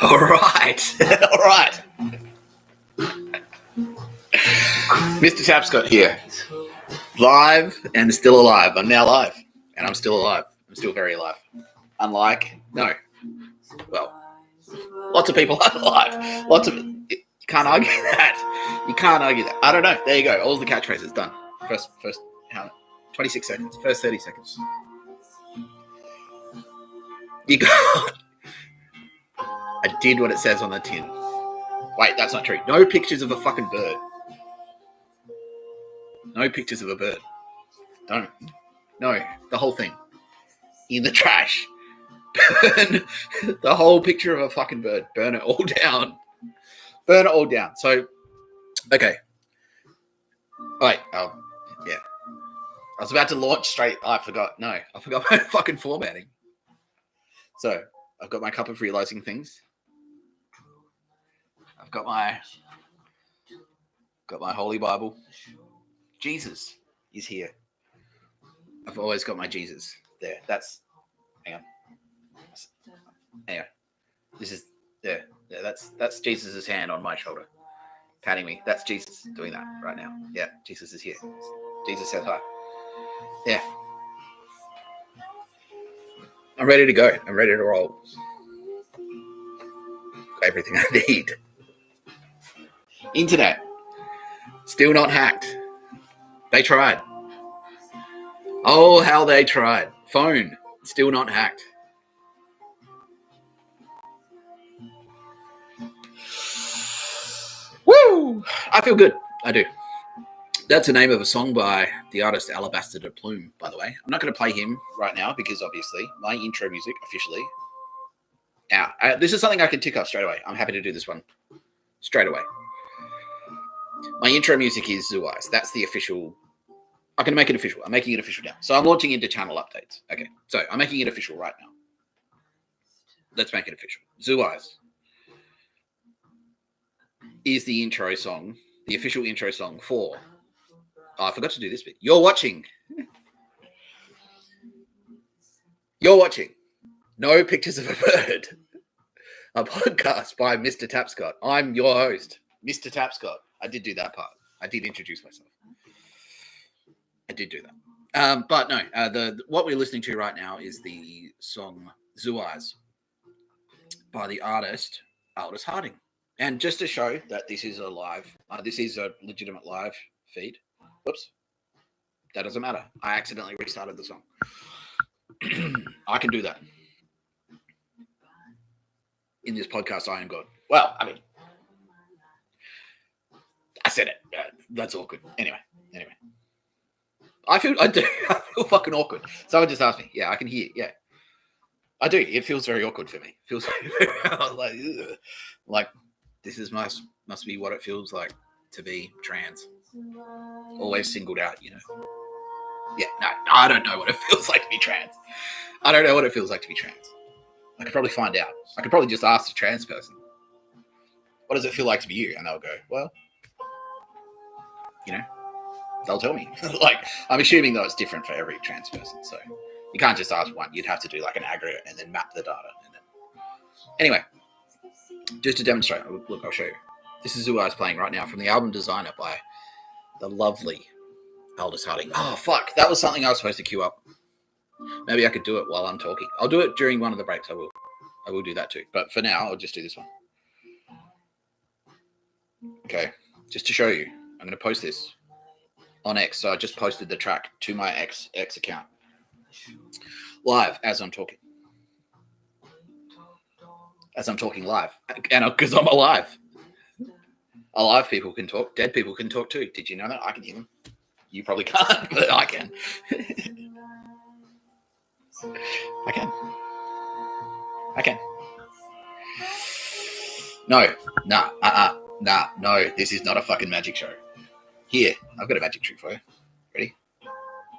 All right. All right. Mr. Tapscott here. Live and still alive. I'm now live. And I'm still alive. I'm still very alive. Well, lots of people are alive. You can't argue that. You can't argue that. I don't know. There you go. All the catchphrases done. First, how many? 26 seconds. First 30 seconds. You got... I did what it says on the tin. Wait, that's not true. No pictures of a fucking bird. No pictures of a bird. Don't. No, the whole thing. In the trash. Burn the whole picture of a fucking bird. Burn it all down. Burn it all down. So, okay. Wait, yeah. I was about to launch straight. I forgot my fucking formatting. So, I've got my cup of realizing things. I've got my Holy Bible. Jesus is here. I've always got my Jesus there. Hang on. Anyway, this is there. That's Jesus's hand on my shoulder, patting me. That's Jesus doing that right now. Yeah, Jesus is here. Jesus said hi. Yeah. I'm ready to go. I'm ready to roll. Everything I need. Internet. Still not hacked. They tried. Oh, how they tried. Phone. Still not hacked. Woo! I feel good. I do. That's the name of a song by the artist Alabaster de Plume, by the way. I'm not going to play him right now because obviously my intro music officially out. This is something I can tick off straight away. I'm happy to do this one straight away. My intro music is Zoo Eyes. That's the official. I can make it official. I'm making it official now. So I'm launching into channel updates. Okay. So I'm making it official right now. Let's make it official. Zoo Eyes is the intro song, the official intro song for... Oh, I forgot to do this bit. You're watching No Pictures of a Bird, a podcast by Mr. Tapscott. I'm your host, Mr. Tapscott. I did do that part. I did introduce myself. I did do that. But no, what we're listening to right now is the song Zoo Eyes by the artist Aldous Harding. And just to show that this is a legitimate live feed. Whoops. That doesn't matter. I accidentally restarted the song. I can do that. In this podcast, I am God. Well, I mean, I said it. That's awkward. Anyway. I feel fucking awkward. Someone just asked me. Yeah, I can hear. Yeah. I do. It feels very awkward for me. It feels like this is must be what it feels like to be trans. Always singled out, you know. Yeah, no, I don't know what it feels like to be trans. I don't know what it feels like to be trans. I could probably find out. I could probably just ask the trans person, what does it feel like to be you? And they'll go, well, you know, they'll tell me. Like, I'm assuming though it's different for every trans person. So you can't just ask one. You'd have to do like an aggregate and then map the data. And then... Anyway, just to demonstrate, look, I'll show you. This is who I was playing right now from the album Designer by the lovely Aldous Harding. Oh, fuck. That was something I was supposed to queue up. Maybe I could do it while I'm talking. I'll do it during one of the breaks. I will do that too. But for now, I'll just do this one. Okay. Just to show you, I'm going to post this on X. So I just posted the track to my X account. Live as I'm talking. As I'm talking live. And because I'm alive. Alive people can talk. Dead people can talk too. Did you know that? I can hear them. You probably can't, but I can. I can. No. This is not a fucking magic show. Here, I've got a magic trick for you.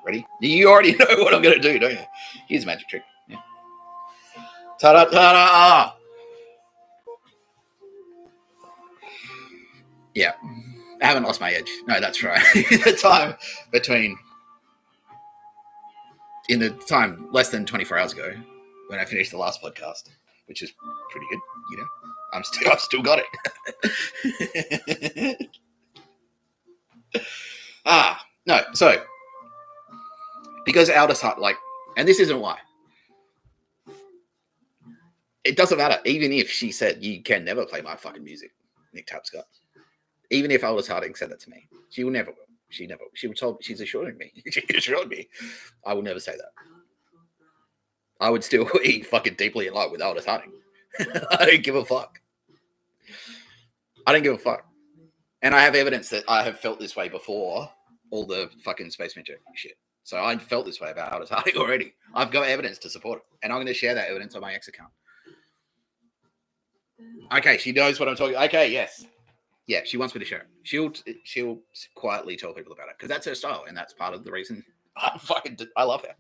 Ready? You already know what I'm going to do, don't you? Here's a magic trick. Yeah. Ta-da! Yeah. I haven't lost my edge. No, that's right. In the time less than 24 hours ago, when I finished the last podcast, which is pretty good. You know, I've still got it. No. So because Aldous Huxley, like, and this isn't why. It doesn't matter. Even if she said you can never play my fucking music, Nick Tapscott. Even if Aldous Harding said that to me, she will never will. She never. She was told. She's assuring me. She assured me. I will never say that. I would still be fucking deeply in love with Aldous Harding. I don't give a fuck. I don't give a fuck. And I have evidence that I have felt this way before all the fucking space magic shit. So I felt this way about Aldous Harding already. I've got evidence to support it, and I'm going to share that evidence on my X account. Okay, she knows what I'm talking. Okay, yes. Yeah, she wants me to share it. She'll quietly tell people about it because that's her style, and that's part of the reason I love her.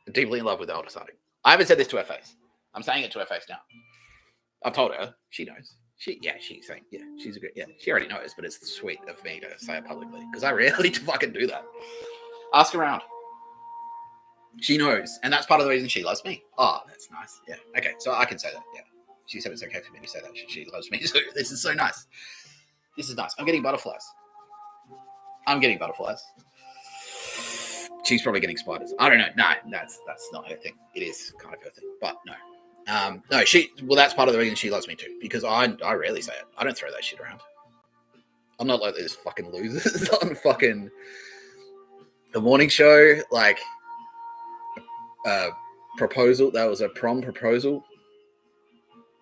I'm deeply in love with Aldous Harding. I haven't said this to her face. I'm saying it to her face now. I've told her. She knows. She's saying, yeah, she's a good, yeah. She already knows, but it's sweet of me to say it publicly because I rarely fucking do that. Ask around. She knows, and that's part of the reason she loves me. Oh, that's nice. Yeah. Okay, so I can say that. Yeah. She said it's okay for me to say that. She loves me. So this is so nice. This is nice. I'm getting butterflies. She's probably getting spiders. I don't know. No, that's not her thing. It is kind of her thing, but no. No, that's part of the reason she loves me too, because I rarely say it. I don't throw that shit around. I'm not like those fucking losers on fucking the morning show, like proposal. That was a prom proposal.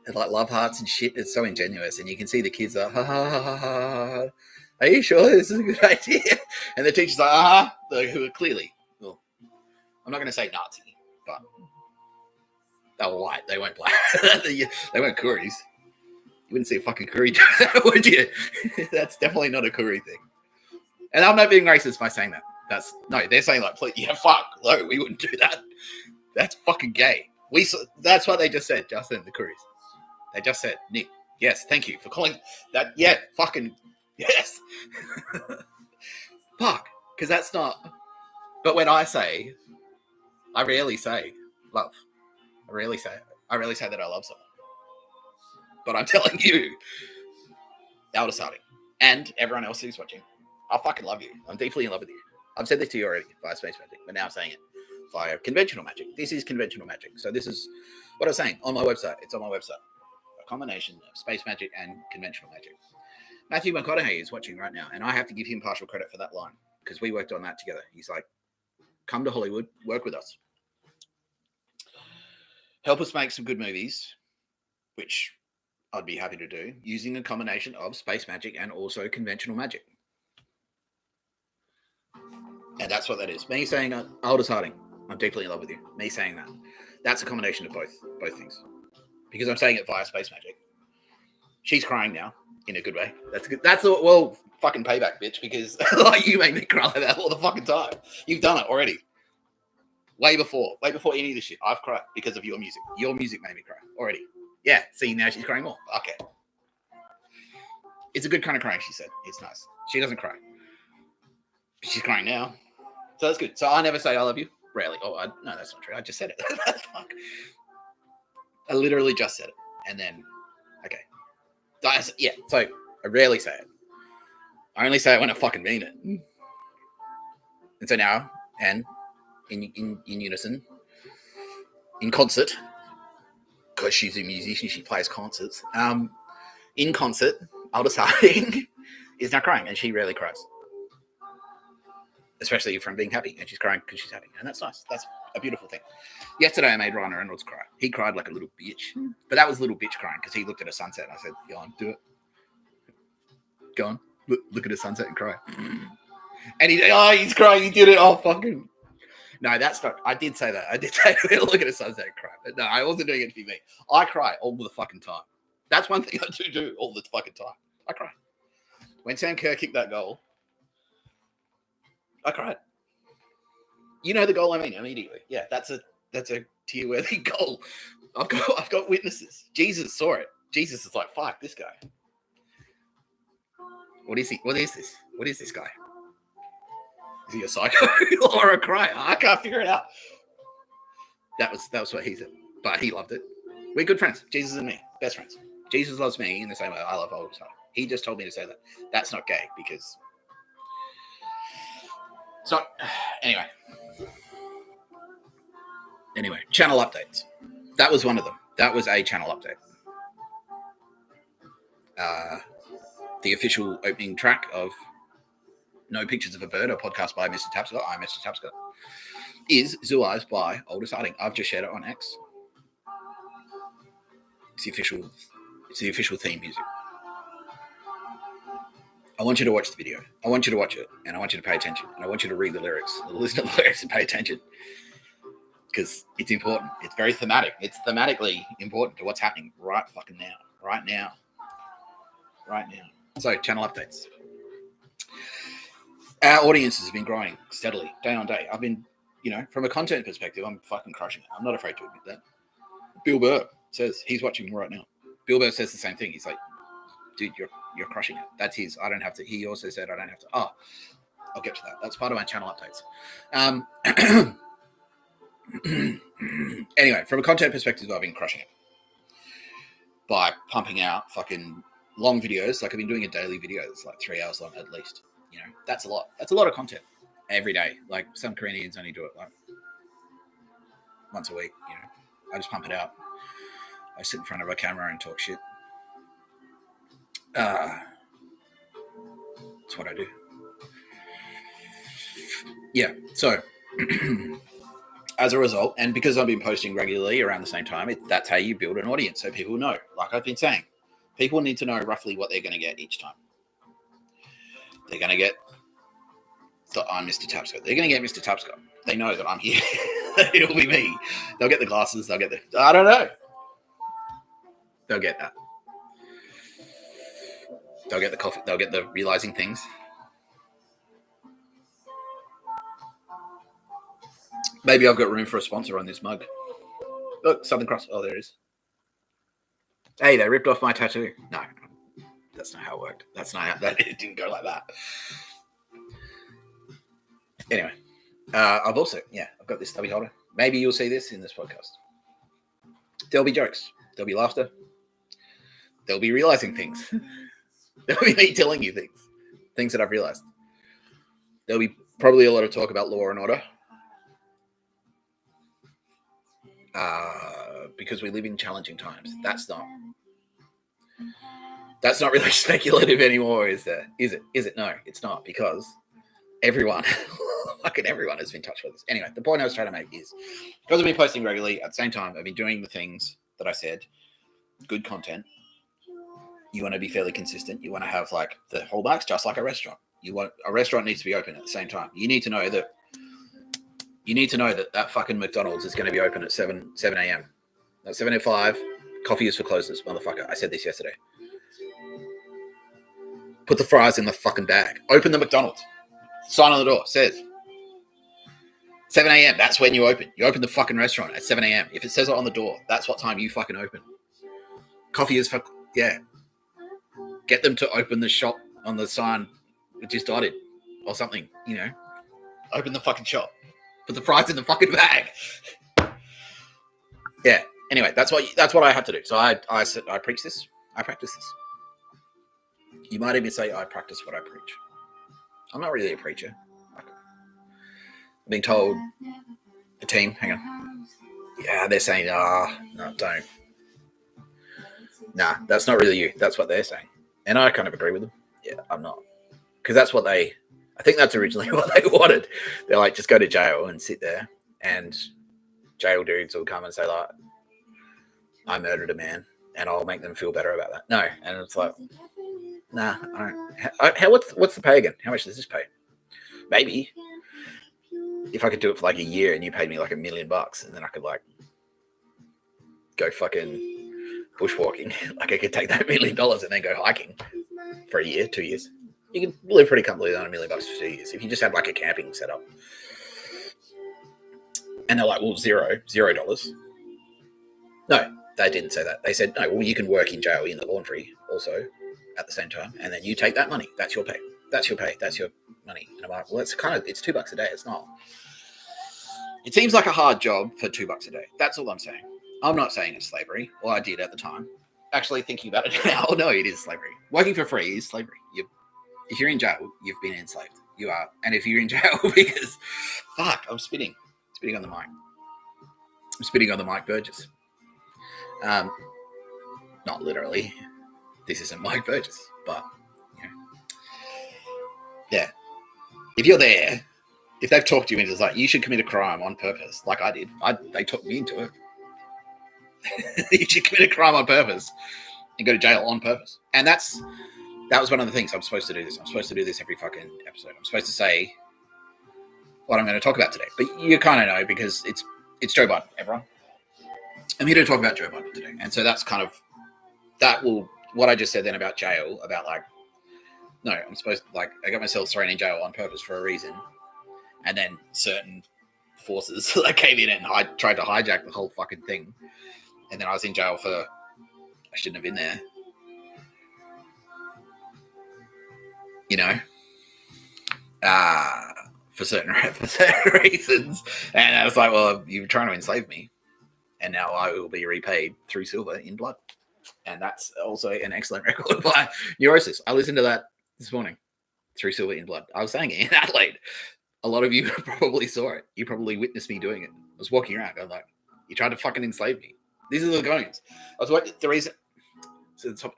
And like love hearts and shit. It's so ingenuous, and you can see the kids are, ha ha ha ha ha. Are you sure this is a good idea? And the teacher's like, who are clearly, well, I'm not going to say Nazi, but they were white. They weren't black. They weren't Kuris. You wouldn't see a fucking Kuri do that, would you? That's definitely not a Kuri thing. And I'm not being racist by saying that. They're saying like, please, yeah, fuck, no, we wouldn't do that. That's fucking gay. That's what they just said, Justin, the Kuris. They just said, Nick, yes, thank you for calling that. Yeah, fucking yes. Fuck, because that's not. But when I rarely say love. I rarely say that I love someone. But I'm telling you, Aldous Harding and everyone else who's watching, I fucking love you. I'm deeply in love with you. I've said this to you already via space magic, but now I'm saying it via conventional magic. This is conventional magic. So this is what I was saying on my website. It's on my website. A combination of space magic and conventional magic. Matthew McConaughey is watching right now, and I have to give him partial credit for that line because we worked on that together. He's like, come to Hollywood, work with us. Help us make some good movies, which I'd be happy to do, using a combination of space magic and also conventional magic. And that's what that is. Me saying, Aldous Harding, I'm deeply in love with you. Me saying that. That's a combination of both things. Because I'm saying it via space magic. She's crying now, in a good way. That's good. That's fucking payback, bitch, because like you make me cry like that all the fucking time. You've done it already. Way before any of this shit. I've cried because of your music. Your music made me cry already. Yeah, see, now she's crying more. Okay. It's a good kind of crying, she said. It's nice. She doesn't cry. She's crying now. So that's good. So I never say I love you. Rarely. No, that's not true. I just said it. Fuck. I literally just said it. And then, okay. Yeah, so I rarely say it. I only say it when I fucking mean it. And so now, and in unison, in concert, because she's a musician, she plays concerts. In concert, Aldous Harding is now crying, and she rarely cries. Especially from being happy, and she's crying because she's happy. And that's nice. That's a beautiful thing. Yesterday, I made Ryan Reynolds cry. He cried like a little bitch. But that was little bitch crying because he looked at a sunset, and I said, go on, do it. Go on. Look at a sunset and cry. And he's crying. He did it. Oh, fucking. No, that's not. I did say that. I did say, look at a sunset and cry. But no, I wasn't doing it to be me. I cry all the fucking time. That's one thing I do all the fucking time. I cry. When Sam Kerr kicked that goal, I cried. You know the goal I mean immediately. Yeah, that's a tear-worthy goal. I've got witnesses. Jesus saw it. Jesus is like, fuck this guy. What is he? What is this? What is this guy? Is he a psycho or a crier? I can't figure it out. That was what he said. But he loved it. We're good friends. Jesus and me, best friends. Jesus loves me in the same way I love old stuff. He just told me to say that. That's not gay because it's not. Anyway, channel updates. That was one of them. That was a channel update. The official opening track of No Pictures of a Bird, a podcast by Mr. Tapscott, I'm Mr. Tapscott, is Zoo Eyes by Oldest Harding. I've just shared it on X. It's the official theme music. I want you to watch the video. I want you to watch it, and I want you to pay attention, and I want you to read the lyrics, listen to the lyrics, and pay attention, because it's important. It's very thematic. It's thematically important to what's happening right fucking now, right now. So, channel updates. Our audiences have been growing steadily, day on day. I've been, from a content perspective, I'm fucking crushing it. I'm not afraid to admit that. Bill Burr says he's watching right now. Bill Burr says the same thing. He's like, dude, you're crushing it. That's his. I don't have to. He also said I don't have to. Oh, I'll get to that. That's part of my channel updates. Anyway, from a content perspective, I've been crushing it by pumping out fucking long videos. Like I've been doing a daily video that's like 3 hours long at least. That's a lot. That's a lot of content every day. Like some Koreans only do it like once a week. I just pump it out. I sit in front of a camera and talk shit. That's what I do. Yeah. So as a result, and because I've been posting regularly around the same time, that's how you build an audience. So people know, like I've been saying, people need to know roughly what they're going to get each time. They're going to get I'm Mr. Tapscott. They're going to get Mr. Tapscott. They know that I'm here. It'll be me. They'll get the glasses. They'll get I don't know. They'll get that. They'll get the coffee. They'll get the realizing things. Maybe I've got room for a sponsor on this mug. Look, Southern Cross. Oh, there it is. Hey, they ripped off my tattoo. No, that's not how it worked. That's not how that. It didn't go like that. Anyway, I've got this stubby holder. Maybe you'll see this in this podcast. There'll be jokes. There'll be laughter. There'll be realizing things. There'll be me telling you things that I've realized. There'll be probably a lot of talk about law and order. Because we live in challenging times. That's not really speculative anymore, is there? Is it? No, it's not, because everyone has been touched by this. Anyway, the point I was trying to make is, because I've been posting regularly, at the same time, I've been doing the things that I said, good content. You want to be fairly consistent. You want to have like the hallmarks, just like a restaurant. A restaurant needs to be open at the same time. You need to know that that fucking McDonald's is going to be open at 7 a.m. At 7:05, coffee is for closers, motherfucker. I said this yesterday. Put the fries in the fucking bag. Open the McDonald's. Sign on the door. Says 7 a.m. That's when you open. You open the fucking restaurant at 7 a.m. If it says it on the door, that's what time you fucking open. Coffee is for, yeah. Get them to open the shop on the sign, which is dotted or something, Open the fucking shop. Put the fries in the fucking bag. Yeah. Anyway, that's what I have to do. So I preach this. I practice this. You might even say I practice what I preach. I'm not really a preacher. I'm being told, the team, hang on. Yeah, they're saying, no, don't. Nah, that's not really you. That's what they're saying. And I kind of agree with them. Yeah, I'm not. Because that's what I think that's originally what they wanted. They're like, just go to jail and sit there, and jail dudes will come and say, like, I murdered a man, and I'll make them feel better about that. No. And it's like, nah, I don't. What's the pay again? How much does this pay? Maybe if I could do it for like a year and you paid me like $1 million, and then I could like go fucking bushwalking. Like I could take that $1 million and then go hiking for a year, 2 years. You can live pretty comfortably on $1 million for 2 years if you just had like a camping setup. And they're like, well, $0. No, they didn't say that. They said, no, well, you can work in jail in the laundry also at the same time, and then you take that money. That's your pay. That's your pay. That's your money. And I'm like, well, it's $2 a day. It's not. It seems like a hard job for $2 a day. That's all I'm saying. I'm not saying it's slavery. Well, I did at the time. Actually, thinking about it now, no, it is slavery. Working for free is slavery. If you're in jail, you've been enslaved. You are. And if you're in jail because, fuck, I'm spitting on the mic. I'm spitting on the mic, Burgess. Not literally. This isn't Mike Burgess, but, yeah. If you're there, if they've talked you into it, like, you should commit a crime on purpose, like I did. They talked me into it. You should commit a crime on purpose and go to jail on purpose. And that was one of the things. I'm supposed to do this. I'm supposed to do this every fucking episode. I'm supposed to say what I'm going to talk about today. But you kind of know because it's Joe Biden, everyone. I'm here to talk about Joe Biden today. And so that's kind of, what I just said then about jail, about like, no, I'm supposed to, like, I got myself thrown in jail on purpose for a reason. And then certain forces that came in and tried to hijack the whole fucking thing. And then I was in jail for, I shouldn't have been there. You know, for certain reasons. And I was like, well, you're trying to enslave me. And now I will be repaid through silver in blood. And that's also an excellent record by Neurosis. I listened to that this morning, Through Silver in Blood. I was saying it in Adelaide. A lot of you probably saw it. You probably witnessed me doing it. I was walking around. I was like, you tried to fucking enslave me. These are the goings. I was like, the reason. So the top.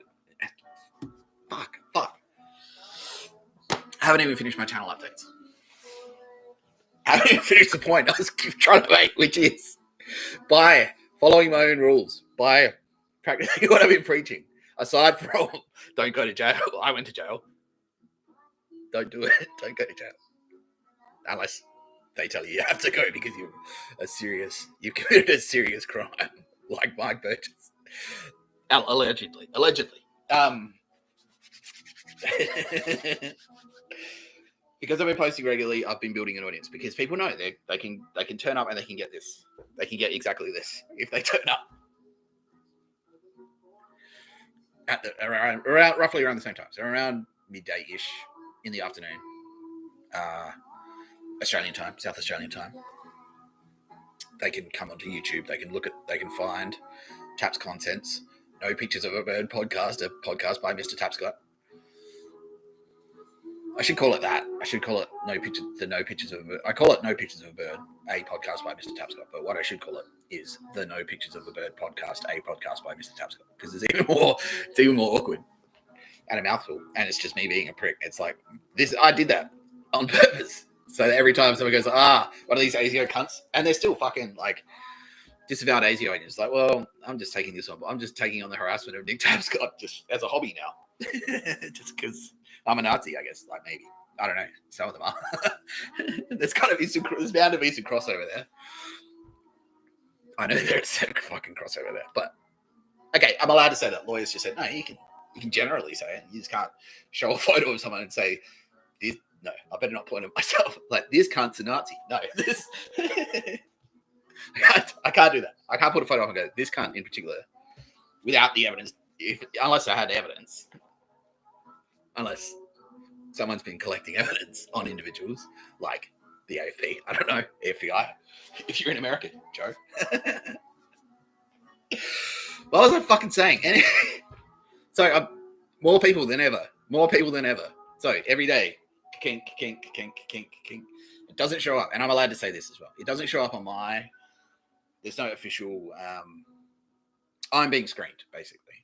Fuck. I haven't even finished my channel updates. I haven't even finished the point I was trying to make, which is by following my own rules, by practicing what I've been preaching. Aside from don't go to jail. I went to jail. Don't do it. Don't go to jail. Unless they tell you have to go because you've committed a serious crime, like Mike Burgess. Allegedly. Because I've been posting regularly, I've been building an audience because people know they can turn up and they can get this. They can get exactly this if they turn up. At roughly around the same time, so around midday-ish in the afternoon, Australian time, South Australian time. They can come onto YouTube. They can find Taps Contents, No Pictures of a Bird podcast, a podcast by Mr. Tapscott. I should call it that. I should call it No Pictures of a Bird. I call it No Pictures of a Bird, a podcast by Mr. Tapscott. But what I should call it is the No Pictures of a Bird podcast, a podcast by Mr. Tapscott, because it's even more awkward and a mouthful, and it's just me being a prick. It's like this. I did that on purpose, so that every time someone goes, one of these ASIO cunts, and they're still fucking like disavowed ASIO agents. Like, well, I'm just taking this on. I'm just taking on the harassment of Nick Tapscott just as a hobby now, just because I'm a Nazi, I guess. Like, maybe, I don't know. Some of them are. There's bound to be some crossover there. I know there's some fucking crossover there, but okay, I'm allowed to say that. Lawyers just said no. You can generally say it. You just can't show a photo of someone and say, "This." No, I better not point at myself. Like, this cunt's a Nazi. No, this. I can't do that. I can't put a photo up and go, this cunt in particular, without the evidence. Unless I had evidence. Unless someone's been collecting evidence on individuals, like the AFP. I don't know, FBI. If you're in America, Joe. What was I fucking saying? Anyway, so more people than ever. So every day, kink. It doesn't show up, and I'm allowed to say this as well. It doesn't show up on my. There's no official. I'm being screened, basically.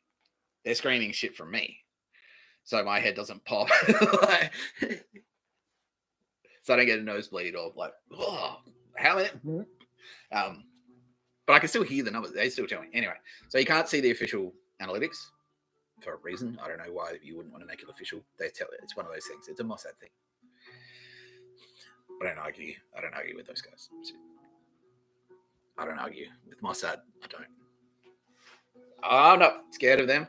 They're screening shit from me, so my head doesn't pop. So I don't get a nosebleed or like, oh, how many? But I can still hear the numbers. They still tell me. Anyway, so you can't see the official analytics for a reason. I don't know why you wouldn't want to make it official. They tell it. It's one of those things. It's a Mossad thing. I don't argue with those guys. I don't argue with Mossad. I don't. I'm not scared of them.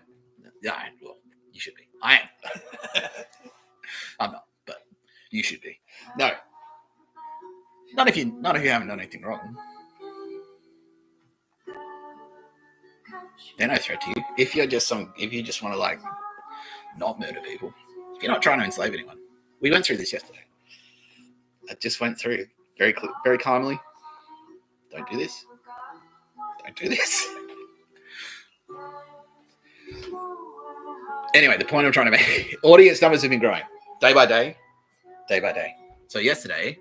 Yeah, well, you should be. I am. I'm not, but you should be. No. Not if you haven't done anything wrong. They're no threat to you. If you just want to like not murder people, if you're not trying to enslave anyone. We went through this yesterday. I just went through very calmly. Don't do this. Don't do this. Anyway, the point I'm trying to make, audience numbers have been growing day by day, day by day. So yesterday,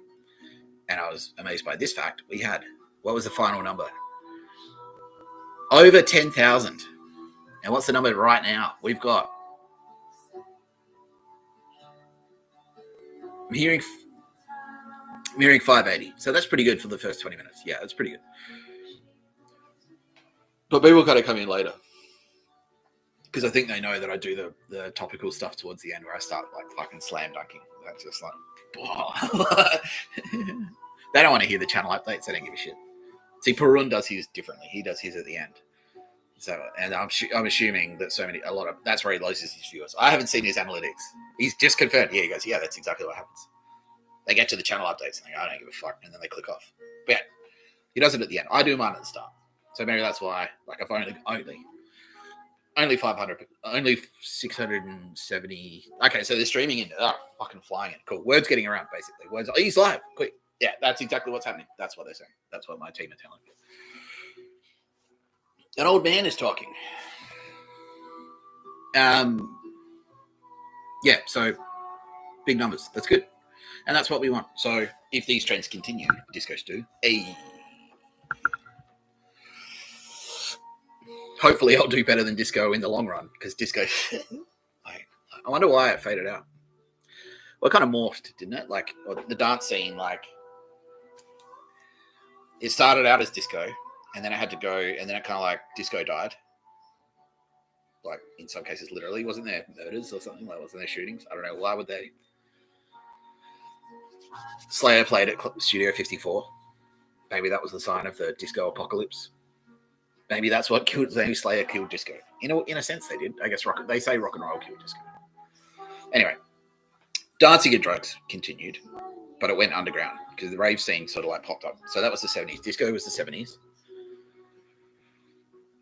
and I was amazed by this fact, we had, what was the final number? Over 10,000. And what's the number right now? We've got, I'm hearing 580. So that's pretty good for the first 20 minutes. Yeah, that's pretty good. But people got to come in later. Because I think they know that I do the topical stuff towards the end where I start like fucking slam dunking. That's just like, they don't want to hear the channel updates. They don't give a shit. See, Perun does his differently. He does his at the end. So, and I'm assuming that that's where he loses his viewers. I haven't seen his analytics. He's just confirmed. Yeah, he goes, yeah, that's exactly what happens. They get to the channel updates and they go, I don't give a fuck, and then they click off. But yeah, he does it at the end. I do mine at the start. So maybe that's why, like, I've only 500, only 670. Okay, so they're streaming in. Oh, fucking flying in. Cool. Word's getting around, basically. Words. Oh, he's live. Quick. Yeah, that's exactly what's happening. That's what they're saying. That's what my team are telling me. An old man is talking. Yeah, so big numbers. That's good. And that's what we want. So if these trends continue, discos do. Hopefully I'll do better than disco in the long run, because disco, I wonder why it faded out. Well, it kind of morphed, didn't it? Like the dance scene, like it started out as disco, and then it had to go, and then it kind of like disco died. Like in some cases, literally, wasn't there murders or something? Like wasn't there shootings? I don't know. Why would they? Slayer played at Studio 54. Maybe that was the sign of the disco apocalypse. Maybe that's what killed. Maybe Slayer killed disco. In a sense, they did. I guess they say rock and roll killed disco. Anyway, dancing and drugs continued, but it went underground because the rave scene sort of like popped up. So that was the 70s. Disco was the 70s,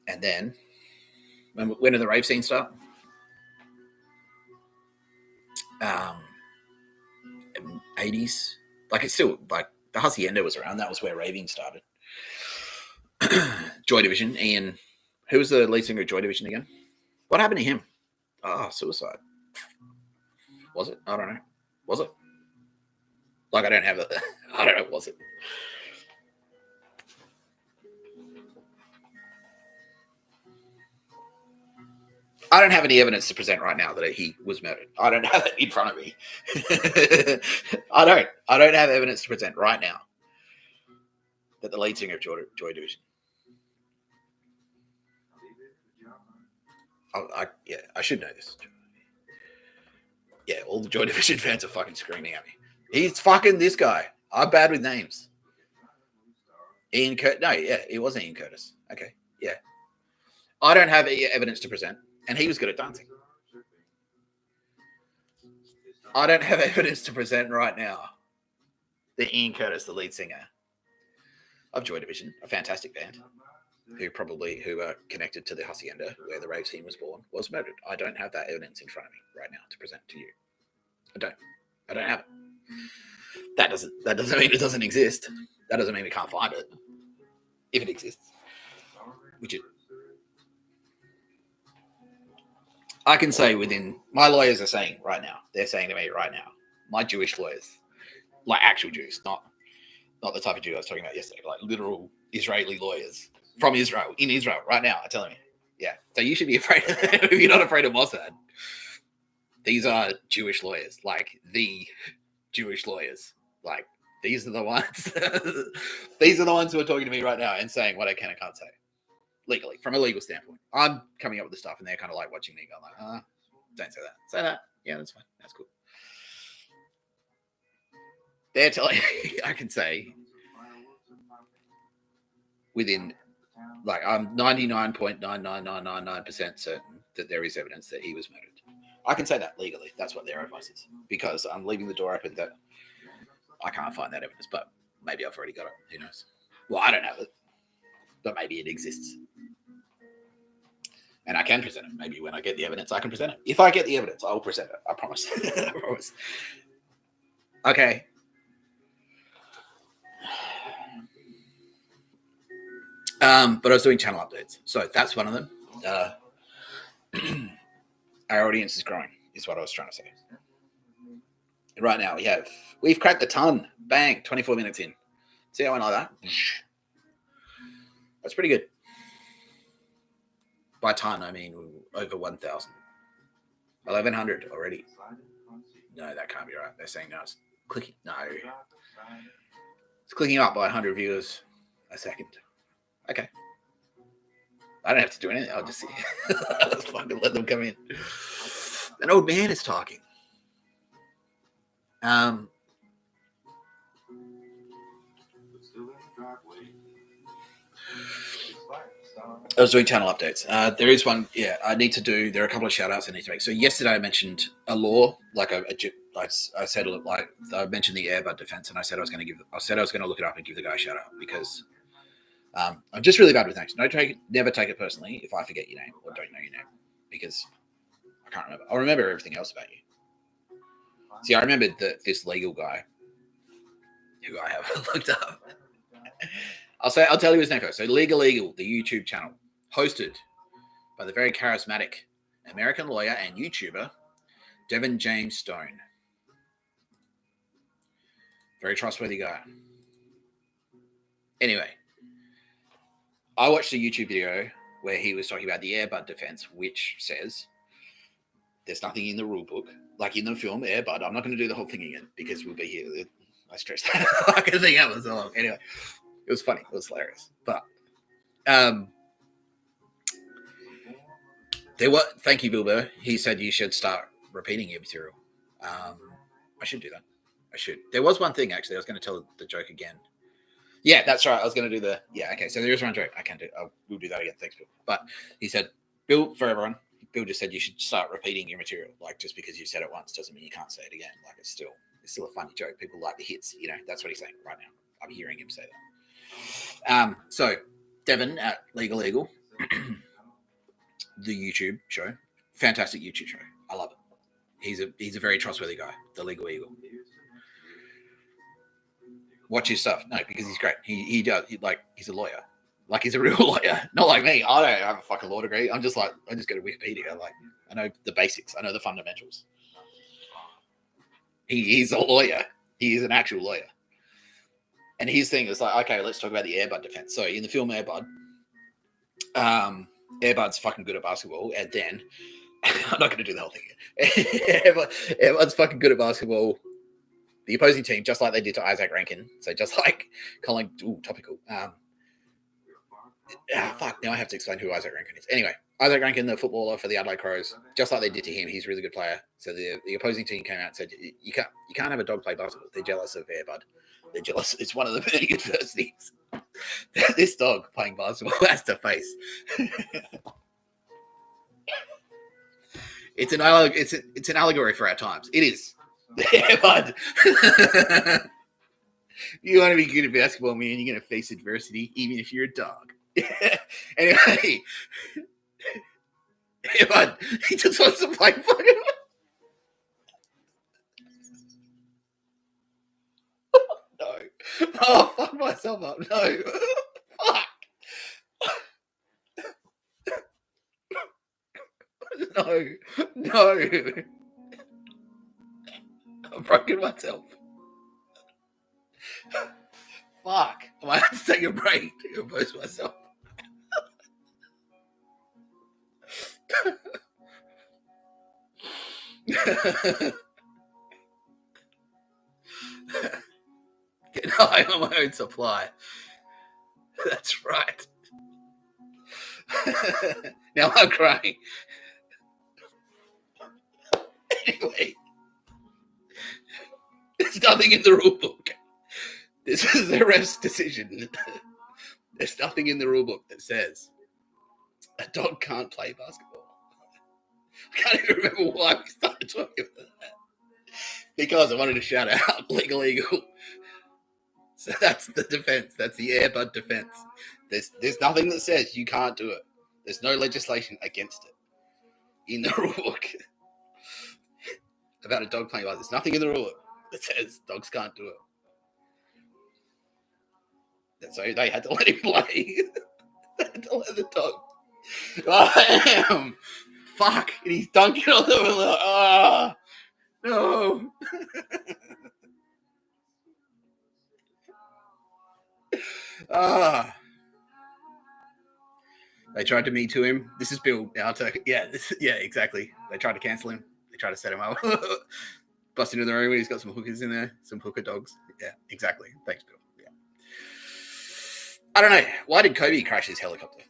and then when did the rave scene start? 80s. Like it's still like the Hacienda was around. That was where raving started. Joy Division, Ian. Who was the lead singer of Joy Division again? What happened to him? Oh, suicide. Was it? I don't know. Was it? Like I don't have it. I don't know. Was it? I don't have any evidence to present right now that he was murdered. I don't have it in front of me. I don't have evidence to present right now that the lead singer of Joy Division. I should know this. Yeah, all the Joy Division fans are fucking screaming at me. He's fucking this guy. I'm bad with names. Ian Curtis. No, yeah, it wasn't Ian Curtis. Okay, yeah. I don't have evidence to present, and he was good at dancing. I don't have evidence to present right now that Ian Curtis, the lead singer of Joy Division, a fantastic band, who are connected to the Hacienda, where the rave scene was born, was murdered. I don't have that evidence in front of me right now to present to you. I don't have it. That doesn't mean it doesn't exist. That doesn't mean we can't find it. If it exists. Which I can say within, my lawyers are saying right now, they're saying to me right now, my Jewish lawyers, like actual Jews, not the type of Jew I was talking about yesterday, like literal Israeli lawyers from Israel, in Israel right now, are telling me, yeah. So you should be afraid of them if you're not afraid of Mossad. These are Jewish lawyers, like the Jewish lawyers. Like these are the ones. These are the ones who are talking to me right now and saying what I can and can't say legally, from a legal standpoint. I'm coming up with the stuff, and they're kind of like watching me, going like, don't say that. Say that. Yeah, that's fine. That's cool. They're telling me, I can say within, like, I'm 99.99999% certain that there is evidence that he was murdered. I can say that legally. That's what their advice is, because I'm leaving the door open that I can't find that evidence, but maybe I've already got it. Who knows? Well, I don't have it, but maybe it exists. And I can present it. Maybe when I get the evidence, I can present it. If I get the evidence, I will present it. I promise. I promise. Okay. But I was doing channel updates. So that's one of them. Our audience is growing, is what I was trying to say. Right now, we've cracked the ton. Bang, 24 minutes in. See how I went like that? That's pretty good. By ton, I mean over 1,000. 1,100 already. No, that can't be right. They're saying no, it's clicking. No. It's clicking up by 100 viewers a second. Okay. I don't have to do anything. I'll just see. Let's fucking let them come in. An old man is talking. I was doing channel updates. There is one, I need to do. There are a couple of shout outs I need to make. So yesterday I mentioned a law, like I said, like I mentioned the Airbud defense, and I said I was going to look it up and give the guy a shout out because I'm just really bad with names. Never take it personally if I forget your name or don't know your name because I can't remember. I'll remember everything else about you. See, I remembered this legal guy who I have looked up. I'll tell you his name first. So Legal, the YouTube channel, hosted by the very charismatic American lawyer and YouTuber, Devin James Stone. Very trustworthy guy. Anyway, I watched a YouTube video where he was talking about the Airbud defense, which says there's nothing in the rule book, like in the film Airbud. I'm not going to do the whole thing again because we'll be here. I stressed that fucking thing out so long. Anyway, it was funny. It was hilarious. But thank you, Bilbo. He said you should start repeating your material. I should do that. I should. There was one thing, actually. I was going to tell the joke again. Yeah, that's right. I was going to do okay, so there is one joke. We'll do that again. Thanks, Bill. But he said, Bill, for everyone, Bill just said you should start repeating your material. Like, just because you said it once doesn't mean you can't say it again. Like, it's still a funny joke. People like the hits. That's what he's saying right now. I'm hearing him say that. So, Devin at Legal, the YouTube show, fantastic YouTube show. I love it. He's a very trustworthy guy, the Legal Eagle. Watch his stuff. No, because he's great. He's a lawyer. Like, he's a real lawyer. Not like me. I don't have a fucking law degree. I just go to Wikipedia. Like, I know the basics. I know the fundamentals. He's a lawyer. He is an actual lawyer. And his thing is like, okay, let's talk about the Airbud defense. So in the film Airbud, Airbud's fucking good at basketball. And then, I'm not going to do the whole thing again. Airbud's fucking good at basketball. The opposing team, just like they did to Isaac Rankin. So just like Colin, topical. Fuck, now I have to explain who Isaac Rankin is. Anyway, Isaac Rankin, the footballer for the Adelaide Crows, just like they did to him, he's a really good player. So the opposing team came out and said, you can't have a dog play basketball. They're jealous of Airbud. They're jealous. It's one of the many adversities. This dog playing basketball has to face. It's an allegory for our times. It is. Airbud. You want to be good at basketball, man, you're going to face adversity, even if you're a dog. Anyway, Airbud, he just wants to play fucking. No. Oh, fuck myself up. No. Fuck. No. I've broken myself. Fuck. I might have to take a break to compose myself. Get high on my own supply. That's right. Now I'm crying. Anyway, there's nothing in the rule book. This is the ref's decision. There's nothing in the rule book that says a dog can't play basketball. I can't even remember why we started talking about that. Because I wanted to shout out Legal Eagle. So that's the defense. That's the Airbud defense. There's nothing that says you can't do it. There's no legislation against it in the rule book about a dog playing basketball. There's nothing in the rule book that says dogs can't do it. So they had to let him play. the dog. I am. Fuck. And he's dunking on them. Like, ah, no. Ah. They tried to Me Too him. This is Bill. Yeah, exactly. They tried to cancel him. They tried to set him up. Bust into the room. He's got some hookers in there. Some hooker dogs. Yeah, exactly. Thanks, Bill. Yeah. I don't know. Why did Kobe crash his helicopter?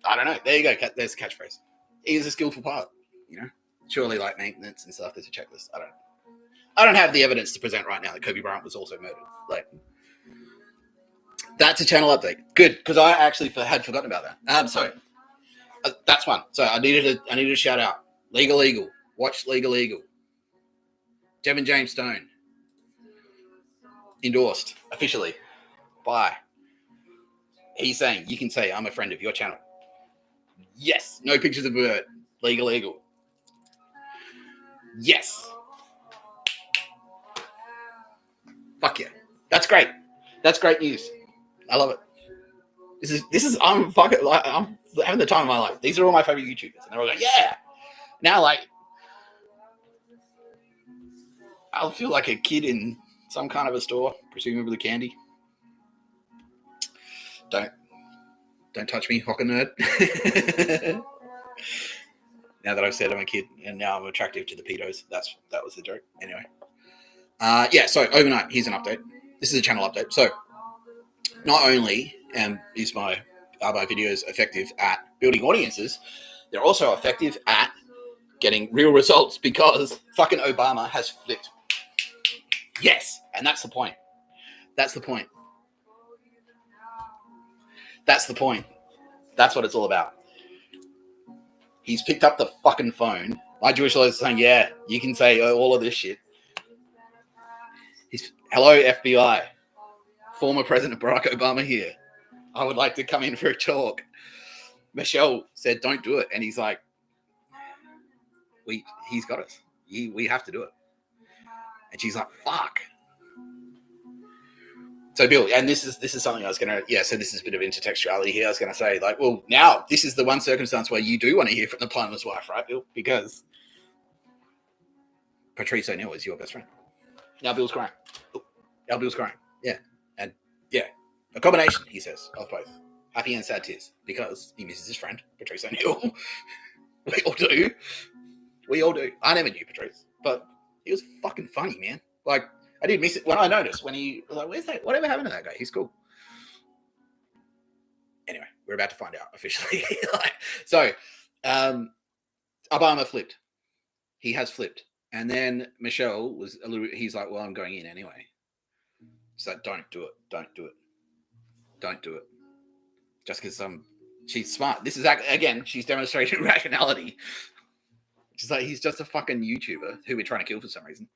I don't know. There you go. There's a catchphrase. He is a skillful pilot. You know, surely like maintenance and stuff. There's a checklist. I don't have the evidence to present right now that Kobe Bryant was also murdered. Like, that's a channel update. Good, because I actually had forgotten about that. So that's one. So I needed a shout out. Legal Eagle. Watch Legal Eagle. Devin James Stone. Endorsed officially by. He's saying you can say I'm a friend of your channel. Yes. No pictures of bird. Legal Eagle. Yes. Fuck yeah. That's great. That's great news. I love it. This is I'm having the time of my life. These are all my favorite YouTubers, and they're all like, yeah. Now, like, I'll feel like a kid in some kind of a store, presumably candy. Don't touch me, Hocker nerd. Now that I've said I'm a kid, and now I'm attractive to the pedos. That was the joke. Anyway. Yeah. So overnight, here's an update. This is a channel update. So. Not only is my videos effective at building audiences, they're also effective at getting real results because fucking Obama has flipped. Yes, and that's the point. That's the point. That's the point. That's what it's all about. He's picked up the fucking phone. My Jewish lawyers are saying, yeah, you can say all of this shit. Hello, FBI. Former President Barack Obama here. I would like to come in for a talk. Michelle said, don't do it. And he's like, he's got us. We have to do it. And she's like, fuck. So Bill, and this is something I was going to, so this is a bit of intertextuality here. I was going to say, like, well, now this is the one circumstance where you do want to hear from the plumber's wife, right, Bill? Because Patrice O'Neill is your best friend. Now Bill's crying. Now Bill's crying. Yeah. And yeah, a combination, he says, of both happy and sad tears because he misses his friend, Patrice O'Neill. We all do. We all do. I never knew Patrice, but he was fucking funny, man. Like, I did miss it when I noticed when he was like, where's that? Whatever happened to that guy? He's cool. Anyway, we're about to find out officially. So, Obama flipped. He has flipped. And then Michelle was a little, he's like, well, I'm going in anyway. She's like, don't do it. Don't do it. Don't do it. Just because she's smart. This is, again, she's demonstrating rationality. She's like, he's just a fucking YouTuber who we're trying to kill for some reason.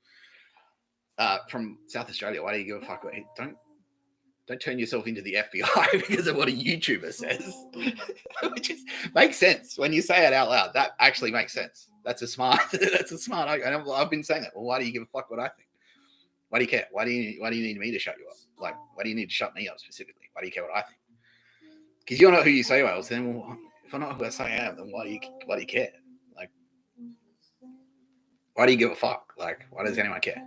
From South Australia. Why do you give a fuck? Don't turn yourself into the FBI because of what a YouTuber says. Which makes sense. When you say it out loud, that actually makes sense. That's a smart argument. I've been saying that. Well, why do you give a fuck what I think? Why do you care? Why do you need me to shut you up? Like, why do you need to shut me up specifically? Why do you care what I think? Because you're not who you say you are. Then, well, if I'm not who I say I am, then why do you care? Like, why do you give a fuck? Like, why does anyone care?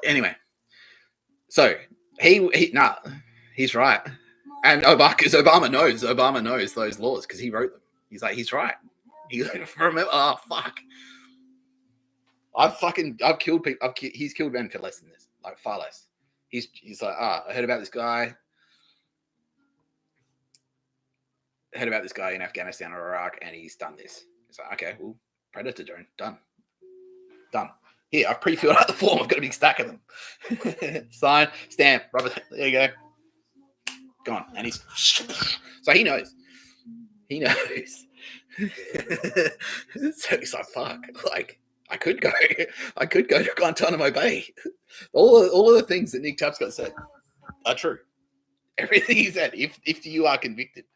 Anyway. So he's right. And Obama knows those laws because he wrote them. He's like, he's right. He's like, fuck. I've killed people. He's killed men for less than this, like far less. He's like, I heard about this guy. In Afghanistan or Iraq, and he's done this. It's like, okay, well, Predator drone, done. Here, I've pre-filled out the form. I've got a big stack of them. Sign, stamp, rubber. There you go. Gone. And he's so he knows. So he's like, fuck. Like, I could go to Guantanamo Bay. All of the things that Nick Tapscott said are true. Everything he said. If you are convicted,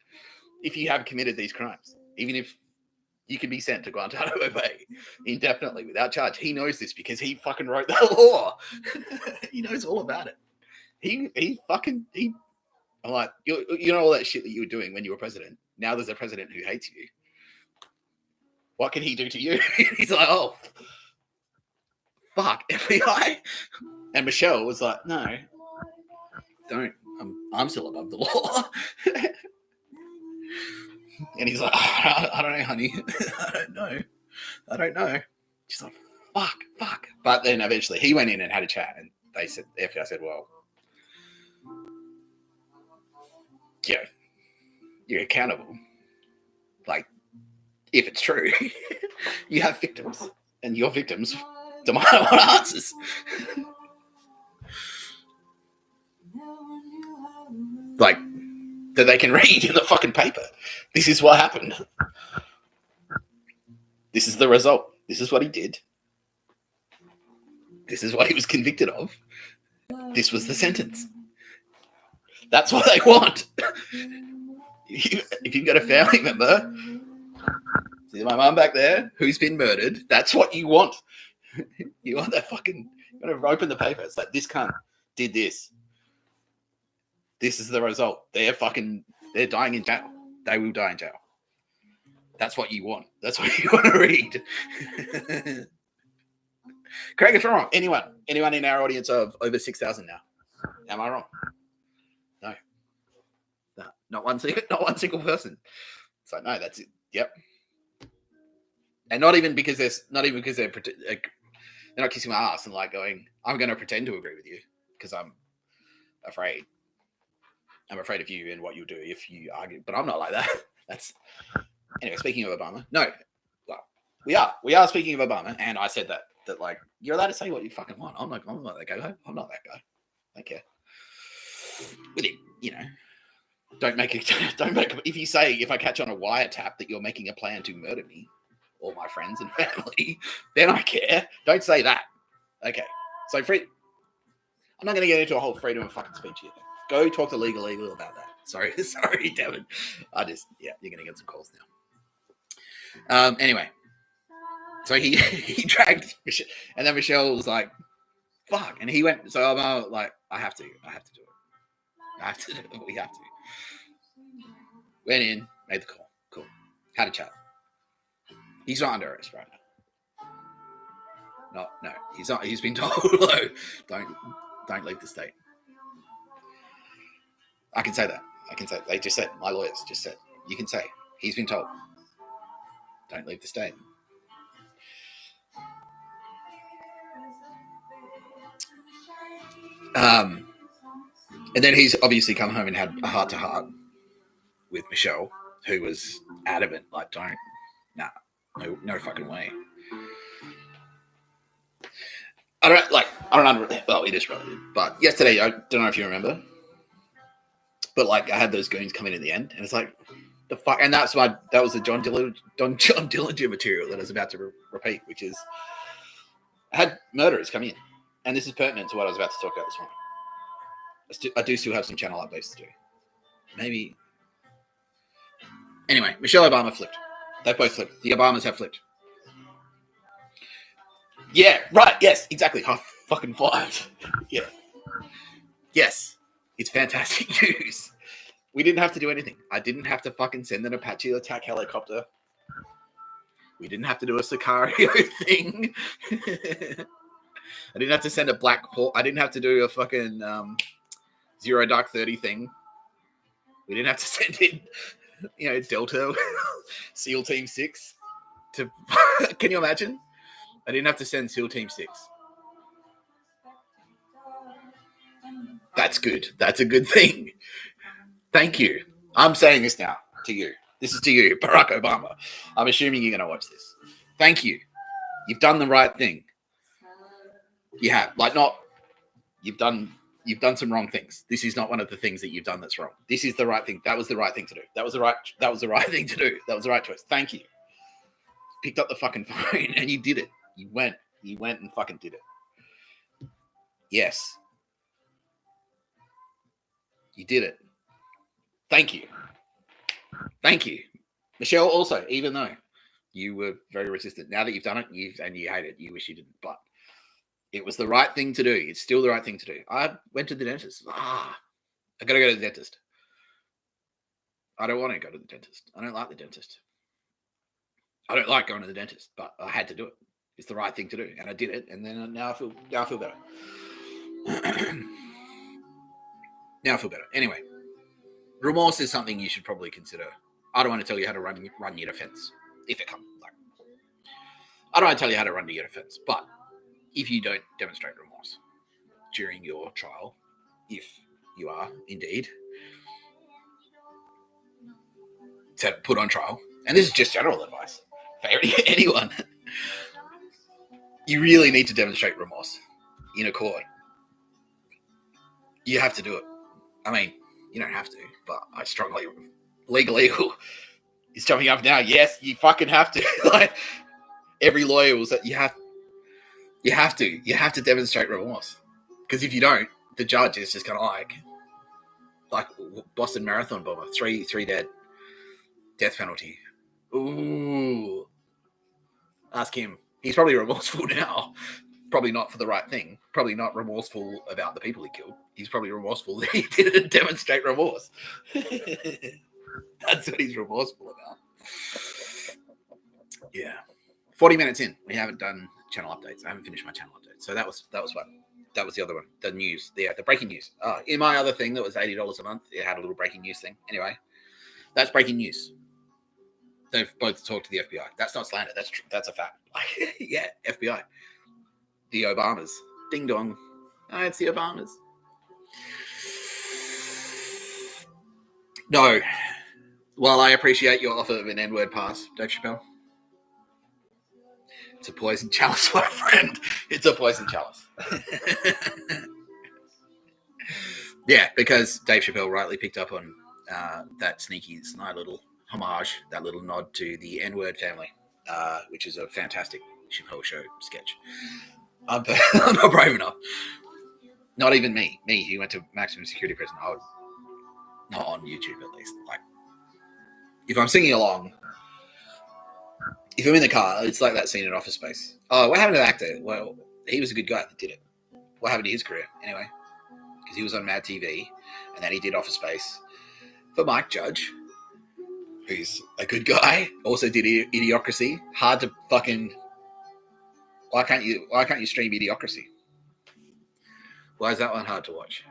if you have committed these crimes, even if you can be sent to Guantanamo Bay indefinitely without charge. He knows this because he fucking wrote the law. He knows all about it. I'm like, you know all that shit that you were doing when you were president. Now there's a president who hates you. What can he do to you? He's like, oh, fuck, FBI. And Michelle was like, no, don't. I'm still above the law. And he's like, I don't know, honey. I don't know. She's like, fuck. But then eventually he went in and had a chat, and they said, the FBI said, well, yeah, you're accountable. Like, if it's true, you have victims, and your victims demand answers. Like, that they can read in the fucking paper. This is what happened. This is the result. This is what he did. This is what he was convicted of. This was the sentence. That's what they want. If you've got a family member, see my mum back there, who's been murdered, that's what you want. You want that fucking, you want to open the paper. It's like, this cunt did this. This is the result. They're dying in jail. They will die in jail. That's what you want. That's what you want to read. Correct if I'm wrong. Anyone in our audience of over 6,000 now? Am I wrong? No. Not one single person. It's like, no, that's it. Yep. And not even because they're not kissing my ass and like going, I'm going to pretend to agree with you because I'm afraid. I'm afraid of you and what you'll do if you argue. But I'm not like that. Anyway, speaking of Obama, no. Well, we are speaking of Obama, and I said that like, you're allowed to say what you fucking want. I'm not that guy. I'm not that guy. I don't care. With it, don't make if you say, if I catch on a wiretap that you're making a plan to murder me or my friends and family, then I care. Don't say that. Okay. So I'm not going to get into a whole freedom of fucking speech here. Go talk to legal about that. Sorry, Devin. You're going to get some calls now. Anyway, so he dragged Michelle, and then Michelle was like, fuck. And he went, so I'm like, I have to do it. We have to. Went in, made the call. Cool. Had a chat. He's not under arrest right now. No, he's not. He's been told, don't leave the state. I can say that. They just said, my lawyers just said, you can say, he's been told, don't leave the state. And then he's obviously come home and had a heart-to-heart with Michelle, who was adamant, like, no fucking way. Well, it is related, but yesterday, I don't know if you remember, but like, I had those goons come in the end, and it's like, the fuck, and that was the John Dillinger material that I was about to repeat, which is, I had murderers come in, and this is pertinent to what I was about to talk about this morning. I do still have some channel updates to do. Maybe. Anyway, Michelle Obama flipped. They both flipped. The Obamas have flipped. Yeah, right. Yes, exactly. I fucking fired. Yeah. Yes. It's fantastic news. We didn't have to do anything. I didn't have to fucking send an Apache attack helicopter. We didn't have to do a Sicario thing. I didn't have to send a Black Hawk. I didn't have to do a fucking Zero Dark 30 thing. We didn't have to send in, Delta SEAL Team 6 to. Can you imagine? I didn't have to send SEAL Team 6. That's good. That's a good thing. Thank you. I'm saying this now to you. This is to you, Barack Obama. I'm assuming you're going to watch this. Thank you. You've done the right thing. You have. You've done some wrong things. This is not one of the things that you've done that's wrong. This is the right thing. That was the right thing to do. That was the right thing to do. That was the right choice. Thank you. Picked up the fucking phone and you did it. You went and fucking did it. Yes. You did it. Thank you. Thank you. Michelle also, even though you were very resistant, now that you've done it and you hate it, you wish you didn't, but it was the right thing to do. It's still the right thing to do. I went to the dentist. I got to go to the dentist. I don't want to go to the dentist. I don't like the dentist. I don't like going to the dentist, but I had to do it. It's the right thing to do, and I did it. And then now I feel better. Now I feel better. Anyway, remorse is something you should probably consider. I don't want to tell you how to run your defense if it comes. Like, I don't want to tell you how to run your defense, but if you don't demonstrate remorse during your trial, if you are indeed put on trial, and this is just general advice for anyone, you really need to demonstrate remorse in a court. You have to do it. I mean, you don't have to, but I strongly legal is jumping up now. Yes, you fucking have to. Like, every lawyer will say you have to demonstrate remorse, because if you don't, the judge is just kind of like Boston Marathon bomber, three dead, death penalty. Ooh, ask him. He's probably remorseful now. Probably not for the right thing. Probably not remorseful about the people he killed. He's probably remorseful that he didn't demonstrate remorse. That's what he's remorseful about. Yeah. 40 minutes in. We haven't done channel updates. I haven't finished my channel update. So that was fun. That was the other one. The news. The breaking news. In my other thing that was $80 a month, it had a little breaking news thing. Anyway, that's breaking news. They've both talked to the FBI. That's not slander. That's a fact. Yeah, FBI. The Obamas. Ding dong. Oh, it's the Obamas. No. Well, I appreciate your offer of an N-word pass, Dave Chappelle. It's a poison chalice, my friend. It's a poison chalice. Yeah, because Dave Chappelle rightly picked up on that sneaky, snide little homage, that little nod to the N-word family, which is a fantastic Chappelle Show sketch. I'm not brave enough. Not even me. Me, who went to maximum security prison. I would, not on YouTube at least. Like, if I'm singing along, if I'm in the car, it's like that scene in Office Space. Oh, what happened to the actor? Well, he was a good guy that did it. What happened to his career? Anyway, because he was on Mad TV, and then he did Office Space for Mike Judge, who's a good guy. Also did Idiocracy. Hard to fucking. Why can't you stream Idiocracy? Why is that one hard to watch?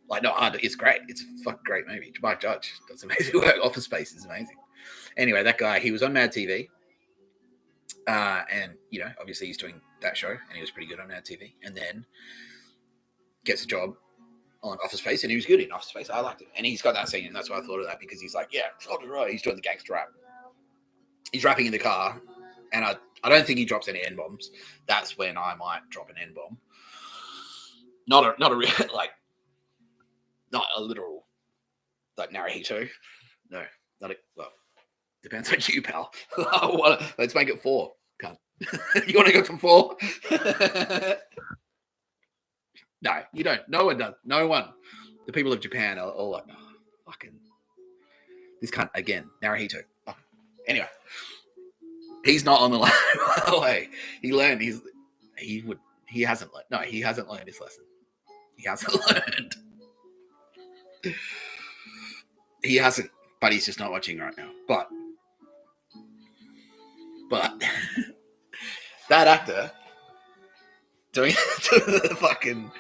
Like, not hard. It's great. It's a fucking great movie. Mike Judge does amazing work. Office Space is amazing. Anyway, that guy, he was on Mad TV. And, obviously he's doing that show, and he was pretty good on Mad TV. And then gets a job on Office Space, and he was good in Office Space. I liked it. And he's got that scene, and that's why I thought of that, because he's like, yeah, he's doing the gangster rap. He's rapping in the car, and I don't think he drops any N-bombs. That's when I might drop an N-bomb. Not a real, like, not a literal, like, Naruhito. No, not a, well, depends on you, pal. Let's make it 4. Can't. You want to go from 4? No, you don't. No one does. No one. The people of Japan are all like, oh, fucking, this cunt again. Naruhito. Oh. Anyway, he's not on the way. He learned. He hasn't learned. No, he hasn't learned his lesson. He hasn't learned. He hasn't, but he's just not watching right now. But that actor doing the fucking,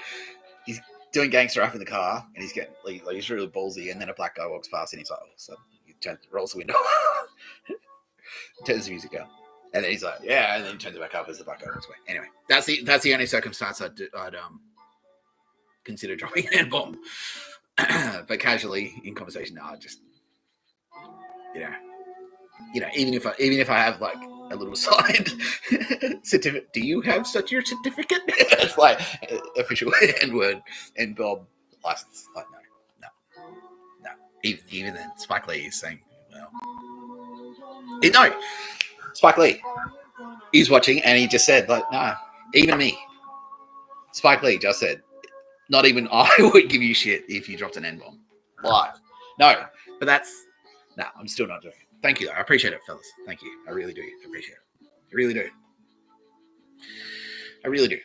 he's doing gangster rap in the car, and he's really ballsy, and then a black guy walks past, and he's like, oh, so he rolls the window, turns the music down, and then he's like, yeah, and then he turns it back up as the black guy walks away. Anyway, that's the only circumstance I'd consider dropping an N-bomb. But casually in conversation, now I just, even if I have like a little signed certificate, do you have such your certificate? It's like official N-word N-bomb license. Like, no. Even then, Spike Lee is saying, well, no, Spike Lee is watching, and he just said, like, no, even me, Spike Lee just said, not even I would give you shit if you dropped an N-bomb live. No, but I'm still not doing it. Thank you, though. I appreciate it, fellas. Thank you. I really do appreciate it. I really do.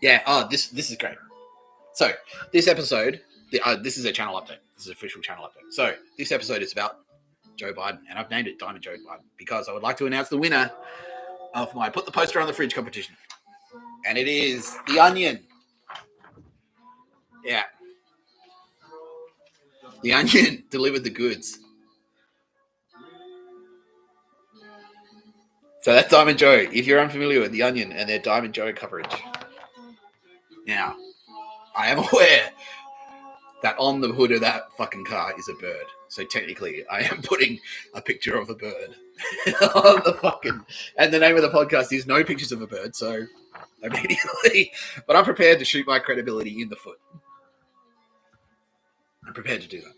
Yeah. Oh, this is great. So this episode This is a channel update. This is an official channel update. So this episode is about Joe Biden, and I've named it Diamond Joe Biden because I would like to announce the winner of my Put the Poster on the Fridge competition. And it is The Onion. Yeah. The Onion delivered the goods. So that's Diamond Joe. If you're unfamiliar with The Onion and their Diamond Joe coverage. Now, I am aware that on the hood of that fucking car is a bird. So technically, I am putting a picture of a bird on the fucking... And the name of the podcast is No Pictures of a Bird, so immediately... But I'm prepared to shoot my credibility in the foot. I'm prepared to do that.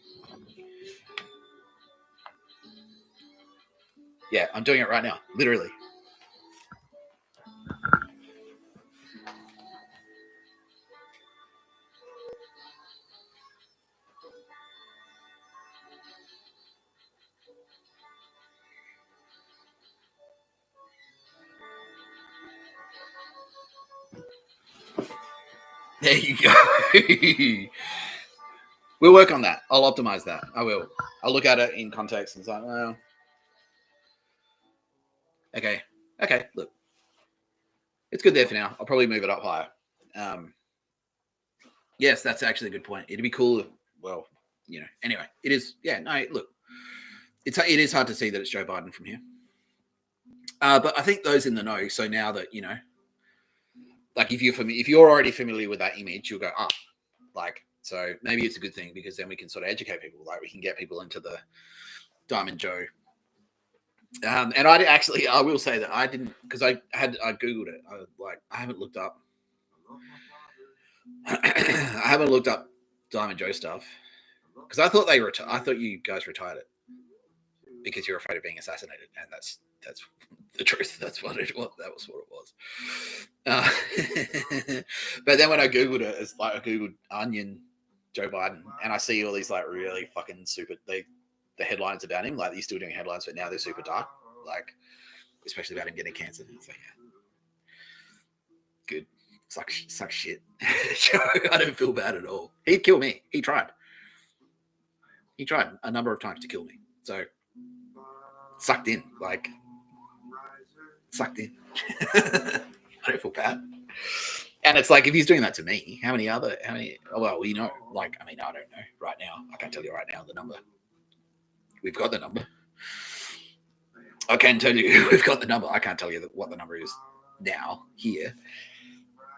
Yeah, I'm doing it right now, literally. There you go. We'll work on that. I'll optimize that. I will. I'll look at it in context and it's like, well, okay, look. It's good there for now. I'll probably move it up higher. Yes, that's actually a good point. It'd be cool if, well, you know, anyway, it is, yeah, no, look. It is hard to see that it's Joe Biden from here. But I think those in the know, so now that, you know, like if you're already familiar with that image, you'll go, like, so maybe it's a good thing because then we can sort of educate people. Like we can get people into the Diamond Joe. And I will say that I didn't, because I Googled it. I haven't looked up. I haven't looked up Diamond Joe stuff because I thought I thought you guys retired it because you're afraid of being assassinated, and that's the truth. That's what it was. That was what it was. But then when I Googled it, it's like I Googled Onion Joe Biden, and I see all these like really fucking super the headlines about him. Like he's still doing headlines, but now they're super dark. Like especially about him getting cancer. It's like, yeah, good. Suck shit. I don't feel bad at all. He'd kill me. He tried a number of times to kill me. So sucked in. I don't feel bad. And it's like, if he's doing that to me, how many, well, you know, like, I mean, I don't know right now. I can't tell you right now the number. We've got the number. I can tell you we've got the number. I can't tell you what the number is now here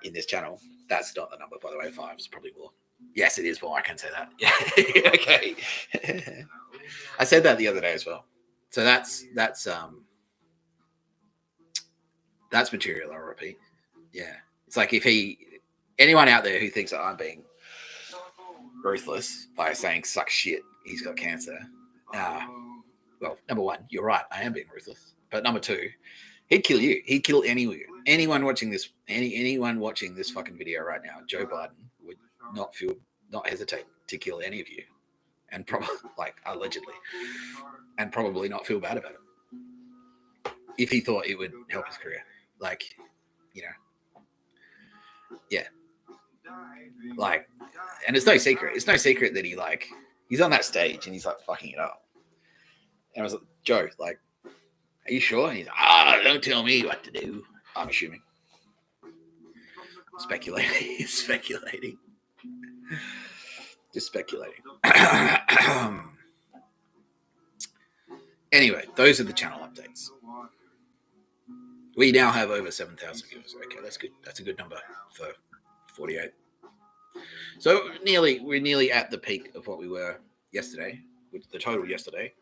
in this channel. That's not the number, by the way. 5 is probably more. Yes, it is more. I can say that. Yeah. Okay. I said that the other day as well. So that's material, I'll repeat. Yeah. It's like anyone out there who thinks that I'm being ruthless by saying suck shit, he's got cancer. Well, number one, you're right. I am being ruthless. But number two, he'd kill you. He'd kill anyone watching this. Anyone watching this fucking video right now. Joe Biden would not hesitate to kill any of you, and probably allegedly, and probably not feel bad about it if he thought it would help his career. Like, you know, yeah. Like, and it's no secret. It's no secret that he's on that stage and he's like fucking it up. And I was like, Joe, like, are you sure? And he's like, don't tell me what to do. I'm assuming. Speculating. Just speculating. Anyway, those are the channel updates. We now have over 7,000 viewers. Okay, that's good. That's a good number for 48. So we're nearly at the peak of what we were yesterday, with the total yesterday.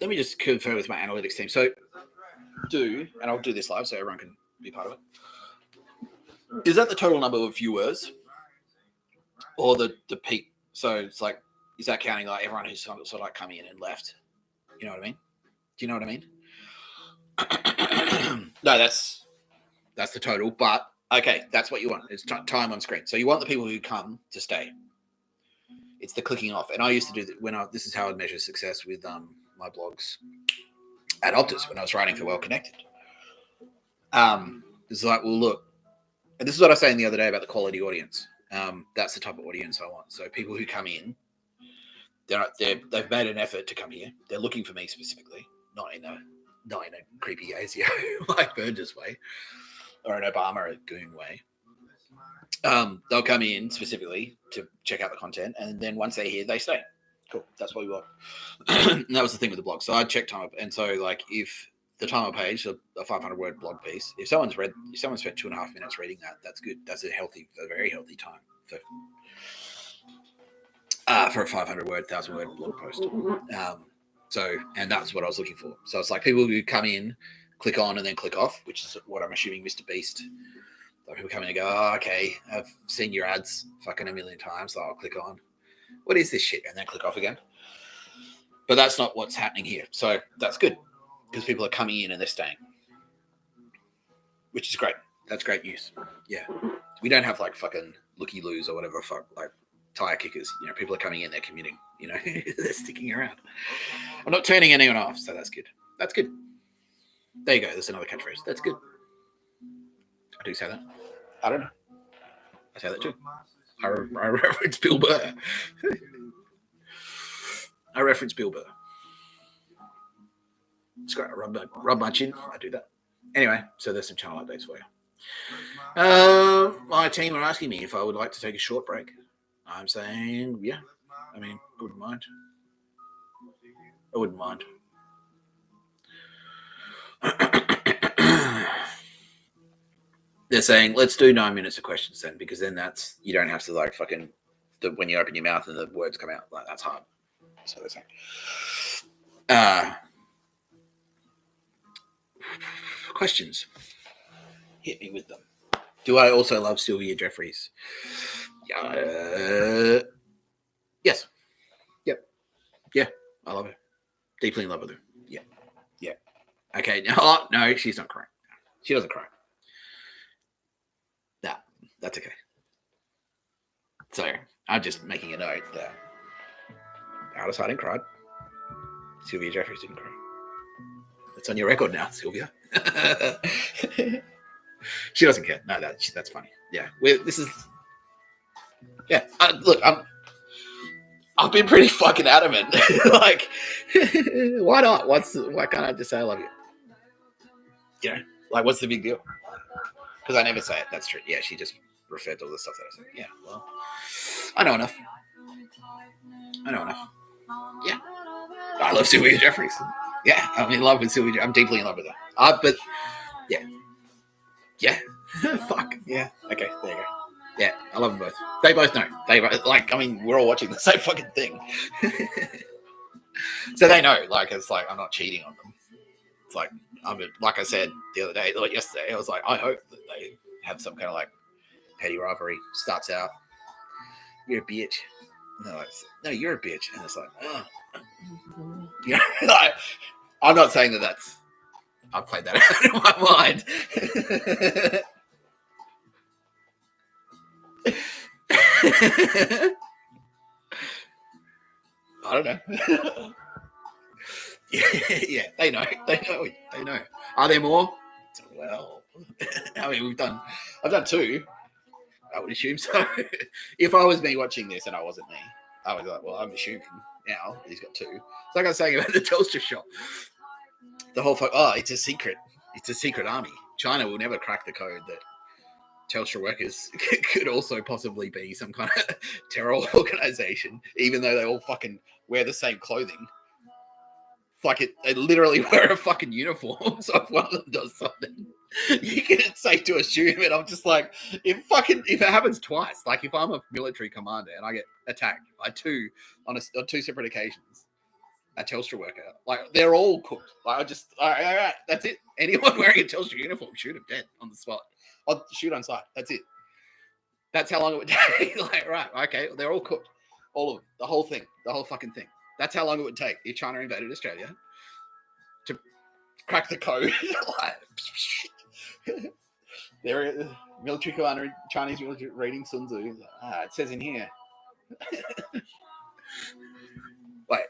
Let me just confirm with my analytics team. So and I'll do this live so everyone can be part of it. Is that the total number of viewers or the peak? So it's like, is that counting like everyone who's sort of like come in and left? You know what I mean? Do you know what I mean? No, that's the total. But okay, that's what you want. It's time on screen. So you want the people who come to stay. It's the clicking off. And I used to do that this is how I'd measure success with my blogs at Optus when I was writing for Well Connected. It's like, well, look, and this is what I was saying the other day about the quality audience. That's the type of audience I want. So people who come in, they've made an effort to come here. They're looking for me specifically, not in a creepy ASIO like Burgess way or an Obama or Goon way. They'll come in specifically to check out the content, and then once they're here, they stay. Cool. That's what we want. And that was the thing with the blog. So I checked time up, and so like if the title page, a 500-word blog piece, if someone spent 2.5 minutes reading that, that's good. That's a very healthy time for a 500-word, 1,000-word blog post. So, and that's what I was looking for. So it's like people who come in, click on, and then click off, which is what I'm assuming Mr. Beast. Like people come in and go, oh, okay, I've seen your ads fucking a million times, so I'll click on. What is this shit? And then click off again. But that's not what's happening here. So that's good because people are coming in and they're staying, which is great. That's great news. Yeah. We don't have like fucking looky-loos or whatever, like tire kickers. You know, people are coming in, they're commuting, you know, they're sticking around. I'm not turning anyone off, so that's good. That's good. There you go. There's another catchphrase. That's good. I do say that. I don't know. I say that too. I reference Bill Burr. I reference Bill Burr. It's great. I rub my chin. I do that. Anyway, so there's some channel updates for you. My team are asking me if I would like to take a short break. I'm saying, yeah. I mean, I wouldn't mind. They're saying, let's do 9 minutes of questions then, because then that's, you don't have to like fucking, when you open your mouth and the words come out, like that's hard. So they're saying. Questions. Hit me with them. Do I also love Sylvia Jeffries? Yes. Yep. Yeah, I love her. Deeply in love with her. Yeah. Yeah. Okay. No, she's not crying. She doesn't cry. Nah, that's okay. So I'm just making a note that Alice Harding cried. Sylvia Jeffries didn't cry. It's on your record now, Sylvia. She doesn't care. No, that's funny. Yeah, Yeah, look, I've been pretty fucking adamant. Like, why not? Why can't I just say I love you? You know, like, what's the big deal? Because I never say it. That's true. Yeah, she just referred to all the stuff that I said. Yeah, well, I know enough. Yeah, I love Sylvia Jeffries. Yeah, I'm in love with Sylvia. I'm deeply in love with her. But yeah, fuck yeah. Okay, there you go. Yeah, I love them both. They both know. I mean, we're all watching the same fucking thing. So they know, like, it's like, I'm not cheating on them. It's like, like I said the other day, like yesterday, I was like, I hope that they have some kind of like petty rivalry. Starts out, you're a bitch. And they're like, no, you're a bitch. And it's like, oh. You know, like, I'm not saying that that's, I've played that out in my mind. I don't know. Yeah, they know. Are there more? Well, I mean, I've done 2. I would assume so. If I was me watching this and I wasn't me, I was like, well, I'm assuming now he's got 2. It's like I was saying about the Telstra shop. The whole it's a secret. It's a secret army. China will never crack the code that Telstra workers could also possibly be some kind of terror organization, even though they all fucking wear the same clothing. Like they literally wear a fucking uniform. So if one of them does something, it's safe to assume. And I'm just like, if it happens twice, like if I'm a military commander and I get attacked by 2 on 2 separate occasions, a Telstra worker, like they're all cooked. Like all right, that's it. Anyone wearing a Telstra uniform, shoot him dead on the spot. I'll shoot on sight. That's it. That's how long it would take. Like, right, okay, they're all cooked. All of them. The whole thing. The whole fucking thing. That's how long it would take if China invaded Australia to crack the code. They're military commander, Chinese military reading Sun Tzu. It says in here. Like,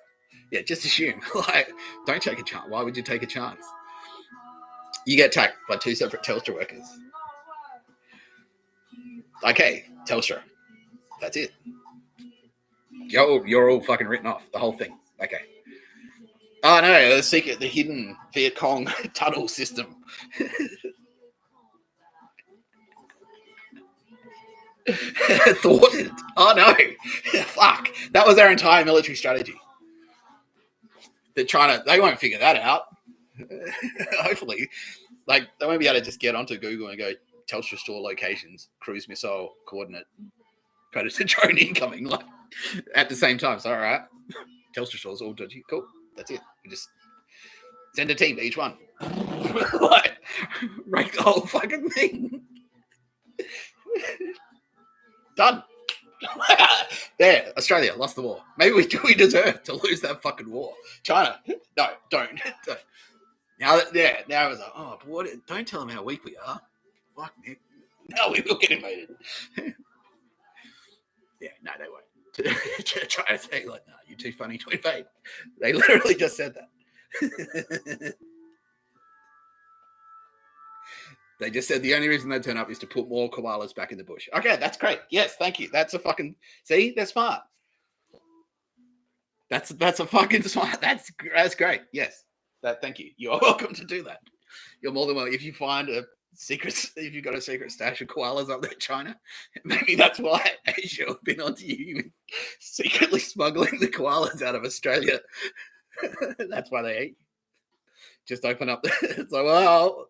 yeah, just assume. Like, don't take a chance. Why would you take a chance? You get attacked by 2 separate Telstra workers. Okay, Telstra. That's it. You're all fucking written off. The whole thing. Okay. Oh no, the hidden Viet Cong tunnel system. Thwarted. Oh no. Fuck. That was our entire military strategy. They're they won't figure that out. Hopefully. Like, they won't be able to just get onto Google and go, Telstra store locations, cruise missile coordinate, predator drone incoming, like, at the same time. So, all right. Telstra stores all dodgy. Cool. That's it. We just send a team to each one. Like, rank the whole fucking thing. Done. There, Australia lost the war. Maybe we deserve to lose that fucking war. China, no, don't. Now it was like, oh, but don't tell them how weak we are. Fuck, Nick. No, we will get invaded. Yeah, no, they won't. Try to say, like, no, you're too funny to invade. They literally just said that. They just said the only reason they turn up is to put more koalas back in the bush. Okay, that's great. Yes, thank you. That's a fucking... See? They're smart. That's a fucking smart... That's great. Yes. Thank you. You're welcome to do that. You're more than welcome. If you find if you've got a secret stash of koalas up there in China, maybe that's why Asia have been onto you, secretly smuggling the koalas out of Australia. That's why they hate you. Just open up it's like, well,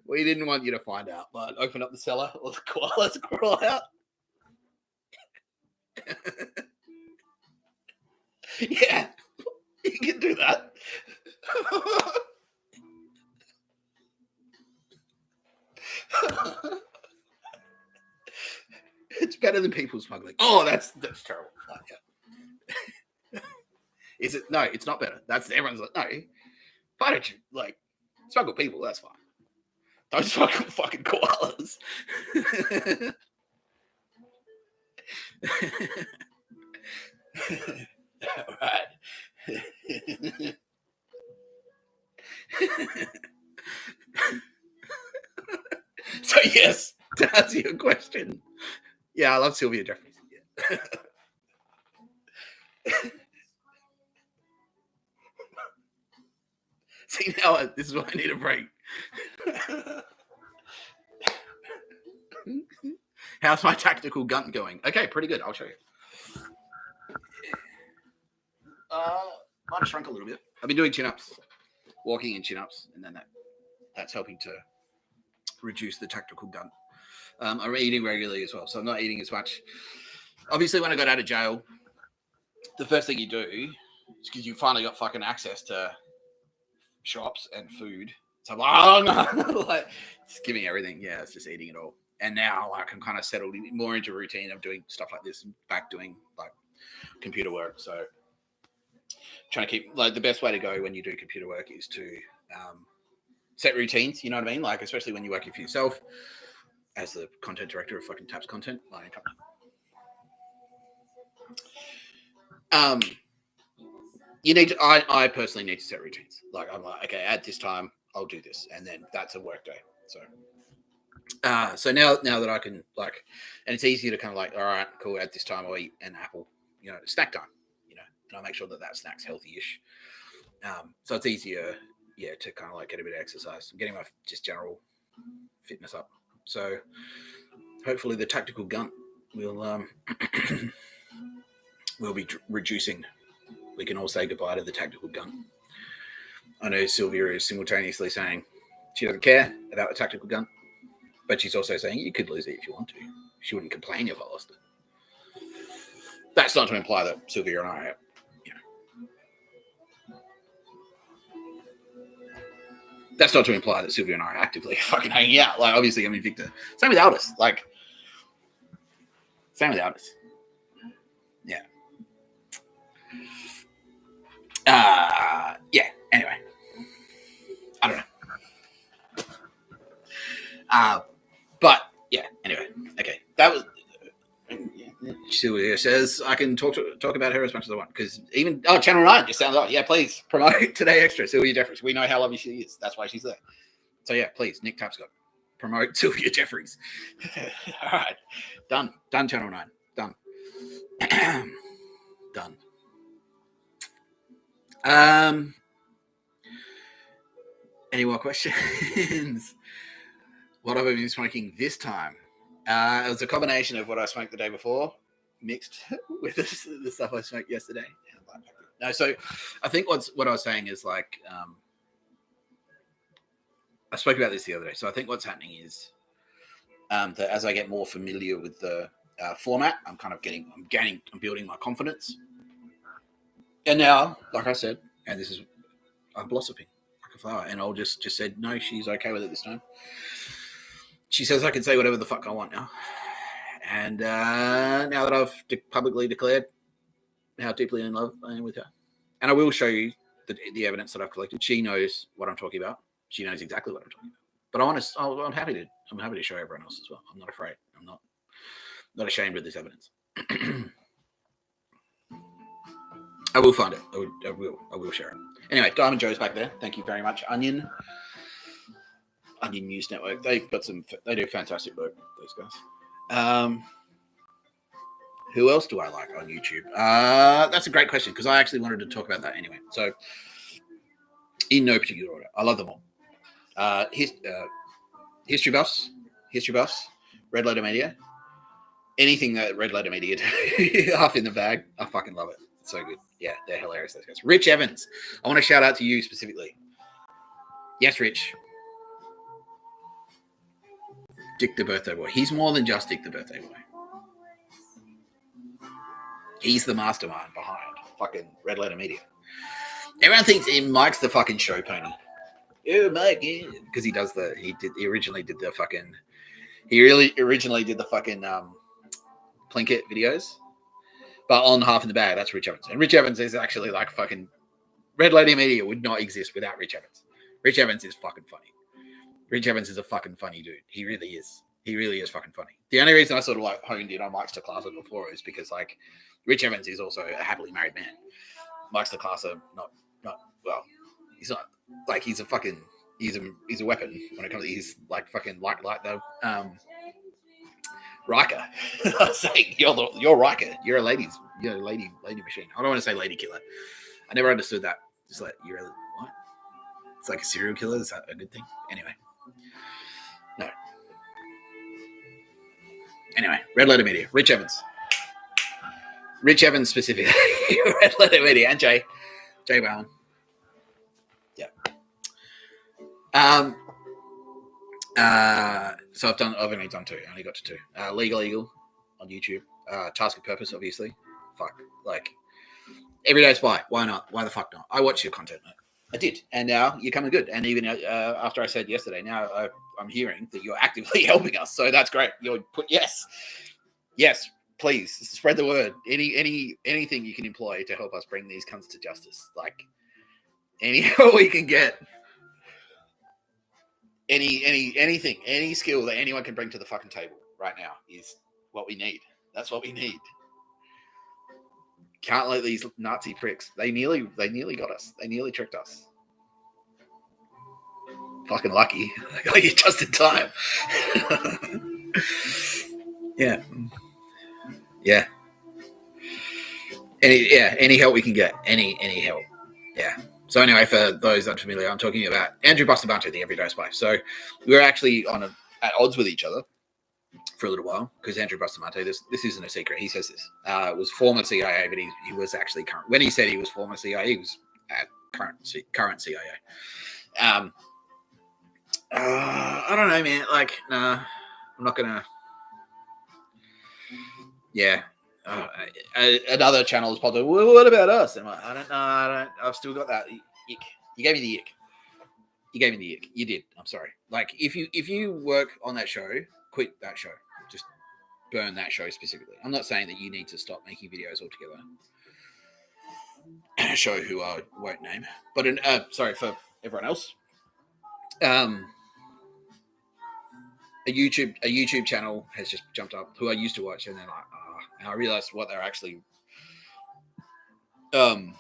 we didn't want you to find out, but open up the cellar, or the koalas crawl out. Yeah, you can do that. It's better than people smuggling. Oh, that's terrible. Yeah. Is it? No, it's not better. Everyone's like, no. Why don't you smuggle people? That's fine. Don't smuggle fucking koalas. All right. So yes, to answer your question, yeah, I love Sylvia Jeffries. Yeah. See, now this is why I need a break. How's my tactical gun going? Okay, pretty good. I'll show you. Might have shrunk a little bit. I've been doing chin-ups, walking in chin-ups, and then that's helping to reduce the tactical gun. I'm eating regularly as well, so I'm not eating as much. Obviously, when I got out of jail, the first thing you do is because you finally got fucking access to shops and food. So I'm like, oh no, like just giving everything. Yeah, it's just eating it all. And now, like, I'm kind of settled more into routine of doing stuff like this and back doing like computer work. So trying to keep the best way to go when you do computer work is to set routines. You know what I mean? Like, especially when you're working for yourself as the content director of fucking Taps Content Mining Company. You need to. I personally need to set routines. Like, I'm like, okay, at this time I'll do this, and then that's a work day. So now that I can and it's easier to kind of all right, cool. At this time I'll eat an apple. Snack time. And I'll make sure that snack's healthy-ish. So it's easier, to kind of get a bit of exercise. I'm getting my just general fitness up. So hopefully the tactical gun will be reducing. We can all say goodbye to the tactical gun. I know Sylvia is simultaneously saying she doesn't care about the tactical gun, but she's also saying you could lose it if you want to. She wouldn't complain if I lost it. That's not to imply that Sylvia and I are, that's not to imply that Sylvia and I are actively fucking hanging out. Obviously, Victor. Same with Aldous. Same with Aldous. Yeah. Yeah. Anyway, I don't know. But yeah. Anyway, okay. That was. Sylvia says I can talk about her as much as I want because even Channel 9 just sounds like please promote Today Extra Sylvia Jeffries. We know how lovely she is. That's why she's there. So yeah, please Nick Tapscott promote Sylvia Jeffries. All right, done Channel 9 done. Done. Any more questions? What have I been smoking this time? It was a combination of what I smoked the day before, mixed with the stuff I smoked yesterday. No, so I think what I was saying is like I spoke about this the other day. So I think what's happening is that as I get more familiar with the format, I'm building my confidence. And now, like I said, and this is I'm blossoming like a flower, and I'll just said no, she's okay with it this time. She says I can say whatever the fuck I want now. And now that I've publicly declared how deeply in love I am with her, and I will show you the evidence that I've collected. She knows what I'm talking about. She knows exactly what I'm talking about. But I'm happy to show everyone else as well. I'm not afraid. I'm not ashamed of this evidence. I will find it. I will share it. Anyway, Diamond Joe's back there. Thank you very much, Onion News Network. They do fantastic work, those guys. Who else do I like on YouTube? That's a great question because I actually wanted to talk about that anyway. So, in no particular order, I love them all. History buffs, Red Letter Media, anything that Red Letter Media do, half in the bag. I fucking love it. It's so good. Yeah, they're hilarious, those guys. Rich Evans, I want to shout out to you specifically. Yes, Rich. Dick the Birthday Boy. He's more than just Dick the Birthday Boy. He's the mastermind behind fucking Red Letter Media. Everyone thinks Mike's the fucking show pony. Oh, Mike, yeah. Because he originally did the fucking Plinkett videos. But on Half in the Bag, that's Rich Evans. And Rich Evans is actually like fucking Red Letter Media would not exist without Rich Evans. Rich Evans is fucking funny. Rich Evans is a fucking funny dude. He really is. He really is fucking funny. The only reason I sort of like honed in on Mike's Classer before is because like Rich Evans is also a happily married man. Mike's Classer, not well, he's not like he's a weapon when it comes to he's like fucking like the Riker. I was saying you're Riker. You're a lady machine. I don't want to say lady killer. I never understood that. Just like you're what? It's like a serial killer. Is that a good thing? Anyway. No. Anyway, Red Letter Media. Rich Evans. Rich Evans specifically. Red Letter Media. And Jay Bowen. Yeah. So I've only done two. I only got to two. Legal Eagle on YouTube. Task of Purpose, obviously. Fuck. Like, Everyday Spy. Why not? Why the fuck not? I watch your content, mate. I did. And now you're coming good. And even after I said yesterday, now I'm hearing that you're actively helping us. So that's great. Yes, please spread the word. Anything you can employ to help us bring these cunts to justice. Like, any help we can get. Anything, any skill that anyone can bring to the fucking table right now is what we need. That's what we need. Can't let these Nazi pricks. They nearly got us. They nearly tricked us. Fucking lucky. I got you just in time. Yeah. Any help we can get. Any help. Yeah. So anyway, for those unfamiliar, I'm talking about Andrew Bustamante, the Everyday Spy. So we were actually at odds with each other for a little while because Andrew Bustamante, this isn't a secret. He says this. Was former CIA, but he was actually current. When he said he was former CIA, he was at current CIA. I don't know, man. Like, nah, I'm not gonna. Yeah. Another channel has popped up. Well, what about us? And I'm like, I don't know. I've still got that ick. You gave me the ick. You did. I'm sorry. Like, if you work on that show, quit that show. Just burn that show specifically. I'm not saying that you need to stop making videos altogether. A show who I won't name, but sorry for everyone else. A YouTube channel has just jumped up who I used to watch, and then and I realized what they're actually, who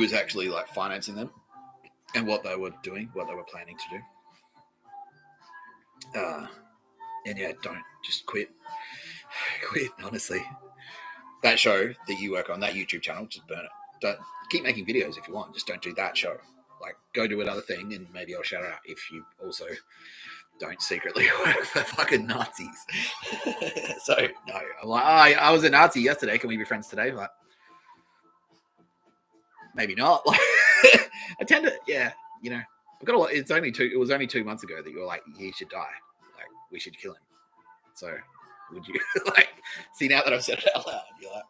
was actually like financing them, and what they were doing, what they were planning to do. And yeah, don't just quit. Quit, honestly. That show that you work on, that YouTube channel, just burn it. Don't keep making videos if you want. Just don't do that show. Like, go do another thing, and maybe I'll shout out if you also don't secretly work for fucking Nazis. So no, I'm like, oh, I was a Nazi yesterday. Can we be friends today? Like, maybe not. Like, I tend to, yeah, you know, I've got a lot. It was only 2 months ago that you were like, he should die. Like, we should kill him. So, would you like see now that I've said it out loud? You're like,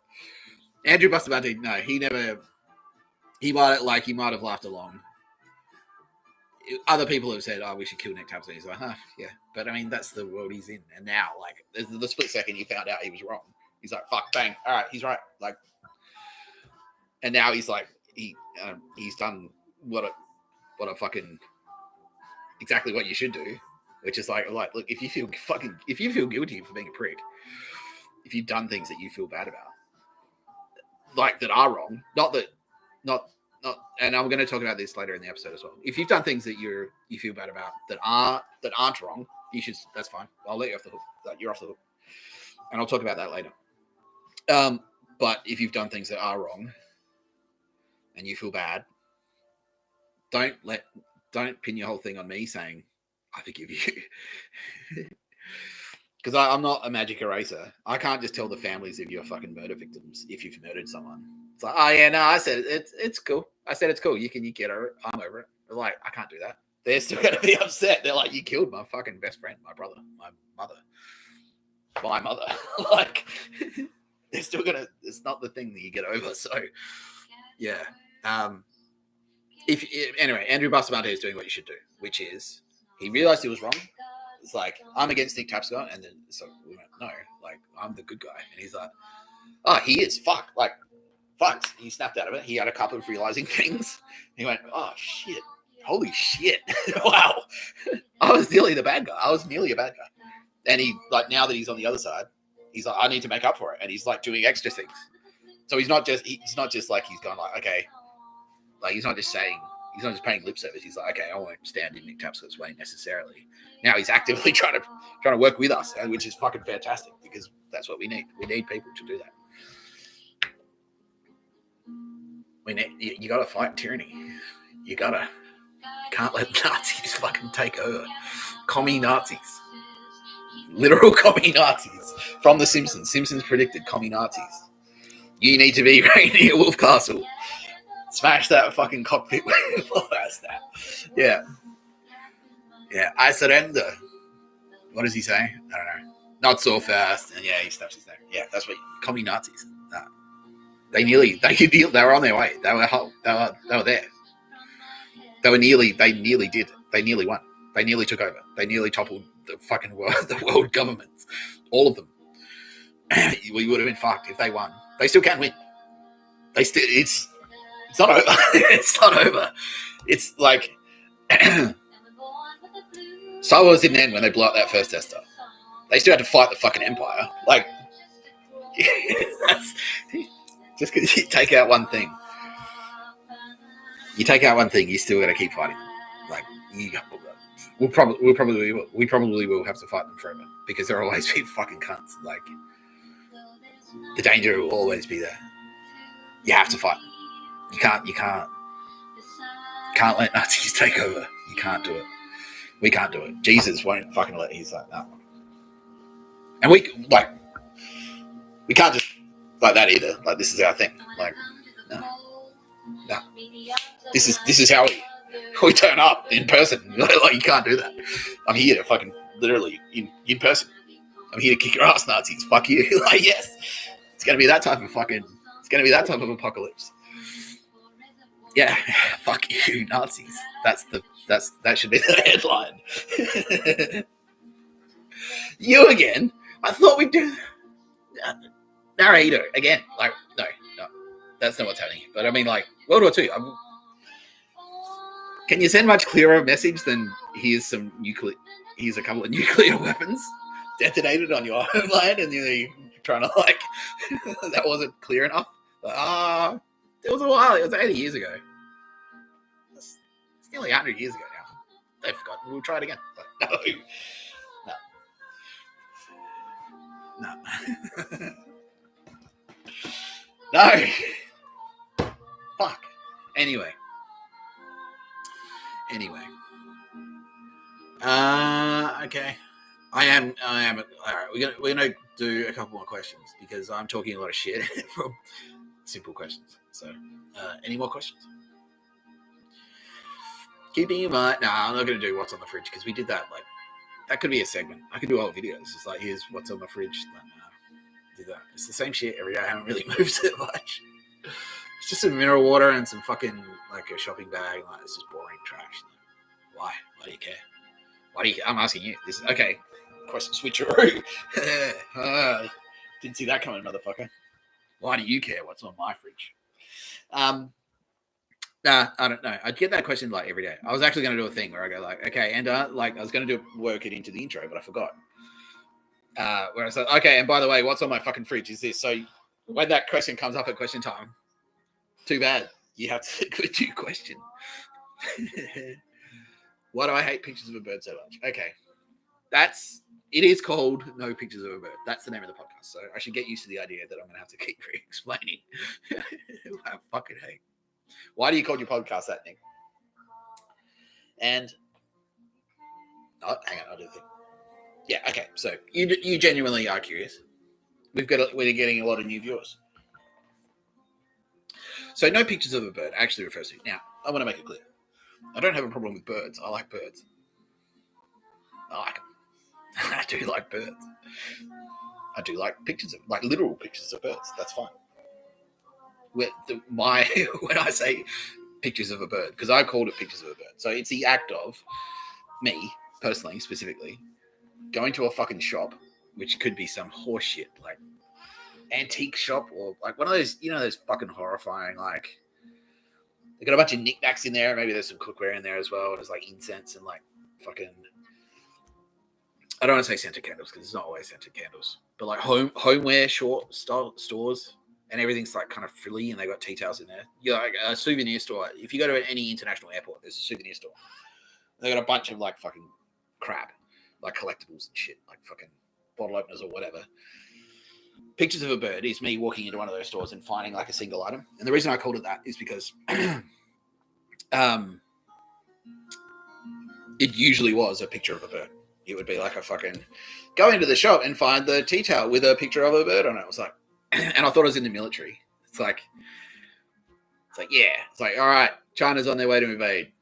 Andrew Bustamante. No, he never. He might have laughed along. Other people have said, "Oh, we should kill Nick Tapscott." He's like, "Huh, yeah," but I mean, that's the world he's in. And now, like, the split second you found out he was wrong, he's like, "Fuck, bang, all right, he's right." Like, and now he's like, he's done what a fucking exactly what you should do, which is like, look, if you feel guilty for being a prick, if you've done things that you feel bad about, like that are wrong, not, and I'm going to talk about this later in the episode as well. If you've done things that you feel bad about that aren't wrong, you should. That's fine. I'll let you off the hook. Like, you're off the hook, and I'll talk about that later. But if you've done things that are wrong and you feel bad, don't pin your whole thing on me saying I forgive you, because I'm not a magic eraser. I can't just tell the families of your fucking murder victims if you've murdered someone. It's like, oh yeah, no, I said it's cool. I said it's cool. You get over it. I'm over it. They're like, I can't do that. They're still gonna be upset. They're like, you killed my fucking best friend, my brother, my mother. Like, they're still gonna. It's not the thing that you get over. So, yeah. Anyway, Andrew Bustamante is doing what you should do, which is he realized he was wrong. It's like, I'm against Nick Tapscott, and then so we went, no, like, I'm the good guy, and he's like, oh, he is, fuck. He snapped out of it. He had a couple of realizing things. He went, oh shit, holy shit, wow, I was nearly the bad guy. I was nearly a bad guy, and he, like, now that he's on the other side, he's like, I need to make up for it, and he's like doing extra things. So he's not just like he's gone like, okay, like he's not just paying lip service. He's like, okay, I won't stand in Nick Tapscott's way necessarily. Now he's actively trying to work with us, which is fucking fantastic, because that's what we need. We need people to do that. You got to fight tyranny. You can't let Nazis fucking take over. Commie Nazis. Literal commie Nazis from The Simpsons. Simpsons predicted commie Nazis. You need to be Rainier Wolfcastle. Smash that fucking cockpit with that. Yeah. Yeah, I surrender. What does he say? I don't know. Not so fast. And yeah, he snaps his neck. Yeah, that's what commie Nazis. They were on their way. They were there. They nearly did. They nearly won. They nearly took over. They nearly toppled the fucking world governments. All of them. We would have been fucked if they won. They still can win. It's not over. It's not over. It's like Star Wars didn't end when they blew up that first Death Star. They still had to fight the fucking Empire. Like, that's just because you take out one thing. You still got to keep fighting. Like, we probably will have to fight them forever, because there will always be fucking cunts. Like, the danger will always be there. You have to fight. You can't let Nazis take over. You can't do it. We can't do it. Jesus won't fucking let. He's like, no. And we can't just like that either. Like, this is our thing. Like, no. This is how we turn up in person. Like, you can't do that. I'm here to fucking literally in person. I'm here to kick your ass, Nazis. Fuck you. Like, yes, it's gonna be that type of apocalypse. Yeah, fuck you, Nazis. That should be the headline. You again? I thought we'd do narrator again. Like, no, that's not what's happening. But I mean, like, World War II. Can you send much clearer message than here's a couple of nuclear weapons detonated on your homeland, and you're trying to, like, that wasn't clear enough. It was a while. It was 80 years ago. It's nearly 100 years ago now. They've forgotten. We'll try it again. But no. No. No. Fuck. Anyway. Okay. I am. All right. We're gonna do a couple more questions because I'm talking a lot of shit from simple questions. So, any more questions? Keeping in mind, I'm not gonna do what's on the fridge because we did that. Like, that could be a segment. I could do whole videos. It's like, here's what's on the fridge. Do that. It's the same shit every day. I haven't really moved it much. It's just some mineral water and some fucking like a shopping bag. Like, it's just boring trash. Why? Why do you care? Why do you? I'm asking you. This is okay. Question switcheroo. Didn't see that coming, motherfucker. Why do you care what's on my fridge? Nah, I don't know. I'd get that question like every day. I was actually going to do a thing where I go like, okay, and like I was going to work it into the intro, but I forgot. Where I said, okay, and by the way, what's on my fucking fridge is this. So when that question comes up at question time, too bad. You have to go to your question. Why do I hate pictures of a bird so much? Okay. It is called No Pictures of a Bird. That's the name of the podcast. So I should get used to the idea that I'm going to have to keep re-explaining. I fucking hate. Why do you call your podcast that, Nick? And hang on, I'll do the thing. Yeah, okay. So you genuinely are curious. We're getting a lot of new viewers. So No Pictures of a Bird actually refers to. Now, I want to make it clear. I don't have a problem with birds. I like birds. I like them. I do like birds. I do like pictures of, like literal pictures of birds. That's fine. When I say pictures of a bird, because I called it pictures of a bird. So it's the act of me, personally, specifically, going to a fucking shop, which could be some horse shit, like antique shop or like one of those, those fucking horrifying, like, they got a bunch of knickknacks in there. Maybe there's some cookware in there as well. There's like incense and like fucking, I don't want to say scented candles because it's not always scented candles, but like homeware stores, and everything's like kind of frilly and they got tea towels in there. You're like a souvenir store. If you go to any international airport, there's a souvenir store. They got a bunch of like fucking crap, like collectibles and shit, like fucking bottle openers or whatever. Pictures of a Bird is me walking into one of those stores and finding like a single item. And the reason I called it that is because it usually was a picture of a bird. It would be like a fucking go into the shop and find the tea towel with a picture of a bird on it. It was like, and I thought it was in the military. It's like, yeah. It's like, all right, China's on their way to invade.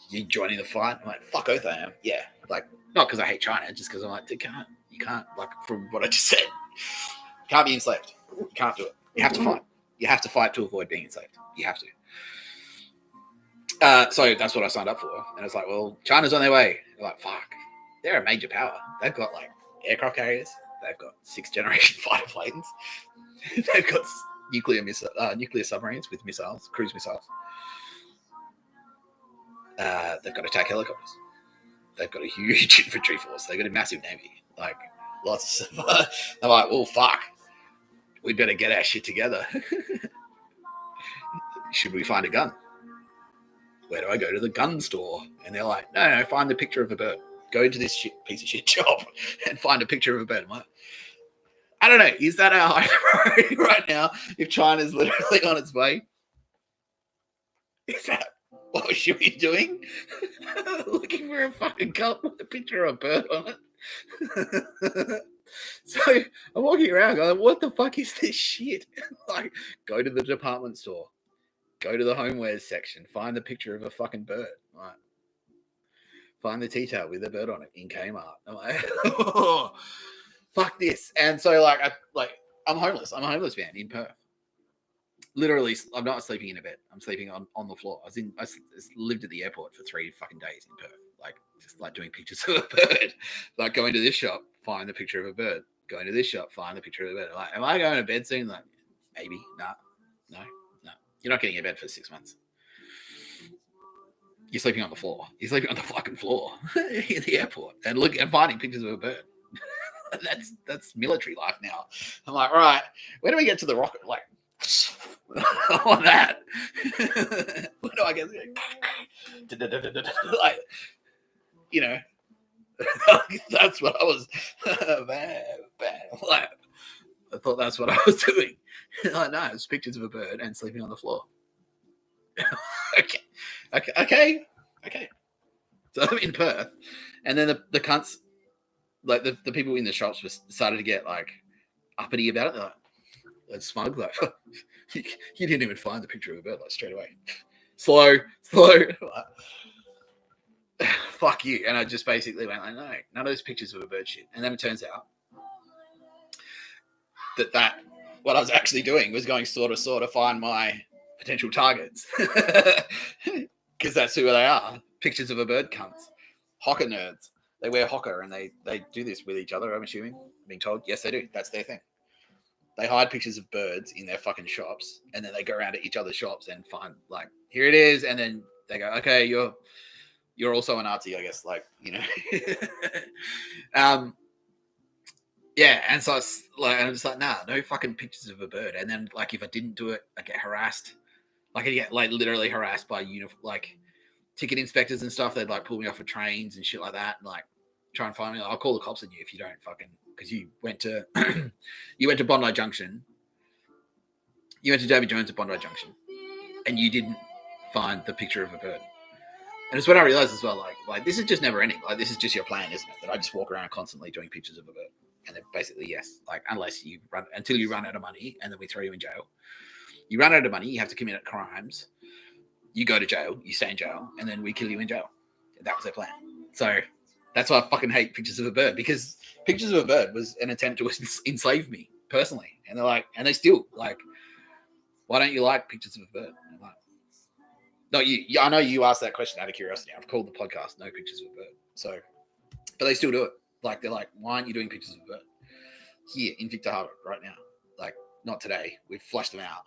You joining the fight? I'm like, fuck oath I am. Yeah. Like, not because I hate China, just because I'm like, you can't, like, from what I just said, you can't be enslaved. You can't do it. You have to fight. You have to fight to avoid being enslaved. You have to. So that's what I signed up for. And it's like, well, China's on their way. They're like, fuck. They're a major power. They've got, like, aircraft carriers. They've got 6th-generation fighter planes. They've got nuclear submarines with missiles, cruise missiles. They've got attack helicopters. They've got a huge infantry force. They've got a massive navy. Like, lots of stuff. I'm like, well, fuck. We better get our shit together. Should we find a gun? Where do I go to the gun store? And they're like, no, find the picture of a bird. Go to this piece of shit shop and find a picture of a bird. I'm like, I don't know. Is that our high priority right now? If China's literally on its way? Is that what we should be doing? Looking for a fucking cup with a picture of a bird on it. So I'm walking around going, what the fuck is this shit? Like, go to the department store. Go to the homewares section. Find the picture of a fucking bird. Like, find the tea towel with a bird on it in Kmart. I'm like, oh, fuck this. And so I'm homeless. I'm a homeless man in Perth. Literally, I'm not sleeping in a bed. I'm sleeping on the floor. I lived at the airport for 3 fucking days in Perth. Like, just like doing pictures of a bird. Like, going to this shop, find the picture of a bird. Going to this shop, find the picture of a bird. Like, am I going to bed soon? Like, maybe. No. You're not getting a bed for 6 months. You're sleeping on the floor. You're sleeping on the fucking floor in the airport and finding pictures of a bird. That's military life now. I'm like, right, where do we get to the rocket? Like, on that. Where do I get? Like, That's what I was. Like, I thought that's what I was doing. Like, no, it's pictures of a bird and sleeping on the floor. Okay. So I'm in Perth, and then the cunts, like the people in the shops, started to get like uppity about it. They're like smug, like you didn't even find the picture of a bird like straight away. Slow. Fuck you. And I just basically went like, no, none of those pictures of a bird shit. And then it turns out that what I was actually doing was going sort of find my potential targets. Because that's who they are. Pictures of a bird cunts. Hocker nerds. They wear hocker and they do this with each other, I'm assuming. I'm being told. Yes, they do. That's their thing. They hide pictures of birds in their fucking shops, and then they go around to each other's shops and find, like, here it is. And then they go, okay, you're also an artsy, I guess. Like, you know. Yeah, and so it's like, I'm just like, nah, no fucking pictures of a bird. And then, like, if I didn't do it, I get harassed. Like, I get like literally harassed by like ticket inspectors and stuff. They'd like pull me off of trains and shit like that, and like try and find me. Like, I'll call the cops on you if you don't fucking, because you went to Bondi Junction. You went to David Jones at Bondi Junction, and you didn't find the picture of a bird. And it's when I realized as well, like this is just never ending. Like, this is just your plan, isn't it? That I just walk around constantly doing pictures of a bird. And then basically, yes, like until you run out of money, and then we throw you in jail. You run out of money, you have to commit crimes. You go to jail, you stay in jail, and then we kill you in jail. That was their plan. So that's why I fucking hate pictures of a bird, because pictures of a bird was an attempt to enslave me personally. And they're like, and they still like, why don't you like pictures of a bird? I'm like, no, I know you asked that question out of curiosity. I've called the podcast No Pictures of a Bird. So, but they still do it. Like, they're like, why aren't you doing pictures of a bird? Here in Victor Harbor right now. Like, not today. We've flushed them out.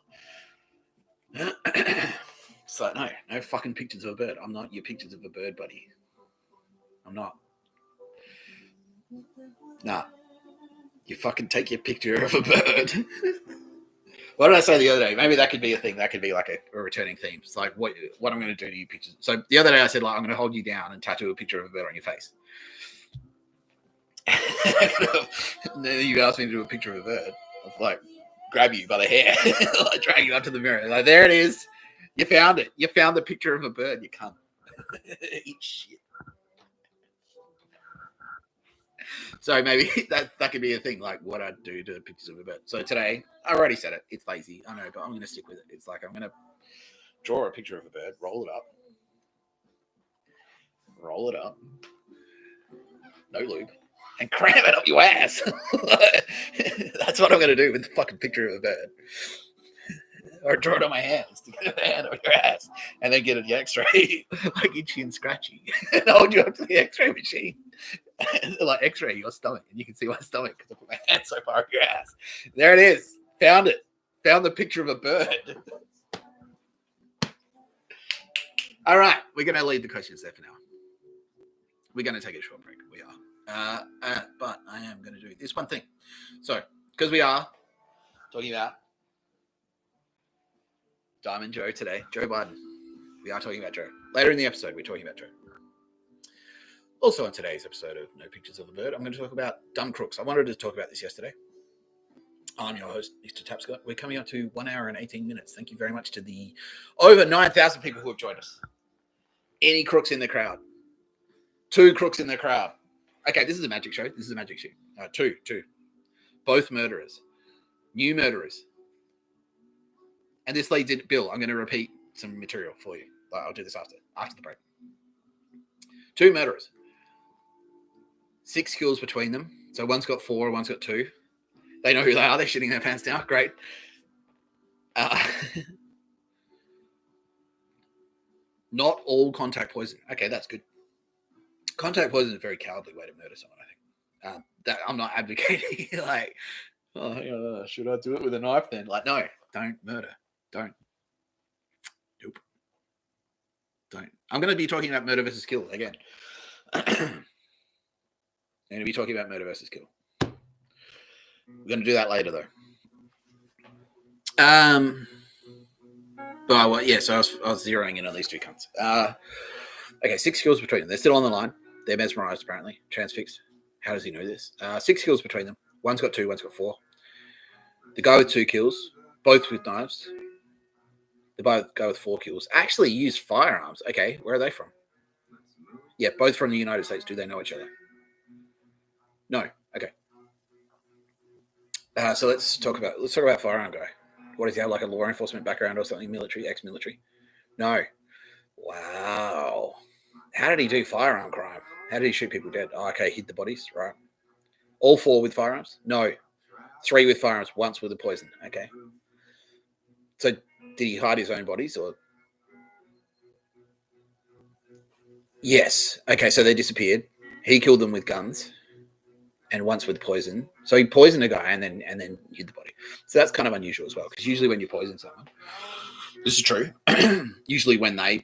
So, no fucking pictures of a bird. I'm not your pictures of a bird, buddy. I'm not. Nah. You fucking take your picture of a bird. What did I say the other day? Maybe that could be a thing. That could be like a returning theme. It's like what I'm going to do to you pictures. So the other day I said, like, I'm going to hold you down and tattoo a picture of a bird on your face. And then you asked me to do a picture of a bird. I'll like grab you by the hair, like drag you up to the mirror. Like, there it is. You found it. You found the picture of a bird. You cunt. Eat shit. So maybe that could be a thing, like what I'd do to pictures of a bird. So today, I already said it. It's lazy. I know, but I'm going to stick with it. It's like I'm going to draw a picture of a bird, roll it up, no lube, and cram it up your ass. That's what I'm going to do with the fucking picture of a bird. Or draw it on my hands to get a hand on your ass, and then get the X-ray, like itchy and scratchy, and hold you up to the X-ray machine, and like X-ray your stomach, and you can see my stomach because I put my hand so far up your ass. There it is. Found it. Found the picture of a bird. All right, we're going to leave the questions there for now. We're going to take a short break. We are, but I am going to do this one thing. So, because we are talking about Diamond Joe today, Joe Biden. We are talking about Joe. Later in the episode, we're talking about Joe. Also on today's episode of No Pictures of a Bird, I'm going to talk about dumb crooks. I wanted to talk about this yesterday. I'm your host, Mr. Tapscott. We're coming up to 1 hour and 18 minutes. Thank you very much to the over 9,000 people who have joined us. Any crooks in the crowd? 2 crooks in the crowd. Okay, this is a magic show. Two. Both murderers. New murderers. And this leads in, Bill, I'm going to repeat some material for you. I'll do this after the break. 2 murderers. 6 kills between them. So one's got 4, one's got 2. They know who they are. They're shitting their pants now. Great. Not all contact poison. Okay, that's good. Contact poison is a very cowardly way to murder someone, I think. That I'm not advocating. Like, should I do it with a knife then? Like, no, don't murder. Don't. Nope. Don't. I'm going to be talking about murder versus kill again. I'm going to be talking about murder versus kill. We're going to do that later, though. So I was zeroing in on these 2 cunts. Okay, 6 kills between them. They're still on the line. They're mesmerized, apparently. Transfixed. How does he know this? 6 kills between them. One's got 2, one's got 4. The guy with 2 kills, both with knives. The guy with 4 kills actually used firearms. Okay, where are they from? Yeah, both from the United States. Do they know each other? No. Okay. So let's talk about firearm guy. What does he have, like a law enforcement background or something? Military, ex-military? No. Wow. How did he do firearm crime? How did he shoot people dead? Oh, okay, hid the bodies, right? All 4 with firearms? No. 3 with firearms, once with a poison. Okay. So did he hide his own bodies or? Yes. Okay, so they disappeared. He killed them with guns and once with poison. So he poisoned a guy and then hid the body. So that's kind of unusual as well, because usually when you poison someone, this is true. Usually when they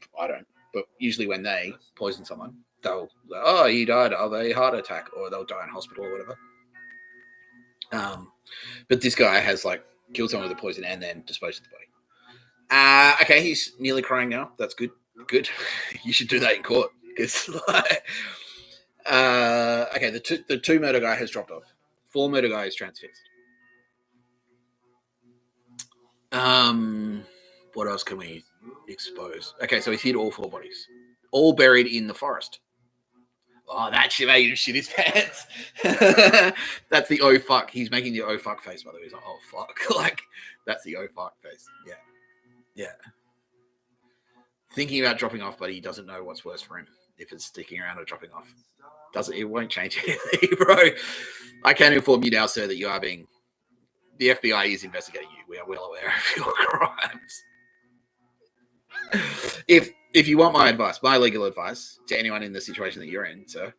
poison someone, they'll, oh, he died of a heart attack, or they'll die in hospital or whatever. But this guy has like killed someone with a poison and then disposed of the body. Okay, he's nearly crying now. That's good. Good. You should do that in court. Because okay, the 2 murder guy has dropped off. 4 murder guy is transfixed. What else can we expose? Okay, so he's hid all 4 bodies, all buried in the forest. Oh, that shit made him shit his pants. That's the oh fuck. He's making the oh fuck face, by the way. He's like, oh fuck. Like, that's the oh fuck face. Yeah. Yeah. Thinking about dropping off, but he doesn't know what's worse for him. If it's sticking around or dropping off. It won't change anything, bro. I can inform you now, sir, that you are being, the FBI is investigating you. We are well aware of your crimes. If you want my advice, my legal advice to anyone in the situation that you're in, sir,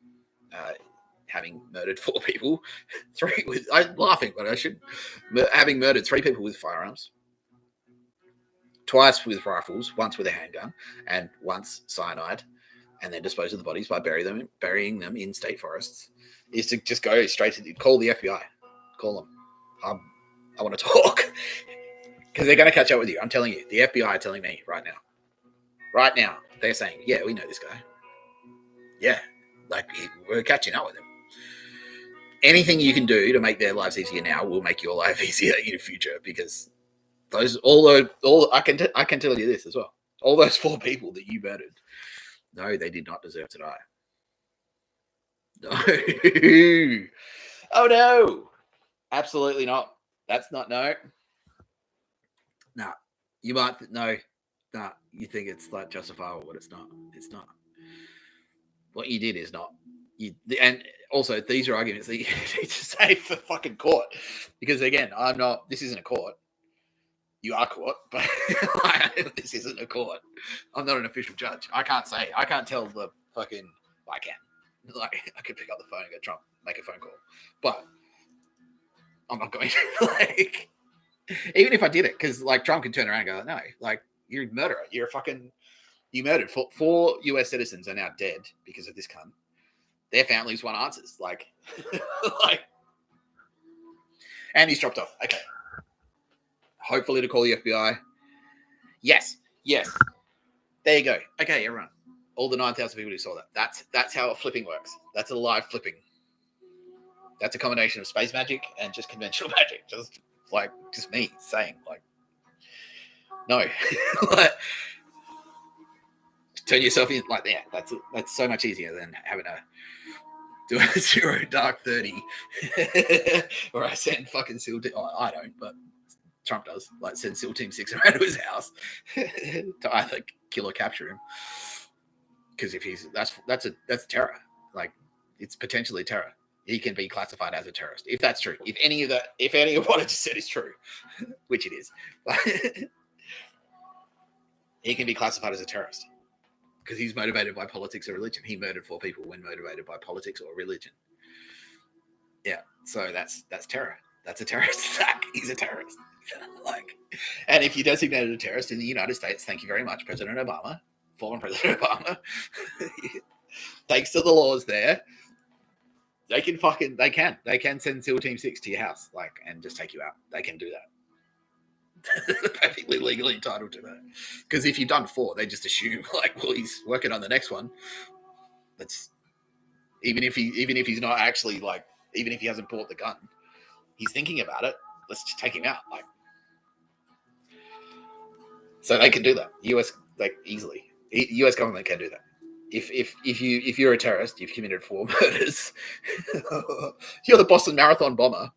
having murdered 4 people, 3 with, I'm laughing, but I should, having murdered 3 people with firearms, twice with rifles, once with a handgun, and once cyanide, and then dispose of the bodies by burying them in state forests, is to just go straight to call the FBI. Call them. I want to talk. Because they're going to catch up with you. I'm telling you. The FBI are telling me right now. Right now. They're saying, yeah, we know this guy. Yeah. Like, we're catching up with him. Anything you can do to make their lives easier now will make your life easier in the future. Because I can tell you this as well. All those 4 people that you murdered, no, they did not deserve to die. No. Oh, no. Absolutely not. That's not, no. Nah. You might, no. Nah. You think it's like justifiable, but it's not. It's not. What you did is not. And also, these are arguments that you need to say for fucking court. Because again, this isn't a court. You are court, but this isn't a court. I'm not an official judge. I can't tell the fucking, I can. Like, I could pick up the phone and go, Trump, make a phone call. But I'm not going to, like, even if I did it, because, like, Trump can turn around and go, no, like, you're a murderer. You murdered. 4 US citizens are now dead because of this cunt. Their families want answers. Like, and he's dropped off. Okay. Hopefully to call the FBI. Yes. There you go. Okay, everyone. All the 9,000 people who saw that. That's how flipping works. That's a live flipping. That's a combination of space magic and just conventional magic. Just me saying, like, no. Turn yourself in, like, yeah, that's so much easier than having to do a 0 dark 30 where I send fucking SEAL team. Oh, I don't, but Trump does. Like, send SEAL Team 6 around to his house to either kill or capture him. Because if he's that's terror. Like, it's potentially terror. He can be classified as a terrorist if that's true. If any of what I just said is true, which it is, he can be classified as a terrorist because he's motivated by politics or religion. He murdered 4 people when motivated by politics or religion. Yeah, so that's terror. That's a terrorist attack. He's a terrorist. Like, and if you designated a terrorist in the United States, thank you very much, President Obama, former President Obama. Thanks to the laws there, they can send SEAL Team 6 to your house, like, and just take you out. They can do that. They're perfectly legally entitled to that. Because if you've done 4, they just assume, like, well, he's working on the next one. Even if he's not actually like, even if he hasn't bought the gun, he's thinking about it. Let's just take him out. Like, so they can do that. US like easily. US government can do that. If you're a terrorist, you've committed 4 murders. You're the Boston Marathon bomber.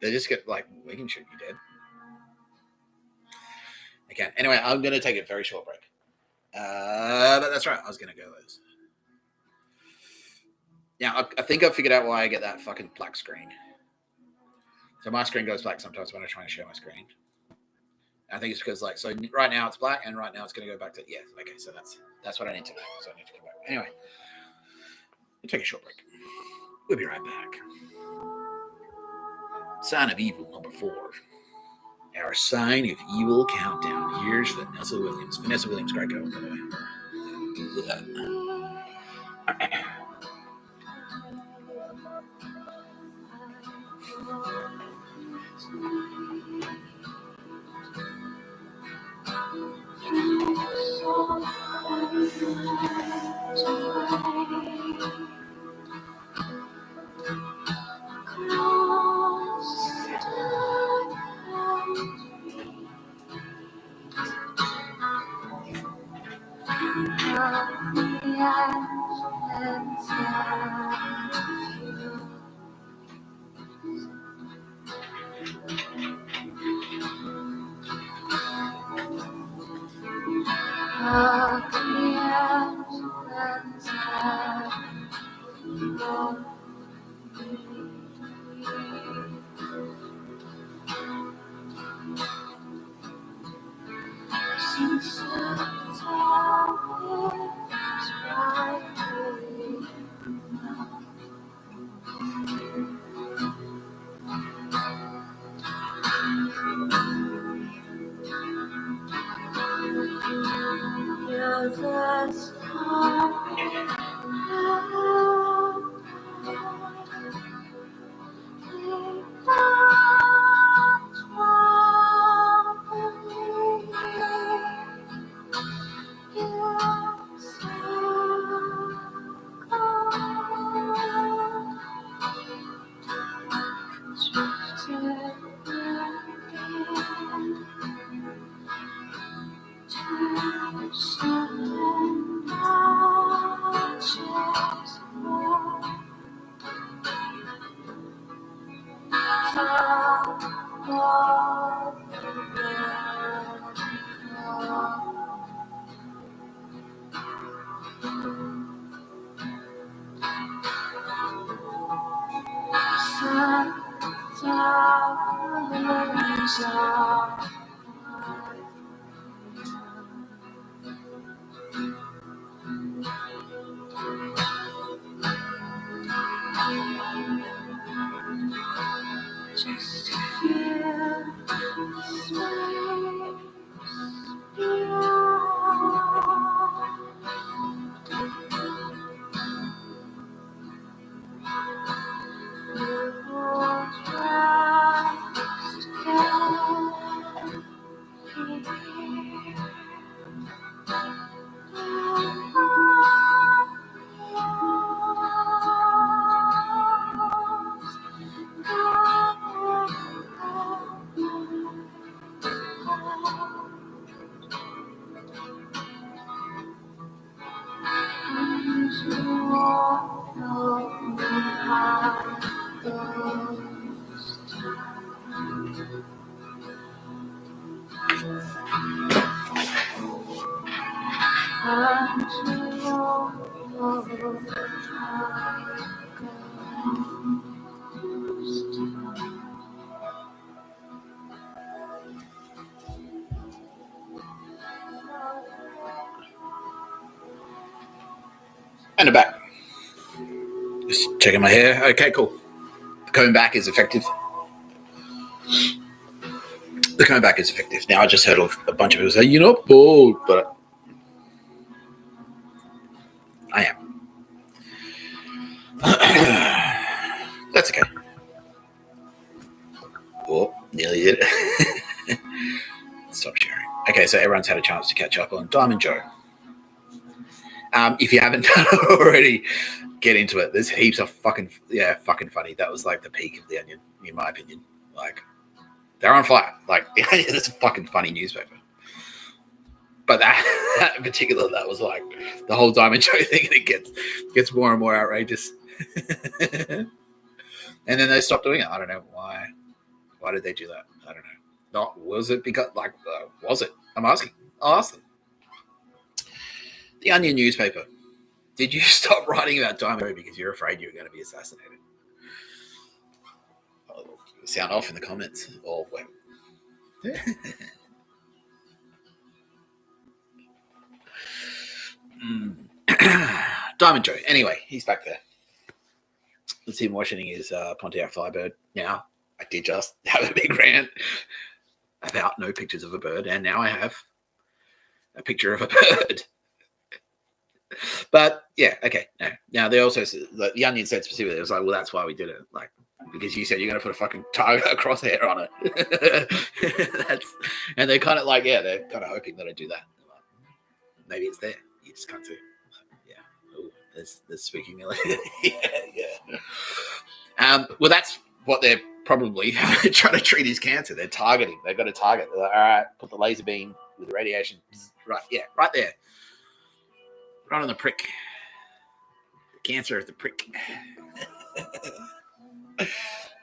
They just get like, we can shoot you dead. They can. Anyway, I'm going to take a very short break. But that's right. I was going to go those. Now, I think I figured out why I get that fucking black screen. So my screen goes black sometimes when I try to share my screen. I think it's because like, so right now it's black and right now it's going to go back to, yeah, okay, so that's what I need to know. So I need to come back. Anyway, we'll take a short break. We'll be right back. Sign of Evil number 4. Our Sign of Evil countdown. Here's Vanessa Williams. Vanessa Williams, great girl, by the way. And I'm back. Just checking my hair. Okay, cool. The comb back is effective. The comb back is effective. Now, I just heard a bunch of people say, you're not bald, but I am. That's okay. Oh, nearly did it. Stop sharing. Okay, so everyone's had a chance to catch up on Diamond Joe. If you haven't done it already, get into it. There's heaps of fucking funny. That was like the peak of the Onion, in my opinion. Like, they're on fire. Like, it's a fucking funny newspaper. But that in particular, that was like the whole Diamond Joe thing, and it gets more and more outrageous. And then they stopped doing it. I don't know why. Why did they do that? I don't know. Not was it because was it? I'm asking. I'll ask them. The Onion newspaper. Did you stop writing about Diamond Joe because you're afraid you were going to be assassinated? Oh, sound off in the comments. Or wait. Diamond Joe. Anyway, he's back there. Let's see him washing his Pontiac Firebird. Now, I did just have a big rant about no pictures of a bird, and now I have a picture of a bird. But yeah, okay. No. Now they also the Onion said specifically, it was like, well, that's why we did it, like because you said you're going to put a fucking crosshair on it. And they're kind of like, yeah, they're kind of hoping that I do that. Maybe it's there. You just can't see. Yeah. Ooh, there's speaking. Yeah. Well, that's what they're probably trying to treat his cancer. They're targeting. They've got a target. They're like, all right, put the laser beam with the radiation. Right. Yeah. Right there. Right on the prick. The cancer of the prick.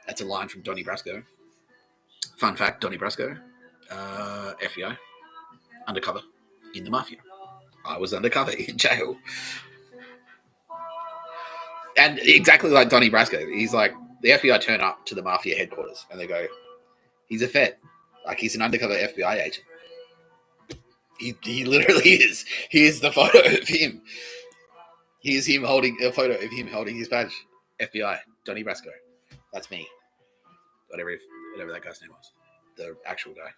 That's a line from Donnie Brasco. Fun fact, Donnie Brasco, FBI, undercover in the mafia. I was undercover in jail. And exactly like Donnie Brasco, he's like, the FBI turn up to the mafia headquarters and they go, he's a Fed. Like, he's an undercover FBI agent. He literally is. He is the photo of him. He is him holding a photo of him holding his badge. FBI, Donnie Brasco. That's me. Whatever that guy's name was. The actual guy.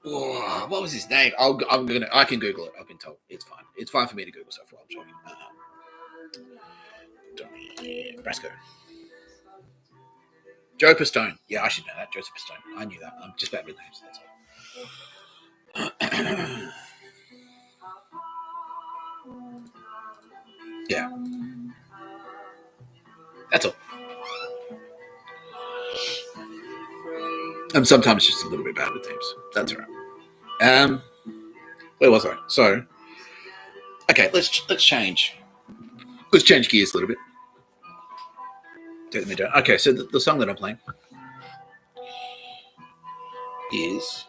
What was his name? I can Google it. I've been told. It's fine. It's fine for me to Google stuff while I'm talking. Donnie Brasco. Joe Pistone. Yeah, I should know that. Joseph Pistone. I knew that. I'm just bad with names. That's all. Yeah. That's all. I'm sometimes just a little bit bad with names. That's all right. Where was I? So, okay, let's change. Let's change gears a little bit. Okay, so the song that I'm playing is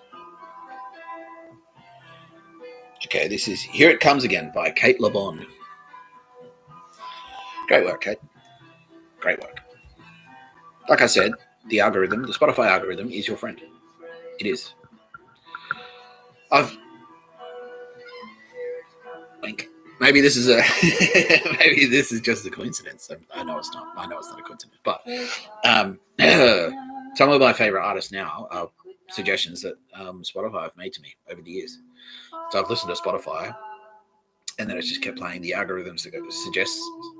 this is Here It Comes Again by Kate LeBon. Great work, Kate. Great work. Like I said, the Spotify algorithm is your friend. It is. Maybe this is just a coincidence. I know it's not. I know it's not a coincidence. But some of my favorite artists now are suggestions that Spotify have made to me over the years. So I've listened to Spotify, and then it's just kept playing the algorithms that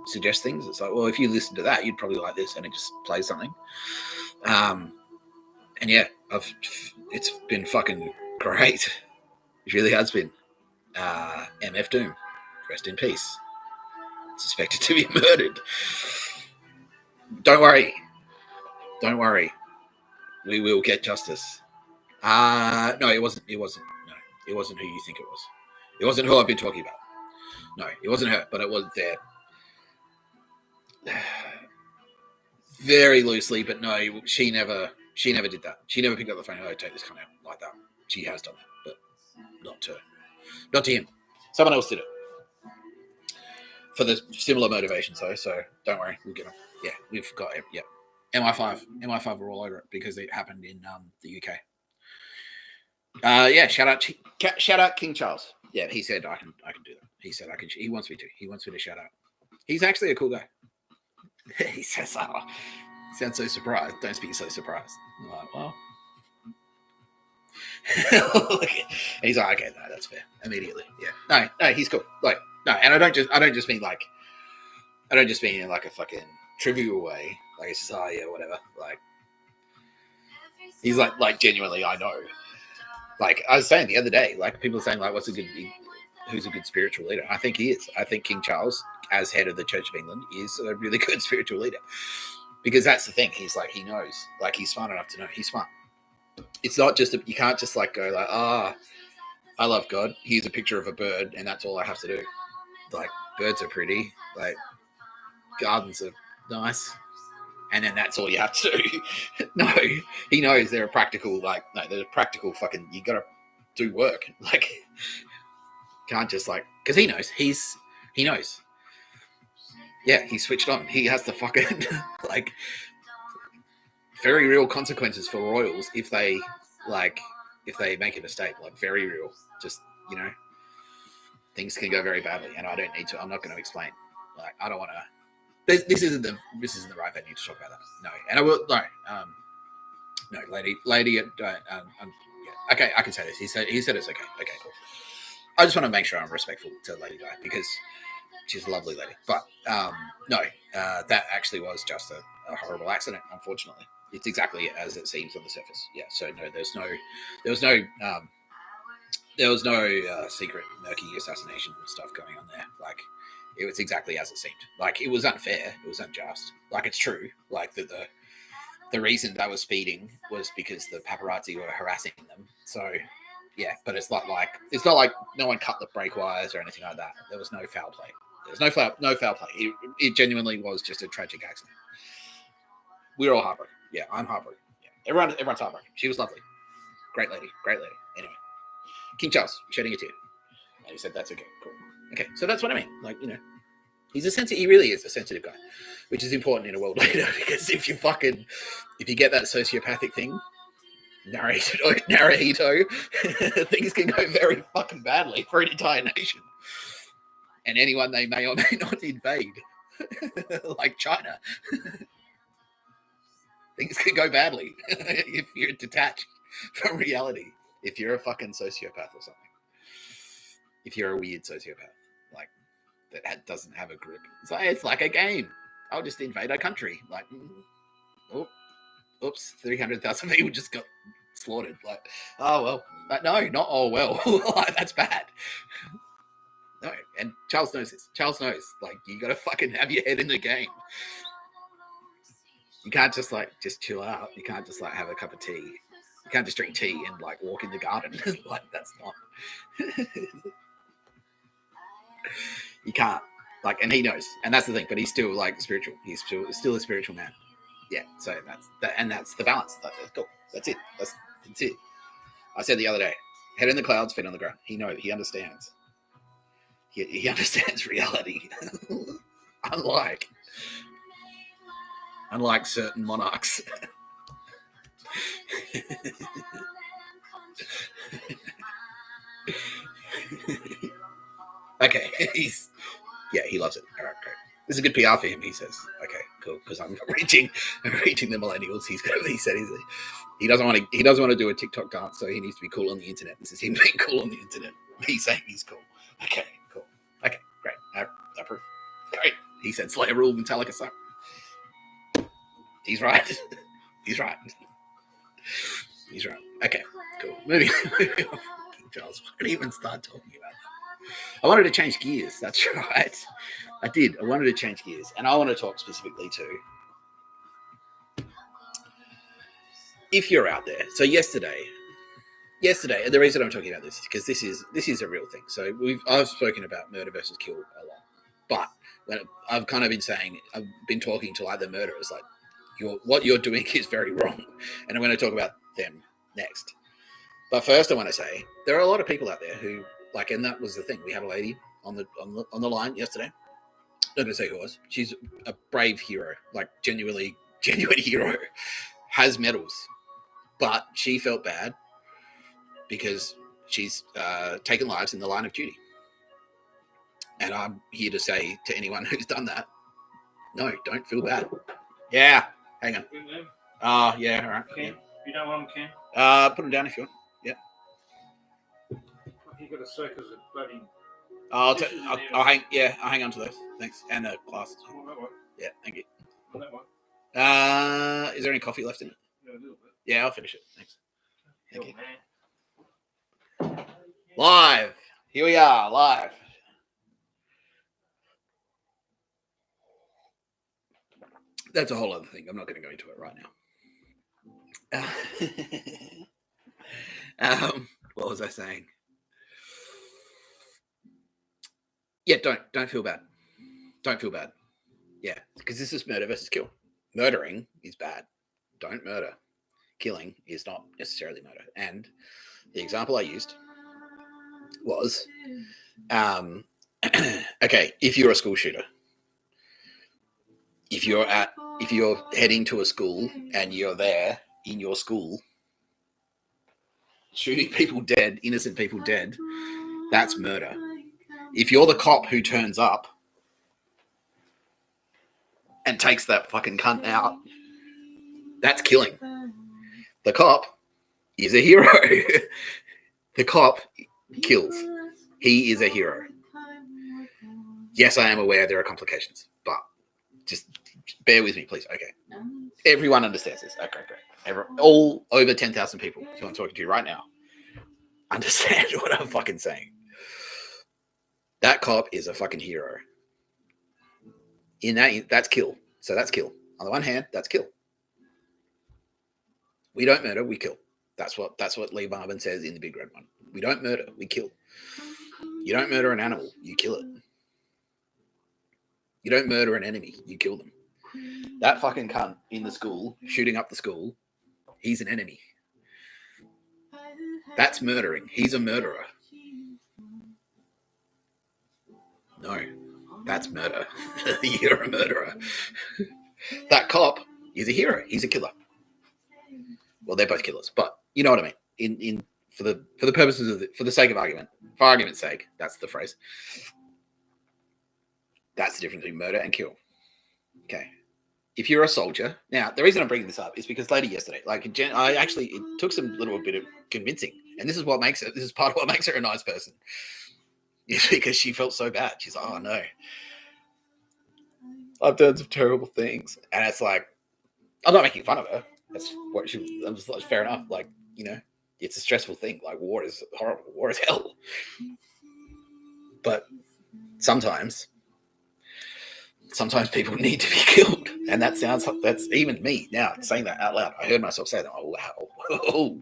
suggest things. It's like, well, if you listen to that, you'd probably like this, and it just plays something. And yeah, it's been fucking great. It really has been. MF Doom, rest in peace. Suspected to be murdered. Don't worry. We will get justice. No, it wasn't. No, it wasn't who you think it was. It wasn't who I've been talking about. No, it wasn't her, but it was there. Very loosely, but no, she never did that. She never picked up the phone. Oh, take this kind of like that. She has done that, but not to him. Someone else did it for the similar motivations, though. So don't worry, we'll get them. Yeah, we've got it. Yeah, MI5 are all over it because it happened in the UK. Yeah, shout out King Charles. Yeah, he said I can do that. He said I can. He wants me to. He wants me to shout out. He's actually a cool guy. He says, "Oh, sounds so surprised. Don't speak so surprised." I'm like, well. He's like, okay, no, that's fair. Immediately, yeah. No, he's cool. Like, no, and I don't just mean in like a fucking trivial way. Like it's just, oh yeah, whatever. Like, he's like genuinely, I know. Like I was saying the other day, like people are saying, like, who's a good spiritual leader? I think he is. I think King Charles, as head of the Church of England, is a really good spiritual leader, because that's the thing. He's like, he knows, like, he's smart enough to know. He's smart. It's not just you can't just like go like, I love God. Here's a picture of a bird, and that's all I have to do. Like, birds are pretty, like gardens are nice, and then that's all you have to do. No, he knows there are practical, like, no, there's practical fucking, you gotta do work. Like, can't just like, because he knows. Yeah, he switched on. He has to fucking like very real consequences for royals if they make a mistake. Like, very real. Just, you know, things can go very badly, and I don't need to. I'm not going to explain. Like, I don't want to. This isn't the right venue to talk about that. No, and I will. No, lady. Yeah, okay, I can say this. He said it's okay. Okay, cool. I just want to make sure I'm respectful to Lady Di, because she's a lovely lady. But no, that actually was just a horrible accident. Unfortunately, it's exactly as it seems on the surface. Yeah. So no, there was no secret murky assassination stuff going on there. Like, it was exactly as it seemed. Like, it was unfair. It was unjust. Like, it's true. Like, the reason they were speeding was because the paparazzi were harassing them. So, yeah, but it's not like no one cut the brake wires or anything like that. There was no foul play. There's no foul play. It genuinely was just a tragic accident. We're all heartbroken. Yeah, I'm heartbroken. Yeah, everyone's heartbroken. She was lovely, great lady. Anyway, King Charles shedding a tear, and he said that's okay, cool. Okay, so that's what I mean. Like, you know, he really is a sensitive guy, which is important in a world leader, because if you get that sociopathic thing, narrato, things can go very fucking badly for an entire nation. And anyone they may or may not invade, like China, things can go badly if you're detached from reality. If you're a fucking sociopath or something, if you're a weird sociopath, like, that doesn't have a grip, it's like a game. I'll just invade a country. Like, oops, 300,000 people just got slaughtered. Like, oh well, no, not oh well. That's bad. No, and Charles knows this. Charles knows, like, you gotta fucking have your head in the game. You can't just chill out. You can't just have a cup of tea. You can't just drink tea and walk in the garden. Like, that's not. You can't. And he knows, and that's the thing. But he's still spiritual. He's still a spiritual man. Yeah. So that's the balance. That's cool. That's it. That's it. I said the other day, head in the clouds, feet on the ground. He knows. He understands. He understands reality. Unlike certain monarchs. Okay, he loves it. All right, great. This is good PR for him, he says. Okay, cool, because I'm reaching the millennials. He doesn't want to do a TikTok dance, so he needs to be cool on the internet. This is him being cool on the internet. He's saying he's cool. Okay, cool. Okay, great. I approve. Great. He said Slayer rule, Metallica suck. He's right. He's right. Okay, cool. Moving on. Charles, why did I even start talking about that? I wanted to change gears. That's right. I did. I wanted to change gears. And I want to talk specifically to, if you're out there. So yesterday, and the reason I'm talking about this is because this is a real thing. So I've spoken about murder versus kill a lot. But when I've kind of been saying, I've been talking to the murderers, what you're doing is very wrong. And I'm going to talk about them next. But first, I want to say there are a lot of people out there who and that was the thing. We had a lady on the line yesterday. I'm not going to say who it was. She's a brave hero, genuine hero, has medals, but she felt bad because she's taken lives in the line of duty. And I'm here to say to anyone who's done that, no, don't feel bad. Yeah, hang on. Yeah, all right. Ken, you don't want them, Ken? Put them down if you want. Yeah. You got a circus of bloody. I'll hang on to those. Thanks. And the glasses. Yeah, thank you. That one. Is there any coffee left in it? Yeah, a little bit. Yeah, I'll finish it. Thanks. Thank you. Man. Live. Here we are, live. That's a whole other thing. I'm not going to go into it right now. What was I saying? Yeah, don't feel bad. Don't feel bad. Yeah, because this is murder versus kill. Murdering is bad. Don't murder. Killing is not necessarily murder. And the example I used was, okay, if you're a school shooter, if you're heading to a school and you're there in your school shooting people dead, innocent people dead, that's murder. If you're the cop who turns up and takes that fucking cunt out, that's killing. The cop is a hero. The cop kills. He is a hero. Yes, I am aware there are complications, but just bear with me, please. Okay. Everyone understands this. Okay, great. All over 10,000 people who I'm talking to right now understand what I'm fucking saying. That cop is a fucking hero. That's kill. So that's kill. On the one hand, that's kill. We don't murder, we kill. That's what Lee Marvin says in the Big Red One. We don't murder, we kill. You don't murder an animal, you kill it. You don't murder an enemy, you kill them. That fucking cunt in the school, shooting up the school, he's an enemy. That's murdering. He's a murderer. No, that's murder. You're a murderer. That cop is a hero. He's a killer. Well, they're both killers, but you know what I mean. For the purposes of for the sake of argument, for argument's sake, that's the phrase. That's the difference between murder and kill. Okay. If you're a soldier, now the reason I'm bringing this up is because later yesterday, it took some little bit of convincing, and this is what makes it. This is part of what makes her a nice person. Is because she felt so bad. She's like, oh no, I've done some terrible things, and it's like, I'm not making fun of her. That's what she. I'm just like, fair enough. Like, you know, it's a stressful thing. Like, war is horrible. War is hell. But sometimes people need to be killed, and that's even me now saying that out loud. I heard myself say that. Oh wow.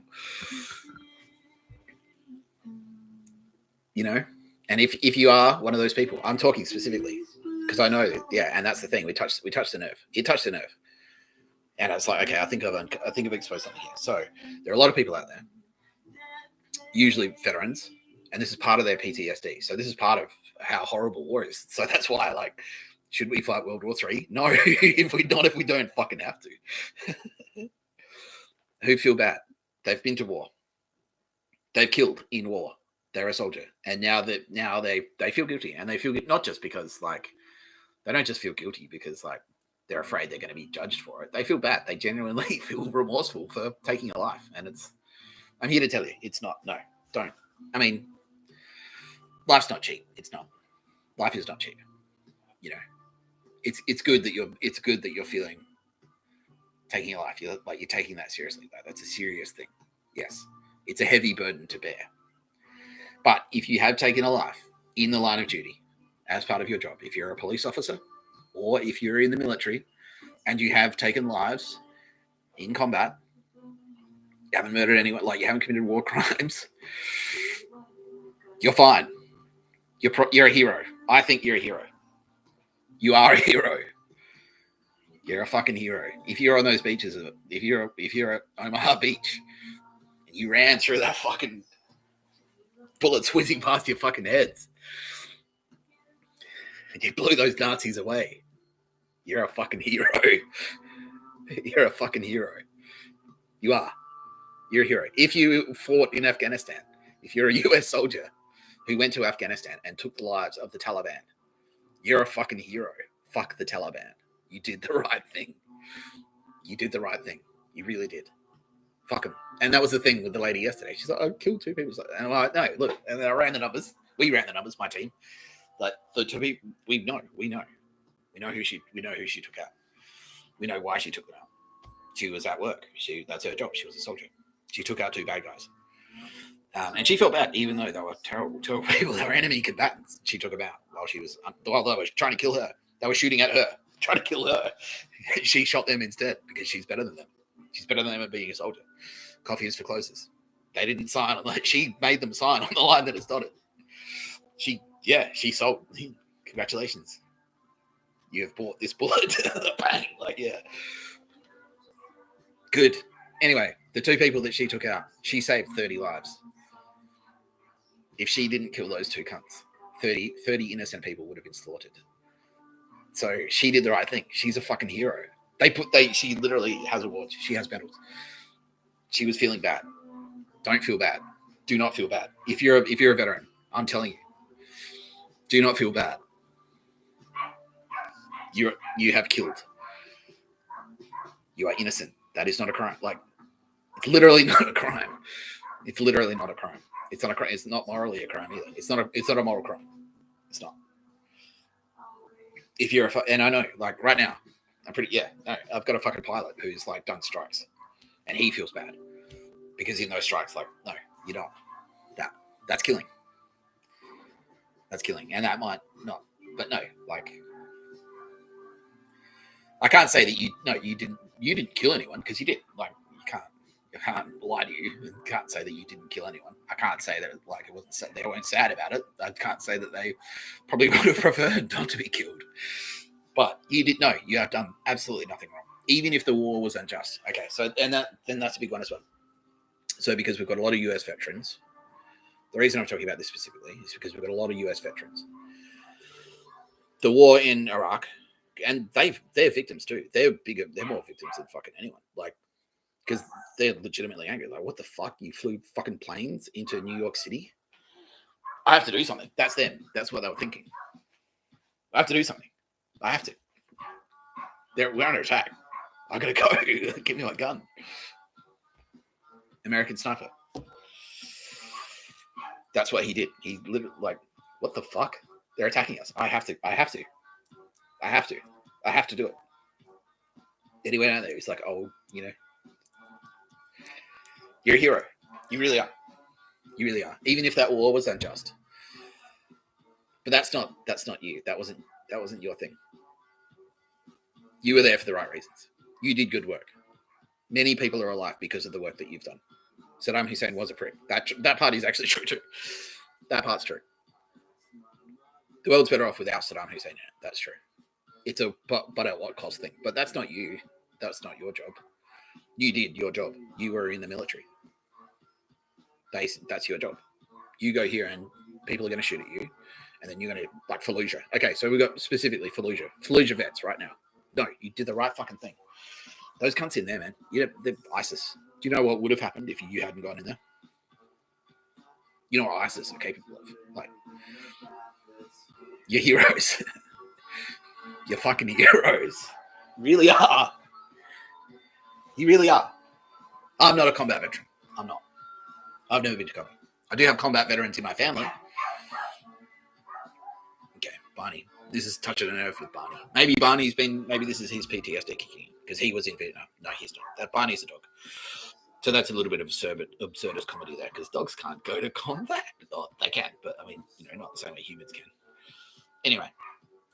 You know, and if you are one of those people, I'm talking specifically because I know, yeah, and that's the thing. We touched the nerve. It touched the nerve. And it's like, okay, I think I've exposed something here. So there are a lot of people out there, usually veterans, and this is part of their PTSD. So this is part of how horrible war is. So that's why, like, should we fight World War III? No, if we don't fucking have to. Who feel bad? They've been to war. They've killed in war. They're a soldier, and now they feel guilty, and they feel not just because like they don't just feel guilty because like they're afraid they're going to be judged for it. They feel bad. They genuinely feel remorseful for taking a life. And I'm here to tell you, it's not, no, don't. I mean, life's not cheap. It's not. Life is not cheap. You know, it's good that you're feeling taking a life. You're taking that seriously. That's a serious thing. Yes. It's a heavy burden to bear. But if you have taken a life in the line of duty as part of your job, if you're a police officer, or if you're in the military and you have taken lives in combat, you haven't murdered anyone, like you haven't committed war crimes, you're fine. You're a hero. I think you're a hero. You are a hero. You're a fucking hero. If you're on those beaches, if you're at Omaha Beach and you ran through that fucking bullets whizzing past your fucking heads and you blew those Nazis away, you're a fucking hero. You're a fucking hero. You are. You're a hero. If you fought in Afghanistan, if you're a US soldier who went to Afghanistan and took the lives of the Taliban, you're a fucking hero. Fuck the Taliban. You did the right thing. You did the right thing. You really did. Fuck them. And that was the thing with the lady yesterday. She's like, I killed 2 people. And I'm like, no, look. And then I ran the numbers. We ran the numbers, my team. Like the 2 people, we know who she took out. We know why she took them out. She was at work. That's her job. She was a soldier. She took out 2 bad guys. And she felt bad, even though they were terrible people. They were enemy combatants. She took them out while they were trying to kill her. They were shooting at her, trying to kill her. She shot them instead because she's better than them. She's better than them at being a soldier. Coffee is for closers. They didn't sign on. She made them sign on the line that it's dotted. She sold. Congratulations. You have bought this bullet. Bang. Good. Anyway, the 2 people that she took out, she saved 30 lives. If she didn't kill those 2 cunts, 30 innocent people would have been slaughtered. So she did the right thing. She's a fucking hero. She literally has awards. She has medals. She was feeling bad. Don't feel bad. Do not feel bad. If you're a veteran, I'm telling you, do not feel bad. You have killed. You are innocent. That is not a crime. It's literally not a crime. It's literally not a crime. It's not a crime. It's not morally a crime either. It's not a moral crime. It's not. If you're and I know, right now, I've got a fucking pilot who's done strikes, and he feels bad because in those strikes, no, you don't. That's killing. That's killing, and that might not. But no, I can't say that you didn't kill anyone because you did. You can't lie to you. You can't say that you didn't kill anyone. I can't say that it wasn't sad. They weren't sad about it. I can't say that they probably would have preferred not to be killed. But you did know you have done absolutely nothing wrong, even if the war was unjust. Okay, so then that's a big one as well. So because we've got a lot of US veterans, the reason I'm talking about this specifically is because we've got a lot of US veterans. The war in Iraq, and they're victims too. They're more victims than fucking anyone. Because they're legitimately angry. What the fuck? You flew fucking planes into New York City? I have to do something. That's them. That's what they were thinking. I have to do something. I have to. We're under attack. I gotta go. Give me my gun. American sniper. That's what he did. He literally, what the fuck? They're attacking us. I have to do it. Then he went out there. He's like, oh, you're a hero. You really are. You really are. Even if that war was unjust. But that's not you. That wasn't your thing. You were there for the right reasons. You did good work. Many people are alive because of the work that you've done. Saddam Hussein was a prick. That part is actually true too. That part's true. The world's better off without Saddam Hussein in it. That's true. It's a but at what cost thing. But that's not you. That's not your job. You did your job. You were in the military. That's your job. You go here and people are going to shoot at you, and then you're going to Fallujah. Okay, so we got specifically Fallujah vets right now. No, you did the right fucking thing. Those cunts in there, man. They're ISIS. Do you know what would have happened if you hadn't gone in there? You know what ISIS are capable of. You're heroes. You're fucking heroes. Really are. You really are. I'm not a combat veteran. I'm not. I've never been to combat. I do have combat veterans in my family. Okay, Barney. This is touching a nerve with Barney. Maybe this is his PTSD kicking in because he was in Vietnam. No, he's not. That Barney's a dog. So that's a little bit of absurdist comedy there because dogs can't go to combat. Oh, they can, but not the same way humans can. Anyway,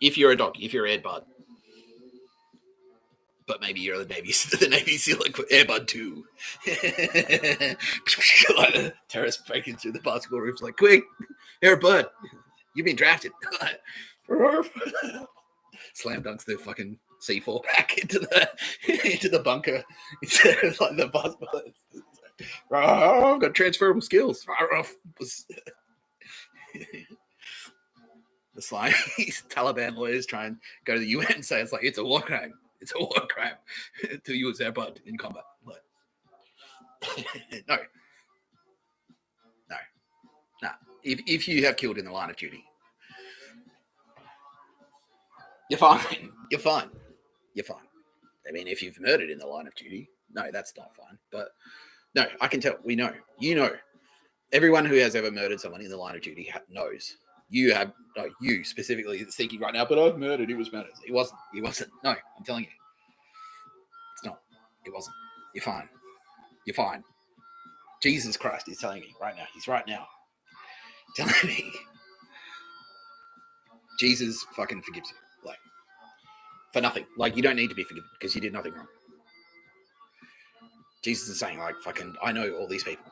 if you're a dog, if you're Ed Bud, but maybe you're the Navy SEAL Airbud 2. Terrorists breaking through the basketball roofs quick, Airbud, you've been drafted. Slam dunks the fucking C4 back into the bunker instead of the basketball. I've got transferable skills. The slimy Taliban lawyers try and go to the UN and say it's a war crime. It's a war crime to use their blood in combat. No. If you have killed in the line of duty, you're fine. You're fine. I mean, if you've murdered in the line of duty, no, that's not fine. But no, I can tell. We know. You know. Everyone who has ever murdered someone in the line of duty knows. You specifically is thinking right now, but I've murdered. It was murder. It wasn't. No, I'm telling you. It's not. It wasn't. You're fine. Jesus Christ is telling me right now. He's right now telling me Jesus fucking forgives you. Like, for nothing. Like, you don't need to be forgiven because you did nothing wrong. Jesus is saying, like, fucking, I know all these people.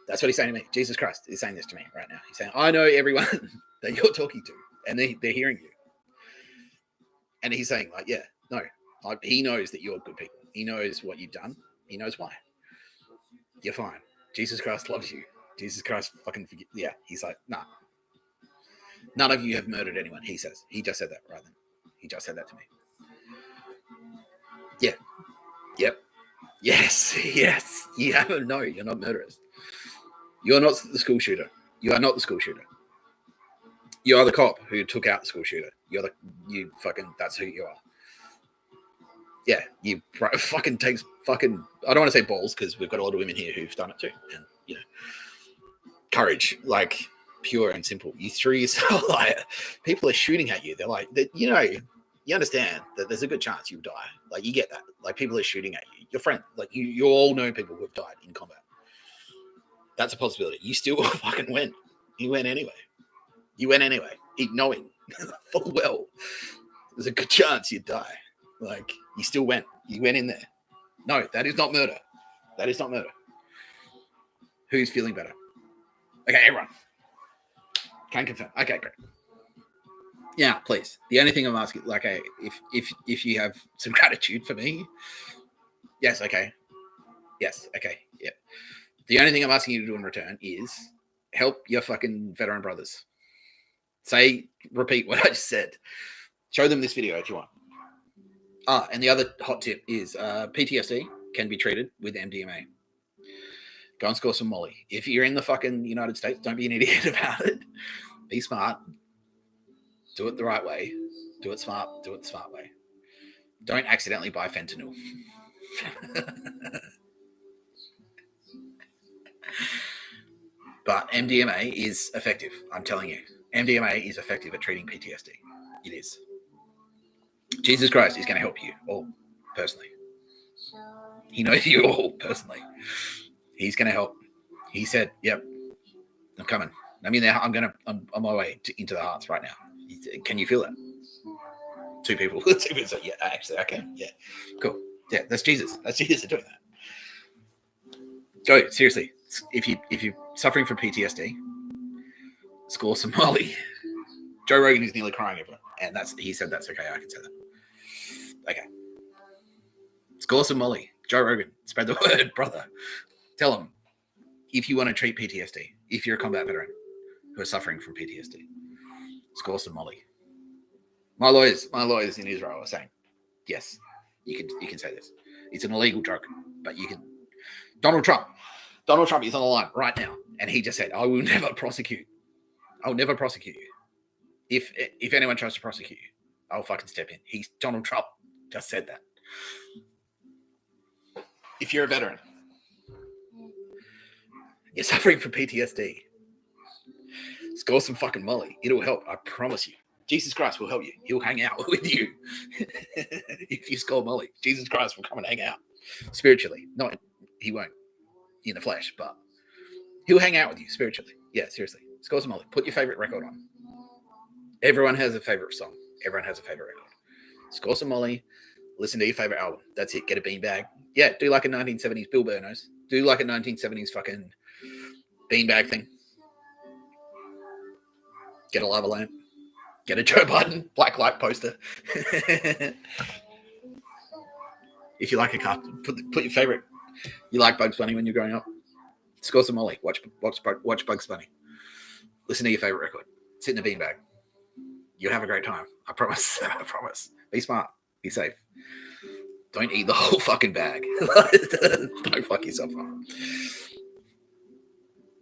That's what he's saying to me. Jesus Christ is saying this to me right now. He's saying, I know everyone that you're talking to, and they're hearing you. And he's saying, like, yeah, no. Like, he knows that you're good people. He knows what you've done. He knows why. You're fine. Jesus Christ loves you. Jesus Christ fucking forgive. Yeah, he's like, nah. None of you have murdered anyone, he says. He just said that right then. He just said that to me. Yeah. Yep. Yes. Yes. You haven't. No, you're not murderers. You're not the school shooter. You are not the school shooter. You are the cop who took out the school shooter. That's who you are. Yeah, you fucking takes fucking, I don't want to say balls because we've got a lot of women here who've done it too. And, you know, courage, like pure and simple. You threw yourself, like, people are shooting at you. They're like, you know, you understand that there's a good chance you'll die. Like, you get that. Like, people are shooting at you. Your friend, like, you all know people who have died in combat. That's a possibility. You still fucking went. You went anyway. Knowing full well there's a good chance you'd die. Like, you still went. You went in there. No, that is not murder. That is not murder. Who's feeling better? Okay, everyone. Can confirm. Okay, great. Yeah, please. The only thing I'm asking, like, if you have some gratitude for me, yes, okay. Yes, okay, yeah. The only thing I'm asking you to do in return is help your fucking veteran brothers. Repeat what I just said. Show them this video if you want. And the other hot tip is PTSD can be treated with MDMA. Go and score some Molly. If you're in the fucking United States, don't be an idiot about it. Be smart. Do it the right way. Do it smart. Do it the smart way. Don't accidentally buy fentanyl. But MDMA is effective. I'm telling you. MDMA is effective at treating PTSD. It is. Jesus Christ is going to help you all personally. He knows you all personally. He's going to help. He said, yep, I'm coming. I mean, I'm on my way into the hearts right now. Can you feel that? Two people say, yeah, actually, I can. Yeah, cool. Yeah, that's Jesus. That's Jesus doing that. Go, seriously. If you're suffering from PTSD, score some Molly. Joe Rogan is nearly crying over it, and he said that's okay. I can say that. Okay. Score some Molly. Joe Rogan, spread the word, brother. Tell him if you want to treat PTSD, if you're a combat veteran who are suffering from PTSD, score some Molly. My lawyers in Israel are saying, yes, you can say this. It's an illegal drug, but you can. Donald Trump is on the line right now, and he just said, I will never prosecute. I'll never prosecute you. If anyone tries to prosecute you, I'll fucking step in. Donald Trump just said that. If you're a veteran, you're suffering from PTSD, score some fucking Molly. It'll help. I promise you. Jesus Christ will help you. He'll hang out with you. If you score Molly, Jesus Christ will come and hang out spiritually. Not, he won't in the flesh, but he'll hang out with you spiritually. Yeah, seriously. Score some Molly. Put your favorite record on. Everyone has a favorite song. Everyone has a favorite record. Score some Molly. Listen to your favorite album. That's it. Get a beanbag. Yeah, do like a 1970s Bill Burnos. Do like a 1970s fucking beanbag thing. Get a lava lamp. Get a Joe Biden black light poster. If you like a cartoon, put your favorite. You like Bugs Bunny when you're growing up? Score some Molly. Watch Bugs Bunny. Listen to your favorite record. Sit in a beanbag. You'll have a great time. I promise. I promise. Be smart. Be safe. Don't eat the whole fucking bag. Don't fuck yourself up.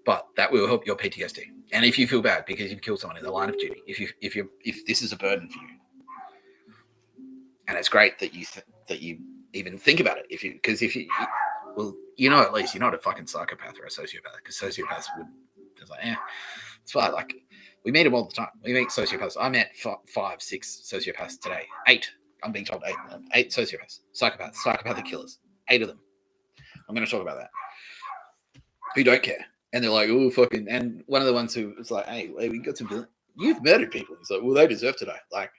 But that will help your PTSD. And if you feel bad because you've killed someone in the line of duty, if this is a burden for you, and it's great that you even think about it. Well, you know, at least you're not a fucking psychopath or a sociopath, because sociopaths would just like, it's fine. Like, we meet them all the time. We meet sociopaths. I met 5, 6 sociopaths today. 8. I'm being told 8. 8 sociopaths, psychopathic killers. 8 of them. I'm going to talk about that. who don't care. And they're like, oh, fucking. And one of the ones who was like, hey, we got some. You've murdered people. He's like, well, they deserve to die. Like,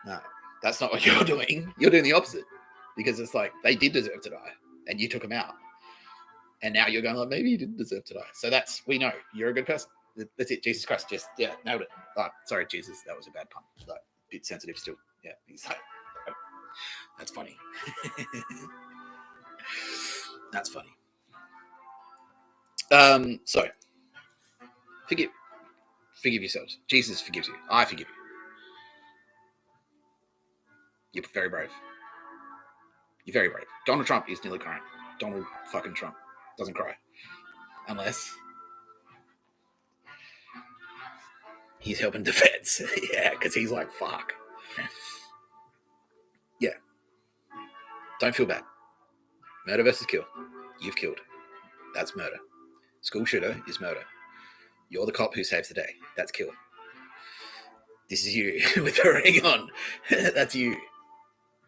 no, that's not what you're doing. You're doing the opposite. Because it's like, they did deserve to die. And you took them out. And now you're going, like, maybe you didn't deserve to die. So we know you're a good person. That's it. Jesus Christ. Just, nailed it. Oh, sorry, Jesus. That was a bad pun. Like, a bit sensitive still. Yeah. He's like, oh, that's funny. That's funny. So forgive yourselves. Jesus forgives you. I forgive you. You're very brave. You're very brave. Donald Trump is nearly crying. Donald fucking Trump doesn't cry. Unless he's helping the feds. Yeah, because he's like, fuck. Yeah. Don't feel bad. Murder versus kill. You've killed. That's murder. School shooter is murder. You're the cop who saves the day. That's kill. This is you with the ring on. That's you.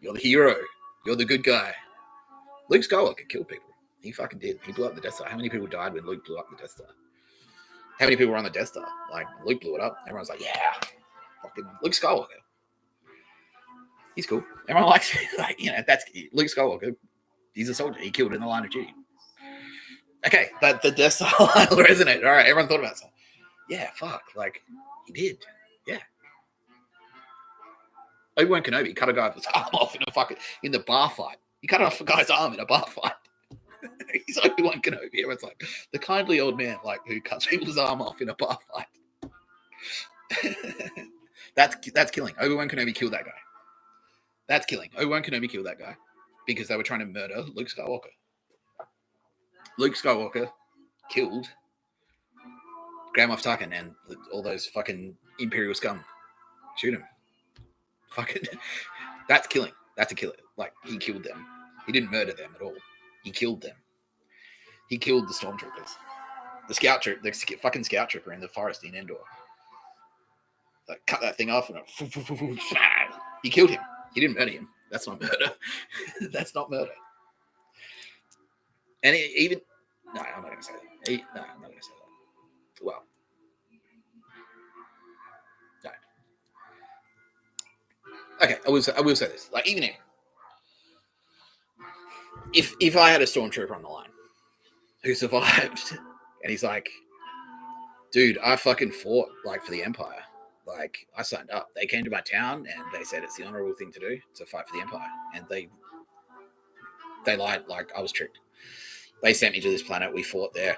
You're the hero. You're the good guy. Luke Skywalker killed people. He fucking did. He blew up the Death Star. How many people died when Luke blew up the Death Star? How many people were on the Death Star? Like, Luke blew it up. Everyone's like, yeah. Fucking Luke Skywalker. He's cool. Everyone likes him. Like, that's Luke Skywalker. He's a soldier. He killed in the line of duty. Okay, but the Death Star line will resonate. All right, everyone thought about it. Yeah, fuck. Like, he did. Yeah. Obi-Wan Kenobi cut a guy's arm off in the bar fight. He cut off a guy's arm in a bar fight. He's Obi-Wan Kenobi. Everyone's like, the kindly old man, like, who cuts people's arm off in a bar fight. That's killing. Obi-Wan Kenobi killed that guy. That's killing. Obi-Wan Kenobi killed that guy because they were trying to murder Luke Skywalker. Luke Skywalker killed Grand Moff Tarkin and all those fucking Imperial scum. Shoot him. Fucking, that's killing. That's a killer. Like, he killed them. He didn't murder them at all. He killed them. He killed the stormtroopers. The fucking scout trooper in the forest in Endor. Like, cut that thing off and he killed him. He didn't murder him. That's not murder. That's not murder. And no, I'm not going to say that. No, I'm not going to say that. Well, no. Okay, I will say this. Like, even if I had a stormtrooper on the line who survived, and he's like, dude, I fucking fought, like, for the Empire. Like, I signed up. They came to my town, and they said it's the honorable thing to do to fight for the Empire. And they lied. Like, I was tricked. They sent me to this planet. We fought there.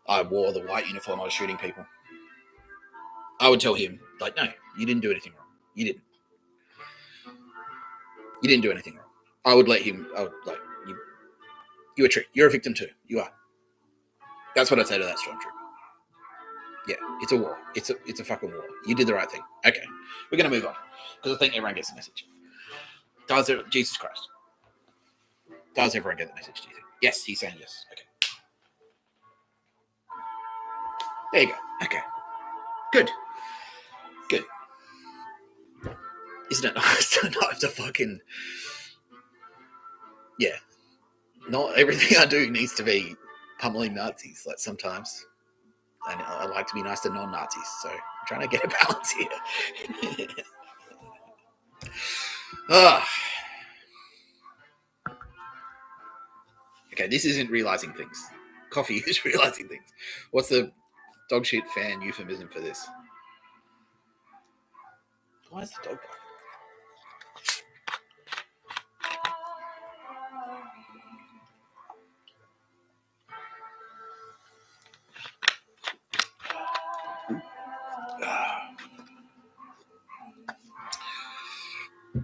I wore the white uniform. I was shooting people. I would tell him, like, no, you didn't do anything wrong. You didn't. You didn't do anything wrong. I would let him, you were tricked. You're a victim too. You are. That's what I'd say to that stormtrooper. Yeah, it's a war. It's a fucking war. You did the right thing. Okay, we're going to move on. Because I think everyone gets the message. Jesus Christ. Does everyone get the message, do you think? Yes, he's saying yes. Okay. There you go. Okay. Good. Isn't it nice to not to fucking... Yeah. Not everything I do needs to be pummeling Nazis, like, sometimes. And I like to be nice to non-Nazis, so I'm trying to get a balance here. Okay, this isn't realizing things. Coffee is realizing things. What's the dog shit fan euphemism for this? Why is the dog barking?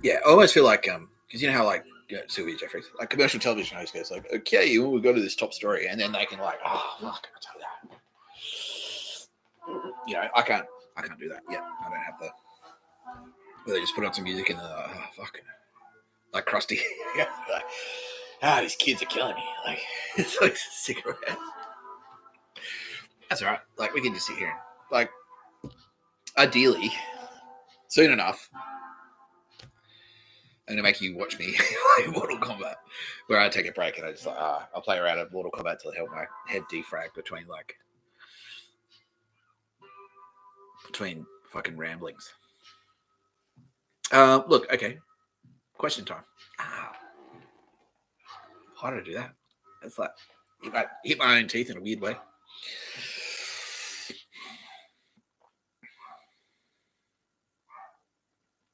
Yeah, I almost feel like, because you know how, like, Sylvia Jeffries, like, commercial television host goes, like, okay, we'll go to this top story, and then they can, like, oh, fuck, I'll tell you that. You know, I can't do that yet. I don't have the, where they just put on some music and, fuck, like, Krusty. Like, these kids are killing me. Like, it's like a cigarette. That's all right. Like, we can just sit here and, like, ideally, soon enough, I'm gonna make you watch me play Mortal Kombat, where I take a break and I just like I'll play around at Mortal Kombat till I help my head defrag between fucking ramblings. Look, okay, question time. Why did I do that? It's like hit my own teeth in a weird way.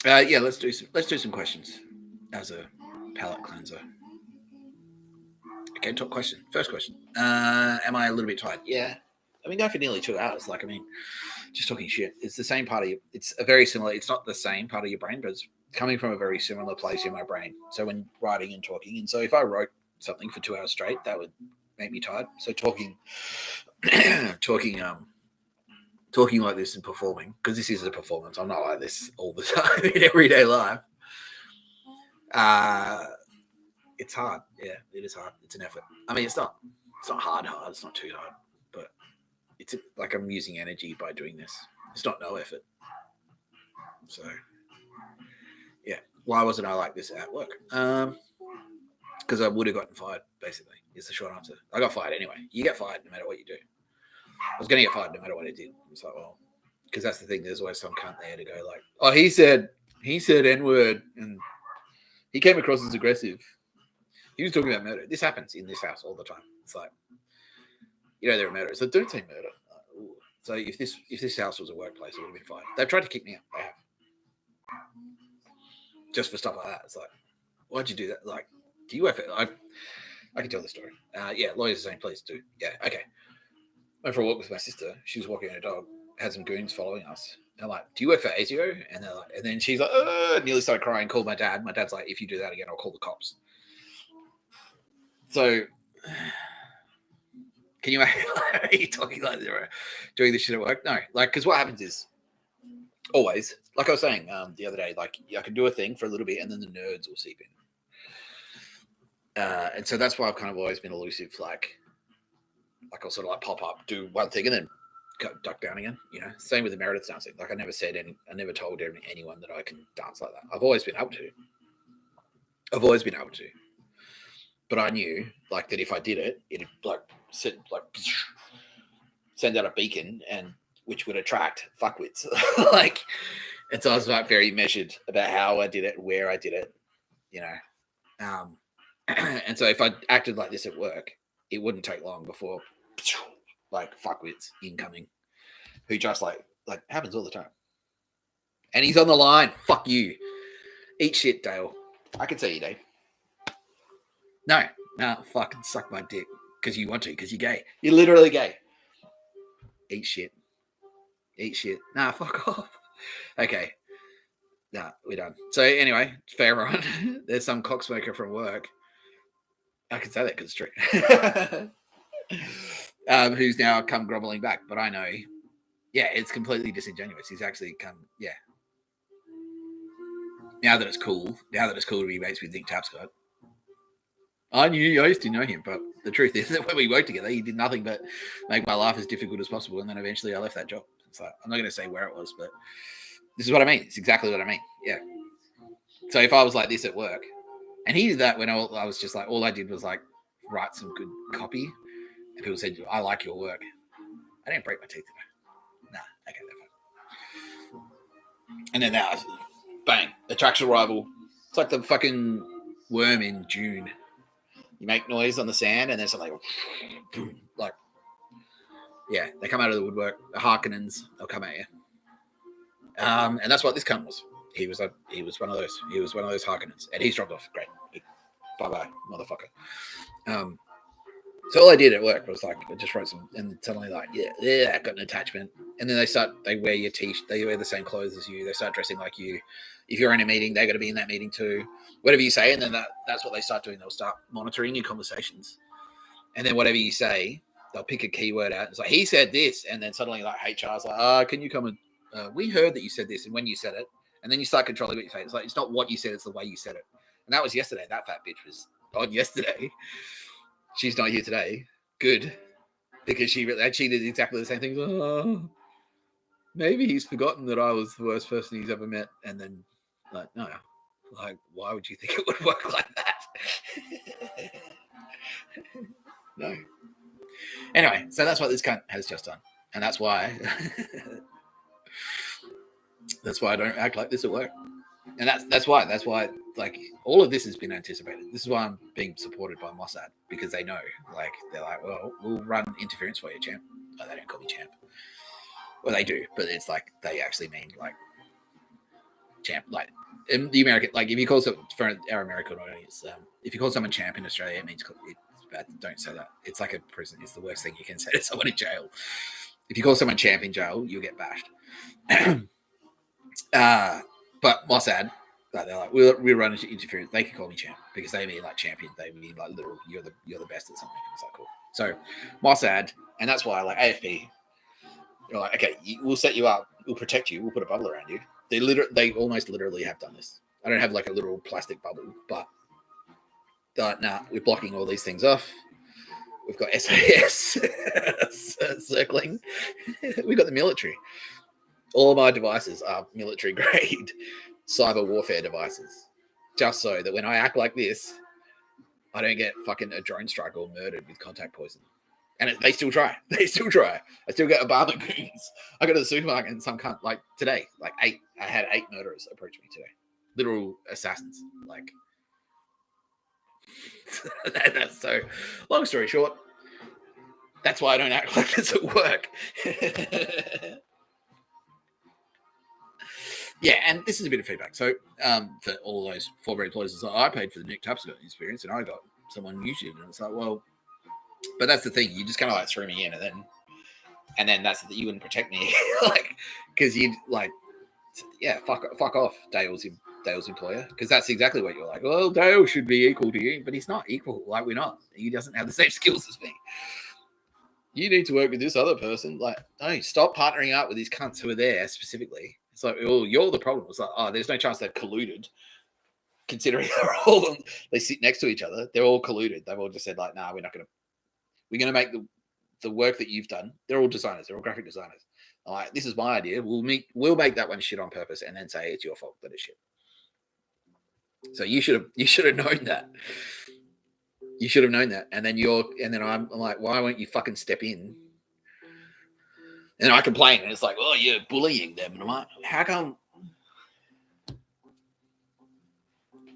Yeah, let's do some questions as a palate cleanser. Okay, top question. First question. Am I a little bit tired? Yeah. I mean, go for nearly 2 hours. Like, I mean, just talking shit. It's the same part of you. It's a very similar. It's not the same part of your brain, but it's coming from a very similar place in my brain. So when writing and talking, and so if I wrote something for 2 hours straight, that would make me tired. So talking like this and performing, because this is a performance. I'm not like this all the time in everyday life. It's hard. Yeah, it is hard. It's an effort. I mean, it's not hard. It's not too hard, but it's like I'm using energy by doing this. It's not no effort. So, yeah. Why wasn't I like this at work? Because I would have gotten fired, basically, is the short answer. I got fired anyway. You get fired no matter what you do. I was going to get fired no matter what I did. It's like, well, because that's the thing. There's always some cunt there to go like, oh, he said N-word and he came across as aggressive. He was talking about murder. This happens in this house all the time. It's like, you know, there are murderers. So don't say murder. So if this house was a workplace, it would have been fine. They've tried to kick me out. They have. Just for stuff like that. It's like, why'd you do that? Like, do you ever? I can tell the story. Yeah, lawyers are saying, please do. Yeah, okay. Went for a walk with my sister. She was walking her dog. Had some goons following us. And I'm like, do you work for ASIO? And they're like, and then she's like, nearly started crying. Called my dad. My dad's like, if you do that again, I'll call the cops. So, can you imagine? Are you talking like they're doing this shit at work? No, like, because what happens is always, like I was saying the other day, like I can do a thing for a little bit, and then the nerds will seep in. And so that's why I've kind of always been elusive. Like I'll sort of like pop up, do one thing, and then duck down again. You know, same with the Meredith dancing. Like I never told anyone that I can dance like that. I've always been able to. But I knew like that if I did it, it'd like send out a beacon, and which would attract fuckwits. Like, and so I was like very measured about how I did it, where I did it, you know. And so if I acted like this at work, it wouldn't take long before like fuckwits incoming, who just like happens all the time. And he's on the line. Fuck you. Eat shit, Dale. I can see you, Dave. No, fucking suck my dick because you want to, because you're gay. You're literally gay. Eat shit. Nah, fuck off. Okay. Nah, we're done. So anyway, fair run. There's some cocksmoker from work. I can say that because it's true. Who's now come groveling back. But I know, yeah, it's completely disingenuous. He's actually come, yeah. Now that it's cool to be mates with Nick Tapscott. I used to know him, but the truth is that when we worked together, he did nothing but make my life as difficult as possible. And then eventually I left that job. So I'm not going to say where it was, but this is what I mean. It's exactly what I mean. Yeah. So if I was like this at work, and he did that when I was just like, all I did was like write some good copy, and people said, I like your work. I didn't break my teeth. Nah, okay, they're fine. And then that, bang, attracts a rival. It's like the fucking worm in June. You make noise on the sand, and there's like, yeah, they come out of the woodwork. The Harkonnens, they'll come at you. And that's what this cunt was. He was one of those. He was one of those Harkonnens, and he's dropped off. Great, bye, motherfucker. So all I did at work was like I just wrote some, and suddenly like yeah, I got an attachment, and then they wear your t-shirt, they wear the same clothes as you, they start dressing like you. If you're in a meeting, they're going to be in that meeting too. Whatever you say, and then that's what they start doing. They'll start monitoring your conversations, and then whatever you say, they'll pick a keyword out. It's like he said this, and then suddenly like HR's like, can you come and we heard that you said this, and when you said it, and then you start controlling what you say. It's like it's not what you said, it's the way you said it. And that was yesterday. That fat bitch was on yesterday. She's not here today. Good. Because she did exactly the same thing. Oh, maybe he's forgotten that I was the worst person he's ever met. And then, like, no. Like, why would you think it would work like that? No. Anyway, so that's what this cunt has just done, and that's why that's why I don't act like this at work, and that's why like all of this has been anticipated. This is why I'm being supported by Mossad, because they know, like, they're like, well, we'll run interference for you, champ. Oh, they don't call me champ. Well, they do, but it's like they actually mean like champ, like in the American, like if you call someone, for our American audience, if you call someone champ in Australia, it means it's bad. Don't say that. It's like a prison. It's the worst thing you can say to someone in jail. If you call someone champ in jail, you'll get bashed. But Mossad, like, they're like, we'll run into interference. They can call me champ because they mean like champion. They mean like literal. You're the best at something. It's like cool. So Mossad, and that's why like AFP, you're like, okay, we'll set you up. We'll protect you. We'll put a bubble around you. They almost literally have done this. I don't have like a literal plastic bubble, but nah, we're blocking all these things off. We've got SAS circling. We've got the military. All of my devices are military grade cyber warfare devices, just so that when I act like this, I don't get fucking a drone strike or murdered with contact poison. And they still try. They still try. I still get Obama goons. I go to the supermarket and some cunt, like today, like I had 8 murderers approach me today. Literal assassins. Like, that's so, long story short, that's why I don't act like this at work. Yeah, and this is a bit of feedback. So, for all those former employees, it's like, I paid for the Nick Tapscott experience and I got someone on YouTube. And it's like, well, but that's the thing. You just kind of like threw me in, and then that's that you wouldn't protect me, like, because you'd like, yeah, fuck off, Dale's employer, because that's exactly what you're like. Well, Dale should be equal to you, but he's not equal. Like, we're not. He doesn't have the same skills as me. You need to work with this other person. Like, no, stop partnering up with these cunts who are there specifically. It's like, oh, you're the problem. It's like, oh, there's no chance they've colluded. Considering they sit next to each other, they're all colluded. They've all just said like, nah, we're gonna make the work that you've done. They're all designers. They're all graphic designers. All right, this is my idea. We'll make that one shit on purpose, and then say it's your fault that it's shit. So you should have known that. You should have known that, and then I'm like, why won't you fucking step in? And I complain, and it's like, oh, you're bullying them, and I'm like, how come?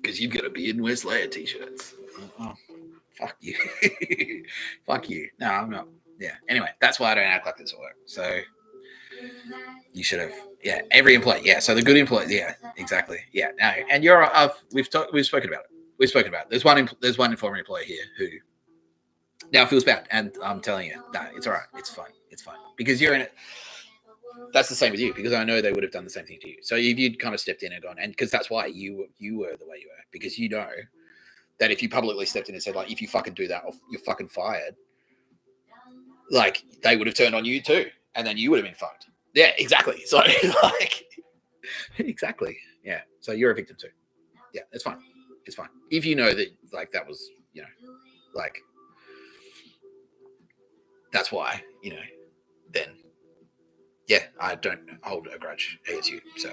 Because you've got a beard and wear Slayer t-shirts. Oh, fuck you. Fuck you. No, I'm not. Yeah. Anyway, that's why I don't act like this at work. So you should have. Yeah. Every employee. Yeah. So the good employee. Yeah. Exactly. Yeah. No. And we've spoken about it. We've spoken about it. There's one former employee here who now feels bad, and I'm telling you, no, it's all right. It's fine. It's fine because you're in it. That's the same with you, because I know they would have done the same thing to you. So if you'd kind of stepped in and gone, and because that's why you were the way you were, because you know that if you publicly stepped in and said like, if you fucking do that, you're fucking fired, like they would have turned on you too, and then you would have been fucked. Yeah, exactly. So like, exactly. Yeah. So you're a victim too. Yeah, it's fine. It's fine if you know that like that was, you know, like that's why, you know, then. Yeah, I don't hold a grudge against you. So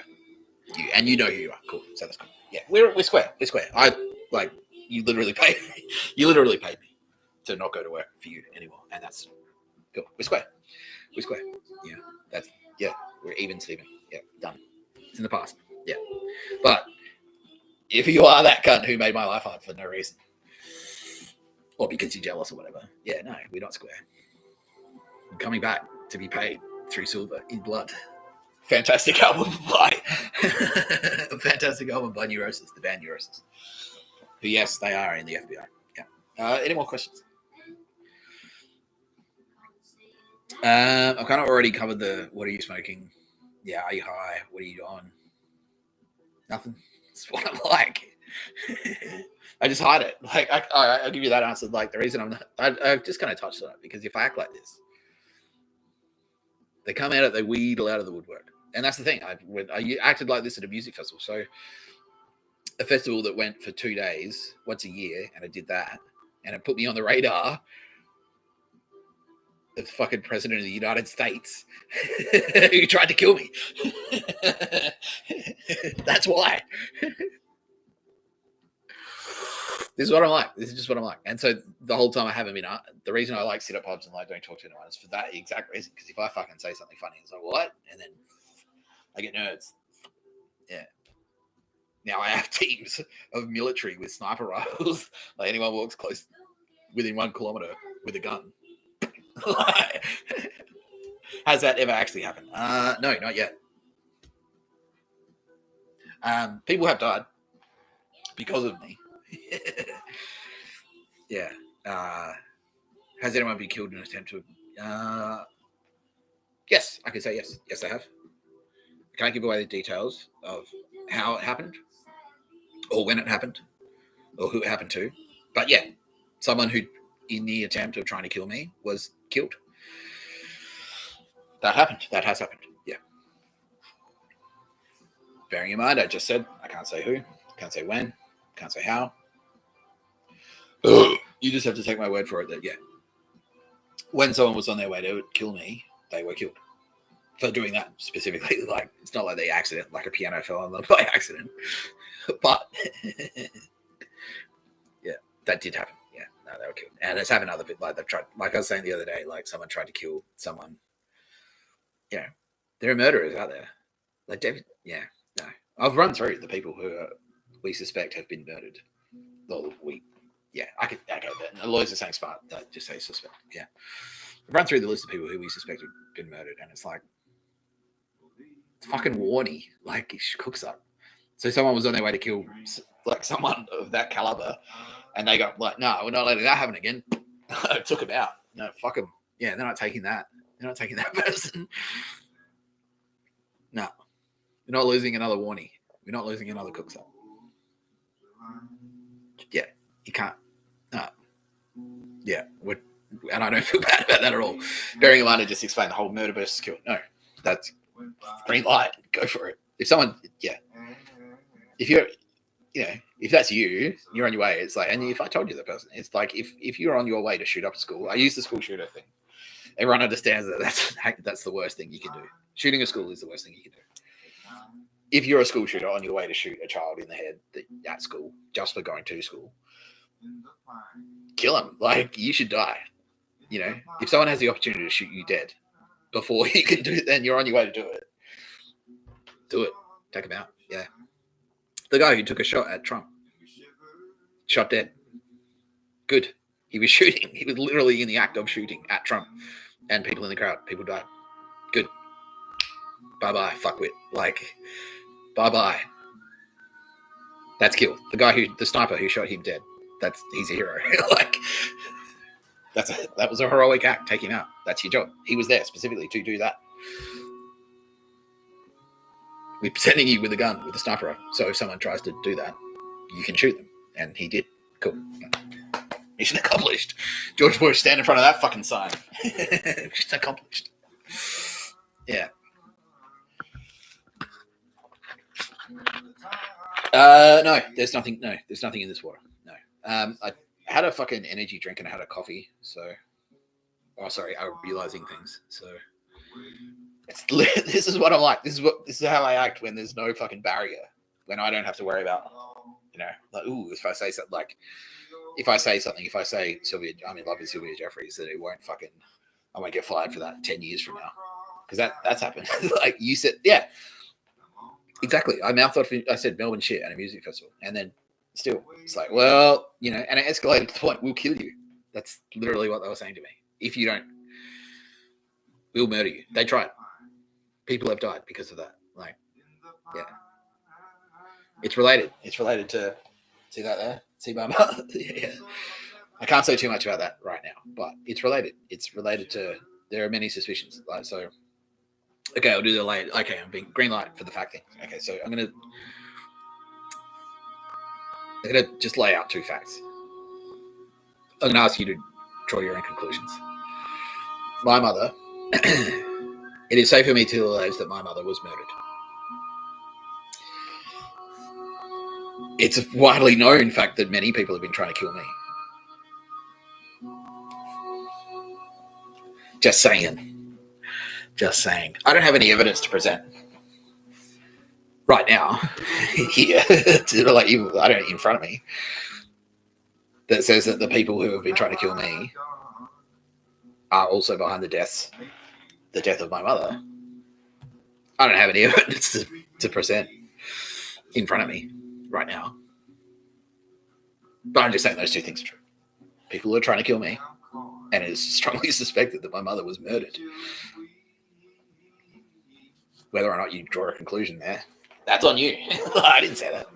you know who you are. Cool. So that's cool. Yeah, we're square. We're square. I like you literally paid me. You literally paid me to not go to work for you anymore, and that's cool. We're square. We're square. Yeah. We're even, Stephen. Yeah, done. It's in the past. Yeah, but if you are that cunt who made my life hard for no reason, or because you're jealous or whatever, yeah, no, we're not square. I'm coming back to be paid through silver in blood. Fantastic album by fantastic album by Neurosis, the band Neurosis. Who, yes, they are in the FBI. Yeah. Any more questions? I've kind of already covered the what are you smoking? Yeah, are you high? What are you on? Nothing. That's what I'm like. I just hide it. Like I'll give you that answer. Like the reason I'm not, I've just kind of touched on it, because if I act like this, they come out, they wheedle out of the woodwork. And that's the thing. I acted like this at a music festival. So a festival that went for 2 days, once a year, and I did that, and it put me on the radar of the fucking president of the United States who tried to kill me. That's why. This is what I'm like. This is just what I'm like. And so the whole time I haven't been. The reason I like sit at pubs and like don't talk to anyone is for that exact reason. Because if I fucking say something funny, it's like what, and then I get nerds. Yeah. Now I have teams of military with sniper rifles. Like anyone walks close within 1 kilometer with a gun. Has that ever actually happened? No, not yet. People have died because of me. Yeah. Has anyone been killed in an attempt to? Yes, I can say yes. Yes, I have. I can't give away the details of how it happened, or when it happened, or who it happened to. But yeah, someone who, in the attempt of trying to kill me, was killed. That happened. That has happened. Yeah. Bearing in mind, I just said I can't say who, can't say when, can't say how. You just have to take my word for it that, yeah, when someone was on their way to kill me, they were killed for doing that specifically. Like, it's not like they accident, like a piano fell on them by accident. But yeah, that did happen. Yeah, no, they were killed. And it's happened other bit. Like they've tried, like I was saying the other day, like someone tried to kill someone. You know, there are murderers out there. Like David, yeah, no. I've run through the people who we suspect have been murdered. Well, yeah, I could echo that. The lawyers are saying smart, just say suspect. Yeah. Run through the list of people who we suspect have been murdered, and it's like, it's fucking warny. Like, it cooks up. So someone was on their way to kill like someone of that caliber, and they got like, no, we're not letting that happen again. Took him out. No, fuck him. Yeah, they're not taking that. They're not taking that person. No, we're not losing another warny. We're not losing another cooks up. Yeah, you can't. No. Yeah, and I don't feel bad about that at all. Bearing in mind, I just explained the whole murder versus kill. No, that's green light. Go for it. If someone, yeah, if you're, if that's you, you're on your way. It's like, and if I told you the person, it's like if you're on your way to shoot up a school, I use the school shooter thing. Everyone understands that that's the worst thing you can do. Shooting a school is the worst thing you can do. If you're a school shooter on your way to shoot a child in the head at school just for going to school, kill him. Like, you should die. If someone has the opportunity to shoot you dead before you can do it, then you're on your way to do it. Do it. Take him out. Yeah. The guy who took a shot at Trump, shot dead. Good. He was shooting. He was literally in the act of shooting at Trump and people in the crowd. People died. Good. Bye-bye, fuckwit. Like, bye-bye. That's killed. The sniper who shot him dead, he's a hero. Like, that was a heroic act. Take him out. That's your job. He was there specifically to do that. We're sending you with a gun, with a sniper rifle. So if someone tries to do that, you can shoot them. And he did. Cool. Mission accomplished. George Bush, stand in front of that fucking sign. Mission accomplished. Yeah. No, there's nothing in this water. No. I had a fucking energy drink and I had a coffee. So, I'm realizing things. So, this is what I'm like. This is how I act when there's no fucking barrier. When I don't have to worry about, like, if I say something, if I say Sylvia, I'm in love with Sylvia Jeffries, that I won't get fired for that 10 years from now. Because that's happened. Like you said, yeah. Exactly. I said Melbourne shit at a music festival. And then still, it's like, well, and it escalated to the point, we'll kill you. That's literally what they were saying to me. If you don't, we'll murder you. They tried. People have died because of that. Like, yeah. It's related. It's related to, see that there? See my mouth? Yeah. I can't say too much about that right now, but it's related. It's related to, there are many suspicions. Like, so, okay, I'll do the light. Okay, I'm being green light for the fact thing. Okay, so I'm gonna just lay out 2 facts. I'm gonna ask you to draw your own conclusions. My mother, it is safe for me to allege that my mother was murdered. It's a widely known fact that many people have been trying to kill me. Just saying. I don't have any evidence to present right now here. I don't in front of me. that says that the people who have been trying to kill me are also behind the death of my mother. I don't have any evidence to present in front of me right now. But I'm just saying those two things are true. People are trying to kill me, and it is strongly suspected that my mother was murdered. Whether or not you draw a conclusion there, that's on you. I didn't say that.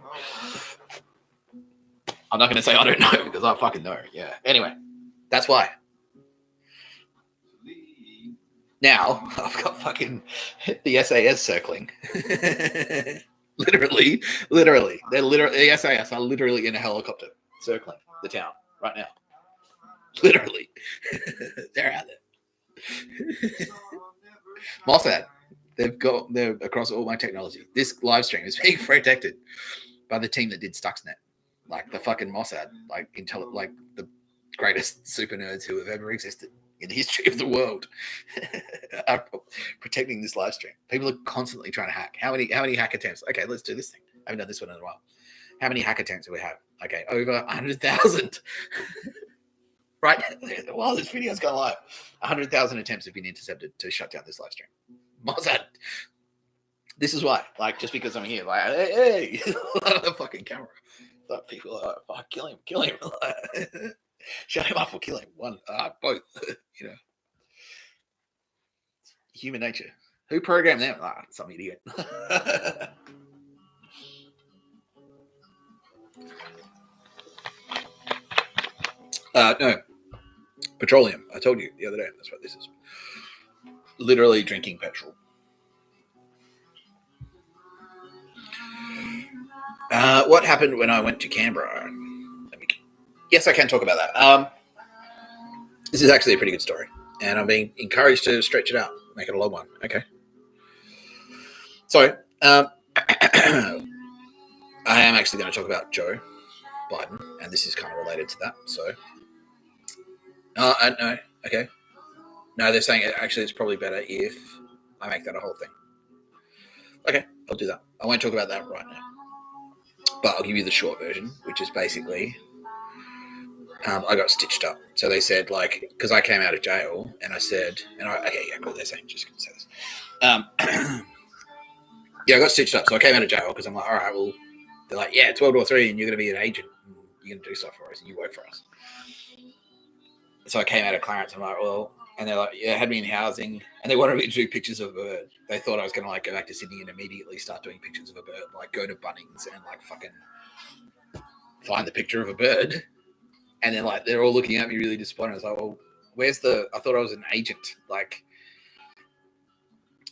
I'm not going to say I don't know because I fucking know. Yeah. Anyway, that's why. Now I've got fucking the SAS circling. literally, they're literally the SAS are literally in a helicopter circling the town right now. Literally, they're out there. Mossad, they're across all my technology. This live stream is being protected by the team that did Stuxnet, like the fucking Mossad, like the greatest super nerds who have ever existed in the history of the world are protecting this live stream. People are constantly trying to hack. How many hack attempts? Okay, let's do this thing. I haven't done this one in a while. How many hack attempts do we have? Okay, over 100,000. Right? While this video's gone live, 100,000 attempts have been intercepted to shut down this live stream. Mossad. This is why. Like, just because I'm here, like, hey, the fucking camera. Like, people are like, kill him. Shut him up or kill him. One, both. You know, human nature. Who programmed them? Some idiot. No, petroleum. I told you the other day. That's what this is. Literally drinking petrol. What happened when I went to Canberra? Yes, I can talk about that. This is actually a pretty good story, and I'm being encouraged to stretch it out, make it a long one. Okay. So, I am actually going to talk about Joe Biden, and this is kind of related to that. So, no, okay. No, they're saying it's probably better if I make that a whole thing. Okay, I'll do that. I won't talk about that right now, but I'll give you the short version, which is basically I got stitched up. So they said, like, because I came out of jail, and I said, cool, they're saying, just going to say this. Yeah, I got stitched up. So I came out of jail because I'm like, all right, well, they're like, yeah, it's World War III, and you're going to be an agent. And you're going to do stuff for us, and you work for us. So I came out of Clarence. I'm like, well, and they're like, yeah, had me in housing, and they wanted me to do pictures of a bird. They thought I was going to, like, go back to Sydney and immediately start doing pictures of a bird, like go to Bunnings and, like, fucking find the picture of a bird. And then, like, they're all looking at me really disappointed. I was like, well, I thought I was an agent. Like,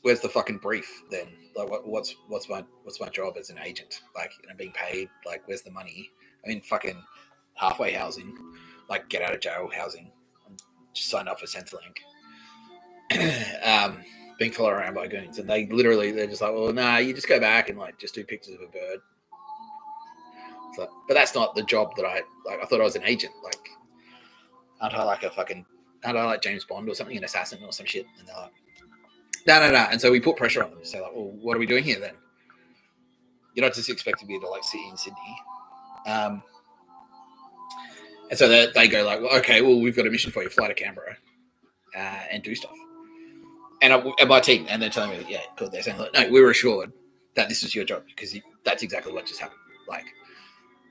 where's the fucking brief then? Like, what's my job as an agent? Like, being paid. Like, where's the money? I mean, fucking halfway housing, like, get out of jail housing. Just signed up for Centrelink. Being followed around by goons. And they're just like, well, nah, you just go back and, like, just do pictures of a bird. So, but that's not the job that I thought I was an agent. Like, aren't I like James Bond or something, an assassin or some shit? And they're like, no. And so we put pressure on them to say, like, well, what are we doing here then? You're not just expecting me to, like, sit in Sydney. And so they go like, well, okay, well, we've got a mission for you. Fly to Canberra and do stuff. And my team, and they're telling me, yeah, cool. They're saying, like, no, we were assured that this was your job because that's exactly what just happened. Like,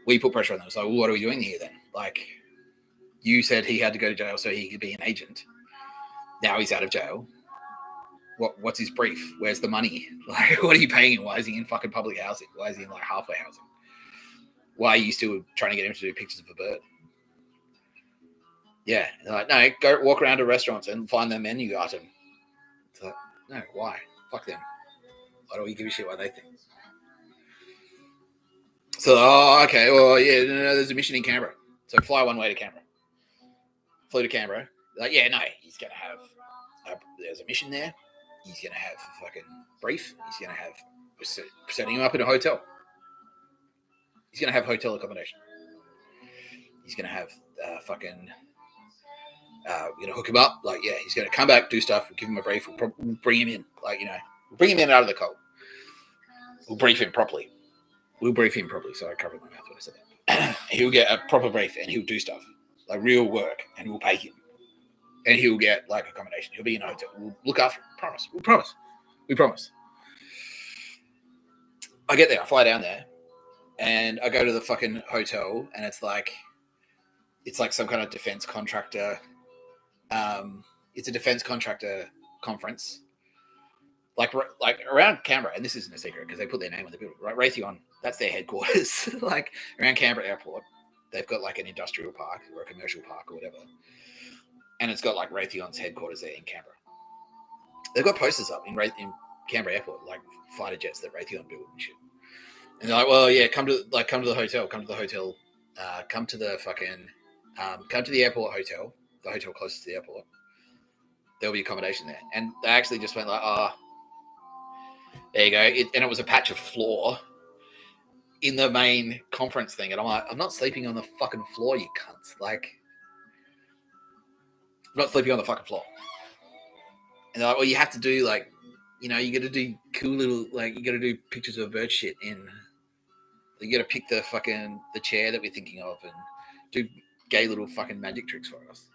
we put pressure on them. So, well, what are we doing here then? Like, you said he had to go to jail so he could be an agent. Now he's out of jail. What's his brief? Where's the money? Like, what are you paying him? Why is he in fucking public housing? Why is he in, like, halfway housing? Why are you still trying to get him to do pictures of a bird? Yeah. And they're like, no, go walk around to restaurants and find their menu item. It's like, no, why? Fuck them. Why don't we give a shit what they think? So, okay, well, yeah, no, there's a mission in Canberra. So fly one way to Canberra. Flew to Canberra. Like, yeah, no, he's going to have, there's a mission there. He's going to have a fucking brief. He's going to have, we're setting him up in a hotel. He's going to have hotel accommodation. He's going to have fucking, hook him up. Like, yeah, he's going to come back, do stuff. We'll give him a brief. We'll bring him in. Like, we'll bring him in out of the cold. We'll brief him properly. So I covered my mouth when I said that. he'll get a proper brief and he'll do stuff like real work, and we'll pay him, and he'll get like accommodation. He'll be in a hotel. We'll look after him. Promise. We'll promise. We promise. I get there. I fly down there, and I go to the fucking hotel, and it's like some kind of defense contractor. It's a defense contractor conference. Like around Canberra, and this isn't a secret because they put their name on the building, right? Raytheon, that's their headquarters. Like around Canberra Airport, they've got like an industrial park or a commercial park or whatever, and it's got like Raytheon's headquarters there in Canberra. They've got posters up in Canberra Airport, like fighter jets that Raytheon built and shit. And they're like, well, yeah, come to the hotel, come to the airport hotel, the hotel closest to the airport. There'll be accommodation there. And they actually just went like, there you go. And it was a patch of floor in the main conference thing. And I'm like, I'm not sleeping on the fucking floor, you cunts. Like, I'm not sleeping on the fucking floor. And they're like, well, you have to do like, you got to do cool little, like, you got to do pictures of bird shit in. You got to pick the chair that we're thinking of and do gay little fucking magic tricks for us.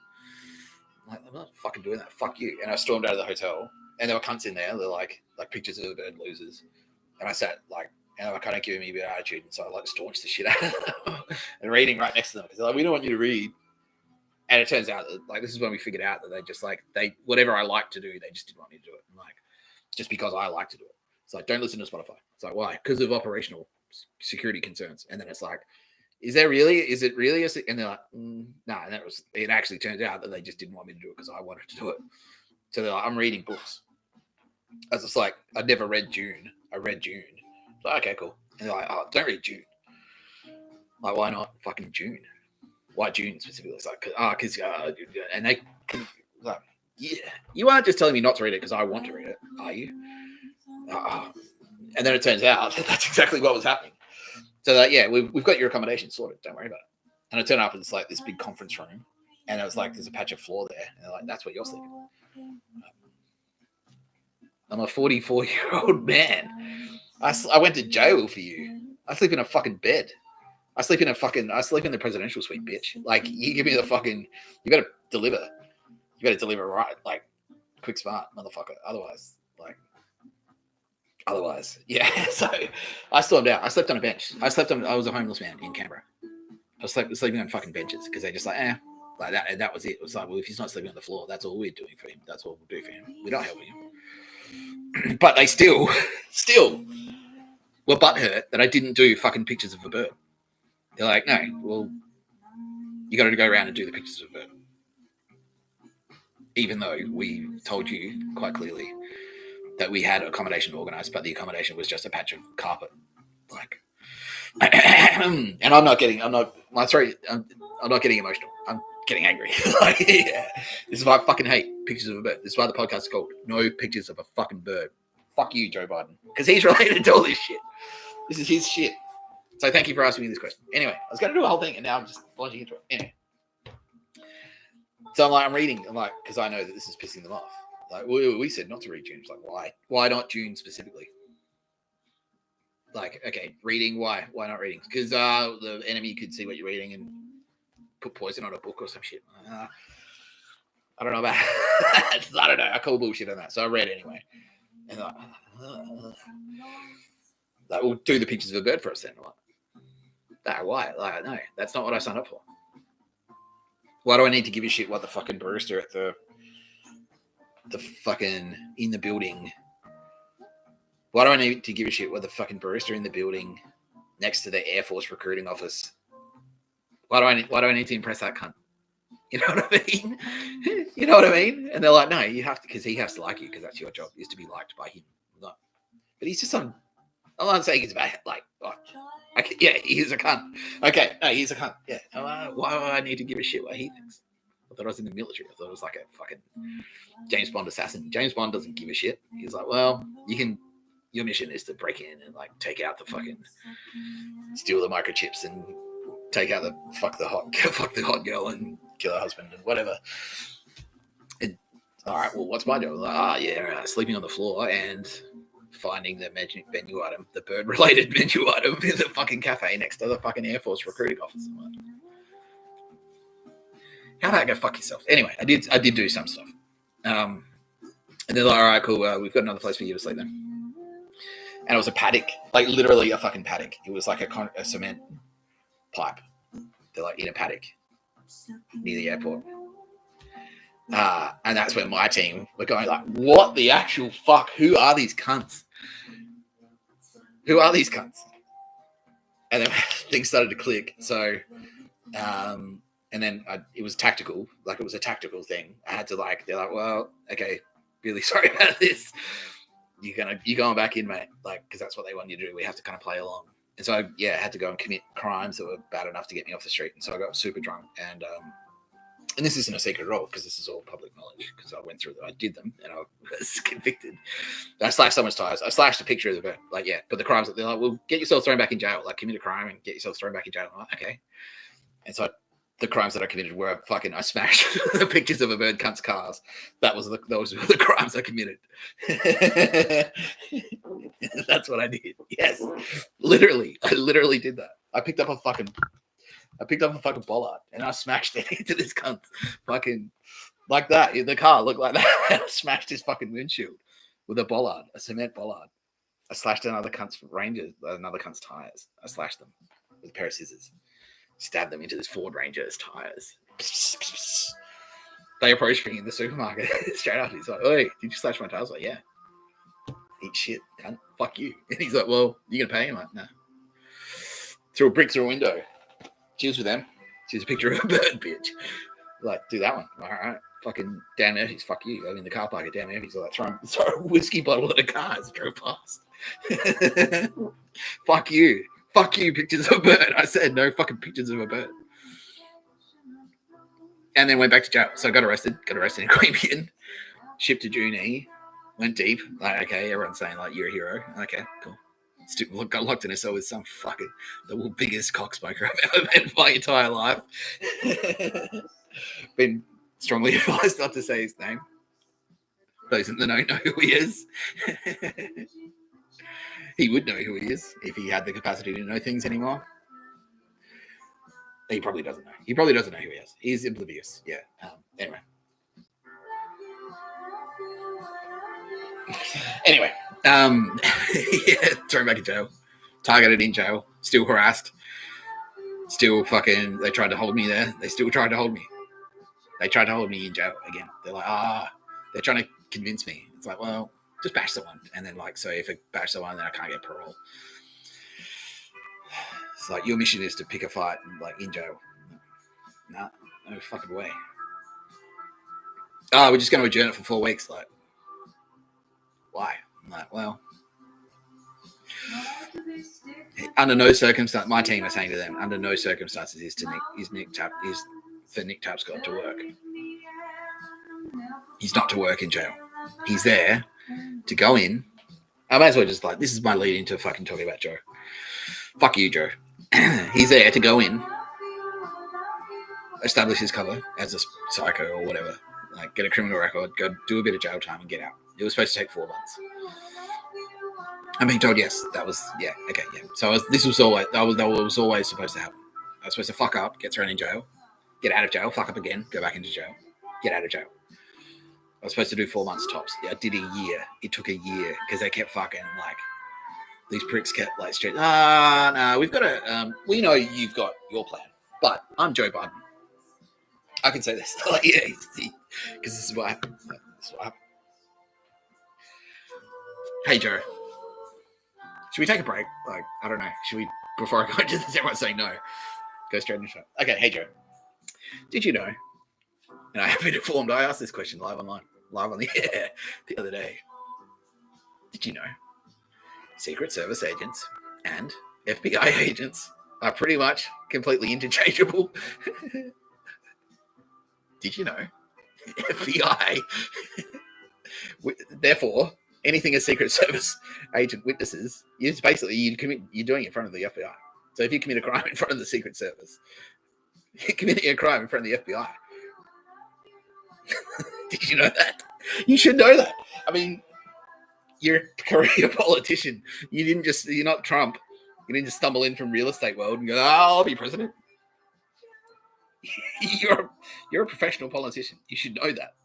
I'm not fucking doing that. Fuck you. And I stormed out of the hotel, and there were cunts in there. They're like pictures of the bird losers. And I sat like, and they were kind of giving me a bit of attitude. And so I like staunched the shit out of them and reading right next to them because they're like, we don't want you to read. And it turns out that like this is when we figured out that they just like whatever I like to do, they just didn't want me to do it. And, like just because I like to do it. It's like, don't listen to Spotify. It's like, why? Because of operational security concerns. And then it's like, is it really? And they're like, no. And it actually turns out that they just didn't want me to do it because I wanted to do it. So they're like, I'm reading books. I was just like, I'd never read June. I read June. Like, okay, cool. And they're like, oh, don't read June. Like, why not fucking June? Why June specifically? It's like, because and they like, yeah, you aren't just telling me not to read it because I want to read it, are you? And then it turns out that that's exactly what was happening. So that, yeah, we've got your accommodation sorted. Don't worry about it. And I turn up and it's like this big conference room, and it was like there's a patch of floor there, and they're like, that's where you're sleeping. I'm a 44-year-old man. I went to jail for you. I sleep in a fucking bed. I sleep in the presidential suite, bitch. Like, you give me the fucking, you better deliver. You better deliver right, like, quick, smart, motherfucker. Otherwise, yeah. So I stormed out. I slept on a bench. I was a homeless man in Canberra. I was sleeping on fucking benches because they just like that. And that was it. It was like, well, if he's not sleeping on the floor, that's all we're doing for him. That's all we'll do for him. We're not helping him. But they still were butthurt that I didn't do fucking pictures of a bird. They're like, no, well, you got to go around and do the pictures of a bird. Even though we told you quite clearly that we had accommodation organized, but the accommodation was just a patch of carpet. Like, and I'm not getting emotional. I'm getting angry. Like, yeah. This is why I fucking hate pictures of a bird. This is why the podcast is called No Pictures of a Fucking Bird. Fuck you, Joe Biden. Because he's related to all this shit. This is his shit. So thank you for asking me this question. Anyway, I was going to do a whole thing, and now I'm just launching into it. Anyway. So I'm reading, because I know that this is pissing them off. Like, we said not to read June. It's like, why? Why not June specifically? Like, okay, reading, why? Why not reading? Because the enemy could see what you're reading and put poison on a book or some shit. I don't know about that. I don't know. I call bullshit on that. So I read anyway. And like, we'll do the pictures of a bird for us then. Like, why? Like, no, that's not what I signed up for. Why do I need to give a shit what the fucking barista at the fucking in the building? Why do I need to give a shit what the fucking barista in the building next to the Air Force recruiting office? Why do I need to impress that cunt? You know what I mean? You know what I mean? And they're like, no, you have to, because he has to like you, because that's your job, is to be liked by him. No. But he's just I'm not saying he's bad. Like, yeah, he's a cunt. Okay, no, he's a cunt. Yeah. Why do I need to give a shit what he thinks? I thought I was in the military. I thought it was like a fucking James Bond assassin. James Bond doesn't give a shit. He's like, well, your mission is to break in and like take out the fucking, steal the microchips and take out fuck the hot girl and kill her husband and whatever. All right, well, what's my job? Like, sleeping on the floor and finding the menu item, the bird-related menu item in the fucking cafe next to the fucking Air Force recruiting office. How about go fuck yourself? Anyway, I did do some stuff. And they're like, all right, cool. We've got another place for you to sleep then. And it was a paddock, like literally a fucking paddock. It was like a cement pipe. They're like in a paddock near the airport. And that's when my team were going like, what the actual fuck? Who are these cunts? Who are these cunts? And then things started to click. So, and then it was tactical. Like it was a tactical thing. I had to they're like, well, okay, really sorry about this. You're going back in, mate. Like, because that's what they want you to do. We have to kind of play along. And so, I had to go and commit crimes that were bad enough to get me off the street. And so I got super drunk. And this isn't a secret at all because this is all public knowledge because I went through them. I did them and I was convicted. I slashed someone's tires. I slashed a picture of the bird. Like, yeah, but the crimes, they're like, well, get yourself thrown back in jail. Like, commit a crime and get yourself thrown back in jail. I'm like, okay. And so the crimes that I committed were I smashed the pictures of a bird cunt's cars. Those were the crimes I committed. That's what I did. Yes, literally, I literally did that. I picked up a fucking bollard and I smashed it into this cunt, fucking like that. The car looked like that. And I smashed his fucking windshield with a cement bollard. I slashed another cunt's tires. I slashed them with a pair of scissors. Stabbed them into this Ford Ranger's tires. They approached me in the supermarket straight after. He's like, "Hey, did you slash my tires?" I was like, "Yeah." Eat shit, cunt. Fuck you. And he's like, "Well, you gonna pay?" I'm like, "No." Threw a brick through a window. Cheers with them. She's a picture of a bird, bitch. Like, do that one. All right. Fucking Dan Murphy's. Fuck you. I'm in the car park at Dan Murphy's. Like, throw a whiskey bottle at a car as it drove past. Fuck you. Fuck you, pictures of a bird. I said no fucking pictures of a bird. And then went back to jail. So I got arrested in Queanbeyan, shipped to Junee, went deep. Like, okay, everyone's saying, like, you're a hero. Okay, cool. Got locked in a cell with some fucking, the biggest cocksmoker I've ever met in my entire life. Been strongly advised not to say his name. Those in the know who he is. He would know who he is if he had the capacity to know things anymore. He probably doesn't know. He probably doesn't know who he is. He's oblivious. Yeah. Anyway. Thrown back in jail. Targeted in jail. Still harassed. Still fucking, they tried to hold me there. They still tried to hold me. They tried to hold me in jail again. They're like, they're trying to convince me. It's like, well, just bash someone. And then, like, so if I bash someone, then I can't get parole. It's like, your mission is to pick a fight, like, in jail. Nah, no fucking way. We're just going to adjourn it for 4 weeks. Like, why? I'm like, well, under no circumstance, my team are saying to them, under no circumstances is for Nick Tapscott to work. He's not to work in jail. He's there to go in. I might as well just this is my lead into fucking talking about Joe. Fuck you, Joe. He's there to go in, establish his cover as a psycho or whatever, like get a criminal record, go do a bit of jail time and get out. It was supposed to take 4 months. I'm being told yes. That was okay. So this was always supposed to happen. I was supposed to fuck up, get thrown in jail, get out of jail, fuck up again, go back into jail, get out of jail. I was supposed to do 4 months tops. I did a year. It took a year because they kept fucking these pricks kept straight. No, we've got to. We know you've got your plan, but I'm Joe Biden. I can say this, because this is what happened. Hey, Joe. Should we take a break? I don't know. Should we, before I go into this, everyone's saying no. Go straight into it. Okay, hey, Joe. Did you know, and I have been informed, I asked this question live on the air the other day. Did you know Secret Service agents and FBI agents are pretty much completely interchangeable? Did you know FBI, therefore, anything a Secret Service agent witnesses, you're doing it in front of the FBI. So if you commit a crime in front of the Secret Service, you're committing a crime in front of the FBI. Did you know that? You should know that. I mean, You're a career politician. You're not Trump. You didn't just stumble in from real estate world and go, I'll be president. You're a professional politician. You should know that.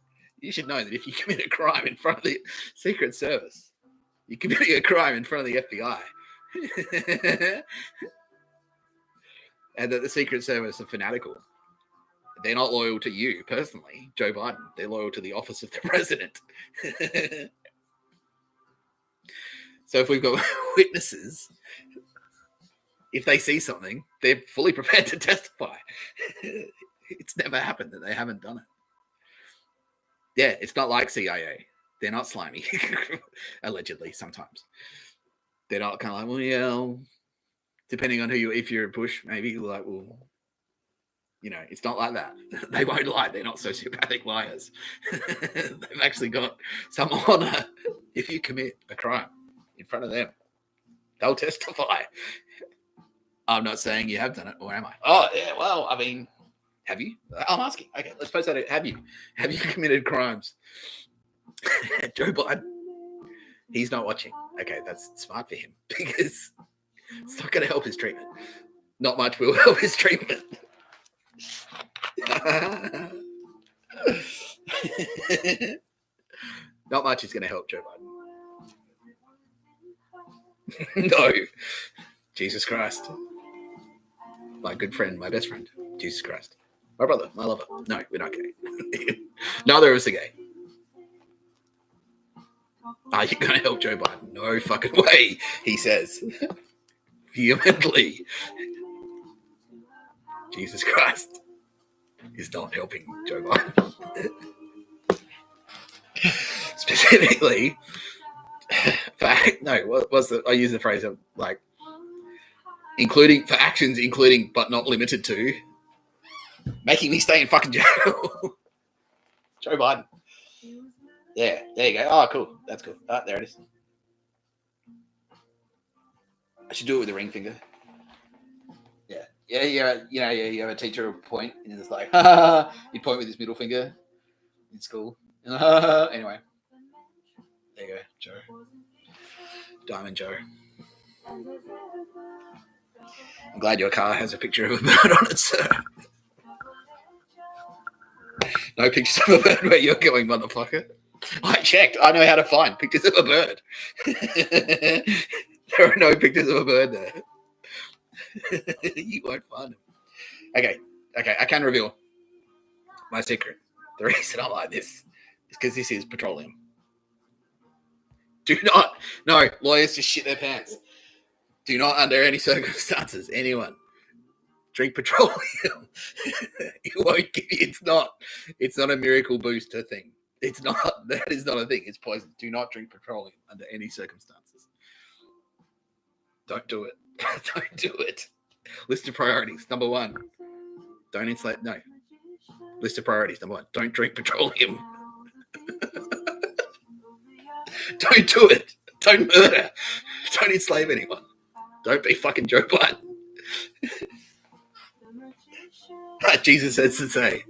You should know that if you commit a crime in front of the Secret Service, you're committing a crime in front of the FBI. And that the Secret Service are fanatical. They're not loyal to you personally, Joe Biden. They're loyal to the office of the president. So if we've got witnesses, if they see something, they're fully prepared to testify. It's never happened that they haven't done it. Yeah, it's not like CIA. They're not slimy, allegedly, sometimes. They're not kind of like, well, yeah, depending on if you're a Bush, maybe, like, well, you know, it's not like that. They won't lie. They're not sociopathic liars. They've actually got some honor. If you commit a crime in front of them, they'll testify. I'm not saying you have done it, or am I? Oh, yeah, well, I mean, have you? I'm asking. Okay, let's pose that. Have you committed crimes? Joe Biden, he's not watching. Okay, that's smart for him because it's not going to help his treatment. Not much will help his treatment. Not much is going to help Joe Biden. No. Jesus Christ. My good friend, my best friend. Jesus Christ. My brother, my lover. No, we're not gay. Neither of us are gay. Are you going to help Joe Biden? No fucking way, he says. Vehemently. Jesus Christ is not helping Joe Biden. Specifically, I use the phrase of like, including for actions, including but not limited to making me stay in fucking jail. Joe Biden. Yeah, there you go. Oh, cool. That's cool. Oh, there it is. I should do it with the ring finger. Yeah. You have a teacher point, and it's like, you point with his middle finger in school. Anyway, there you go, Joe. Diamond Joe. I'm glad your car has a picture of a bird on it, sir. No pictures of a bird where you're going, motherfucker. I checked. I know how to find pictures of a bird. There are no pictures of a bird there. You won't find them. Okay. I can reveal my secret. The reason I like this is because this is petroleum. Do not. No, lawyers just shit their pants. Do not, under any circumstances, anyone drink petroleum. It won't give you. It's not a miracle booster thing. It's not. That is not a thing. It's poison. Do not drink petroleum under any circumstances. Don't do it. Don't do it. List of priorities. Number 1. Don't enslave. No. List of priorities. Number 1. Don't drink petroleum. Don't do it. Don't murder. Don't enslave anyone. Don't be fucking Joe Biden. Jesus says to say.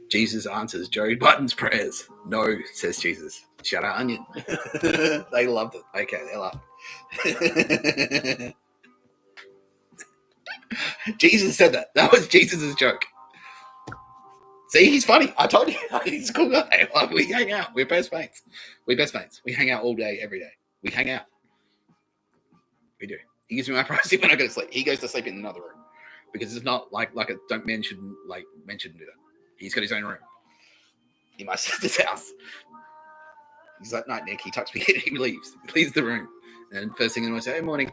Jesus answers Joe Biden's prayers. No, says Jesus. Shut up, onion. They loved it. Okay, they loved it. Jesus said that. That was Jesus' joke. See, he's funny. I told you. He's a cool guy. Like, we hang out. We're best mates. We hang out all day, every day. We hang out. We do. He gives me my privacy when I go to sleep. He goes to sleep in another room. Because it's not like men shouldn't do that. He's got his own room in my sister's house. He's like, night, Nick. He tucks me in. He leaves. He leaves the room. And first thing in the morning, I say, hey, morning.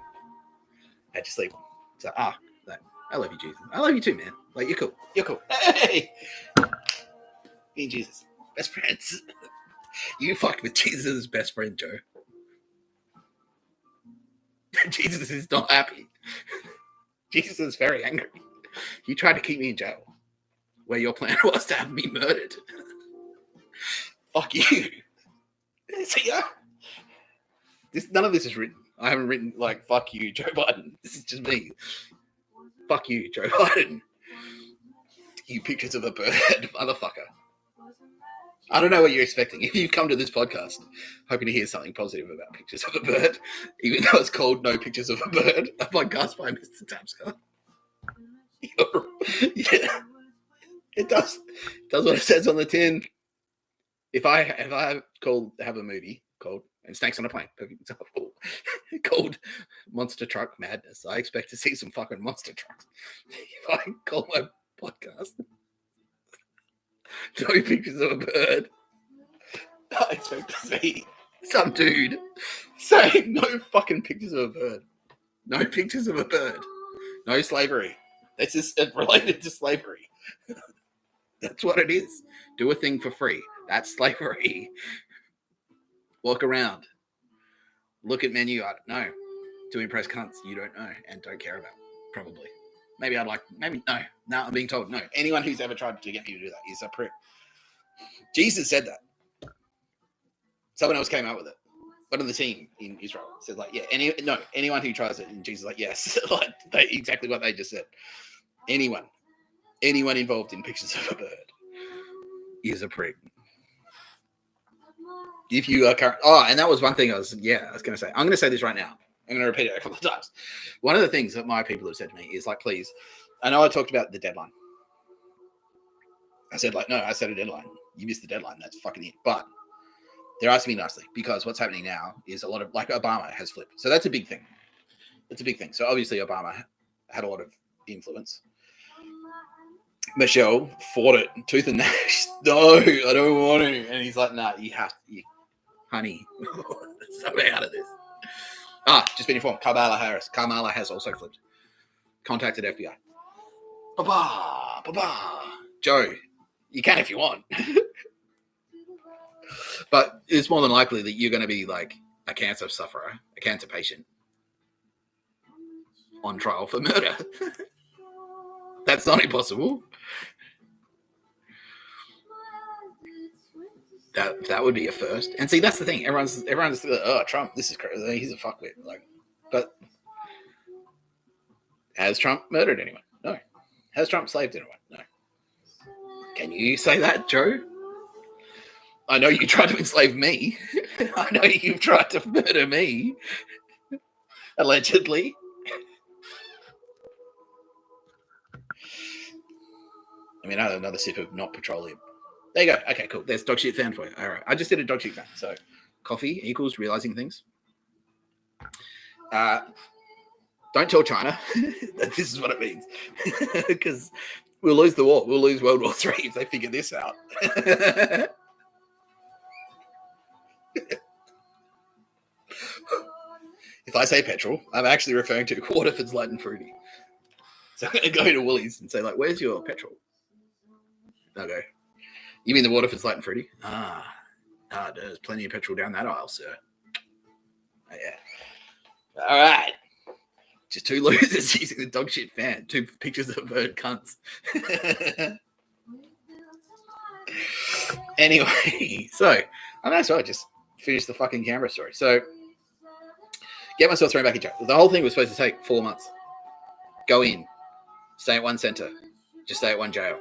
How'd you sleep? He's like, I love you, Jesus. I love you too, man. Like, you're cool. You're cool. Hey! Me and Jesus. Best friends. You fucked with Jesus' best friend, Joe. Jesus is not happy. Jesus is very angry. You tried to keep me in jail, where your plan was to have me murdered. Fuck you. See ya. None of this is written. I haven't written like, fuck you, Joe Biden. This is just me. Fuck you, Joe Biden. You pictures of a bird, motherfucker. I don't know what you're expecting. If you've come to this podcast hoping to hear something positive about pictures of a bird, even though it's called No Pictures of a Bird, a podcast by Mr. Tapscott. Yeah, it does. It does what it says on the tin. If I have a movie called and Snakes on a Plane, perfect example, called Monster Truck Madness, I expect to see some fucking monster trucks. If I call my podcast No Pictures of a Bird, I expect to see some dude saying no fucking pictures of a bird. No pictures of a bird. No slavery. This is related to slavery. That's what it is. Do a thing for free. That's slavery. Walk around. Look at menu. I don't know. To impress cunts you don't know and don't care about. Probably. Maybe I'd like, maybe, no. No, I'm being told no. Anyone who's ever tried to get me to do that is a prick. Jesus said that. Someone else came out with it. One of the team in Israel said, like, yeah, anyone who tries it, and Jesus is like, yes, like exactly what they just said. Anyone involved in pictures of a bird is a prick. If you are current, and that was one thing I was going to say. I'm going to say this right now. I'm going to repeat it a couple of times. One of the things that my people have said to me is like, please, I know I talked about the deadline. I said, like, no, I set a deadline. You missed the deadline. That's fucking it. But they're asking me nicely because what's happening now is a lot of, like, Obama has flipped. So that's a big thing. It's a big thing. So obviously Obama had a lot of influence. Michelle fought it tooth and nail. No, I don't want to. And he's like, nah, you have to. Honey, stay out of this. Just been informed. Kamala has also flipped. Contacted FBI. Ba-ba. Joe, you can if you want. But it's more than likely that you're going to be like a cancer sufferer, a cancer patient on trial for murder. That's not impossible. That would be a first. And see, that's the thing. Everyone's Trump, this is crazy. He's a fuckwit. Like, but has Trump murdered anyone? No. Has Trump slaved anyone? No. Can you say that, Joe? I know you tried to enslave me. I know you've tried to murder me. Allegedly. I mean, I had another sip of not petroleum. There you go. Okay, cool. There's dog shit fan for you. All right. I just did a dog shit fan. So coffee equals realizing things. Don't tell China that this is what it means. Because we'll lose the war. We'll lose World War III if they figure this out. If I say petrol, I'm actually referring to Waterford's Light and Fruity. So I'm going to go to Woolies and say, like, where's your petrol? They'll go, you mean the Waterford's Light and Fruity? There's plenty of petrol down that aisle, sir. Oh, yeah. All right. Just two losers using the dog shit fan. Two pictures of bird cunts. Anyway, so I might as well just finish the fucking Canberra story. So get myself thrown back in jail. The whole thing was supposed to take 4 months. Go in. Stay at one centre. Just stay at one jail.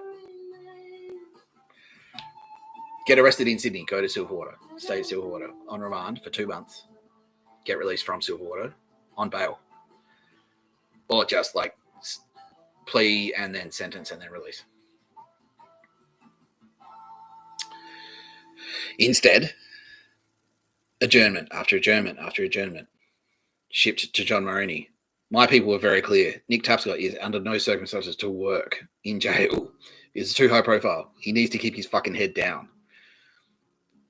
Get arrested in Sydney. Go to Silverwater. Stay at Silverwater. On remand for 2 months. Get released from Silverwater on bail. Or just like plea and then sentence and then release. Instead, adjournment after adjournment after adjournment. Shipped to John Maroney. My people were very clear. Nick Tapscott is under no circumstances to work in jail. It's too high profile. He needs to keep his fucking head down.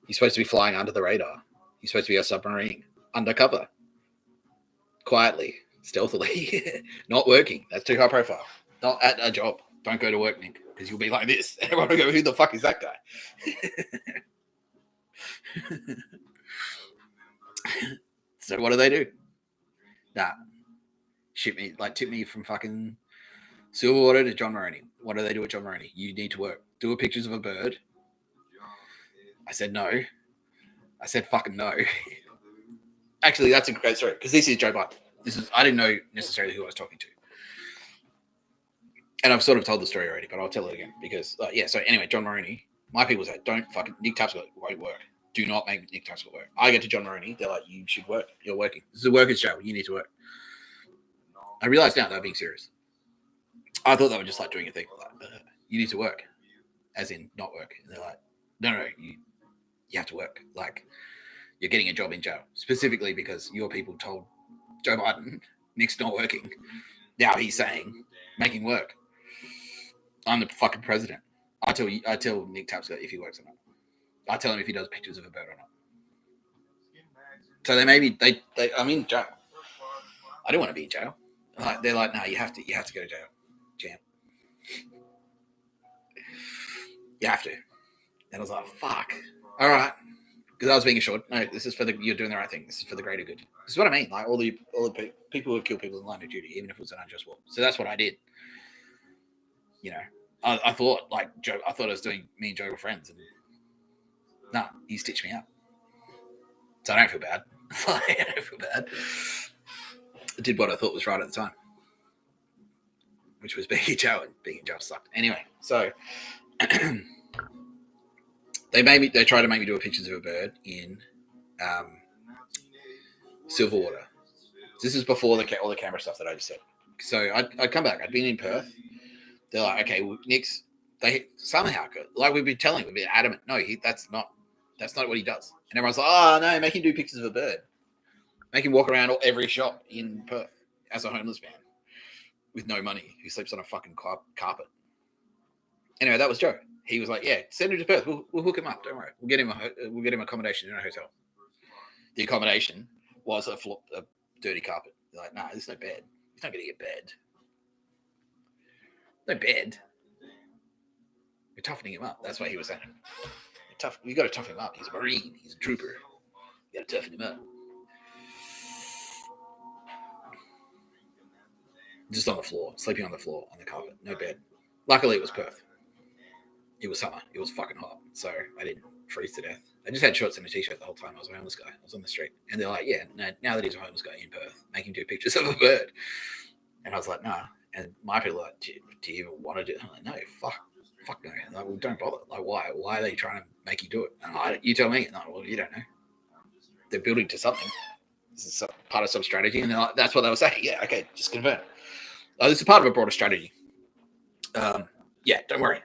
He's supposed to be flying under the radar. He's supposed to be a submarine. Undercover. Quietly. Stealthily. Not working. That's too high profile. Not at a job. Don't go to work, Nick. Because you'll be like this. Everyone will go, who the fuck is that guy? So what do? Tip me from fucking Silverwater to John Maroney. What do they do at John Maroney? You need to work. Do pictures of a bird. I said no. I said fucking no. Actually, that's a great story because this is Joe Biden. I didn't know necessarily who I was talking to. And I've sort of told the story already, but I'll tell it again because, so anyway, John Maroney, My people say, don't fucking, Nick Tapscott won't work. Do not make Nick Tapscott work. I get to John Maroney, they're like, you should work. You're working. This is a workers' jail. You need to work. I realize now they're being serious. I thought they were just like doing a thing. Like, you need to work, as in not work. And they're like, no, you have to work. Like, you're getting a job in jail, specifically because your people told Joe Biden, Nick's not working. Now he's saying, make him work. I'm the fucking president. I tell Nick Tapscott if he works or not. I tell him if he does pictures of a bird or not. So they maybe I'm in jail. I don't want to be in jail. Like, they're like, no, you have to go to jail, champ. You have to. And I was like, fuck. All right. Because I was being assured, no, this is you're doing the right thing. This is for the greater good. This is what I mean. Like all the people who have killed people in line of duty, even if it was an unjust war. So that's what I did. You know, I thought like Joe. I thought I was doing me and Joe were friends, and no, he stitched me up. So I don't feel bad. I don't feel bad. I did what I thought was right at the time, which was being in jail. And being in jail sucked. Anyway, so they tried to make me do pictures of a bird in Silverwater. This is before all the camera stuff that I just said. So I'd come back. I'd been in Perth. They're like, okay, well, Nick's. They somehow, like we've been telling, we've been adamant. No, that's not what he does. And everyone's like, oh no, make him do pictures of a bird. Make him walk around every shop in Perth as a homeless man with no money who sleeps on a fucking carpet. Anyway, that was Joe. He was like, yeah, send him to Perth. We'll hook him up. Don't worry. We'll get him accommodation in a hotel. The accommodation was a dirty carpet. They're like, nah, there's no bed. He's not going to get bed. No bed. We're toughening him up. That's what he was saying. You got to toughen him up. He's a Marine. He's a trooper. You got to toughen him up. Just on the floor, sleeping on the floor, on the carpet, no bed. Luckily, it was Perth. It was summer. It was fucking hot, so I didn't freeze to death. I just had shorts and a t-shirt the whole time. I was a homeless guy. I was on the street, and they're like, "Yeah, no, now that he's a homeless guy in Perth, make him do pictures of a bird." And I was like, "Nah." And my people were like, "Do you even want to do it?" I'm like, "No, fuck no." Like, well, don't bother. Like, why? Why are they trying to make you do it? And you tell me. No, well, you don't know. They're building to something. This is part of some strategy, and like, that's what they were saying. Yeah, okay, just confirm. This is part of a broader strategy. Yeah, don't worry.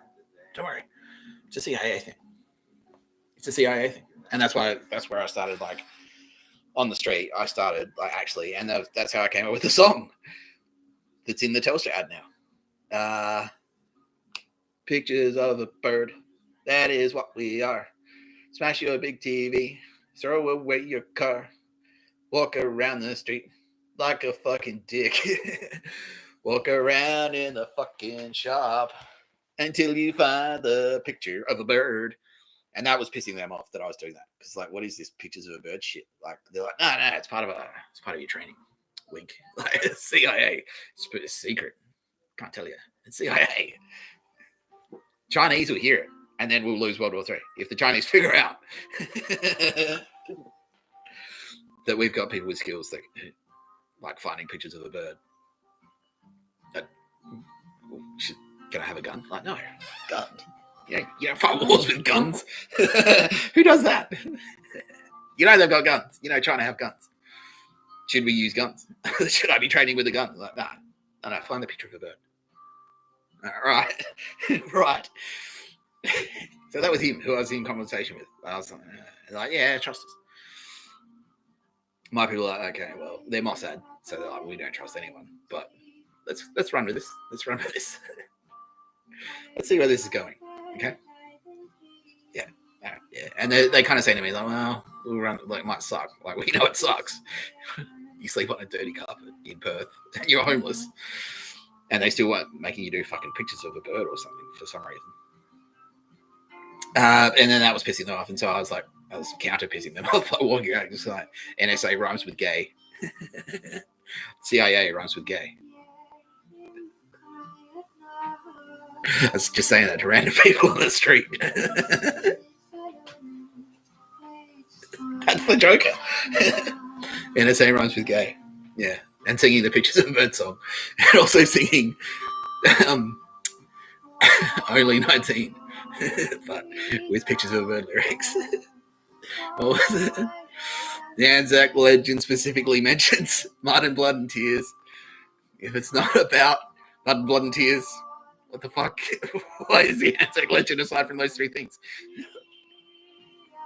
It's a CIA thing. And that's where I started, like, on the street. I started, like, actually, and that's how I came up with the song that's in the Telstra ad now. Pictures of a bird. That is what we are. Smash your big TV. Throw away your car. Walk around the street like a fucking dick. Walk around in the fucking shop until you find the picture of a bird. And that was pissing them off that I was doing that. Because, like, what is this pictures of a bird shit? Like, they're like, no, it's part of your training. Wink. Like, it's CIA. It's a secret. Can't tell you. It's CIA. Chinese will hear it. And then we'll lose World War III. If the Chinese figure out that we've got people with skills that, like, finding pictures of a bird. Can I have a gun? Like, no, gun. You don't fight wars with guns. Who does that? You know they've got guns. You know China have guns. Should we use guns? Should I be training with a gun? Like, nah. No, find the picture of a bird. Right. Right. So that was him who I was in conversation with. I was like, yeah, trust us. My people are like, okay, well, they're Mossad, so they're like, we don't trust anyone. But let's run with this. Let's run with this. Let's see where this is going. Okay. Yeah. And they kind of say to me, like, well, we'll run, like, it might suck. Like, we know it sucks. You sleep on a dirty carpet in Perth and you're homeless. And they still weren't making you do fucking pictures of a bird or something for some reason. And then that was pissing them off. And so I was counter pissing them off by walking out, just like, NSA rhymes with gay. CIA rhymes with gay. I was just saying that to random people on the street. That's the Joker. NSA rhymes with gay. Yeah. And singing the Pictures of a Bird song. And also singing Only 19. but with pictures of bird lyrics. What was it? The Anzac legend specifically mentions mud and blood and tears. If it's not about mud and blood and tears, what the fuck? What is the Anzac legend aside from those three things?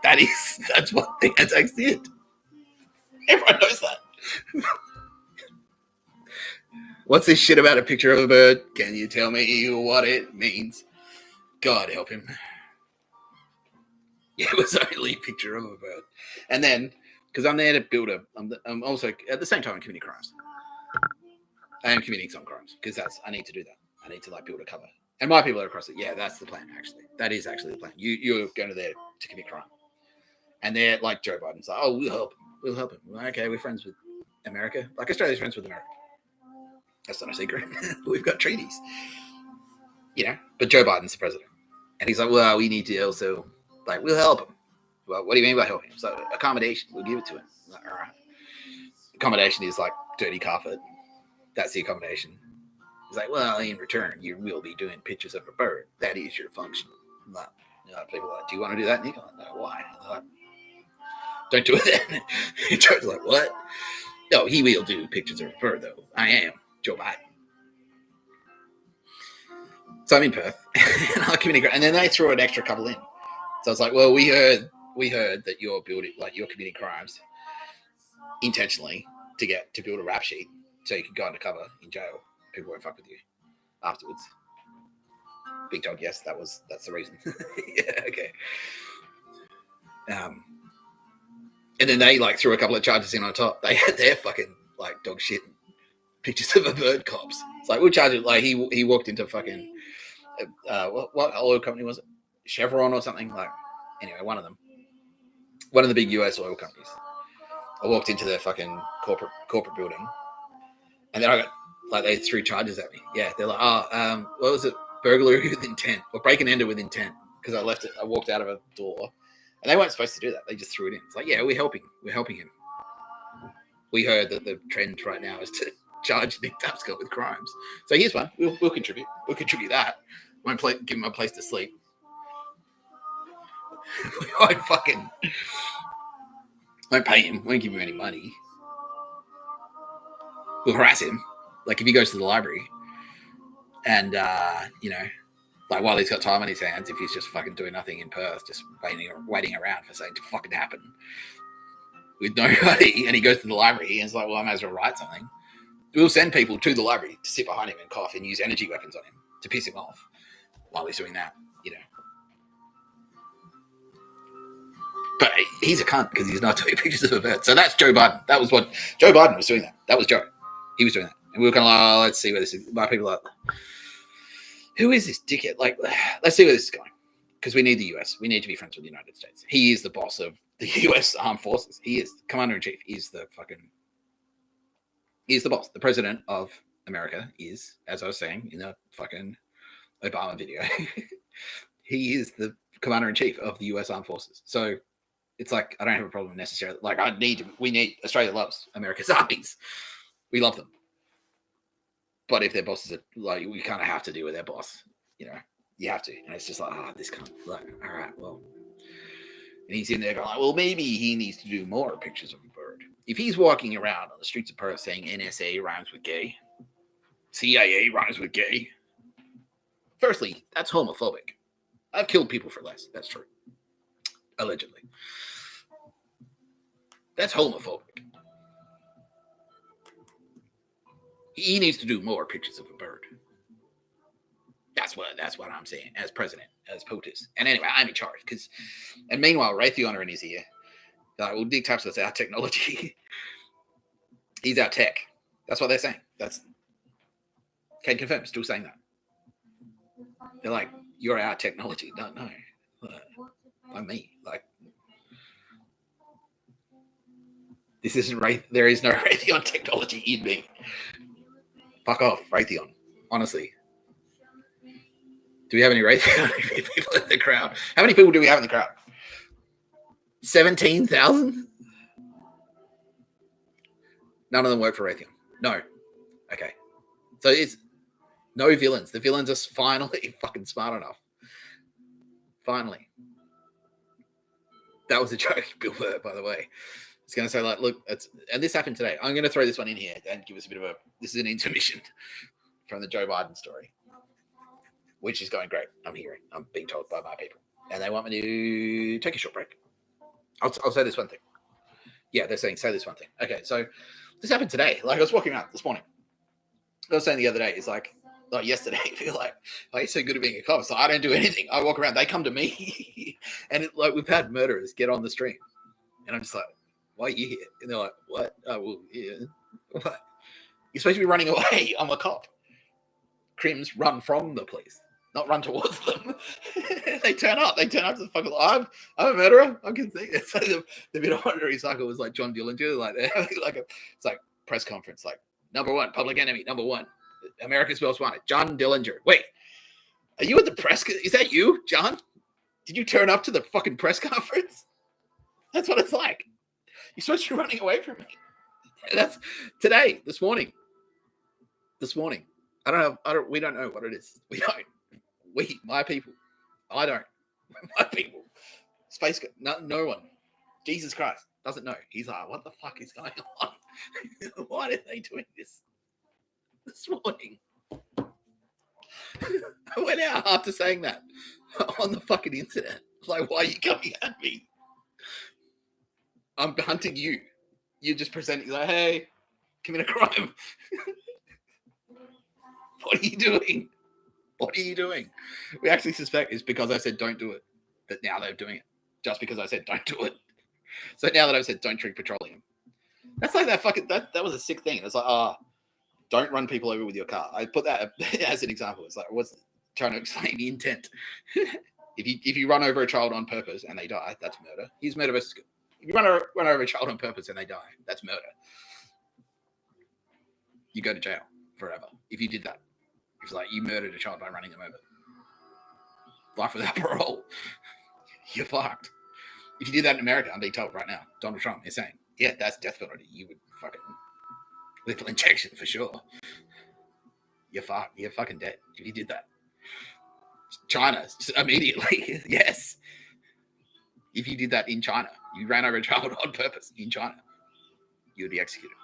That's what the Anzacs did. Everyone knows that. What's this shit about a picture of a bird? Can you tell me what it means? God help him. Yeah, it was only a picture of a bird. And then, because I'm there to build I'm also, at the same time, I'm committing crimes. I am committing some crimes, because I need to do that. I need to, build a cover. And my people are across it. Yeah, that's the plan, actually. That is actually the plan. You're going to there to commit crime. And they're like Joe Biden's like, oh, we'll help him. We'll help him. Okay, we're friends with America. Australia's friends with America. That's not a secret. We've got treaties. But Joe Biden's the president. And he's like, well, we need to also, we'll help him. Well, what do you mean by helping him? So, accommodation, we'll give it to him. Like, all right. Accommodation is dirty carpet. That's the accommodation. He's like, well, in return, you will be doing pictures of a bird. That is your function. Like, people are like, do you want to do that, Nick? I'm like, no, why? Like, don't do it then. Joe's like, what? No, he will do pictures of a bird, though. I am Joe Biden. So I'm in Perth, and then they threw an extra couple in. So I was like, well, we heard that you're committing crimes intentionally to build a rap sheet so you can go undercover in jail. People won't fuck with you afterwards. Big dog, yes, that's the reason. Yeah, okay. And then they threw a couple of charges in on top. They had their fucking dog shit pictures of a bird cops. It's like, we'll charge it. He walked into fucking what oil company was it? Chevron or something. Anyway, one of the big US oil companies. I walked into their fucking corporate building, and then I got they threw charges at me. Yeah, they're like, what was it? Burglary with intent, or break and enter with intent, because I walked out of a door, and they weren't supposed to do that. They just threw it in. It's like, yeah, we're helping him. We heard that the trend right now is to charge Nick Tapscott with crimes. So here's one. We'll contribute. We'll contribute that. Won't give him a place to sleep. We won't pay him. Won't give him any money. We'll harass him. If he goes to the library and, while he's got time on his hands, if he's just fucking doing nothing in Perth, just waiting around for something to fucking happen with nobody, and he goes to the library and it's like, well, I might as well write something. We'll send people to the library to sit behind him and cough and use energy weapons on him to piss him off while he's doing that, But he's a cunt because he's not doing pictures of a bird. So that's Joe Biden. That was what Joe Biden was doing. That was Joe. He was doing that. And we were kind of let's see where this is. My people are who is this dickhead? Let's see where this is going. Because we need the US. We need to be friends with the United States. He is the boss of the US Armed Forces. He is Commander-in-Chief. He's the boss. The president of America is, as I was saying in the fucking Obama video, he is the Commander-in-Chief of the US Armed Forces. So it's I don't have a problem necessarily. Australia loves America's armies. We love them. But if their bosses are we kind of have to deal with their boss, you have to. And it's just this kind of all right, well. And he's in there going well, maybe he needs to do more pictures of a bird. If he's walking around on the streets of Perth saying NSA rhymes with gay, CIA rhymes with gay, firstly, that's homophobic. I've killed people for less. That's true. Allegedly. That's homophobic. He needs to do more pictures of a bird. That's what I'm saying as president, as POTUS. And anyway, I'm in charge. And meanwhile, Raytheon are in his ear. They're like, well, Dick Tapscott's our technology. He's our tech. That's what they're saying. Can confirm, still saying that. They're like, you're our technology. No. By me. This isn't there is no Raytheon technology in me. Fuck off, Raytheon. Honestly. Do we have any Raytheon people in the crowd? How many people do we have in the crowd? 17,000? None of them work for Raytheon. No. Okay. So it's no villains. The villains are finally fucking smart enough Finally. That was a joke, Bill Burr, by the way. It's going to say, like, look, and this happened today. I'm going to throw this one in here and give us a bit of this is an intermission from the Joe Biden story, which is going great. I'm being told by my people. And they want me to take a short break. I'll say this one thing. Yeah, they're saying, say this one thing. Okay, so this happened today. Like, I was walking around this morning. I was saying the other day, it's like yesterday, feel like, you're so good at being a cop. So I don't do anything. I walk around, they come to me. And we've had murderers get on the stream. And I'm just like, why are you here? And they're like, what? Oh, well, yeah. What? You're supposed to be running away. I'm a cop. Crims run from the police, not run towards them. They turn up. They turn up to the fucking. I'm a murderer. I can see it. So the bit of honorary cycle was like John Dillinger, like it's like press conference, like number one, public enemy, number one, America's most wanted, John Dillinger. Wait, are you at the press? Is that you, John? Did you turn up to the fucking press conference? That's what it's like. You're supposed to be running away from me. That's today, this morning. I don't know. We don't know what it is. We don't. My people. I don't. My people. Space. No one. Jesus Christ doesn't know. He's like, what the fuck is going on? Why are they doing this morning? I went out after saying that on the fucking internet. Like, why are you coming at me? I'm hunting you. You're just presenting like, hey, commit a crime. What are you doing? What are you doing? We actually suspect it's because I said don't do it, that now they're doing it. Just because I said don't do it. So now that I've said don't drink petroleum. That's like that fucking, that was a sick thing. It's like, don't run people over with your car. I put that as an example. It's like, what's trying to explain the intent. If you run over a child on purpose and they die, that's murder. Here's murder versus good. If you run over a child on purpose and they die, that's murder. You go to jail forever if you did that. It's like you murdered a child by running them over. Life without parole. You're fucked. If you did that in America, I'm being told right now, Donald Trump is saying, yeah, that's death penalty. You would fucking lethal injection for sure. You're fucked. You're fucking dead if you did that. China, immediately, yes. If you did that in China, you ran over a child on purpose in China, you would be executed.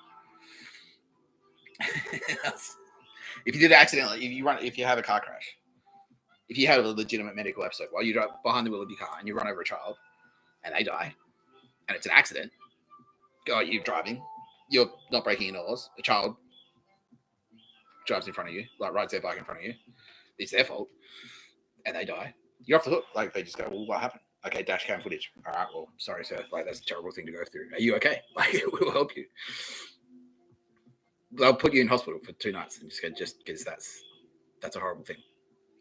If you did it accidentally, if you have a car crash, if you have a legitimate medical episode while you drive behind the wheel of your car and you run over a child and they die, and it's an accident, you're driving, you're not breaking any laws, a child drives in front of you, like rides their bike in front of you, it's their fault, and they die, you're off the hook. Like, they just go, well, what happened? Okay, dash cam footage. All right, well, sorry, sir. Like, that's a terrible thing to go through. Are you okay? Like, we'll help you. They'll put you in hospital for 2 nights and just because that's a horrible thing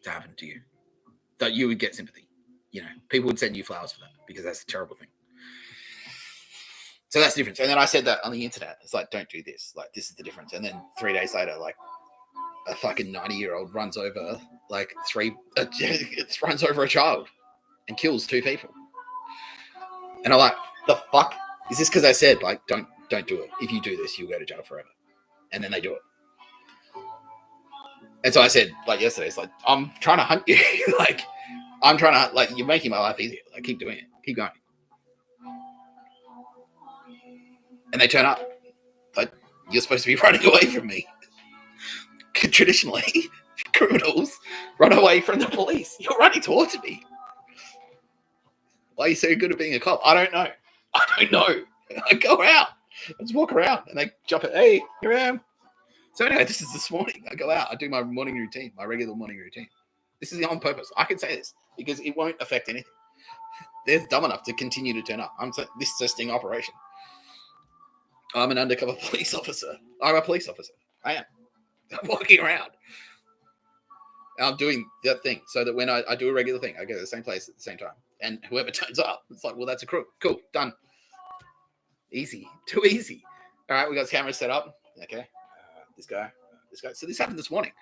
to happen to you. That you would get sympathy. You know, people would send you flowers for that because that's a terrible thing. So that's the difference. And then I said that on the internet. It's like, don't do this. Like, this is the difference. And then 3 days later, like, a fucking 90-year-old runs over runs over a child and kills 2 people. And I'm like, the fuck? Is this because I said, like, don't do it. If you do this, you'll go to jail forever. And then they do it. And so I said, like, yesterday, it's like, I'm trying to hunt you. Like, I'm trying to hunt, like, you're making my life easier. Like, keep doing it. Keep going. And they turn up. But you're supposed to be running away from me. Traditionally, criminals run away from the police. You're running towards me. Why are you so good at being a cop? I don't know. I go out. I just walk around and they jump at, hey, here I am. So anyway, this is this morning. I go out. I do my morning routine, my regular morning routine. This is on purpose. I can say this because it won't affect anything. They're dumb enough to continue to turn up. This is a sting operation. I'm an undercover police officer. I'm a police officer. I am. I'm walking around. I'm doing that thing so that when I do a regular thing, I go to the same place at the same time. And whoever turns up, it's like, well, that's a crook. Cool, done. Easy. Too easy. All right, we got cameras set up. Okay. This guy. So this happened this morning.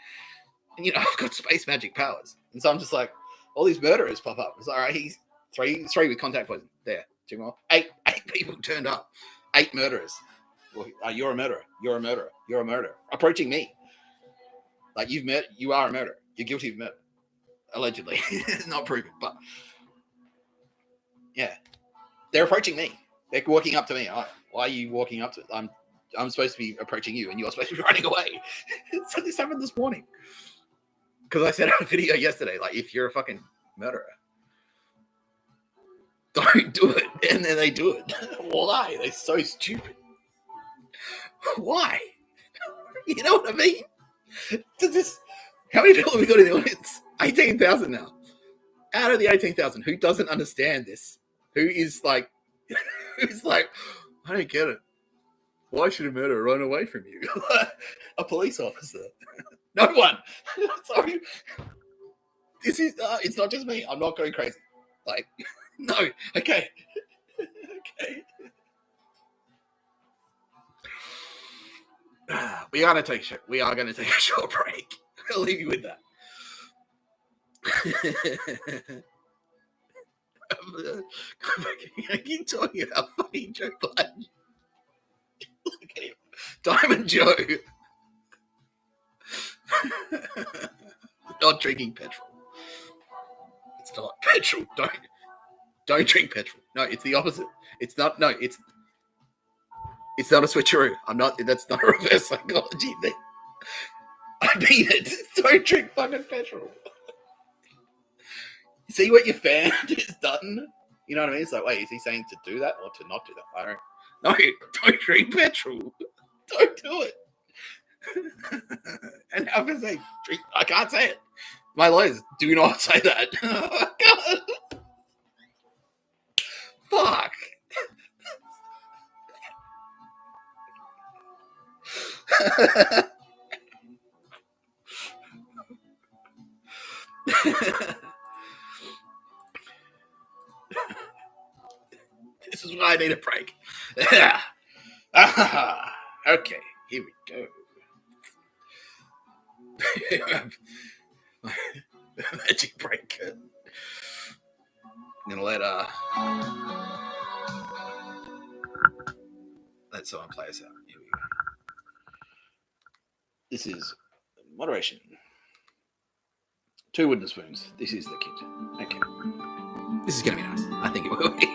And, I've got space magic powers. And so I'm just like, all these murderers pop up. It's like, all right, he's three with contact poison. There. 2 more. 8 people turned up. 8 murderers. Well, you're a murderer. You're a murderer. You're a murderer. Approaching me. Like, you are a murderer. You're guilty of murder. Allegedly. Not proven, but Yeah. They're approaching me. They're walking up to me. Why are you walking up to me? I'm supposed to be approaching you, and you're supposed to be running away. So this happened this morning. Because I said out a video yesterday, like, if you're a fucking murderer, don't do it. And then they do it. Why? They're so stupid. Why? You know what I mean? How many people have we got in the audience? 18,000 now. Out of the 18,000, who doesn't understand this? Who's like, I don't get it. Why should a murderer run away from you? A police officer. No one. Sorry. This is, it's not just me. I'm not going crazy. Like, no. Okay. Okay. We are going to take a short break. I'll leave you with that. I keep talking about fucking Joe Biden. Look at him. Diamond Joe. Not drinking petrol. It's not petrol. Don't drink petrol. No, it's the opposite. It's not. No, it's not a switcheroo. That's not a reverse psychology thing. I mean it. Don't drink fucking petrol. You see what your fan has done? You know what I mean? It's like, wait, is he saying to do that or to not do that? I don't. No, don't drink petrol. Don't do it. And how can I say drink? I can't say it. My lawyers do not say that. God. Fuck. This is why I need a break. Okay, here we go. Magic break. I'm gonna let someone play us out. Here we go. This is moderation. 2 wooden spoons. This is the kit. Okay. This is gonna be nice. I think it will be.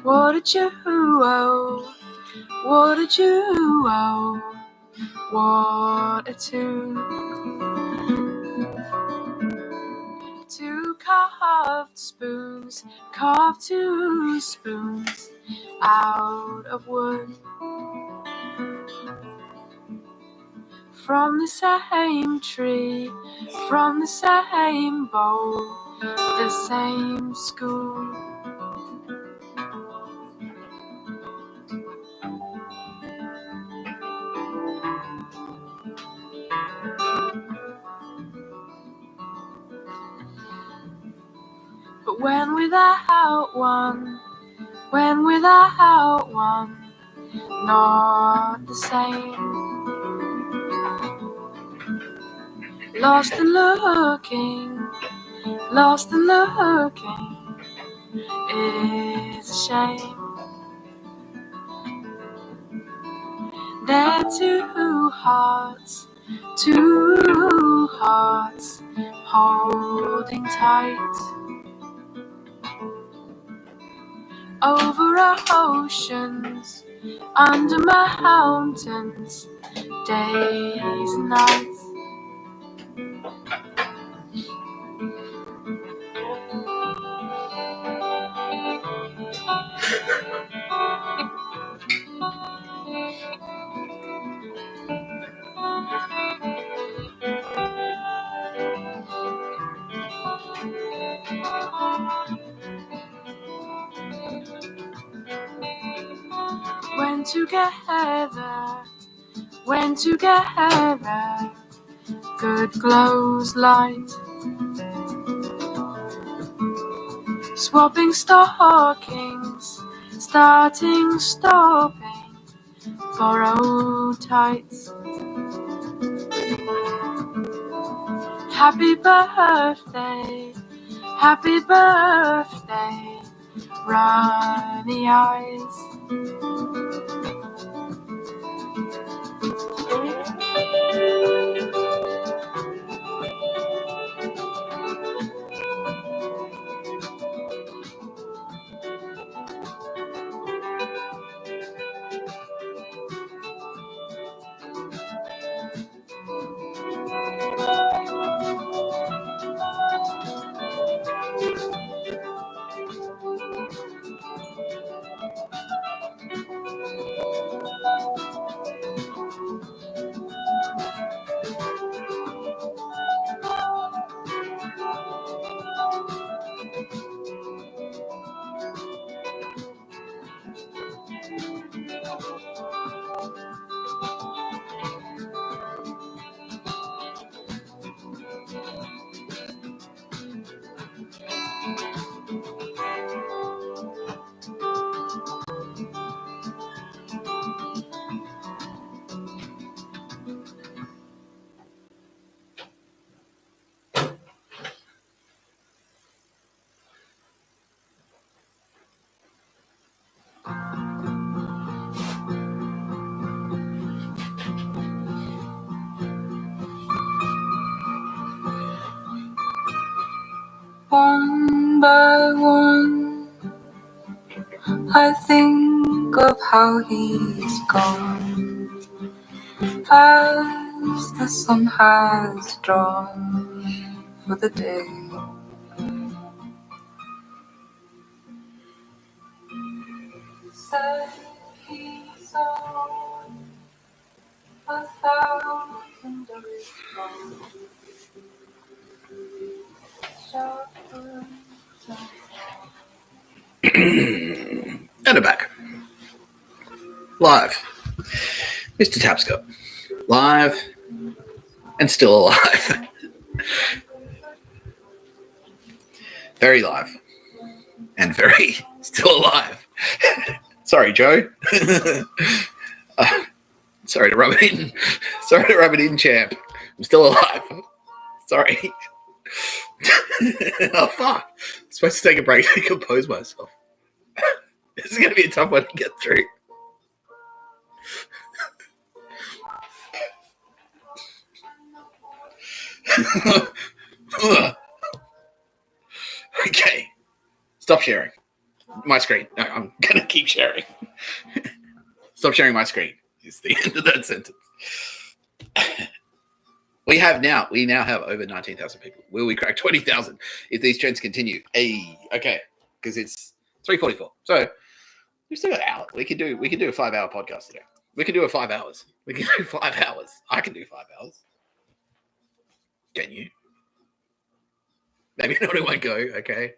What did you owe? What did you owe? What a tune. 2 carved spoons, carved 2 spoons out of wood. From the same tree, from the same bowl, the same school. But when without one, not the same. Lost and looking, is a shame. They're 2 hearts, holding tight. Over oceans, under mountains, days and nights. When together, good glows light. Swapping stockings, stopping, borrowed tights. Happy birthday, briny eyes. One by one, I think of how he's gone, as the sun has drawn for the day. Said he saw 1,000 of his And I'm back. Live. Mr. Tapscott. Live and still alive. Very live. And very still alive. Sorry, Joe. Sorry to rub it in. Sorry to rub it in, champ. I'm still alive. Sorry. Oh, fuck. I'm supposed to take a break to compose myself. This is going to be a tough one to get through. Okay. Stop sharing my screen. No, I'm going to keep sharing. Stop sharing my screen is the end of that sentence. We now have over 19,000 people. Will we crack 20,000 if these trends continue? Hey, okay, because it's 3:44. So we've still got an hour. We can do a 5-hour podcast today. We can do it 5 hours. We can do 5 hours. I can do 5 hours. Can you? Maybe not in one go. Okay.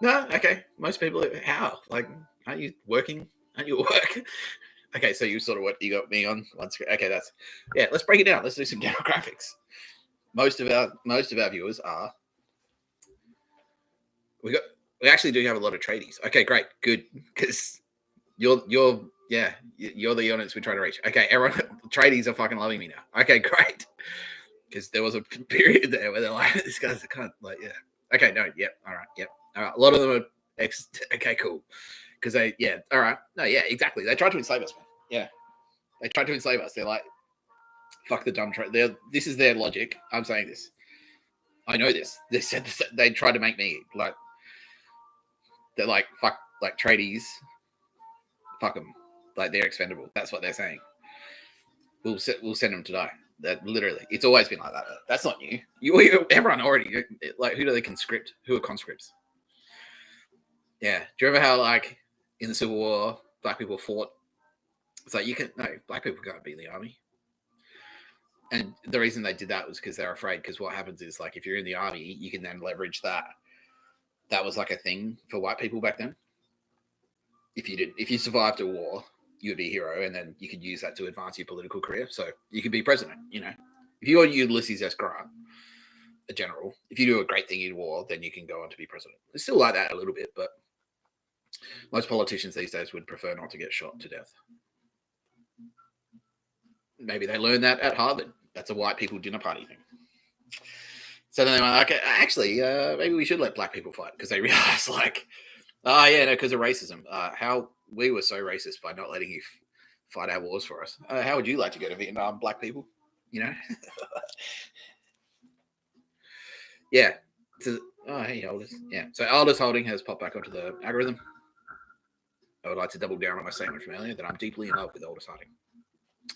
No. Okay. Most people. How? Like, aren't you working? Aren't you at work? Okay, so you sort of what you got me on one screen. Okay, let's break it down. Let's do some demographics. Most of our viewers are. We actually do have a lot of tradies. Okay, great, good, because you're the audience we're trying to reach. Okay, everyone, tradies are fucking loving me now. Okay, great, because there was a period there where they're like, this guy's a cunt. Like, yeah. Okay, no, yep, all right, yep, all right. A lot of them are okay, cool. Because all right. No, yeah, exactly. They tried to enslave us, man. Yeah. They tried to enslave us. They're like, fuck the dumb trade. This is their logic. I'm saying this. I know this. They said this, they tried to make me like, they're like, fuck, like tradies. Fuck them. Like, they're expendable. That's what they're saying. We'll send them to die. That literally, it's always been like that. That's not new. Everyone already, like, who do they conscript? Who are conscripts? Yeah. Do you remember how, like, in the Civil War, black people fought? It's like, black people can't be in the army. And the reason they did that was because they're afraid, because what happens is, like, if you're in the army, you can then leverage that. That was like a thing for white people back then. If you survived a war, you would be a hero, and then you could use that to advance your political career. So you could be president, you know. If you're Ulysses S. Grant, a general, if you do a great thing in war, then you can go on to be president. It's still like that a little bit, but most politicians these days would prefer not to get shot to death. Maybe they learned that at Harvard. That's a white people dinner party thing. So then they were like, okay, actually, maybe we should let black people fight, because they realize, like, Oh, yeah, no, because of racism. How we were so racist by not letting you fight our wars for us. How would you like to go to Vietnam, black people? You know? Yeah. Hey, Aldous. Yeah. So Aldous Holding has popped back onto the algorithm. I would like to double down on my statement from earlier that I'm deeply in love with Aldous Harding.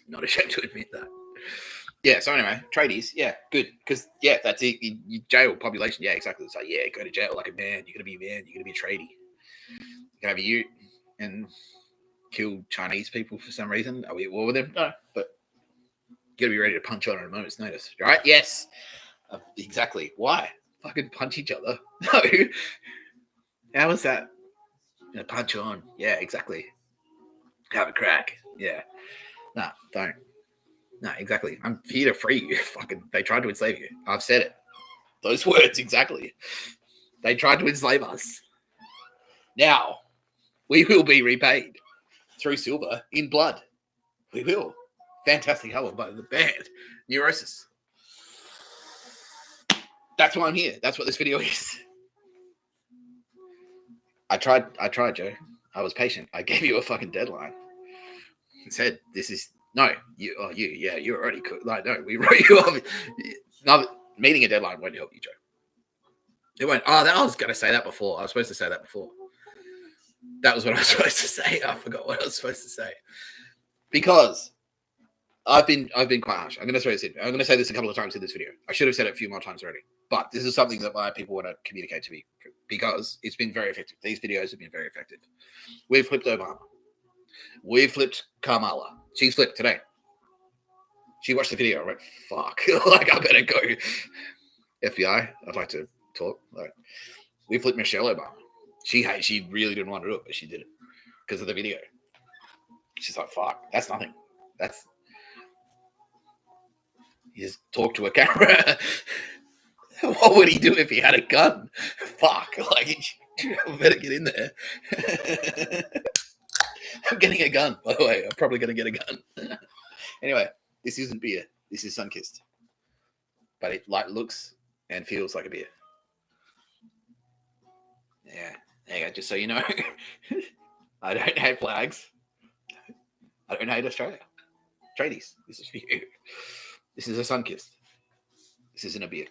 Not ashamed to admit that. Yeah, so anyway, tradies, yeah, good. Because, yeah, that's it. You jail population, yeah, exactly. It's like, yeah, go to jail like a man. You're going to be a man. You're going to be a tradie. You can have a ute and kill Chinese people for some reason. Are we at war with them? No, but you got to be ready to punch on at a moment's notice, right? Yes. Exactly. Why? Fucking punch each other. No. How is that? Punch on. Yeah, exactly. Have a crack. Yeah. Nah, don't. No, exactly. I'm here to free you. Fucking, they tried to enslave you. I've said it. Those words, exactly. They tried to enslave us. Now, we will be repaid through silver in blood. We will. Fantastic album by the band Neurosis. That's why I'm here. That's what this video is. I tried, Joe. I was patient. I gave you a fucking deadline. I said, this is no, you're already cooked. Like, no, we wrote you off. No, meeting a deadline won't help you, Joe. It won't. Oh, I was going to say that before. I was supposed to say that before. That was what I was supposed to say. I forgot what I was supposed to say. Because I've been quite harsh. I'm going to throw this in. I'm going to say this a couple of times in this video. I should have said it a few more times already. But this is something that my people want to communicate to me because it's been very effective. These videos have been very effective. We've flipped Obama. We've flipped Kamala. She's flipped today. She watched the video. I went, fuck. Like, I better go. FBI, I'd like to talk. Like, we flipped Michelle Obama. She really didn't want to do it, but she did it because of the video. She's like, fuck, that's nothing. That's, you just talk to a camera. What would he do if he had a gun? Fuck, like, I better get in there. I'm getting a gun, by the way. I'm probably going to get a gun. Anyway, this isn't beer. This is Sunkissed. But it like looks and feels like a beer. Yeah, there you go. Just so you know, I don't hate flags. I don't hate Australia. Tradies, this is for you. This is a Sunkissed. This isn't a beer.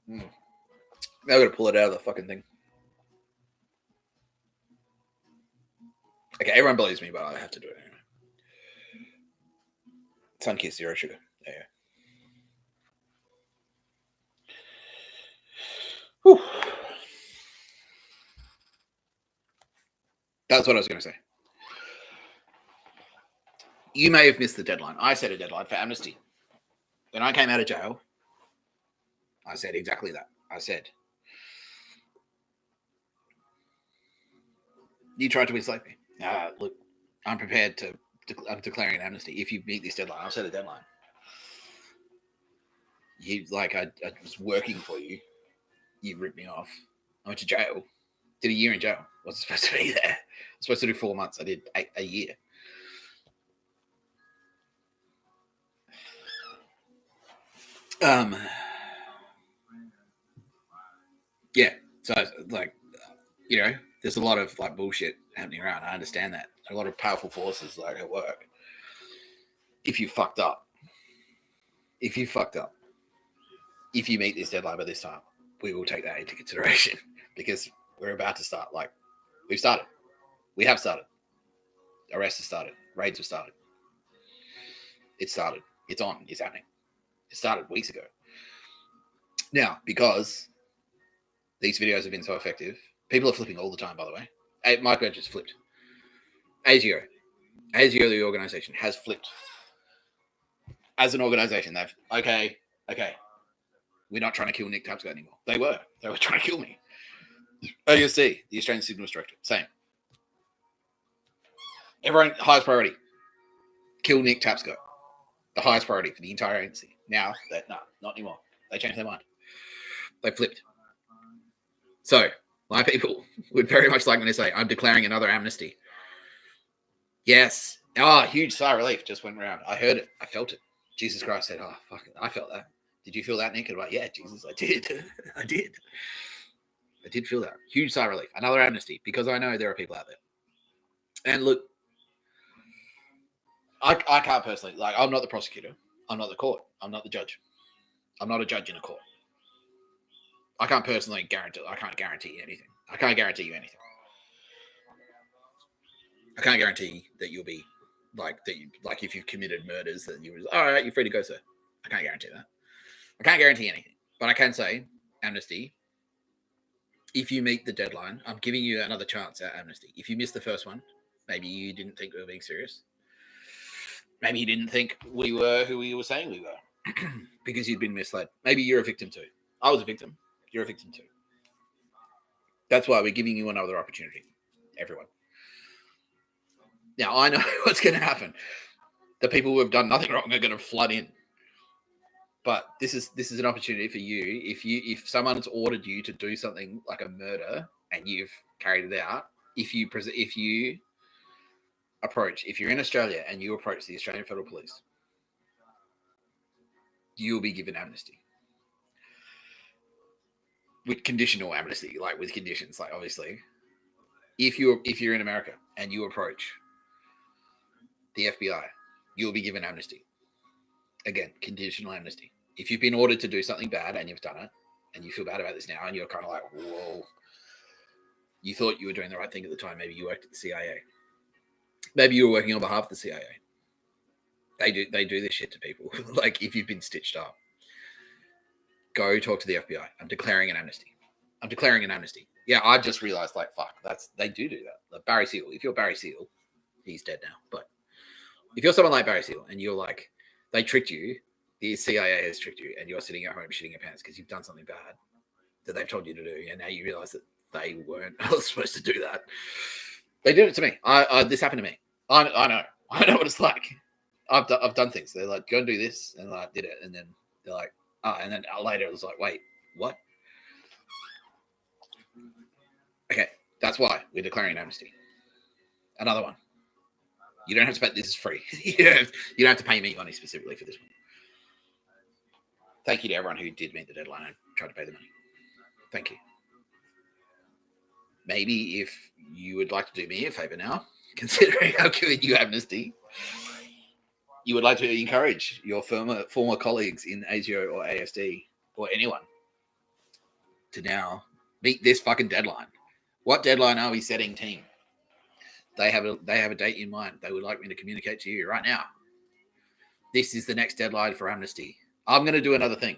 Now I've got to pull it out of the fucking thing. Okay, everyone believes me, but I have to do it anyway. Sunkissed, zero sugar. There you go. Whew. That's what I was going to say. You may have missed the deadline. I set a deadline for amnesty. When I came out of jail, I said exactly that. I said, you tried to enslave me. Look, I'm prepared to, I'm declaring an amnesty. If you meet this deadline, I'll set a deadline. You, like, I was working for you. You ripped me off. I went to jail. Did a year in jail. Wasn't supposed to be there. I was supposed to do 4 months. I did a year. Yeah. So, like, you know, there's a lot of like bullshit happening around. I understand that. A lot of powerful forces like at work. If you fucked up, if you meet this deadline by this time, we will take that into consideration because we're about to start. Like, we've started. We have started. Arrests have started. Raids have started. It started. It's on. It's happening. It started weeks ago. Now, because these videos have been so effective, people are flipping all the time, by the way. Mike Birch has flipped. ASIO, the organization, has flipped. As an organization, they've, okay, we're not trying to kill Nick Tapscott anymore. They were trying to kill me. OSC, the Australian Signals Director, same. Everyone, highest priority, kill Nick Tapscott. The highest priority for the entire agency. Now, not anymore. They changed their mind. They flipped. So, my people would very much like me to say, I'm declaring another amnesty. Yes. Oh, huge sigh of relief just went around. I heard it. I felt it. Jesus Christ said, oh, fuck it. I felt that. Did you feel that, Nick? And I'm like, yeah, Jesus, I did. I did. I did feel that. Huge sigh of relief. Another amnesty, because I know there are people out there. And look, I can't personally, like, I'm not the prosecutor. I'm not the court. I'm not the judge. I'm not a judge in a court. I can't personally guarantee. I can't guarantee anything. I can't guarantee you anything. I can't guarantee that you'll be like that. Like if you've committed murders, that you was all right. You're free to go, sir. I can't guarantee that. I can't guarantee anything, but I can say amnesty. If you meet the deadline, I'm giving you another chance at amnesty. If you miss the first one, maybe you didn't think we were being serious. Maybe you didn't think we were who we were saying we were because you'd been misled. Maybe you're a victim too. I was a victim. You're a victim too. That's why we're giving you another opportunity, everyone. Now, I know what's going to happen. The people who have done nothing wrong are going to flood in. But this is an opportunity for you. If someone's ordered you to do something like a murder and you've carried it out, if you're in Australia and you approach the Australian Federal Police, you'll be given amnesty. With conditional amnesty, like with conditions, like obviously. If you're in America and you approach the FBI, you'll be given amnesty. Again, conditional amnesty. If you've been ordered to do something bad and you've done it, and you feel bad about this now, and you're kind of like, whoa, you thought you were doing the right thing at the time. Maybe you worked at the CIA. Maybe you were working on behalf of the CIA. They do this shit to people. Like if you've been stitched up, go talk to the FBI. I'm declaring an amnesty. Yeah, I just realized, like, fuck, they do that. Like Barry Seal. If you're Barry Seal, he's dead now. But if you're someone like Barry Seal and you're like, they tricked you, the CIA has tricked you, and you're sitting at home shitting your pants because you've done something bad that they've told you to do, and now you realize that they weren't supposed to do that. They did it to me. This happened to me. I know what it's like. I've done things. They're like, go and do this, and I did it, and then they're like, and then later it was like, wait, what? Okay, that's why we're declaring amnesty. Another one. You don't have to pay. This is free. You don't have to pay me money specifically for this one. Thank you to everyone who did meet the deadline and tried to pay the money. Thank you. Maybe if you would like to do me a favor now, considering I'm giving you amnesty, you would like to encourage your former colleagues in ASIO or ASD or anyone to now meet this fucking deadline. What deadline are we setting, team? They have a date in mind. They would like me to communicate to you right now. This is the next deadline for amnesty. I'm going to do another thing.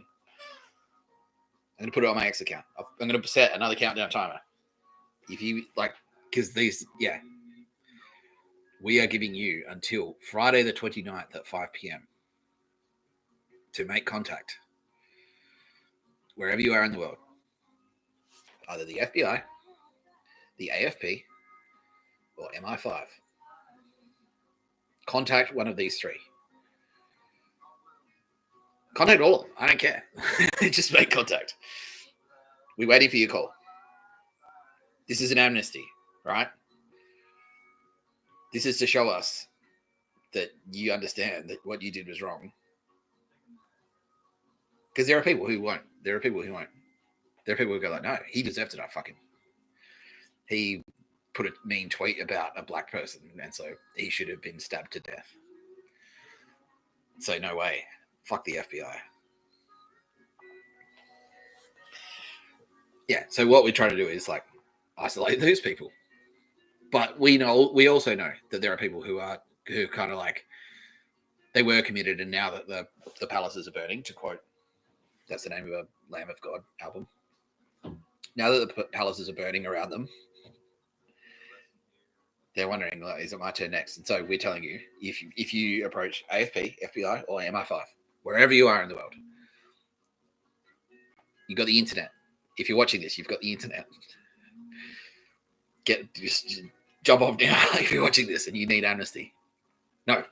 I'm going to put it on my X account. I'm going to set another countdown timer. If you like, because we are giving you until Friday the 29th at 5 p.m. to make contact wherever you are in the world. Either the FBI, the AFP, or MI5. Contact one of these three. Contact all of them. I don't care. Just make contact. We're waiting for your call. This is an amnesty, right? This is to show us that you understand that what you did was wrong. Because there are people who won't. There are people who go like, no, he deserved to die. Fuck him. He put a mean tweet about a black person, and so he should have been stabbed to death. So no way. Fuck the FBI. Yeah, so what we're trying to do is like isolate those people. But we also know that there are people who kind of like they were committed, and now that the palaces are burning, to quote, that's the name of a Lamb of God album. Now that the palaces are burning around them, they're wondering, like, is it my turn next? And so we're telling you, if you approach AFP, FBI, or MI5, wherever you are in the world, you've got the internet. If you're watching this, you've got the internet. Just jump off now if you're watching this and you need amnesty. No,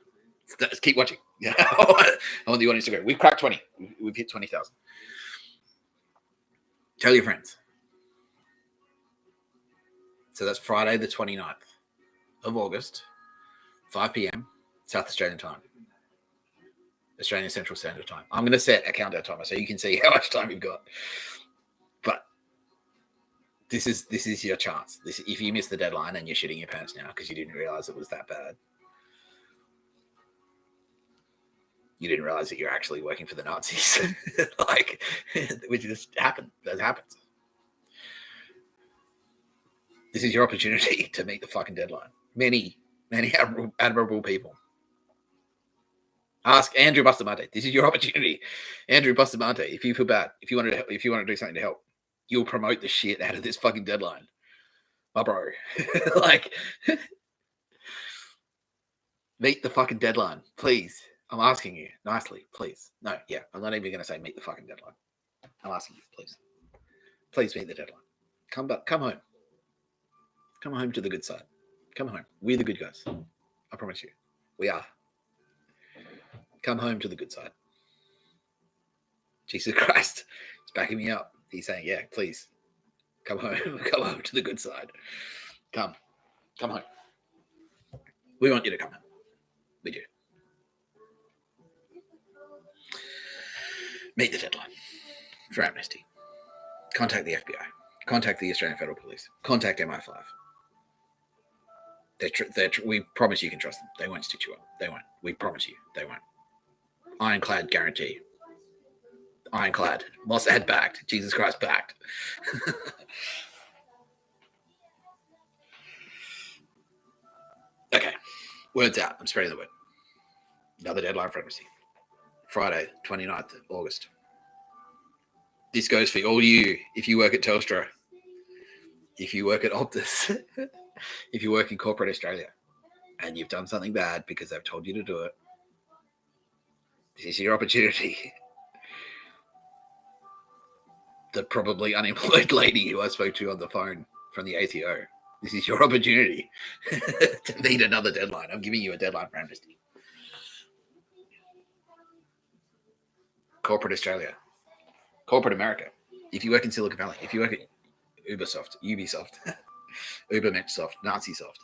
let's keep watching. I want the audience to go. We've cracked 20. We've hit 20,000. Tell your friends. So that's Friday the 29th of August, 5 p.m. South Australian time. Australian Central Standard Time. I'm going to set a countdown timer so you can see how much time you've got. But This is your chance. If you miss the deadline and you're shitting your pants now because you didn't realize it was that bad. You didn't realize that you're actually working for the Nazis. Like, which just happened. That happens. This is your opportunity to meet the fucking deadline. Many admirable people. Ask Andrew Bustamante. This is your opportunity. Andrew Bustamante, if you feel bad, if you want to do something to help, you'll promote the shit out of this fucking deadline. My bro. Like, meet the fucking deadline, please. I'm asking you nicely, please. No, yeah, I'm not even going to say meet the fucking deadline. I'm asking you, please. Please meet the deadline. Come home. Come home to the good side. Come home. We're the good guys. I promise you. We are. Come home to the good side. Jesus Christ. He's backing me up. He's saying, yeah, please. Come home. Come home to the good side. Come home. We want you to come home. We do. Meet the deadline for amnesty. Contact the FBI. Contact the Australian Federal Police. Contact MI5. We promise you can trust them. They won't stitch you up. They won't. We promise you. They won't. Ironclad guarantee. Ironclad. Mossad backed. Jesus Christ backed. Okay. Word's out. I'm spreading the word. Another deadline for amnesty. Friday, 29th of August. This goes for all you, if you work at Telstra, if you work at Optus, if you work in corporate Australia, and you've done something bad because they've told you to do it, this is your opportunity. The probably unemployed lady who I spoke to on the phone from the ATO, this is your opportunity to meet another deadline. I'm giving you a deadline for amnesty. Corporate Australia, corporate America. If you work in Silicon Valley, if you work at Ubisoft, Ubermenschsoft, Nazisoft.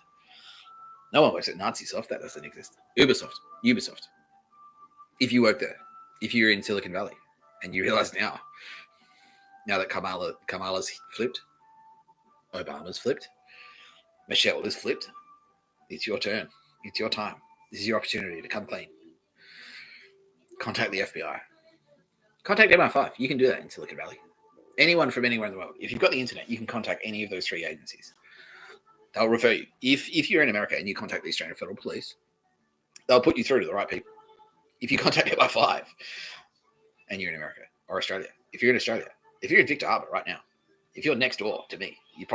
No one works at Nazisoft. That doesn't exist. Ubisoft. If you work there, if you're in Silicon Valley, and you realize now that Kamala's flipped, Obama's flipped, Michelle is flipped, it's your turn. It's your time. This is your opportunity to come clean. Contact the FBI. Contact MI5. You can do that in Silicon Valley. Anyone from anywhere in the world. If you've got the internet, you can contact any of those three agencies. They'll refer you. If you're in America and you contact the Australian Federal Police, they'll put you through to the right people. If you contact MI5 and you're in America or Australia, if you're in Australia, if you're in Victor Harbor right now, if you're next door to me, you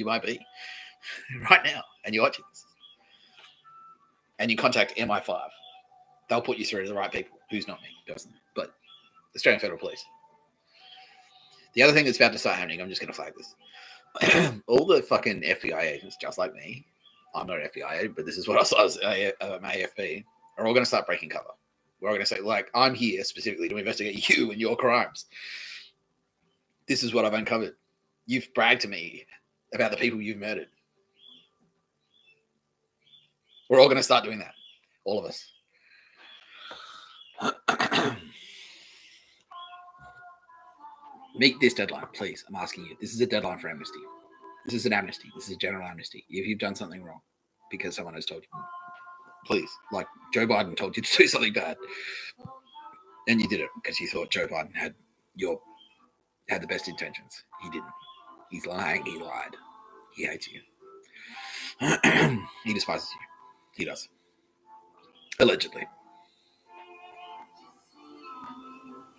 might be right now, and you're watching this, and you contact MI5, they'll put you through to the right people. Who's not me personally, but Australian Federal Police. The other thing that's about to start happening, I'm just going to flag this. All the fucking FBI agents, just like me, I'm not an FBI agent, but this is what I saw as AFP, are all going to start breaking cover. We're all going to say, like, I'm here specifically to investigate you and your crimes. This is what I've uncovered. You've bragged to me about the people you've murdered. We're all going to start doing that. All of us. Meet this deadline, please. I'm asking you. This is a deadline for amnesty. This is an amnesty. This is a general amnesty. If you've done something wrong because someone has told you, please, like Joe Biden told you to do something bad, and you did it because you thought Joe Biden had the best intentions. He didn't. He's lying. He lied. He hates you. He despises you. He does. Allegedly.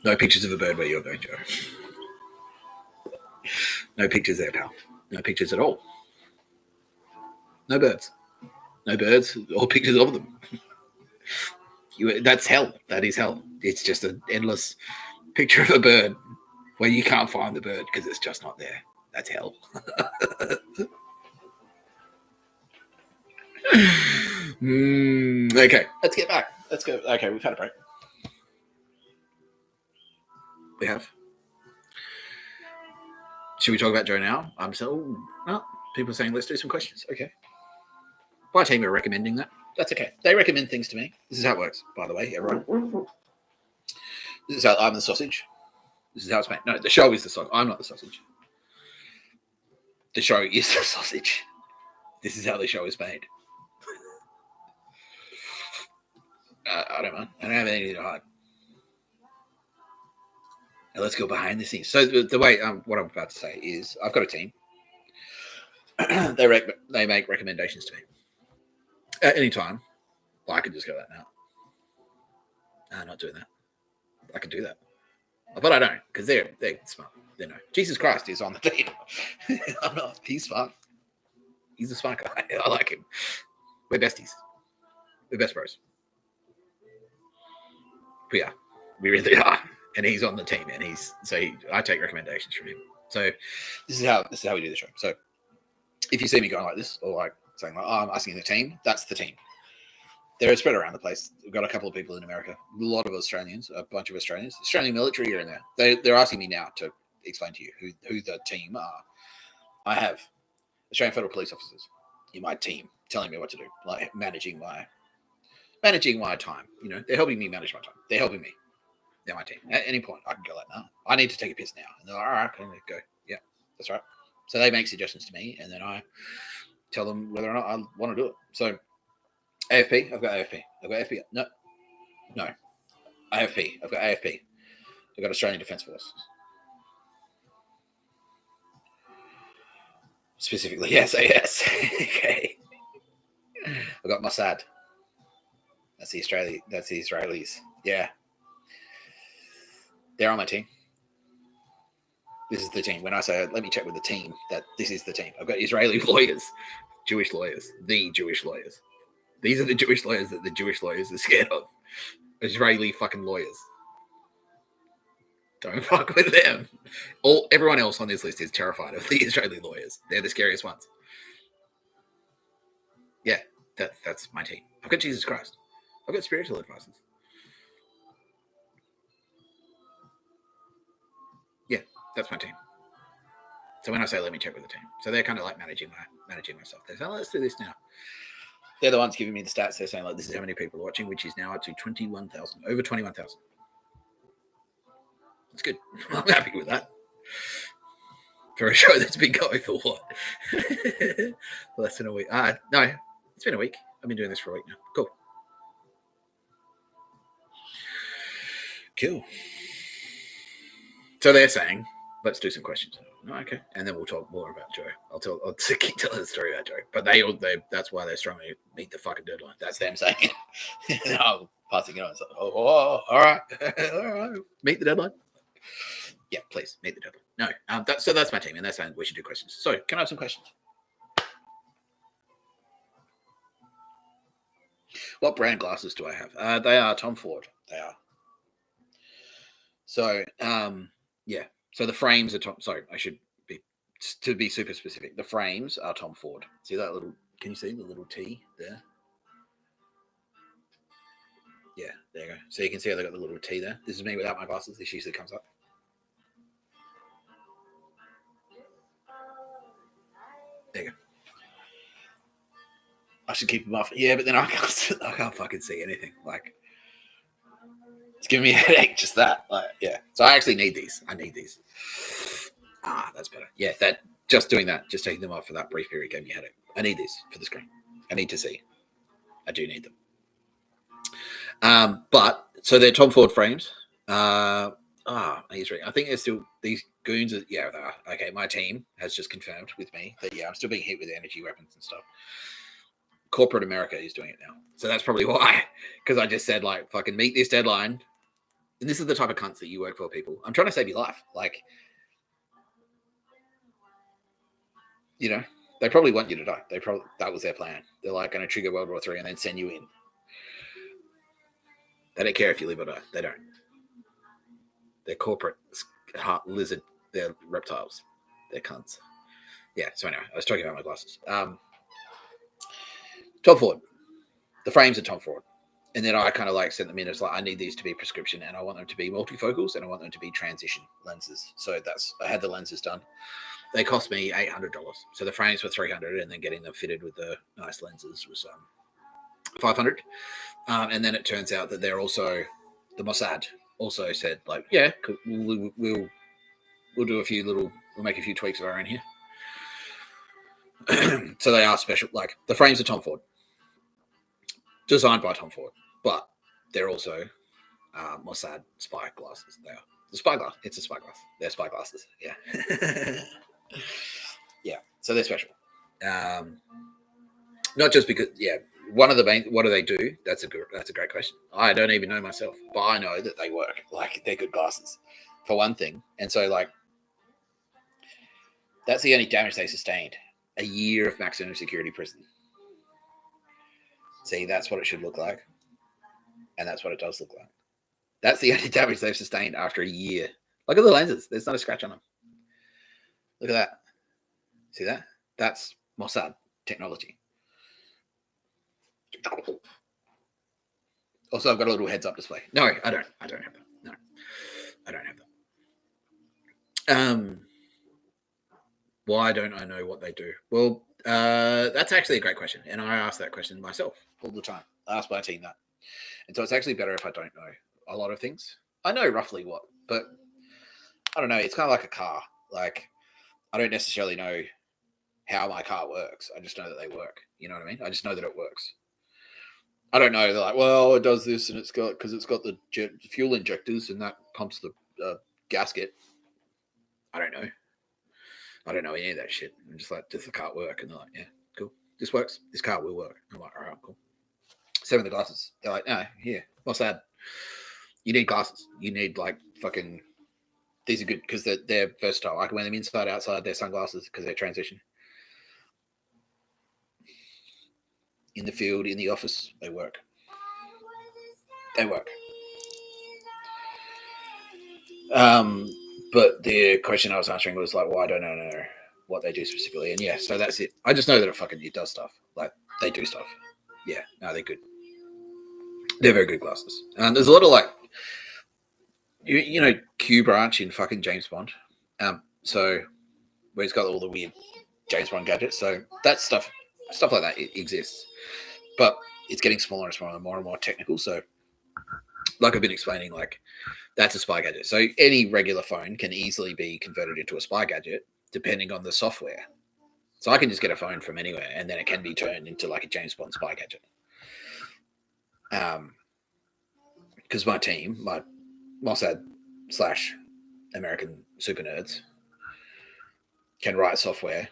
No pictures of a bird where you're going, Joe. No pictures there, pal. No pictures at all. No birds. No birds or pictures of them. That's hell. That is hell. It's just an endless picture of a bird where you can't find the bird because it's just not there. That's hell. Okay, let's get back. Let's go. Okay, we've had a break. We have. Should we talk about Joe now? People are saying let's do some questions. Okay. My team are recommending that. That's okay. They recommend things to me. This is how it works, by the way, everyone. This is how I'm the sausage. This is how it's made. No, the show is the sausage. I'm not the sausage. the show is the sausage. This is how the show is made. I don't mind. I don't have anything to hide. Now let's go behind the scenes. So the way what I'm about to say is, I've got a team. They make recommendations to me at any time. Well, I could just go that now. No, I'm not doing that. I can do that, but I don't, because they're smart. They know. Jesus Christ is on the team. I'm not. He's smart. He's a smart guy. I like him. We're besties. We're best bros. We are. We really are. And he's on the team, and I take recommendations from him. So this is how we do the show. So if you see me going like this, or like saying like, "Oh, I'm asking the team," that's the team. They're spread around the place. We've got a couple of people in America, a lot of Australians, a bunch of Australians. Australian military are in there. They're asking me now to explain to you who the team are. I have Australian federal police officers in my team telling me what to do, like managing my time. You know, they're helping me manage my time. They're helping me. They're my team. At any point, I can go like, no, I need to take a piss now. And they're like, all right, can we go? Yeah, that's right. So they make suggestions to me, and then I tell them whether or not I want to do it. So AFP, I've got AFP. I've got AFP. No. AFP. I've got AFP. I've got Australian Defence Force. Specifically, SAS. Okay. I've got Mossad. That's the Israelis. Yeah. They're on my team. This is the team. When I say, let me check with the team, that this is the team. I've got Israeli lawyers, Jewish lawyers, the Jewish lawyers. These are the Jewish lawyers that the Jewish lawyers are scared of. Israeli fucking lawyers. Don't fuck with them. Everyone else on this list is terrified of the Israeli lawyers. They're the scariest ones. Yeah, that's my team. I've got Jesus Christ. I've got spiritual advisors. Yeah, that's my team. So when I say let me check with the team, so they're kind of like managing myself. They're saying, let's do this now. They're the ones giving me the stats. They're saying like, this is how many people are watching, which is now up to 21,000, over 21,000. That's good. I'm happy with that. For a show that's been going for what? Less than a week. No, it's been a week. I've been doing this for a week now. Cool. So they're saying, let's do some questions. Okay, and then we'll talk more about Joe. I'll keep telling the story about Joe. But that's why they're strongly meet the fucking deadline. That's them saying it. And I'm passing it on. It's like, all right, all right, meet the deadline. Yeah, please meet the deadline. No, that's my team, and they're saying we should do questions. So, can I have some questions? What brand glasses do I have? They are Tom Ford. They are. So, yeah. So the frames are Tom. Sorry, I should be super specific. The frames are Tom Ford. See that little? Can you see the little T there? Yeah, there you go. So you can see how they got the little T there. This is me without my glasses. This usually comes up. There you go. I should keep them off. Yeah, but then I can't fucking see anything. Like, it's giving me a headache, just that. Like, yeah. So I actually need these. I need these. That's better. Yeah, just doing that, just taking them off for that brief period gave me a headache. I need these for the screen. I need to see. I do need them. But so they're Tom Ford frames. I think they're still these goons. Yeah, they are. Okay, my team has just confirmed with me that I'm still being hit with energy weapons and stuff. Corporate America is doing it now. So that's probably why. Because I just said, like, fucking meet this deadline. And this is the type of cunts that you work for, people. I'm trying to save your life. Like, you know, they probably want you to die. That was their plan. They're like going to trigger World War III and then send you in. They don't care if you live or die. They don't. They're corporate lizard. They're reptiles. They're cunts. Yeah. So anyway, I was talking about my glasses. Tom Ford. The frames are Tom Ford. And then I kind of like sent them in as like, I need these to be prescription and I want them to be multifocals and I want them to be transition lenses. So I had the lenses done. They cost me $800. So the frames were $300 and then getting them fitted with the nice lenses was $500. And then it turns out that they're also, the Mossad also said like, yeah, we'll do we'll make a few tweaks of our own here. So they are special. Like the frames are Tom Ford, designed by Tom Ford, but they're also Mossad spy glasses. They are the spy glass. It's a spy glass. They're spy glasses. Yeah, yeah. So they're special. Not just because, yeah. One of the main, what do they do? That's a great question. I don't even know myself, but I know that they work. Like they're good glasses, for one thing. And so, like, that's the only damage they sustained. A year of maximum security prison. See, that's what it should look like, and that's what it does look like. That's the only damage they've sustained after a year. Look at the lenses. There's not a scratch on them. Look at that. See that? That's Mossad technology. Also, I've got a little heads-up display. No, I don't. I don't have that. No, I don't have that. Why don't I know what they do? Well, that's actually a great question, and I ask that question myself all the time. I ask my team that, and so it's actually better if I don't know a lot of things. I know roughly what, but I don't know. It's kind of like a car. Like I don't necessarily know how my car works. I just know that they work. You know what I mean? I just know that it works. I don't know. They're like, well, it does this, and it's got the fuel injectors, and that pumps the gasket. I don't know. I don't know any of that shit. I'm just like, does the car work? And they're like, yeah, cool. This works. This car will work. I'm like, all right, cool. Same with the glasses. They're like, no, here, what's that? You need glasses. You need like fucking. These are good because they're versatile. I can wear them inside, outside. They're sunglasses because they're transition. In the field, in the office, they work. They work. But the question I was answering was like, well, I don't know what they do specifically. And yeah, so that's it. I just know that it does stuff. Like they do stuff. Yeah, no, they're good. They're very good glasses. And there's a lot of like, you know, Q Branch in fucking James Bond. So where he's got all the weird James Bond gadgets. So that stuff like that exists, but it's getting smaller and smaller and more technical. So, like I've been explaining, like that's a spy gadget. So any regular phone can easily be converted into a spy gadget depending on the software. So I can just get a phone from anywhere, and then it can be turned into like a James Bond spy gadget. Because my team, my Mossad / American super nerds, can write software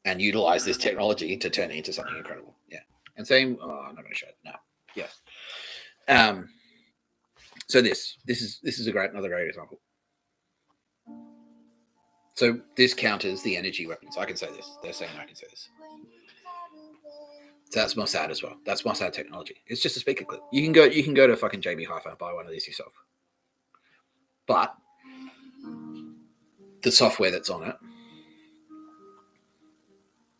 and utilize this technology to turn it into something incredible. Yeah. And same, I'm not going to show it. No. Yeah. So this is another great example. So this counters the energy weapons. I can say this. They're saying I can say this. So that's Mossad as well. That's Mossad technology. It's just a speaker clip. You can go to fucking JB Hi-Fi and buy one of these yourself. But the software that's on it,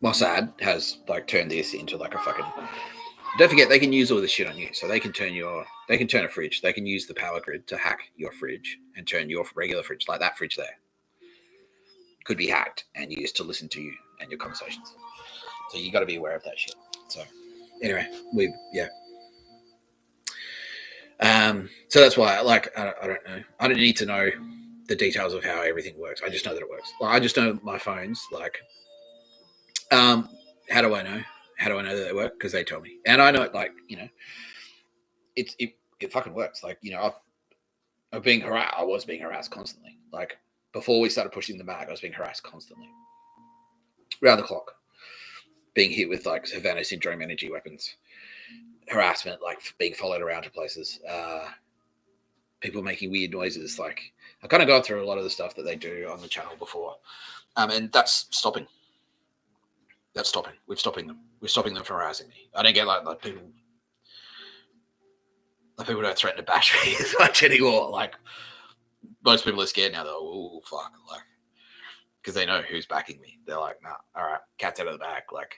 Mossad has like turned this into like a fucking. Don't forget they can use all this shit on you. So they can turn a fridge. They can use the power grid to hack your fridge and turn your regular fridge, like that fridge there, could be hacked and used to listen to you and your conversations. So you got to be aware of that shit. So anyway, so that's why, like, I don't know. I don't need to know the details of how everything works. I just know that it works. Like, I just know my phones. Like, how do I know? How do I know that they work? Because they tell me, and I know it. Like, you know, it fucking works. Like, you know, I was being harassed constantly. Like before we started pushing the bag, I was being harassed constantly, round the clock, being hit with like Havana syndrome energy weapons. Harassment, like being followed around to places, people making weird noises. Like I've kind of gone through a lot of the stuff that they do on the channel before, and that's stopping. That's stopping. We're stopping them. We're stopping them from harassing me. I don't get like people. Like people don't threaten to bash me as much anymore. Like most people are scared now. They're oh fuck, like because they know who's backing me. They're like, nah, all right, cat's out of the bag. Like,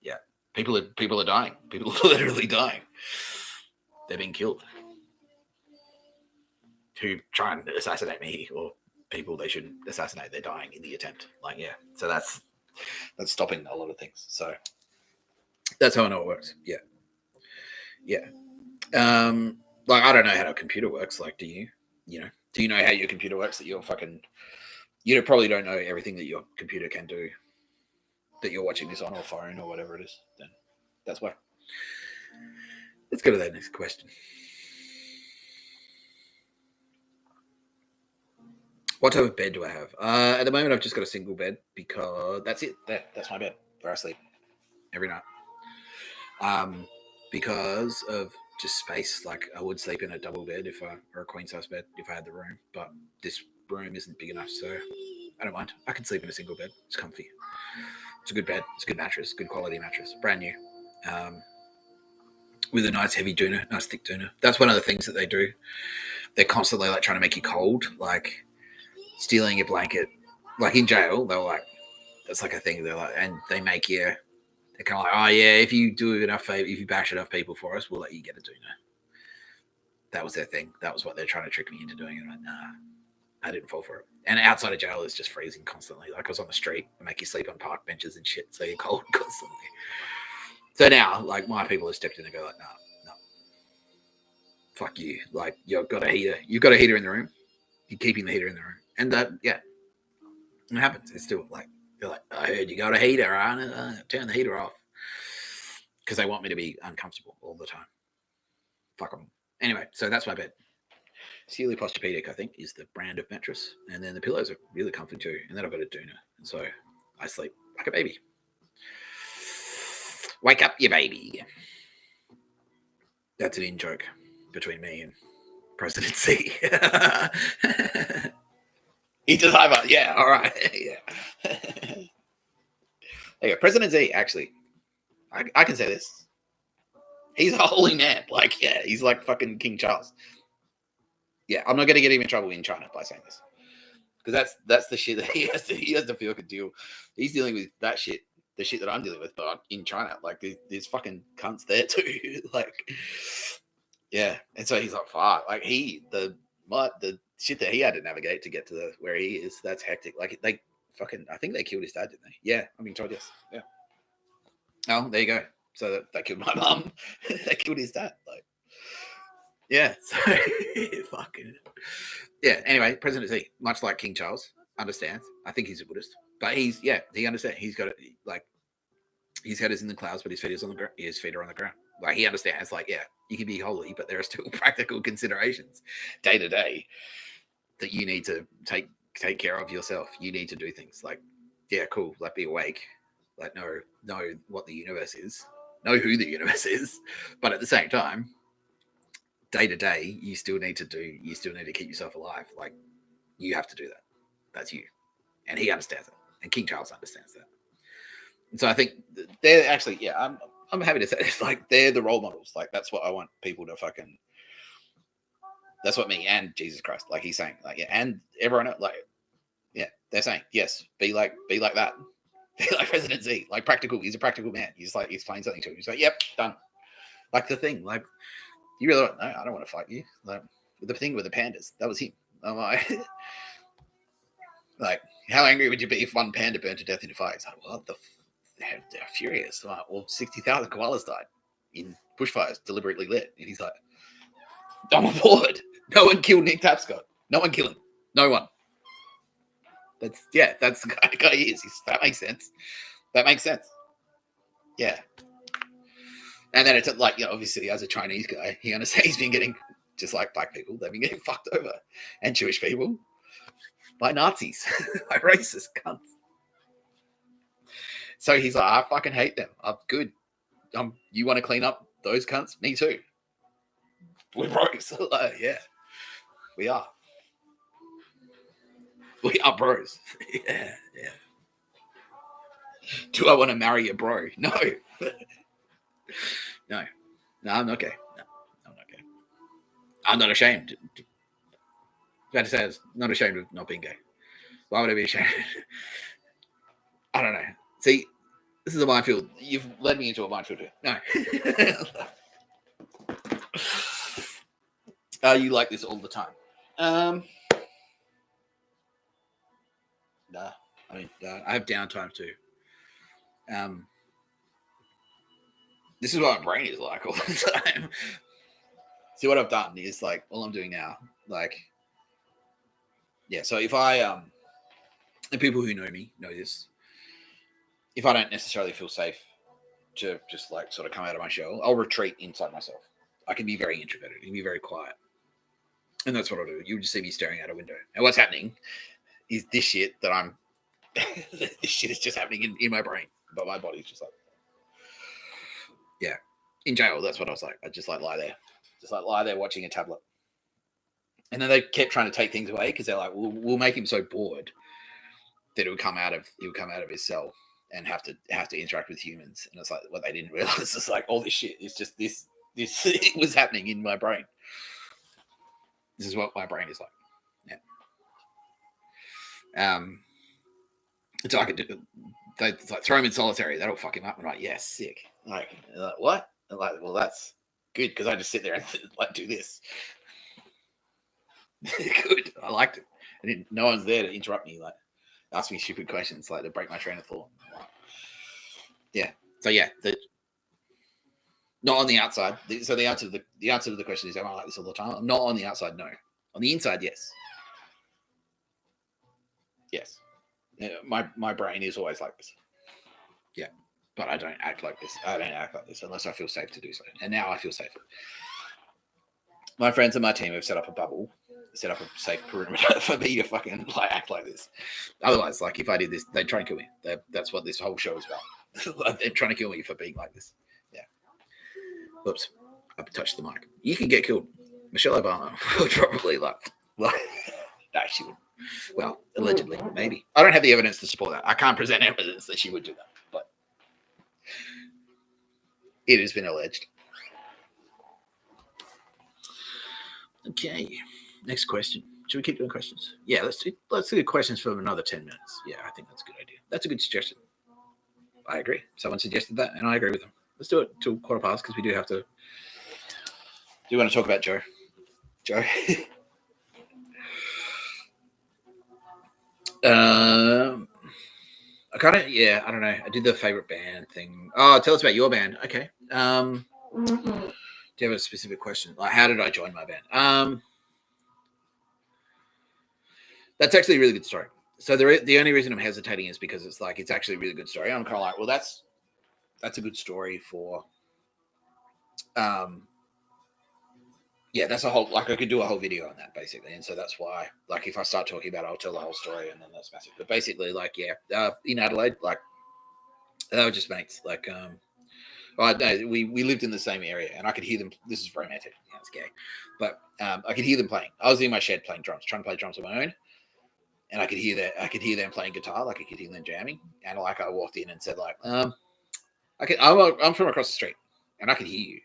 yeah. People are dying. People are literally dying. They're being killed. Who try and assassinate me or people they shouldn't assassinate, they're dying in the attempt. Like, yeah. So that's stopping a lot of things. So that's how I know it works. Yeah. Yeah. Like I don't know how a computer works. Like, do you? You know? Do you know how your computer works? That you're fucking. You probably don't know everything that your computer can do. that you're watching this on, or phone, or whatever it is, then that's why. Let's go to that next question. What type of bed do I have? At the moment, I've just got a single bed because that's it. That's my bed where I sleep every night. Because of just space. Like I would sleep in a double bed or a queen size bed if I had the room, but this room isn't big enough, so I don't mind. I can sleep in a single bed. It's comfy. It's a good bed. It's a good mattress. Good quality mattress. Brand new. With a nice heavy doona, nice thick doona. That's one of the things that they do. They're constantly like trying to make you cold, like stealing your blanket. Like in jail, they're like, that's like a thing. They're like, and they make you. They're kind of like, oh yeah, if you do enough favor, if you bash enough people for us, we'll let you get a doona. That was their thing. That was what they're trying to trick me into doing. And I'm like, nah, I didn't fall for it. And outside of jail, it's just freezing constantly. Like I was on the street, they make you sleep on park benches and shit, so you're cold constantly. So now, like my people have stepped in and go like, no, fuck you. Like you've got a heater. You've got a heater in the room. You're keeping the heater in the room, and yeah, it happens. It's still like they're like, I heard you got a heater, right? Turn the heater off because they want me to be uncomfortable all the time. Fuck them. Anyway, so that's my bed. Sealy Posturepedic, I think, is the brand of mattress, and then the pillows are really comfy too. And then I've got a doona, and so I sleep like a baby. Wake up, you baby. That's an in joke between me and President C. He does high five. Yeah, all right. Yeah. There you go. President Z, actually, I can say this. He's a holy man. Like, yeah, he's like fucking King Charles. Yeah, I'm not going to get him in trouble in China by saying this. Because that's the shit that he has to feel could deal. He's dealing with that shit, the shit that I'm dealing with, but in China. Like, there's fucking cunts there too. Like, yeah. And so he's like, fuck. Like, the shit that he had to navigate to get to where he is, that's hectic. Like, they fucking, I think they killed his dad, didn't they? Yeah, I'm being told yes. Yeah. Oh, there you go. So they killed my mum. They killed his dad. Like, yeah. So fucking. Yeah. Anyway, President Z, much like King Charles, understands. I think he's a Buddhist, but he understands. He's got it. Like, his head is in the clouds, but his feet is on the ground. His feet are on the ground. Like he understands. Like, yeah, you can be holy, but there are still practical considerations, day to day, that you need to take care of yourself. You need to do things like, yeah, cool. Like, be awake. Like, know what the universe is. Know who the universe is, but at the same time, day to day, you still need to keep yourself alive. Like, you have to do that. That's you. And he understands that. And King Charles understands that. And so I think they're actually, yeah, I'm happy to say it's like they're the role models. Like, that's what I want people to fucking, that's what me and Jesus Christ, like he's saying, like, yeah, and everyone, like, yeah, they're saying, yes, be like that. Be like President Z, like practical. He's a practical man. He's like, he's playing something to him. He's like, yep, done. Like the thing, like, you really don't know. I don't want to fight you. Like the thing with the pandas, that was him. I'm like, how angry would you be if one panda burned to death in a fire? He's like, well, they're furious. I'm like, well, 60,000 koalas died in bushfires deliberately lit. And he's like, I'm on board. No one killed Nick Tapscott. No one killed him. No one. That's the kind of guy he is. That makes sense. That makes sense. Yeah. And then it's like, obviously as a Chinese guy, he understands he's been getting, just like black people, they've been getting fucked over. And Jewish people by Nazis, by racist cunts. So he's like, I fucking hate them. I'm good. You want to clean up those cunts? Me too. We're bros. So, yeah. We are. We are bros. Yeah. Do I want to marry a bro? No. No, I'm okay. No, I'm okay. I'm not ashamed. I had to say, I was not ashamed of not being gay. Why would I be ashamed? I don't know. See, this is a minefield. You've led me into a minefield here. No. You like this all the time? Nah. I mean, I have downtime too. This is what my brain is like all the time. See, what I've done is like all I'm doing now, like, yeah. So if I and people who know me know this. if I don't necessarily feel safe to just like sort of come out of my shell, I'll retreat inside myself. I can be very introverted, I can be very quiet. And that's what I'll do. You'll just see me staring out a window. And what's happening is this shit that I'm this shit is just happening in my brain. But my body's just like, yeah. In jail, that's what I was like. I just like lie there. Just like lie there watching a tablet. And then they kept trying to take things away because they're like, we'll make him so bored that he would come out of his cell and have to interact with humans. And it's like what they didn't realize is like all this shit is just this it was happening in my brain. This is what my brain is like. Yeah. So I could do. They like throw him in solitary. That'll fuck him up. I'm like, yeah, sick. Like what? I'm like, well, that's good because I just sit there and like do this. Good. I liked it. No one's there to interrupt me. Like, ask me stupid questions, like to break my train of thought. Yeah. So yeah, not on the outside. So the answer to the question is, am I like this all the time? I'm not on the outside. No. On the inside, yes. Yes. My brain is always like this. Yeah. But I don't act like this. I don't act like this unless I feel safe to do so. And now I feel safer. My friends and my team have set up a bubble, set up a safe perimeter for me to fucking like act like this. Otherwise, like if I did this, they'd try and kill me. That's what this whole show is about. They're trying to kill me for being like this. Yeah. Whoops. I touched the mic. You can get killed. Michelle Obama would probably like no, she would. Well, allegedly, maybe. I don't have the evidence to support that. I can't present evidence that she would do that, but it has been alleged. Okay, next question. Should we keep doing questions? Yeah, let's do questions for another 10 minutes. Yeah, I think that's a good idea. That's a good suggestion. I agree. Someone suggested that, and I agree with them. Let's do it till 1:15 because we do have to. Do you want to talk about Joe? Joe. I kind of, yeah, I don't know. I did the favorite band thing. Oh, tell us about your band. Okay. Do you have a specific question? Like, how did I join my band? That's actually a really good story. So the only reason I'm hesitating is because it's like it's actually a really good story. I'm kind of like, well, that's a good story for. Yeah, that's a whole, like I could do a whole video on that basically. And so that's why, like, if I start talking about it, I'll tell the whole story and then that's massive. But basically, like, yeah, in Adelaide, like, they were just mates. Like, well, no, we lived in the same area and I could hear them. This is romantic. Yeah, it's gay. But I could hear them playing. I was in my shed playing drums, trying to play drums on my own. And I could hear them playing guitar, like I could hear them jamming. And like I walked in and said, like, I'm from across the street and I could hear you.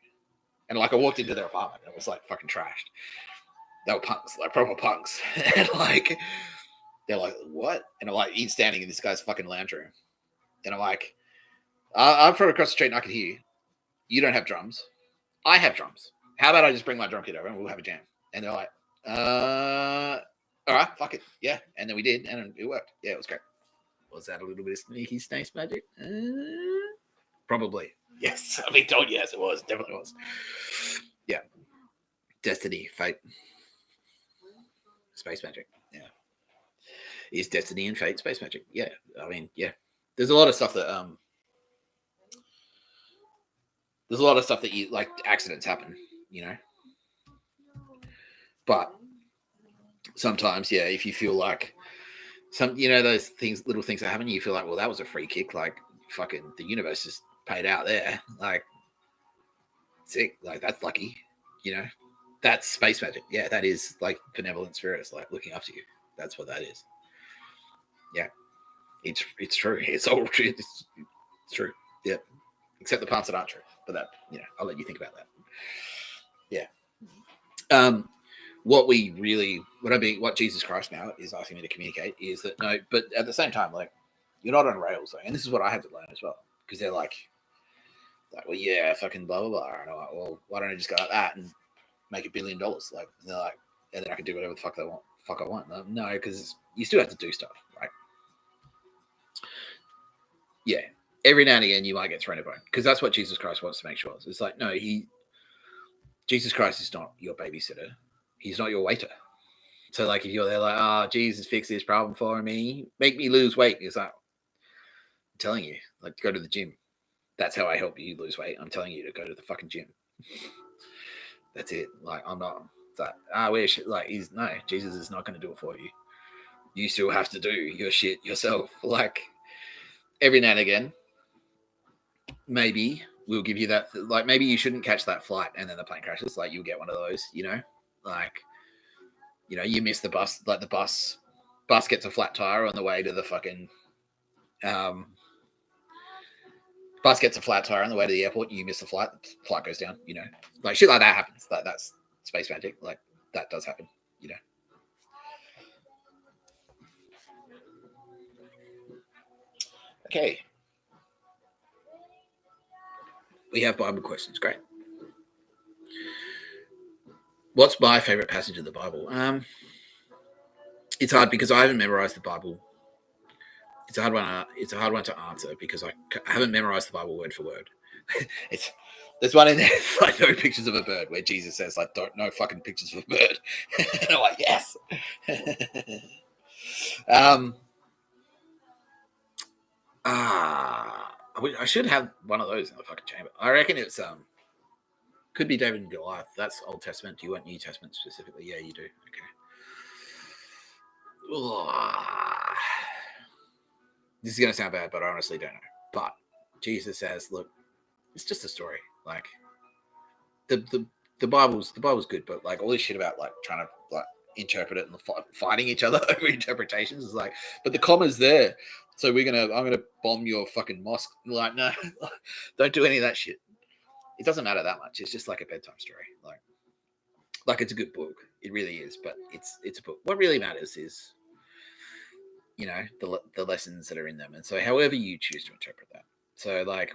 And like I walked into their apartment and it was like fucking trashed. They were punks, like proper punks. And like they're like, what? And I'm like, he's standing in this guy's fucking lounge room. And I'm like, I'm from across the street and I can hear you. You don't have drums. I have drums. How about I just bring my drum kit over and we'll have a jam? And they're like, all right, fuck it. Yeah. And then we did and it worked. Yeah, it was great. Was that a little bit of sneaky snakes magic? Probably. Yes. I mean, told yes, it was. Definitely was. Yeah. Destiny, fate, space magic. Yeah. Is destiny and fate space magic? Yeah. I mean, yeah. There's a lot of stuff that you like, accidents happen, you know. But sometimes, yeah, if you feel like some, you know, those things, little things that happen, you feel like, well, that was a free kick. Like fucking the universe just paid out there. Like sick. Like that's lucky, you know. That's space magic. Yeah, that is like benevolent spirits like looking after you. That's what that is. Yeah, it's true. It's all true. It's true. Yeah, except the parts that aren't true. But that, you know, I'll let you think about that. Yeah. What Jesus Christ now is asking me to communicate is that no, but at the same time, like you're not on rails, though. And this is what I had to learn as well, because they're like, well, yeah, fucking blah blah blah. And I'm like, well, why don't I just go like that and make $1 billion? Like, and they're like, and then I can do whatever the fuck I want. No, because you still have to do stuff, right? Yeah, every now and again you might get thrown a bone, because that's what Jesus Christ wants to make sure. It's like, no, Jesus Christ is not your babysitter. He's not your waiter. So like if you're there like, oh, Jesus, fix this problem for me, make me lose weight. It's like, telling you, like, go to the gym. That's how I help you lose weight. I'm telling you to go to the fucking gym. That's it. Like, I'm not. It's like, like, no, Jesus is not going to do it for you. You still have to do your shit yourself. Like, every now and again, maybe we'll give you that. Like, maybe you shouldn't catch that flight and then the plane crashes. Like, you'll get one of those, like, you miss the bus. Like, the bus gets a flat tire on the way to the fucking bus gets a flat tire on the way to the airport. You miss the flight goes down. Like, shit like that happens. That's space magic. Like, that does happen. Okay. We have Bible questions. Great. What's my favorite passage of the Bible? It's hard because I haven't memorized the Bible. It's a hard one. It's a hard one to answer because I haven't memorized the Bible word for word. There's one in there, like, no pictures of a bird, where Jesus says, like, don't no fucking pictures of a bird. And I'm like, yes. I should have one of those in the fucking chamber. I reckon it's could be David and Goliath. That's Old Testament. Do you want New Testament specifically? Yeah, you do. Okay. This is going to sound bad, but I honestly don't know. But Jesus says, look, it's just a story. Like, the Bible's good, but, like, all this shit about, like, trying to, like, interpret it and fighting each other over interpretations is like, but the comma's there, so I'm gonna bomb your fucking mosque. Like, no, don't do any of that shit. It doesn't matter that much. It's just like a bedtime story. Like it's a good book. It really is, but it's a book. What really matters is, the lessons that are in them. And so however you choose to interpret that. So, like,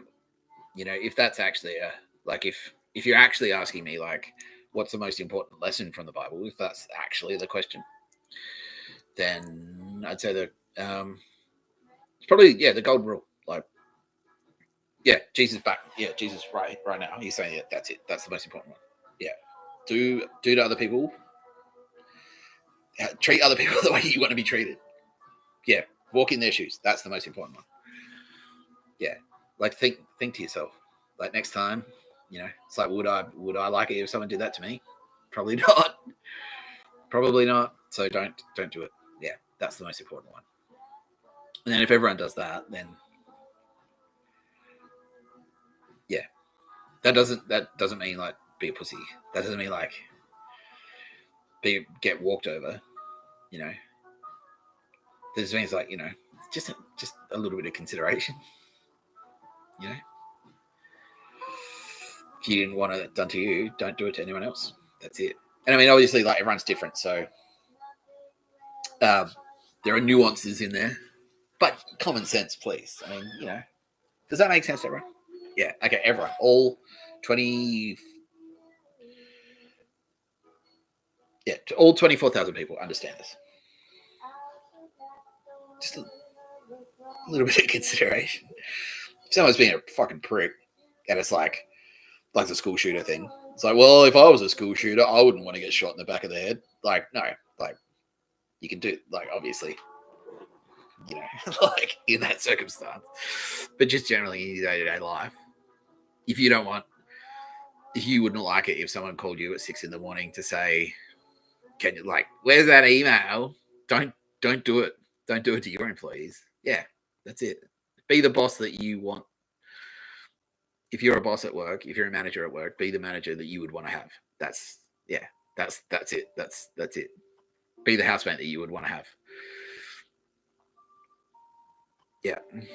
if that's actually if you're actually asking me, like, what's the most important lesson from the Bible, if that's actually the question, then I'd say that it's probably, the golden rule. Like, Jesus back. Yeah, Jesus right now. He's saying, yeah, that's it. That's the most important one. Yeah. Do to other people. Treat other people the way you want to be treated. Yeah. Walk in their shoes. That's the most important one. Yeah. Like, think to yourself. Like, next time, it's like, would I like it if someone did that to me? Probably not. Probably not. So don't do it. Yeah. That's the most important one. And then if everyone does that, then yeah. That doesn't mean, like, be a pussy. That doesn't mean, like, get walked over. That just means, like, just a little bit of consideration. If you didn't want it done to you, don't do it to anyone else. That's it. And I mean, obviously, like, everyone's different, so there are nuances in there, but common sense, please. I mean, does that make sense to everyone? Yeah. Okay, everyone, all 20. Yeah, all 24,000 people understand this. Just a little bit of consideration. If someone's being a fucking prick, and it's like the school shooter thing. It's like, well, if I was a school shooter, I wouldn't want to get shot in the back of the head. Like, no, like, you can do, like, obviously, like, in that circumstance, but just generally in your day-to-day life, if you wouldn't like it if someone called you at 6 a.m. to say, can you, like, where's that email? Don't do it. Don't do it to your employees. Yeah, that's it. Be the boss that you want. If you're a boss at work, if you're a manager at work, be the manager that you would want to have. That's it. That's it. Be the housemate that you would want to have. Yeah. And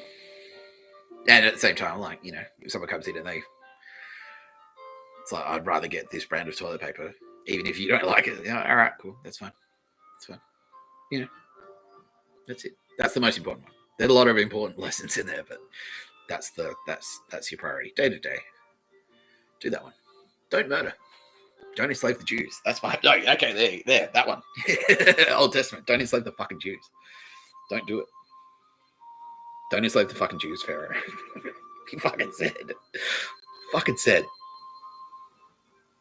at the same time, like, if someone comes in and it's like, I'd rather get this brand of toilet paper, even if you don't like it. All right, cool. That's fine. That's it. That's the most important one. There's a lot of important lessons in there, but that's your priority. Day to day. Do that one. Don't murder. Don't enslave the Jews. That's my okay, there, that one. Old Testament. Don't enslave the fucking Jews. Don't do it. Don't enslave the fucking Jews, Pharaoh. He fucking said.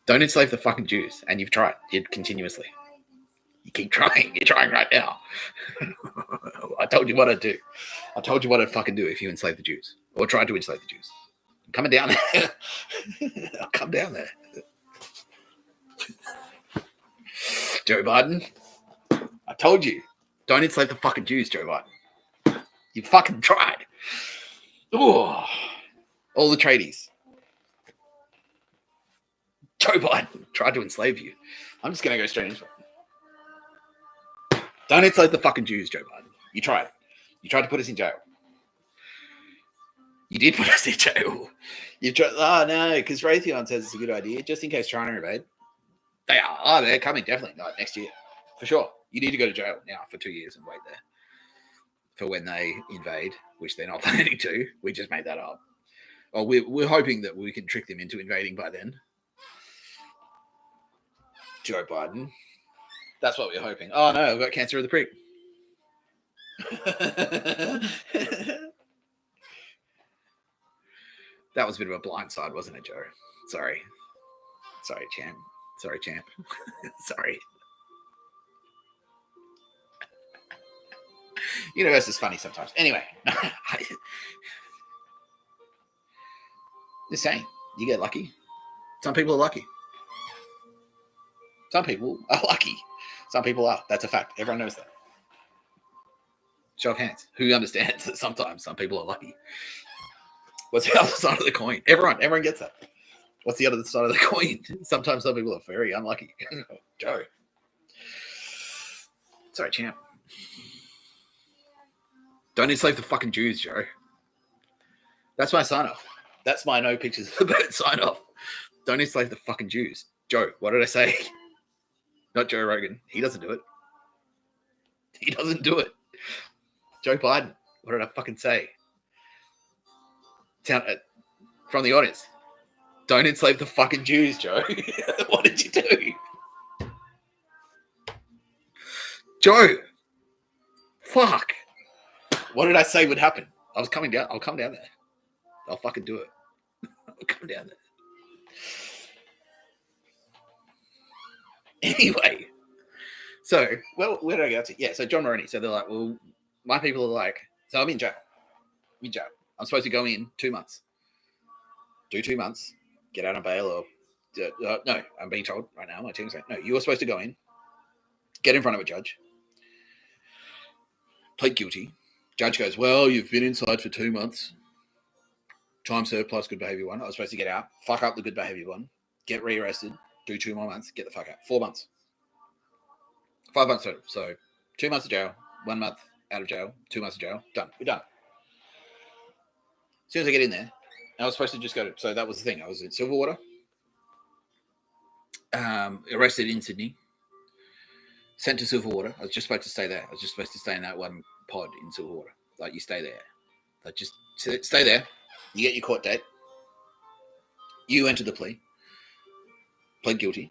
Don't enslave the fucking Jews. And you've tried. Continuously. You keep trying. You're trying right now. told you what I'd do. I told you what I'd fucking do if you enslaved the Jews or tried to enslave the Jews. I'm coming down there. I'll come down there. Joe Biden, I told you, don't enslave the fucking Jews, Joe Biden. You fucking tried. Ooh, all the tradies. Joe Biden tried to enslave you. I'm just going to go straight into it. Don't enslave the fucking Jews, Joe Biden. You tried. You tried to put us in jail. You did put us in jail. You tried. Oh, no, because Raytheon says it's a good idea, just in case China invade. They are. Oh, they're coming definitely next year. For sure. You need to go to jail now for 2 years and wait there for when they invade, which they're not planning to. We just made that up. Well, we're hoping that we can trick them into invading by then. Joe Biden. That's what we're hoping. Oh, no, I've got cancer of the prick. That was a bit of a blindside, wasn't it, Joe? Sorry. Sorry, champ. Sorry, champ. Sorry. Universe is funny sometimes. Anyway. Just saying. You get lucky. Some people are lucky. Some people are lucky. Some people are. That's a fact. Everyone knows that. Show of hands. Who understands that sometimes some people are lucky? What's the other side of the coin? Everyone gets that. What's the other side of the coin? Sometimes some people are very unlucky. Joe. Sorry, champ. Don't enslave the fucking Jews, Joe. That's my sign off. That's my no pictures of the bird sign off. Don't enslave the fucking Jews. Joe, what did I say? Not Joe Rogan. He doesn't do it. He doesn't do it. Joe Biden. What did I fucking say? From the audience. Don't enslave the fucking Jews, Joe. What did you do? Joe. Fuck. What did I say would happen? I was coming down. I'll come down there. I'll fucking do it. I'll come down there. Anyway. So, well, where did I go to? Yeah, so John Maroney. So they're like, well, my people are like, so I'm in jail. I'm in jail. I'm supposed to go in 2 months. Do 2 months. Get out on bail or... no, I'm being told right now. My team's saying, no, you're supposed to go in. Get in front of a judge. Plead guilty. Judge goes, well, you've been inside for 2 months. Time served plus good behavior 1. I was supposed to get out. Fuck up the good behavior 1. Get rearrested. Do 2 more months. Get the fuck out. 4 months. 5 months total. So 2 months of jail. 1 month out of jail. 2 months of jail. Done. We're done. As soon as I get in there, I was supposed to just go to... So that was the thing. I was in Silverwater. Arrested in Sydney. Sent to Silverwater. I was just supposed to stay there. I was just supposed to stay in that one pod in Silverwater. Like, you stay there. Like, just stay there. You get your court date. You enter the plea. Plead guilty.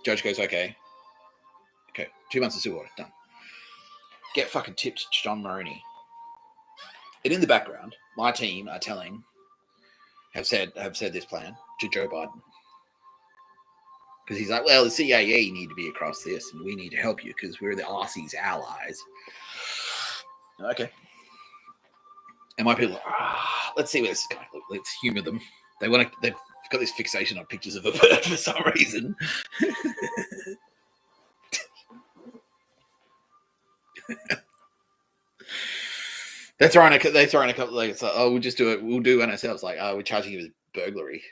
Judge goes, okay. Okay, 2 months of Silverwater. Done. Get fucking tipped to John Maroney. And in the background, my team are have said this plan to Joe Biden. Because he's like, well, the CIA need to be across this, and we need to help you because we're the Aussies' allies. Okay. And my people are, let's see where this is going. Let's humor them. They've got this fixation on pictures of a bird for some reason. They throw in a couple, like, it's like, oh, we'll just do it. We'll do one ourselves. Like, oh, we're charging you with burglary.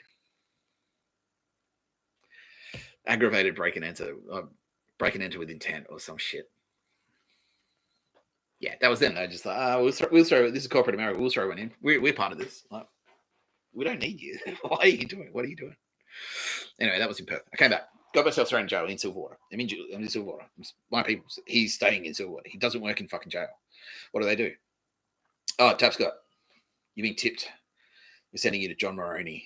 Aggravated break and enter with intent or some shit. Yeah, that was them. They just like, we'll throw. This is corporate America. We'll throw one in. We're part of this. Like, we don't need you. Why are you doing? What are you doing? Anyway, that was imperfect. I came back. Got myself thrown in jail in Silverwater. I'm in Silverwater. My people. He's staying in Silverwater. He doesn't work in fucking jail. What do they do? Oh, Tapscott, you've been tipped. We're sending you to John Maroney.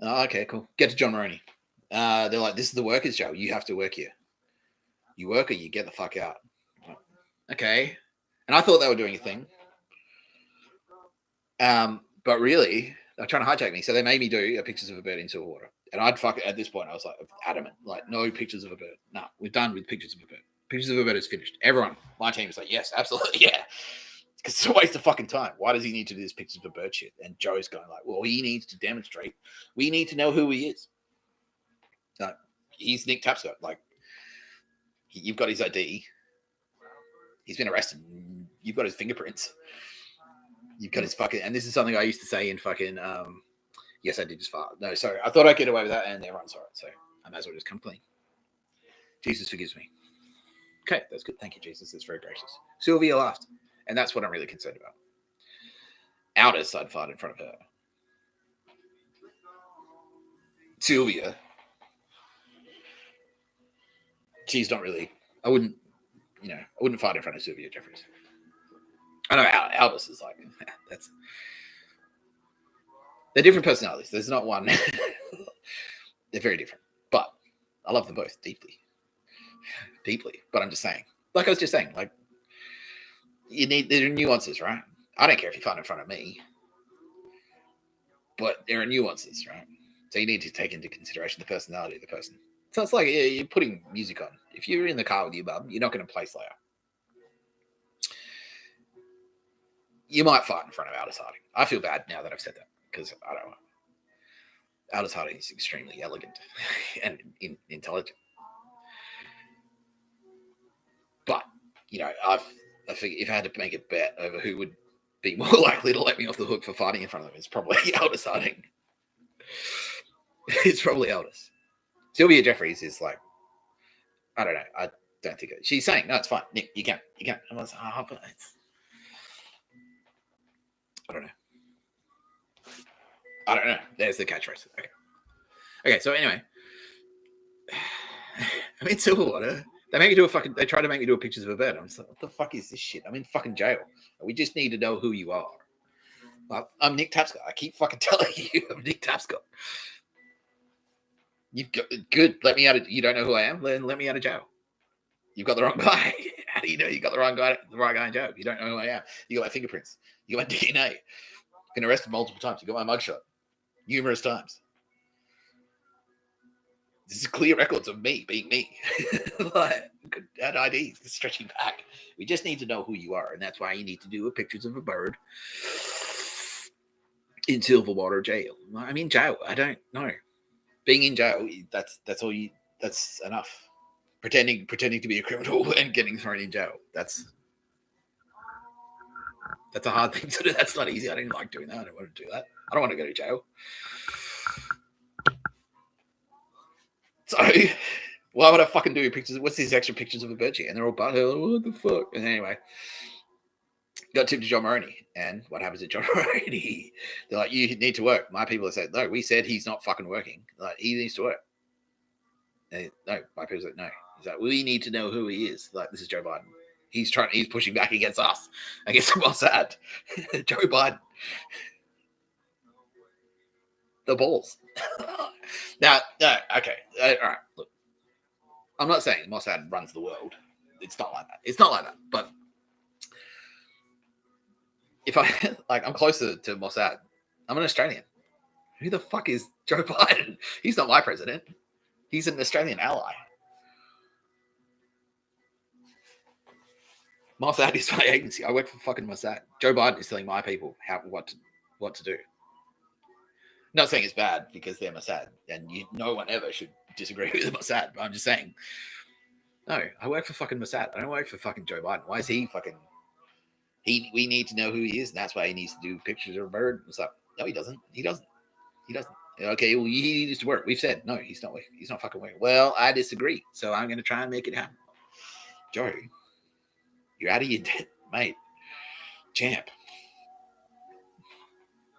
Oh, okay, cool. Get to John Maroney. They're like, this is the workers' jail. You have to work here. You work or you get the fuck out. Okay. And I thought they were doing a thing. But really, they're trying to hijack me. So they made me do pictures of a bird in Silverwater. And at this point, I was like adamant. Like, no pictures of a bird. No, we're done with pictures of a bird. Pictures of a bird is finished. Everyone, my team is like, yes, absolutely, yeah. Because it's a waste of fucking time. Why does he need to do this pictures of a bird shit? And Joe's going like, well, he needs to demonstrate. We need to know who he is. He's Nick Tapscott. Like, you've got his ID. He's been arrested. You've got his fingerprints. You've got his fucking. And this is something I used to say in fucking. Yes, I did just fart. No, sorry. I thought I'd get away with that, and everyone saw it. So I might as well just come clean. Jesus forgives me. Okay, that's good. Thank you, Jesus. That's very gracious. Sylvia laughed. And that's what I'm really concerned about. Aldous, I'd fart in front of her. Sylvia, she's not really. I wouldn't fart in front of Sylvia Jeffries. I know Aldous is like that's. They're different personalities. There's not one. They're very different, but I love them both deeply. But I'm just saying, like I was just saying, like. There are nuances, right? I don't care if you fart in front of me, but there are nuances, right? So you need to take into consideration the personality of the person. So it's like you're putting music on. If you're in the car with your mum, you're not going to play Slayer. You might fart in front of Aldous Harding. I feel bad now that I've said that because I don't know. Aldous Harding is extremely elegant and intelligent. But, I figure if I had to make a bet over who would be more likely to let me off the hook for farting in front of them, it's probably Aldous Harding. It's probably Aldous. Sylvia Jeffries is like, I don't know. I don't think she's saying, no, it's fine. Nick, you can. I was like, but it's, I don't know. There's the catchphrase. Okay, so anyway. I'm in Silverwater. They try to make me do a pictures of a bird. I'm just like, what the fuck is this shit? I'm in fucking jail. We just need to know who you are. Like, I'm Nick Tapscott. I keep fucking telling you I'm Nick Tapscott. You've got good. Let me out of. You don't know who I am? Then let me out of jail. You've got the wrong guy. How do you know you got the right guy in jail? You don't know who I am. You got my fingerprints. You got my DNA. Been arrested multiple times. You got my mugshot numerous times. This is clear records of me being me. Like, had IDs stretching back. We just need to know who you are, and that's why you need to do pictures of a bird in Silverwater jail. I mean, jail. I don't know. Being in jail, that's all you. That's enough. Pretending to be a criminal and getting thrown in jail. That's a hard thing to do. That's not easy. I didn't like doing that. I don't want to do that. I don't want to go to jail. So, why would I fucking do pictures? What's these extra pictures of a bird shit? And they're all butthurt. What the fuck? And anyway, got tipped to John Moroney. And what happens to John Moroney? They're like, you need to work. My people have said, no, we said he's not fucking working. Like, he needs to work. And no, my people said, no. He's like, we need to know who he is. Like, this is Joe Biden. He's pushing back against us, against Mossad. Joe Biden. The balls. Now, no, okay. All right, look. I'm not saying Mossad runs the world. It's not like that. But if I'm closer to Mossad, I'm an Australian. Who the fuck is Joe Biden? He's not my president. He's an Australian ally. Mossad is my agency. I work for fucking Mossad. Joe Biden is telling my people what to do. Not saying it's bad because they're Mossad, and no one ever should disagree with Mossad. But I'm just saying, no, I work for fucking Mossad. I don't work for fucking Joe Biden. Why is he fucking? We need to know who he is, and that's why he needs to do pictures of a bird. It's like, no, he doesn't. He doesn't. Okay, well, he needs to work. We've said no, he's not working. He's not fucking working. Well, I disagree, so I'm going to try and make it happen. Joe, you're out of your depth, mate. Champ.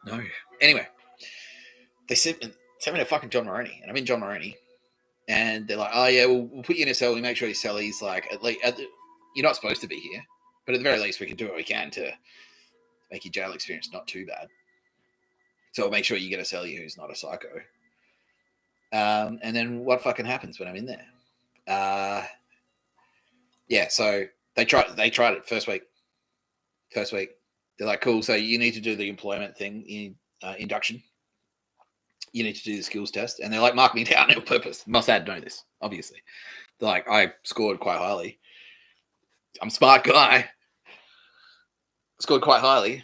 No. Anyway. They sent me to fucking John Moroney, and I'm in John Moroney, and they're like, "Oh yeah, we'll put you in a cell. We make sure your celly's like you're not supposed to be here, but at the very least, we can do what we can to make your jail experience not too bad. So we'll make sure you get a celly who's not a psycho." And then what fucking happens when I'm in there? Yeah, so they tried it first week. They're like, "Cool, so you need to do the employment thing in induction. You need to do the skills test." And they're like, mark me down on purpose. Mossad know this, obviously. They're like, I scored quite highly. I'm a smart guy. Scored quite highly.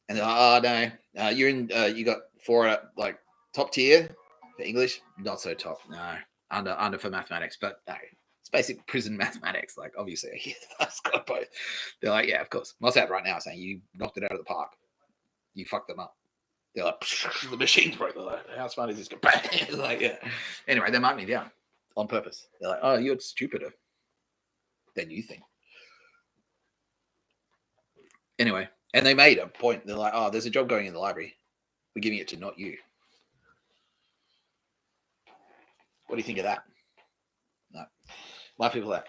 And they're like, oh, no, you're in, you got 4 like top tier for English. Not so top. No, under for mathematics. But no, it's basic prison mathematics. Like, obviously, I've got both. They're like, yeah, of course. I'm out right now saying you knocked it out of the park. You fucked them up. They're like, the machine's broke. They're like, how smart is this guy? Like, yeah. Anyway, they marked me down on purpose. They're like, oh, you're stupider than you think. Anyway, and they made a point. They're like, oh, there's a job going in the library. We're giving it to not you. What do you think of that? No. My people that.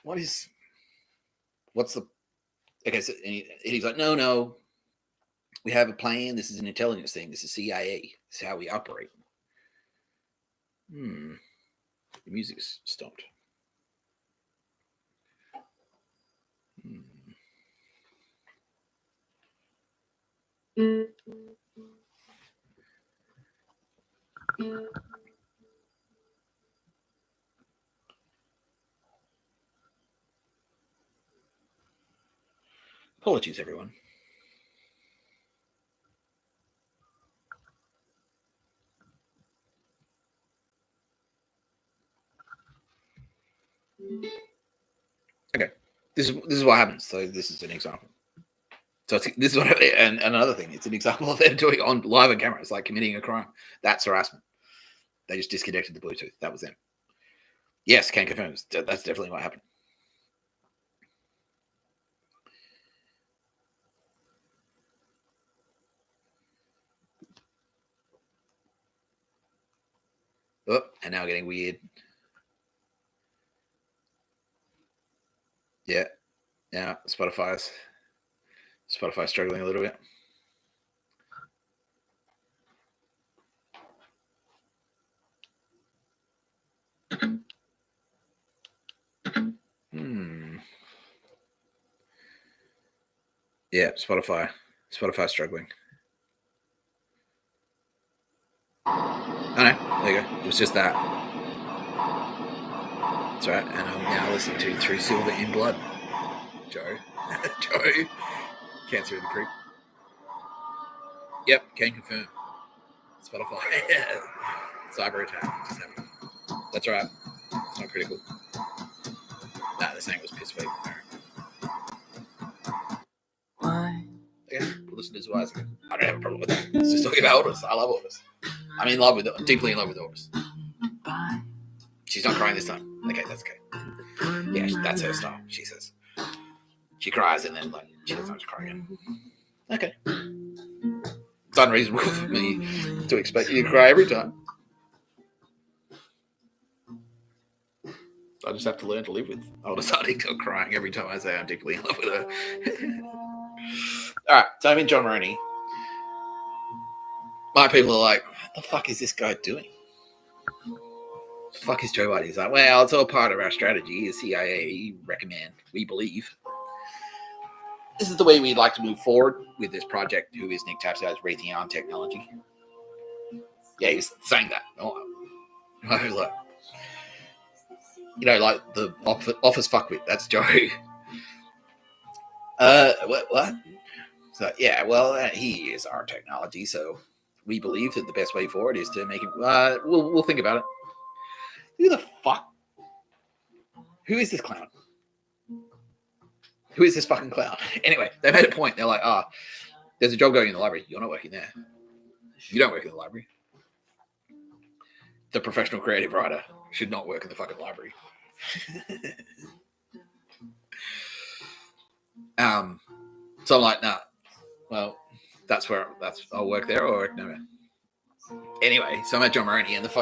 What's the, okay, so he's like, no, we have a plan. This is an intelligence thing. This is CIA. This is how we operate. The music's stopped. Apologies, everyone. Okay, this is what happens. So this is an example. So this is what, and another thing, it's an example of them doing on live on camera. It's like committing a crime. That's harassment. They just disconnected the Bluetooth. That was them. Yes, can confirm. That's definitely what happened. Oh, and now getting weird. Yeah. Now Spotify's struggling a little bit. Yeah, Spotify struggling. Oh no, there you go. It was just that. That's right. And I'm now listening to Through Silver in Blood. Joe. Cancer in the Creek. Yep, can confirm. Spotify. Cyber attack just happened. That's right. It's not critical. Nah, this ain't was piss weak. Why? Okay, we'll listen to his wise again. I don't have a problem with that. It's just talking about Otis. I love Otis. I'm in love with it. I'm deeply in love with Otis. She's not crying this time. Okay, that's okay. Yeah, that's her style, she says. She cries and then, like, she doesn't have to cry again. Okay. It's unreasonable for me to expect you to cry every time. I just have to learn to live with Otis Huntington crying every time I say I'm deeply in love with her. All right, so I'm in John Maroney. My people are like, what the fuck is this guy doing? What the fuck is Joe Biden? He's like, well, it's all part of our strategy. The CIA recommend, we believe. This is the way we'd like to move forward with this project. Who is Nick Tapscott's Raytheon technology? Yeah, he's saying that. Oh, like, you know, like the office fuckwit. That's Joe. What? So yeah, well, he is our technology. So we believe that the best way forward is to make him. We'll think about it. Who the fuck? Who is this clown? Who is this fucking clown? Anyway, they made a point. They're like, there's a job going in the library. You're not working there. You don't work in the library. The professional creative writer should not work in the fucking library. So I'm like, nah. Well, I'll work there or work nowhere. Anyway, so I'm at John Maroney and I've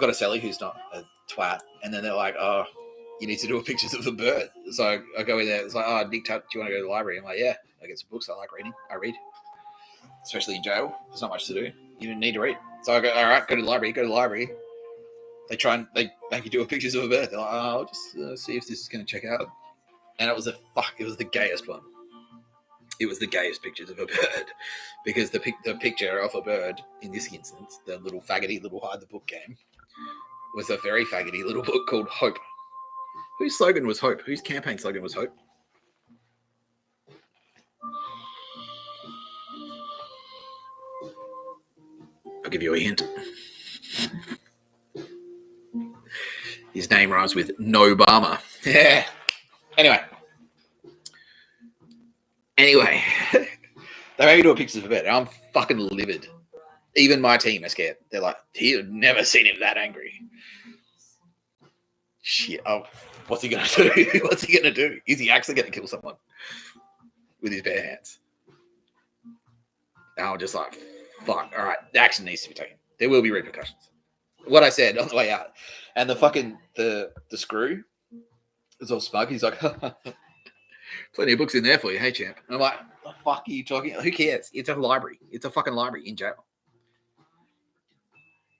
got a celly who's not a twat, and then they're like, oh, you need to do pictures of the bird. So I go in there. It's like, oh, Nick, do you want to go to the library? I'm like, yeah. I get some books. I like reading. I read, especially in jail. There's not much to do. You don't need to read. So I go, all right, go to the library. They try and they make you do pictures of a bird. They're like, oh, I'll just see if this is going to check out. And it was the gayest one. It was the gayest pictures of a bird, because the picture of a bird in this instance, the little faggoty little hide the book game, was a very faggoty little book called Hope. Whose slogan was Hope? Whose campaign slogan was Hope? I'll give you a hint. His name rhymes with No Obama. Yeah. Anyway, they made me do a pictures of a bed. I'm fucking livid. Even my team are scared. They're like, you've never seen him that angry. Shit. Oh, what's he gonna do? What's he gonna do? Is he actually gonna kill someone with his bare hands? And I'm just like, fuck. All right, the action needs to be taken. There will be repercussions. What I said on the way out, and the fucking the screw was all smug. He's like, plenty of books in there for you, hey champ. And I'm like, the fuck are you talking about? Who cares? It's a library. It's a fucking library in jail.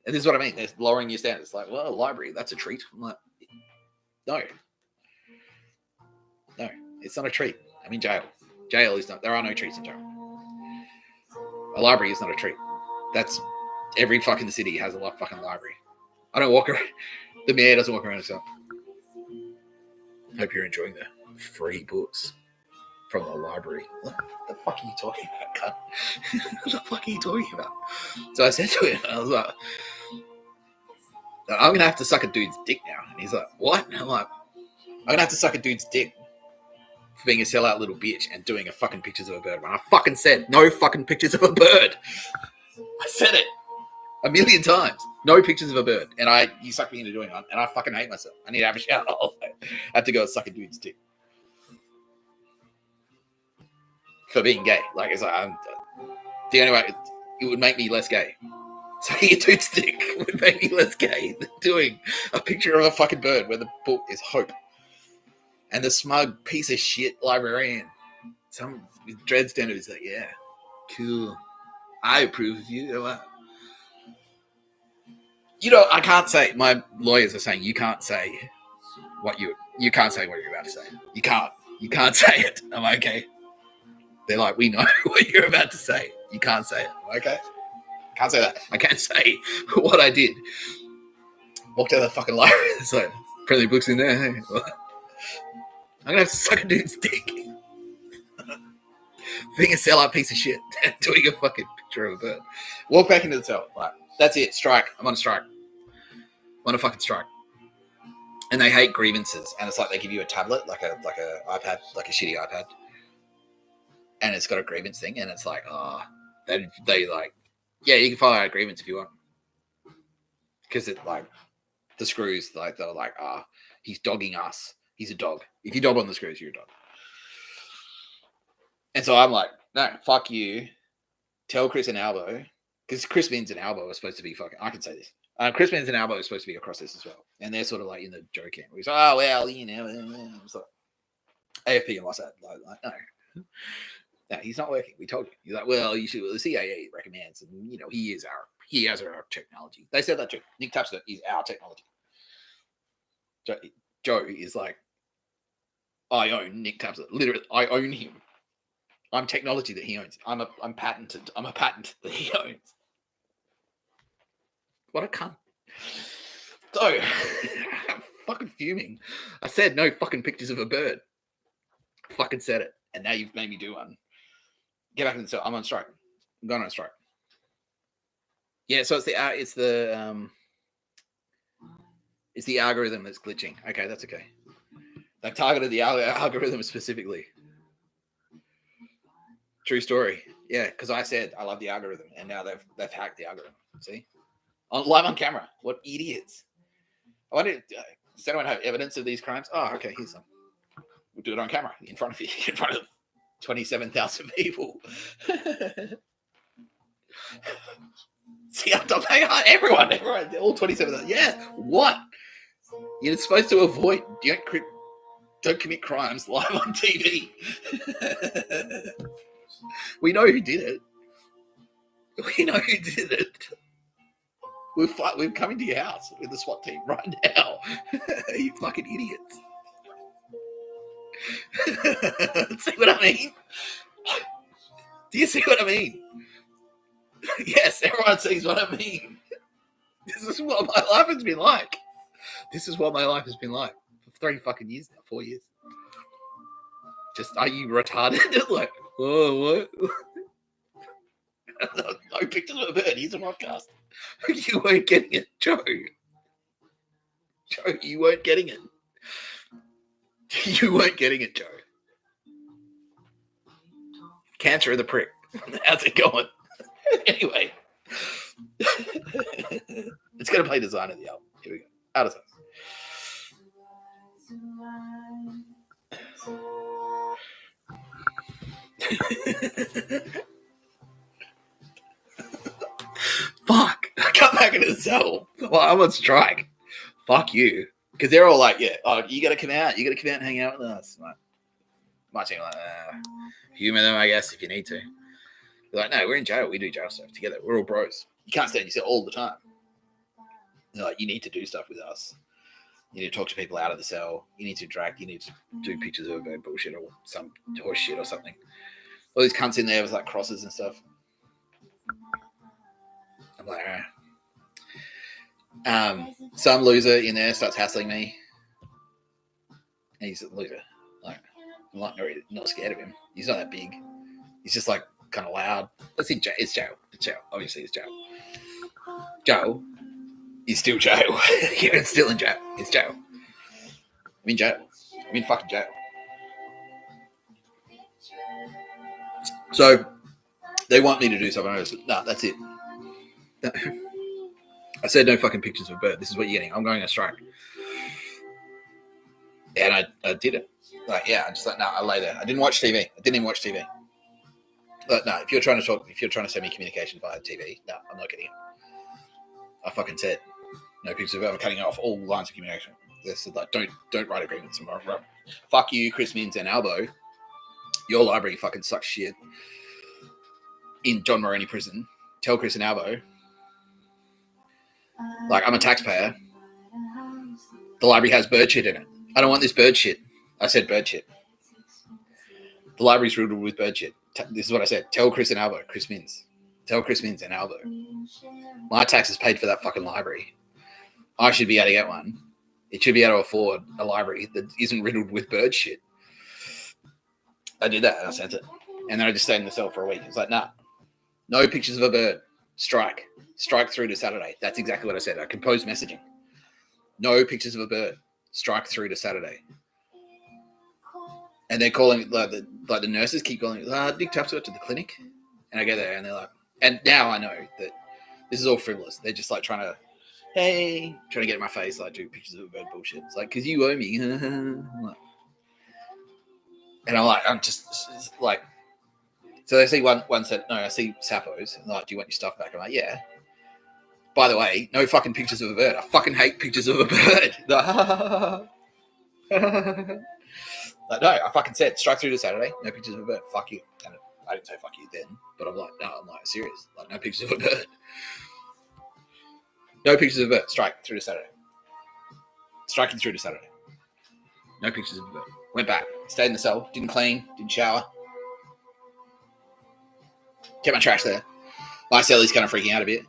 And this is what I mean. They're lowering your standards. Like, well, a library, that's a treat. I'm like, no, it's not a treat. I'm in jail. Jail is not. There are no treats in jail. A library is not a treat. That's every fucking city has a fucking library. I don't walk around. The mayor doesn't walk around himself. Hope you're enjoying the free books from the library. What the fuck are you talking about, cunt? What the fuck are you talking about? So I said to him, I was like, I'm going to have to suck a dude's dick now. And he's like, what? And I'm like, I'm going to have to suck a dude's dick for being a sellout little bitch and doing a fucking pictures of a bird. When I fucking said, no fucking pictures of a bird. I said it a million times. No pictures of a bird. And you sucked me into doing one. And I fucking hate myself. I need to have a shower. I have to go and suck a dude's dick. For being gay. Like, it's like, the only way it would make me less gay. Sucking a dude's dick would make me less gay than doing a picture of a fucking bird where the book is Hope. And the smug piece of shit librarian, some dread standard is like, yeah, cool. I approve of you. You know, I can't say, my lawyers are saying you can't say what you're about to say. You can't say it. I'm like, okay. They're like, we know what you're about to say. You can't say it. I'm like, okay. Can't say that. I can't say what I did. Walked out of the fucking library. There's like friendly books in there. Hey, I'm gonna have to suck a dude's dick. Being a sellout piece of shit. Doing a fucking picture of a bird. Walk back into the cell. Like, that's it. Strike. I'm on a strike. I'm on a fucking strike. And they hate grievances. And it's like they give you a tablet, like a iPad, like a shitty iPad. And it's got a grievance thing. And it's like, they like, yeah, you can file out a grievance if you want. Because it like the screws, like they're like, he's dogging us. He's a dog. If you dog on the screws, you're a dog. And so I'm like, no, fuck you. Tell Chris and Albo, because Chris Mins and Albo are supposed to be fucking. I can say this. Chris Mins and Albo are supposed to be across this as well, and they're sort of like in the joke camp. He's like, oh well, you know, it's like AFP and what's that? Like, no, he's not working. We told you. He's like, well, you should. Well, the CIA recommends, and you know, he has our technology. They said that too. Nick Tapscott is our technology. Joe is like, I own Nick Tapscott. Literally, I own him. I'm technology that he owns. I'm patented. I'm a patent that he owns. What a cunt. So, I'm fucking fuming. I said no fucking pictures of a bird. I fucking said it. And now you've made me do one. Get back in the cell. I'm on strike. I'm going on strike. Yeah, so it's the algorithm that's glitching. Okay, that's okay. They've targeted the algorithm specifically. True story. Yeah, because I said I love the algorithm, and now they've hacked the algorithm. See, live on camera. What idiots! I wonder, does anyone have evidence of these crimes? Oh, okay, here's some. We'll do it on camera in front of you, in front of 27,000 people. See, everyone, all 27,000. Yeah, what? You're supposed to avoid. Don't commit crimes live on TV. We know who did it. We know who did it. We're coming to your house with the SWAT team right now. You fucking idiots. See what I mean? Do you see what I mean? Yes, everyone sees what I mean. This is what my life has been like. This is what my life has been like for 3 fucking years now, 4 years. Just, are you retarded? Like, oh, what? No pictures of a bird. Here's a podcast. You weren't getting it, Joe. Joe, you weren't getting it. You weren't getting it, Joe. Cancer of the prick. How's it going? Anyway. It's going to play Design of the Album. Here we go. Out of time. Fuck. I got back into the cell. Well, I'm on strike. Fuck you. Because they're all like, yeah, oh, you got to come out. You got to come out and hang out with us. Like, my team like, humor them, I guess, if you need to. They're like, no, we're in jail. We do jail stuff together. We're all bros. You can't stay in your cell all the time. They're like, you need to do stuff with us. You need to talk to people out of the cell. You need to drag. You need to do pictures of a bird bullshit or some horse shit or something. All these cunts in there with like crosses and stuff. I'm like, some loser in there starts hassling me. And he's a loser. Like, I'm like not scared of him. He's not that big. He's just like kind of loud. Let's see, it's Joe. It's Joe. Obviously, it's Joe. Joe. He's still Joe. You're still in jail. It's Joe. I'm in jail. I'm in fucking jail. So they want me to do something. I said, no, that's it. I said no fucking pictures of a bird. This is what you're getting. I'm going on strike. And I did it. Like, yeah, I'm just like, no, I lay there. I didn't watch TV. I didn't even watch TV. But no, if you're trying to send me communication via TV, no, I'm not getting it. I fucking said no pictures of it. I'm cutting off all lines of communication. They said like, don't write agreements. Fuck you, Chris Minns and Albo. Your library fucking sucks shit. In John Moroney prison, tell Chris and Albo. Like, I'm a taxpayer. The library has bird shit in it. I don't want this bird shit. I said bird shit. The library's riddled with bird shit. This is what I said. Tell Chris and Albo. Chris Minns. Tell Chris Minns and Albo. My taxes paid for that fucking library. I should be able to get one. It should be able to afford a library that isn't riddled with bird shit. I did that and I sent it. And then I just stayed in the cell for a week. It's like, nah. No pictures of a bird. Strike. Strike through to Saturday. That's exactly what I said. I composed messaging. No pictures of a bird. Strike through to Saturday. And they're calling, like the nurses keep calling, Nick Tapscott to the clinic. And I go there and they're like, and now I know that this is all frivolous. They're just like trying to get in my face, like do pictures of a bird bullshit. It's like, because you owe me. And I'm just like, so they see one said, no, I see Sappos. And they're like, do you want your stuff back? I'm like, yeah. By the way, no fucking pictures of a bird. I fucking hate pictures of a bird. Like, no, I fucking said, strike through to Saturday, no pictures of a bird. Fuck you. And I didn't say fuck you then, but I'm like, no, I'm like, serious. Like, no pictures of a bird. No pictures of a bird. Strike through to Saturday. Striking through to Saturday. No pictures of a bird. Went back. Stayed in the cell. Didn't clean. Didn't shower. Kept my trash there. My celly's kind of freaking out a bit.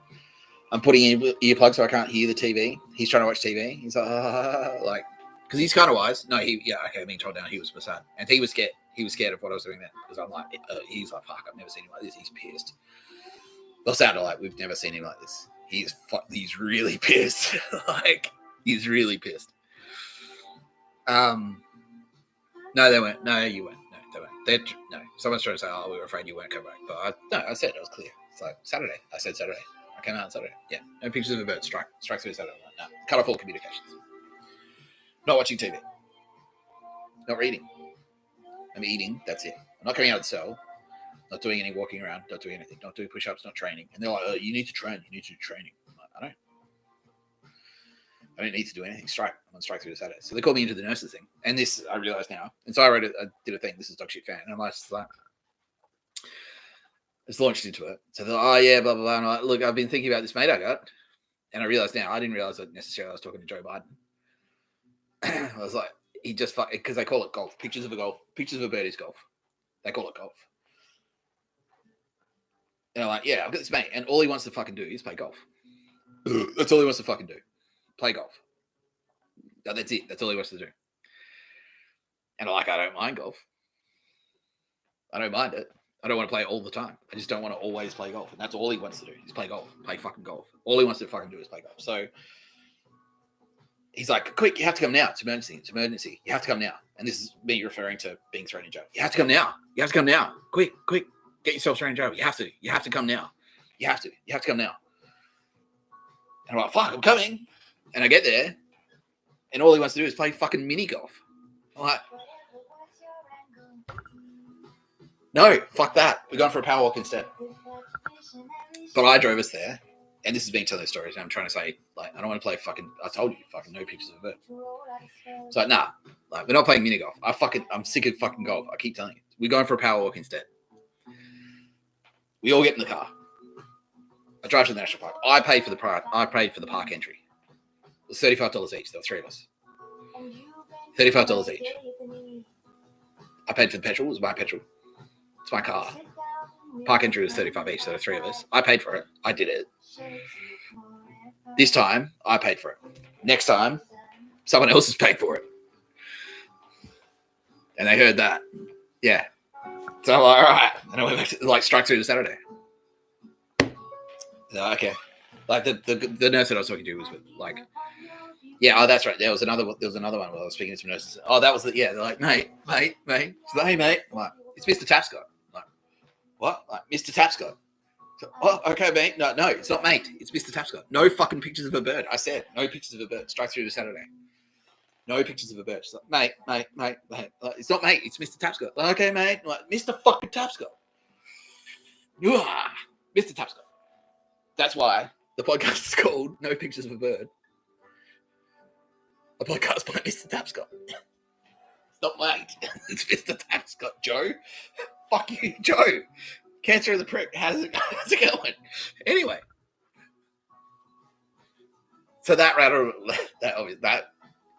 I'm putting in earplugs so I can't hear the TV. He's trying to watch TV. He's like, because he's kind of wise. No, I'm being told down he was beside. And he was scared. He was scared of what I was doing there. Because I'm like, he's like, fuck, I've never seen him like this. He's pissed. They'll sound like we've never seen him like this. He's really pissed. Like, he's really pissed. No, they weren't. No, you weren't. No, they weren't. No, someone's trying to say, oh, we were afraid you weren't coming back. But I said it was clear. It's like Saturday. I said Saturday. I came out on Saturday. Yeah, no pictures of a bird. Strike through Saturday. No, cut off all communications. Not watching TV. Not reading. I'm eating. That's it. I'm not coming out of the cell. Not doing any walking around. Not doing anything. Not doing push-ups. Not training. And they're like, oh, you need to train. You need to do training. I'm like, I don't need to do anything. I'm on strike through to Saturday. So they called me into the nurses thing. And this, I realize now. And so I did a thing. This is dog shit fan. And I'm just like, just launched into it. So they're like, oh, yeah, blah, blah, blah. And I'm like, look, I've been thinking about this mate I got. And I realized now, I didn't realize that necessarily I was talking to Joe Biden. I was like, he just fuck, because they call it golf. Pictures of a bird is golf. They call it golf. And I'm like, yeah, I've got this mate. And all he wants to fucking do is play golf. That's all he wants to fucking do. Play golf. That's it. That's all he wants to do. And I don't mind golf. I don't mind it. I don't want to play it all the time. I just don't want to always play golf. And that's all he wants to do is play golf. Play fucking golf. All he wants to fucking do is play golf. So he's like, quick, you have to come now. It's emergency. It's emergency. You have to come now. And this is me referring to being thrown in jail. You have to come now. You have to come now. Quick, quick. Get yourself thrown in jail. You have to. You have to come now. You have to. You have to come now. And I'm like, fuck, I'm coming. And I get there. And all he wants to do is play fucking mini golf. I'm like, no, fuck that. We're going for a power walk instead. But I drove us there. And this has been telling stories. And I'm trying to say, like, I don't want to play fucking, I told you, fucking no pictures of a bird. It's like, nah, like, we're not playing mini golf. I'm sick of fucking golf. I keep telling you. We're going for a power walk instead. We all get in the car. I drive to the national park. I paid for the park entry. It was $35 each. There were three of us. $35 each. I paid for the petrol. It was my petrol. It's my car. Park entry was $35 each. There were three of us. I paid for it. I did it. This time, I paid for it. Next time, someone else has paid for it. And they heard that. Yeah. So I'm like, all right. And I went back to, like, strike through to Saturday. So, okay. Like, the nurse that I was talking to was like, yeah, oh, that's right. There was another one where I was speaking to some nurses. Oh, that was the, yeah. They're like, mate. So, hey, mate. I'm like, it's Mr. Tapscott. I'm like, what? Like, Mr. Tapscott. So, oh, okay, mate. No, it's not mate. It's Mr. Tapscott. No fucking pictures of a bird. I said, no pictures of a bird. Strike through to Saturday. No pictures of a bird. She's like, mate. Like, it's not mate. It's Mr. Tapscott. Like, okay, mate. I'm like, Mr. fucking Tapscott. Mr. Tapscott. That's why the podcast is called No Pictures of a Bird. A podcast by Mr. Tapscott. It's not mate. It's Mr. Tapscott. Joe. Fuck you, Joe. Cancer of the prick. How's it going? Anyway. So that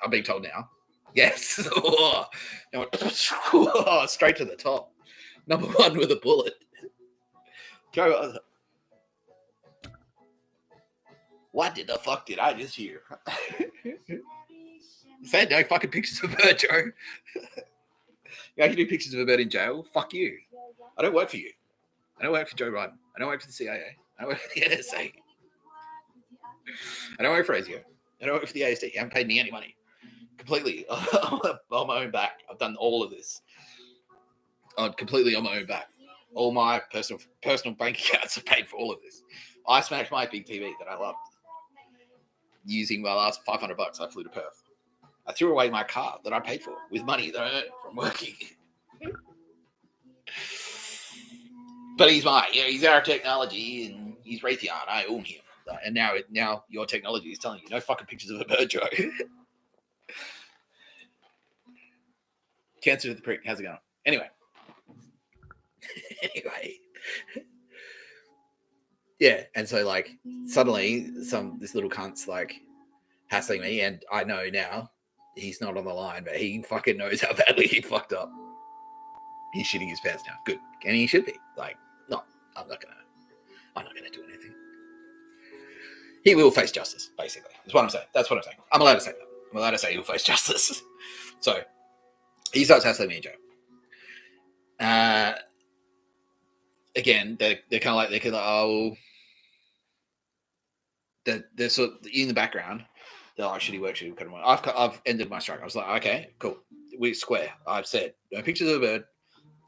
I'm being told now. Yes. Straight to the top. Number one with a bullet. Joe. What the fuck did I just hear? Said no fucking pictures of a bird, Joe. You can do pictures of a bird in jail? Fuck you. I don't work for you. I don't work for Joe Biden. I don't work for the CIA. I don't work for the NSA. I don't work for ASIO. I don't work for the ASD. You haven't paid me any money. Completely on my own back. I've done all of this. Completely on my own back. All my personal bank accounts have paid for all of this. I smashed my big TV that I loved. Using my last $500, I flew to Perth. I threw away my car that I paid for with money that I earned from working. But he's our technology, and he's Raytheon. I own him. And now your technology is telling you no fucking pictures of a bird, Joe. Cancer to the prick. How's it going? Anyway. Yeah, and so like suddenly this little cunt's like hassling me, and I know now he's not on the line, but he fucking knows how badly he fucked up. He's shitting his pants now. Good, and he should be. Like, no, I'm not gonna do anything. He will face justice, basically. That's what I'm saying. That's what I'm saying. I'm allowed to say that. I'm allowed to say he'll face justice. So he starts hassling me in jail. Again, they're kind of like they're sort of in the background. They're like, should he work? Should he cut him? I've ended my strike. I was like, okay, cool. We're square. I've said no pictures of a bird,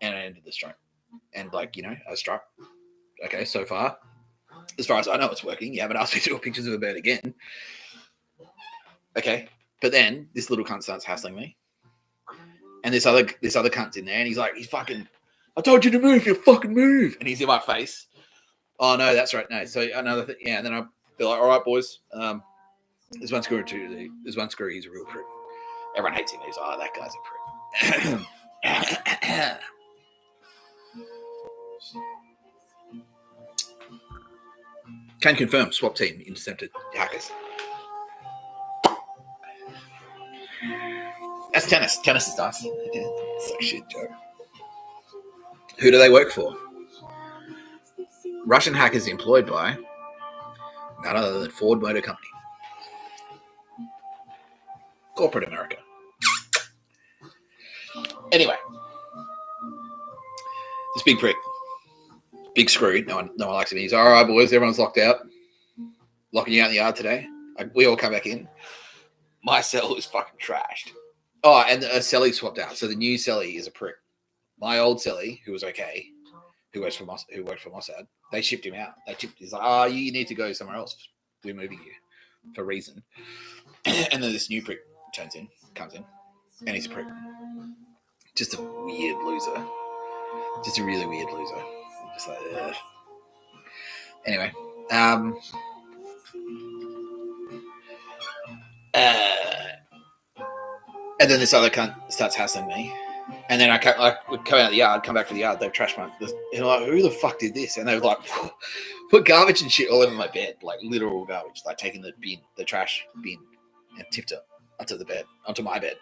and I ended the strike. And like, I struck. Okay, so far, as far as I know, it's working. You haven't asked me to do pictures of a bird again. Okay, but then this little cunt starts hassling me, and this other cunt's in there, and he's like, he's fucking. I told you to move. You fucking move. And he's in my face. Oh no, that's right. No. So another thing. Yeah. And then I'll be like, all right, boys. There's one screw too. There's one screw. He's a real prick. Everyone hates him. He's like, oh, that guy's a prick. Can confirm. Swap team intercepted hackers. That's tennis. Tennis is nice. It's like shit, Joe. Who do they work for? Russian hackers employed by None other than Ford Motor Company. Corporate America. Anyway, this big prick, big screw. No one likes him. He's all right, boys. Everyone's locked out. Locking you out in the yard today. We all come back in. My cell is fucking trashed. Oh, and the celly swapped out. So the new celly is a prick. My old celly, who was okay, who worked for Mossad, they shipped him out. He's like, you need to go somewhere else. We're moving you for a reason. And then this new prick comes in, and he's a prick. Just a weird loser. Just a really weird loser. Just like, ugh. Anyway, and then this other cunt starts hassling me. And then I would come out of the yard, come back to the yard, they've trashed and like, who the fuck did this? And they would like put garbage and shit all over my bed, like literal garbage, like taking the trash bin and tipped it onto the bed, onto my bed.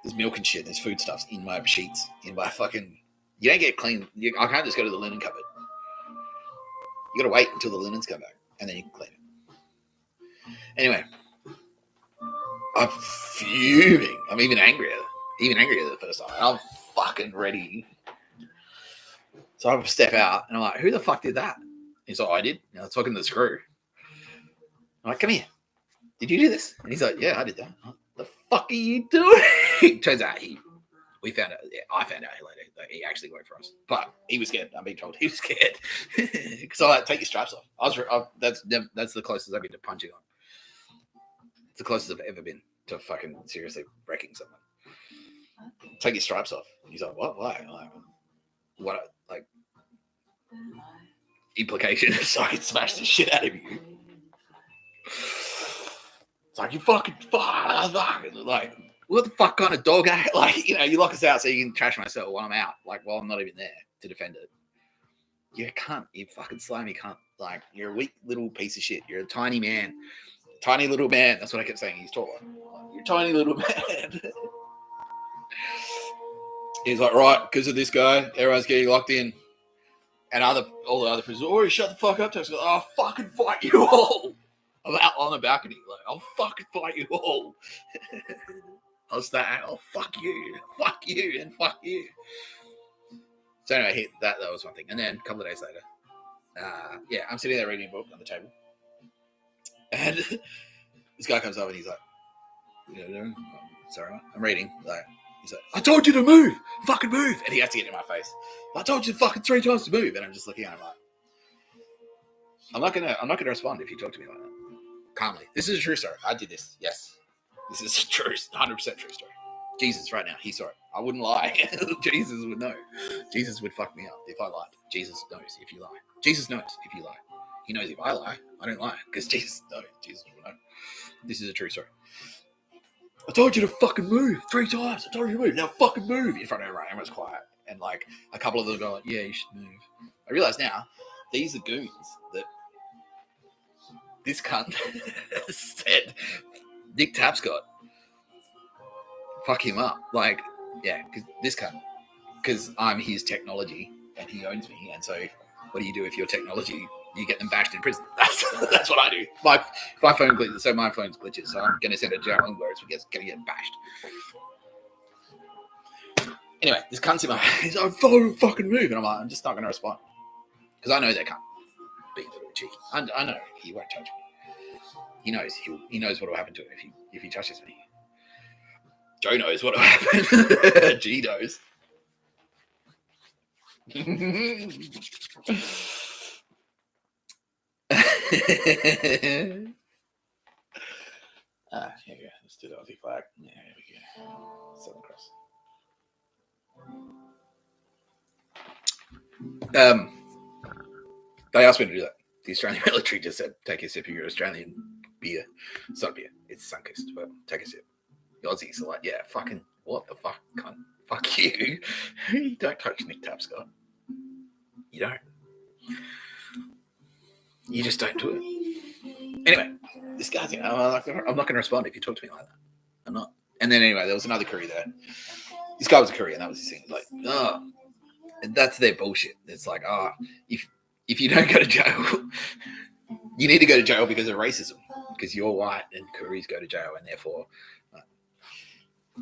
There's milk and shit, there's foodstuffs in my sheets, in my fucking, you don't get clean, I can't just go to the linen cupboard. You gotta wait until the linens come back, and then you can clean it. Anyway, I'm fuming. I'm even angrier than the first time. I'm fucking ready. So I step out, and I'm like, who the fuck did that? He's like, I did. I was talking to the screw. I'm like, come here. Did you do this? And he's like, yeah, I did that. Like, the fuck are you doing? Turns out I found out later that he actually worked for us. But he was scared. I'm being told he was scared. Because I like, take your straps off. That's the closest I've been to punching on. It's the closest I've ever been to fucking seriously wrecking someone. Take your stripes off. He's like, what? Why? I'm like, what? Like, implication is I can smash the shit out of you. It's like, you fucking fuck. Like, what the fuck kind of dog? Like, you lock us out so you can trash my cell while I'm out. Like, while I'm not even there to defend it. You cunt. You fucking slimy cunt. Like, you're a weak little piece of shit. You're a tiny man. Tiny little man. That's what I kept saying. He's taller. You're a tiny little man. He's like, right, because of this guy, everyone's getting locked in. And all the other prisoners, shut the fuck up. Tapscott. I'll fucking fight you all. I'm out on the balcony. Like, I'll fucking fight you all. I'll fuck you, and fuck you. So anyway, that was one thing. And then a couple of days later, I'm sitting there reading a book on the table. And this guy comes up and he's like, sorry, I'm reading. Like, he's like, I told you to move, fucking move. And he has to get in my face. I told you fucking 3 times to move. And I'm just looking at him like, I'm not gonna respond if you talk to me like that. Calmly. This is a true story. I did this. Yes. This is a true, 100% true story. Jesus, right now, he saw it. I wouldn't lie. Jesus would know. Jesus would fuck me up if I lied. Jesus knows if you lie. Jesus knows if you lie. He knows if I lie, I don't lie. Because Jesus knows. Jesus will know. This is a true story. I told you to fucking move 3 times. I told you to move. Now fucking move. In front of everyone. Everyone's quiet. And like a couple of them go like, yeah, you should move. I realize now, these are goons that this cunt said Nick Tapscott fuck him up. Like, yeah, because this cunt, because I'm his technology and he owns me. And so what do you do if your technology, you get them bashed in prison? That's what I do. My phone glitches, so my phone's glitches. So I'm going to send it to jail where it's going to get bashed. Anyway, this cunt's in my he's like, fucking move. And I'm like, I'm just not going to respond. Because I know that cunt being a little cheeky. I know he won't touch me. He knows what will happen to him if he touches me. Joe knows what will happen. G knows. Here we go. Let's do the Aussie flag. Yeah, here we go. Southern Cross. They asked me to do that. The Australian military just said, take a sip of your Australian beer. It's not beer. It's Sunkist. But take a sip. The Aussies are like, yeah, fucking, what the fuck, cunt? Fuck you. You don't touch Nick Tapscott. You don't. You just don't do it. Anyway, this guy's, I'm not going to respond if you talk to me like that. I'm not. And then anyway, there was another courier there. This guy was a courier, and that was his thing. Like, and that's their bullshit. It's like, if you don't go to jail, You need to go to jail because of racism, because you're white and Koreans go to jail, and therefore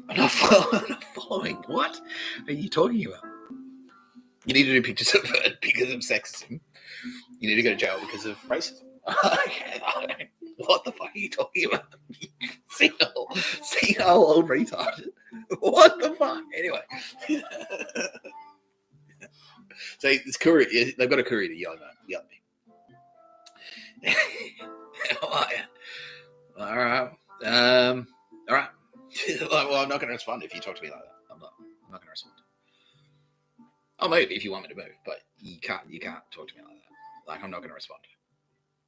I'm not following. What are you talking about? You need to do pictures of it because of sexism. You need to go to jail because of racism. What the fuck are you talking about? Senile old retard. What the fuck? Anyway. So it's courier. They've got a courier to yell at me. All right. All right. Well, I'm not going to respond if you talk to me like that. I'm not going to respond. I'll move if you want me to move, but you can't talk to me like that. Like, I'm not going to respond.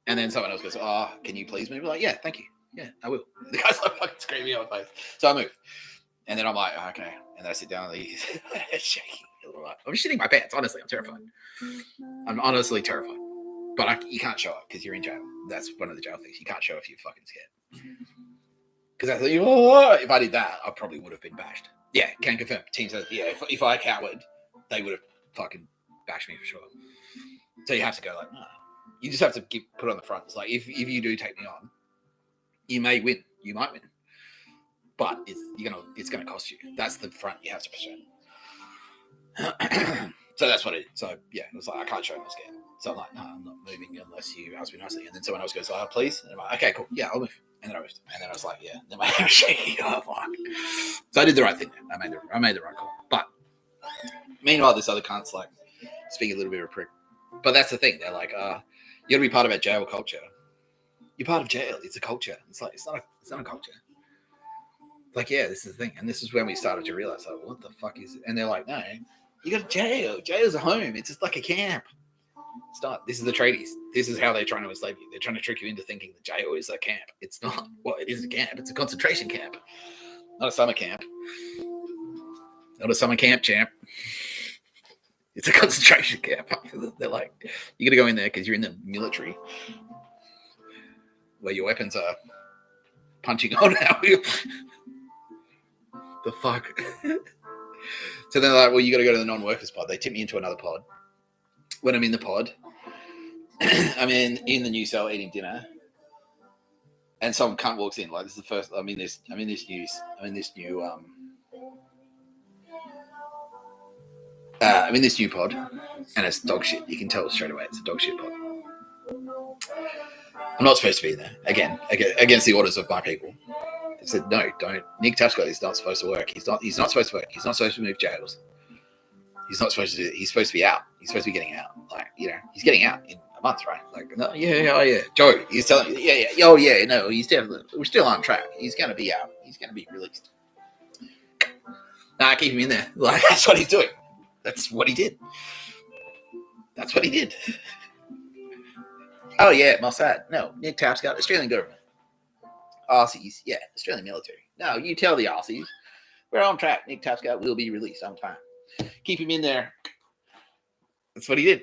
And then someone else goes, "Oh, can you please move?" Like, yeah, thank you. Yeah, I will. The guy's like fucking screaming on my face. So I move. And then I'm like, okay. And then I sit down and he's shaking a little bit. I'm shitting my pants. Honestly, I'm terrified. I'm honestly terrified. But you can't show it because you're in jail. That's one of the jail things. You can't show if you're fucking scared. Because I thought, if I did that, I probably would have been bashed. Yeah, can confirm. Team says, yeah, if I cowered, they would have fucking bashed me for sure. So you have to go like, no. You just have to put on the front. It's like, if you do take me on, you may win. You might win. But it's gonna cost you. That's the front you have to present. So that's what it is. So yeah, it was like, I can't show I'm scared. So I'm like, no, I'm not moving unless you ask me nicely. And then someone else goes, oh, please. And I'm like, okay, cool. Yeah, I'll move. And then I moved. And then I was like, yeah. And then my hair was shaking. Oh, fuck. So I did the right thing there. I made the right call. But meanwhile, this other cunt's like speaking a little bit of a prick. But that's the thing. They're like, you got to be part of our jail culture. You're part of jail. It's a culture. It's like, it's not a culture. Like, yeah, this is the thing. And this is when we started to realize, like, what the fuck is it? And they're like, no, you got jail. Jail's a home. It's just like a camp. It's not. This is the tradies. This is how they're trying to enslave you. They're trying to trick you into thinking the jail is a camp. It's not. Well, it is a camp. It's a concentration camp. Not a summer camp. Not a summer camp, champ. It's a concentration camp. They're like, you got to go in there because you're in the military where your weapons are punching on now. The fuck? So they're like, well, you got to go to the non-workers pod. They tip me into another pod. When I'm in the pod, I'm in the new cell eating dinner, and some cunt walks in. Like, this is the first. I'm in this new pod, and it's dog shit. You can tell straight away it's a dog shit pod. I'm not supposed to be there again against the orders of my people. They said, no, don't. Nick Tapscott is not supposed to work. He's not supposed to work. He's not supposed to move jails. He's not supposed to do it. He's supposed to be out. He's supposed to be getting out. Like, he's getting out in a month, right? Like, no, yeah. Joe, he's telling me, yeah. Oh, yeah, no, we're still on track. He's going to be out. He's going to be released. Nah, keep him in there. Like, that's what he's doing. That's what he did. That's what he did. Oh, yeah, Mossad. No, Nick Tapscott, Australian government. Aussies, yeah, Australian military. No, you tell the Aussies. We're on track. Nick Tapscott will be released on time. Keep him in there. That's what he did.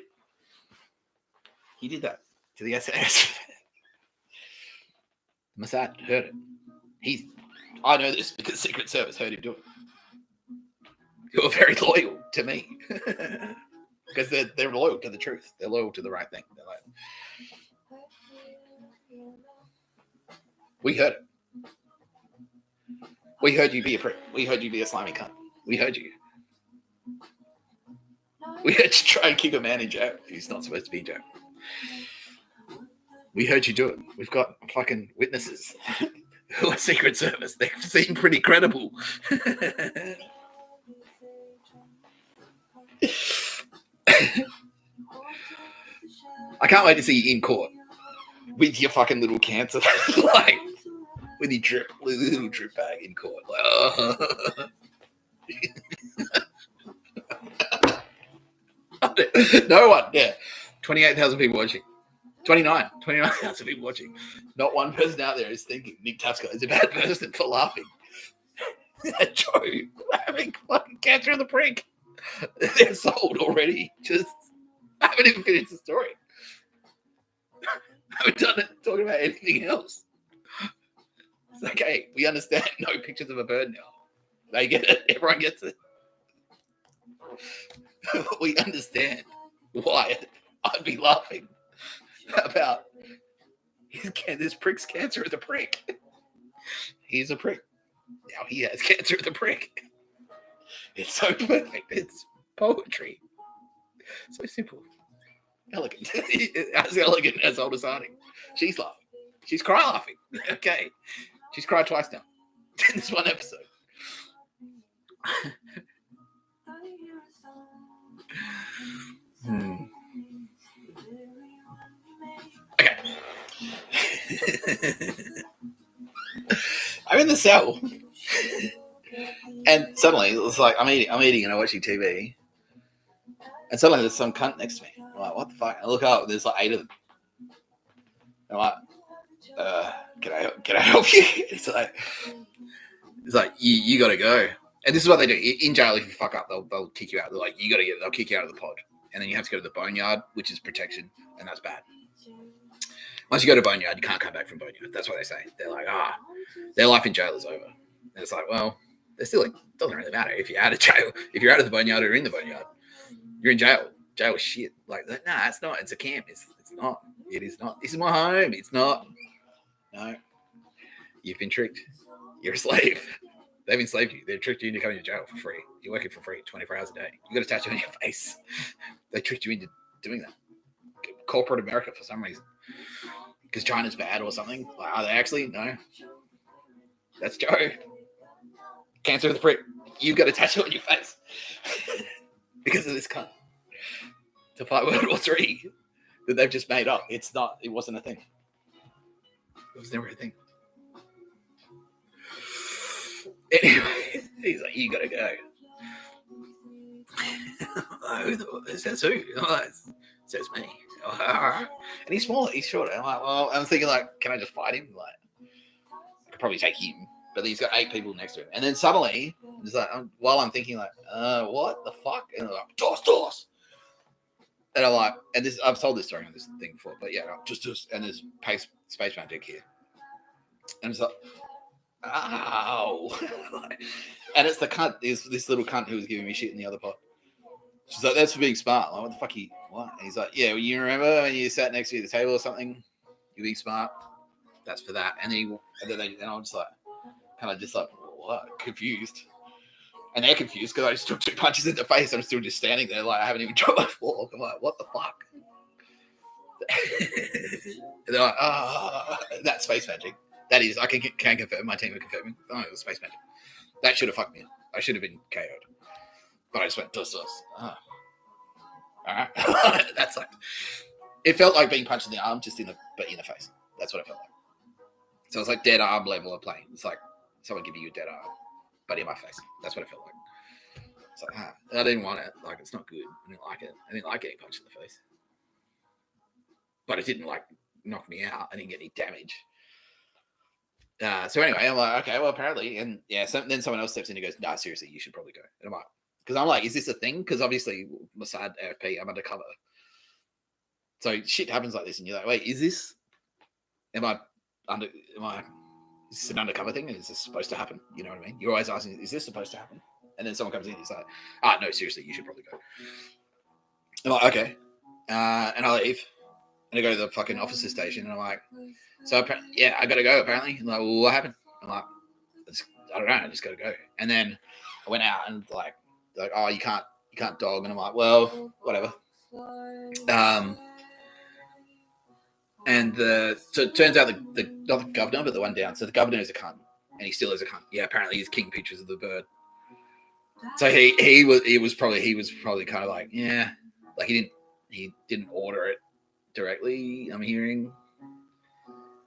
He did that to the SAS. Mossad heard it. I know this because Secret Service heard him do it. You're very loyal to me. Because they're loyal to the truth. They're loyal to the right thing. They're like, we heard it. We heard you be a prick. We heard you be a slimy cunt. We heard you. We heard you try and keep a man in jail who's not supposed to be in jail. We heard you do it. We've got fucking witnesses who are Secret Service. They seem pretty credible. I can't wait to see you in court with your fucking little cancer, like with your little drip bag in court. Like, no one, yeah. 28,000 people watching. 29,000 people watching. Not one person out there is thinking Nick Tapscott is a bad person for laughing. Joe having fucking cancer in the prick. They're sold already. Just I haven't even finished the story. I haven't done it talking about anything else. It's like, hey, we understand no pictures of a bird now. They get it. Everyone gets it. We understand why I'd be laughing about This prick's cancer of the prick. He's a prick. Now he has cancer of the prick. It's so perfect. It's poetry. So simple. Elegant. As elegant as old as Harding. She's laughing. She's cry laughing. Okay. She's cried twice now. In this one episode. Okay. I'm in the cell. And suddenly it's like I'm eating and I'm watching TV. And suddenly there's some cunt next to me. I'm like, what the fuck? I look up, there's like 8 of them. I'm like, can I help you? It's like you gotta go. And this is what they do. In jail, if you fuck up, they'll kick you out. They're like, they'll kick you out of the pod. And then you have to go to the boneyard, which is protection, and that's bad. Once you go to boneyard, you can't come back from boneyard. That's what they say. They're like, their life in jail is over. And it's like, well, they're still like, it doesn't really matter if you're out of jail. If you're out of the boneyard or in the boneyard, you're in jail. Jail is shit. Like, nah, it's not. It's a camp. It's not. It is not. This is my home. It's not. No. You've been tricked. You're a slave. They've enslaved you. They've tricked you into coming to jail for free. You're working for free 24 hours a day. You got a tattoo on your face. They tricked you into doing that. Corporate America for some reason. Because China's bad or something. Like, are they actually? No. That's Joe. Cancer of the prick. You've got a tattoo on your face. Because of this cunt. To fight World War III that they've just made up. It's not. It wasn't a thing. It was never a thing. Anyway, he's like, you gotta go. It says who? It says me. And he's smaller, he's shorter. I'm like, well, I'm thinking like, can I just fight him? Like, I could probably take him, but he's got 8 people next to him. And then suddenly, it's like, while I'm thinking like, what the fuck? And they're like, toss. And I'm like, and this, I've told this story on this thing before, but yeah, just, and there's space magic here. And it's like, ow. And it's the cunt, this little cunt who was giving me shit in the other pod. She's like, that's for being smart. Like, what the fuck what? And he's like, yeah, well, you remember when you sat next to me at the table or something? You're being smart. That's for that. And then I'm just like, kind of just like, what? Confused. And they're confused because I just took 2 punches in the face. I'm still just standing there like I haven't even dropped my fork. I'm like, what the fuck? And they're like, that's space magic. That is, I can confirm, my team are confirming. Oh, it was space magic. That should have fucked me up. I should have been KO'd. But I just went, dos. All right. That's like, it felt like being punched in the arm, just in the face. That's what it felt like. So it's like dead arm level of playing. It's like someone giving you a dead arm, but in my face. That's what it felt like. It's like, I didn't want it. Like, it's not good. I didn't like it. I didn't like getting punched in the face. But it didn't like knock me out. I didn't get any damage. So anyway, I'm like, okay, well, apparently, and yeah, then someone else steps in and goes, nah, seriously, you should probably go. And I'm like, because I'm like, is this a thing? Because obviously, Mossad, AFP, I'm undercover. So shit happens like this, and you're like, wait, is this? Is this an undercover thing? Is this supposed to happen? You know what I mean? You're always asking, is this supposed to happen? And then someone comes in and he's like, no, seriously, you should probably go. I'm like, okay. And I leave. And I go to the fucking officer station, and I'm like, so yeah, I gotta go apparently. And like, well, what happened? I'm like, I don't know, I just gotta go. And then I went out and like, oh, you can't dog. And I'm like, well, whatever. And so it turns out the not the governor, but the one down. So the governor is a cunt, and he still is a cunt. Yeah, apparently he's king pictures of the bird. So he was probably kind of like, yeah, like he didn't order it directly. I'm hearing.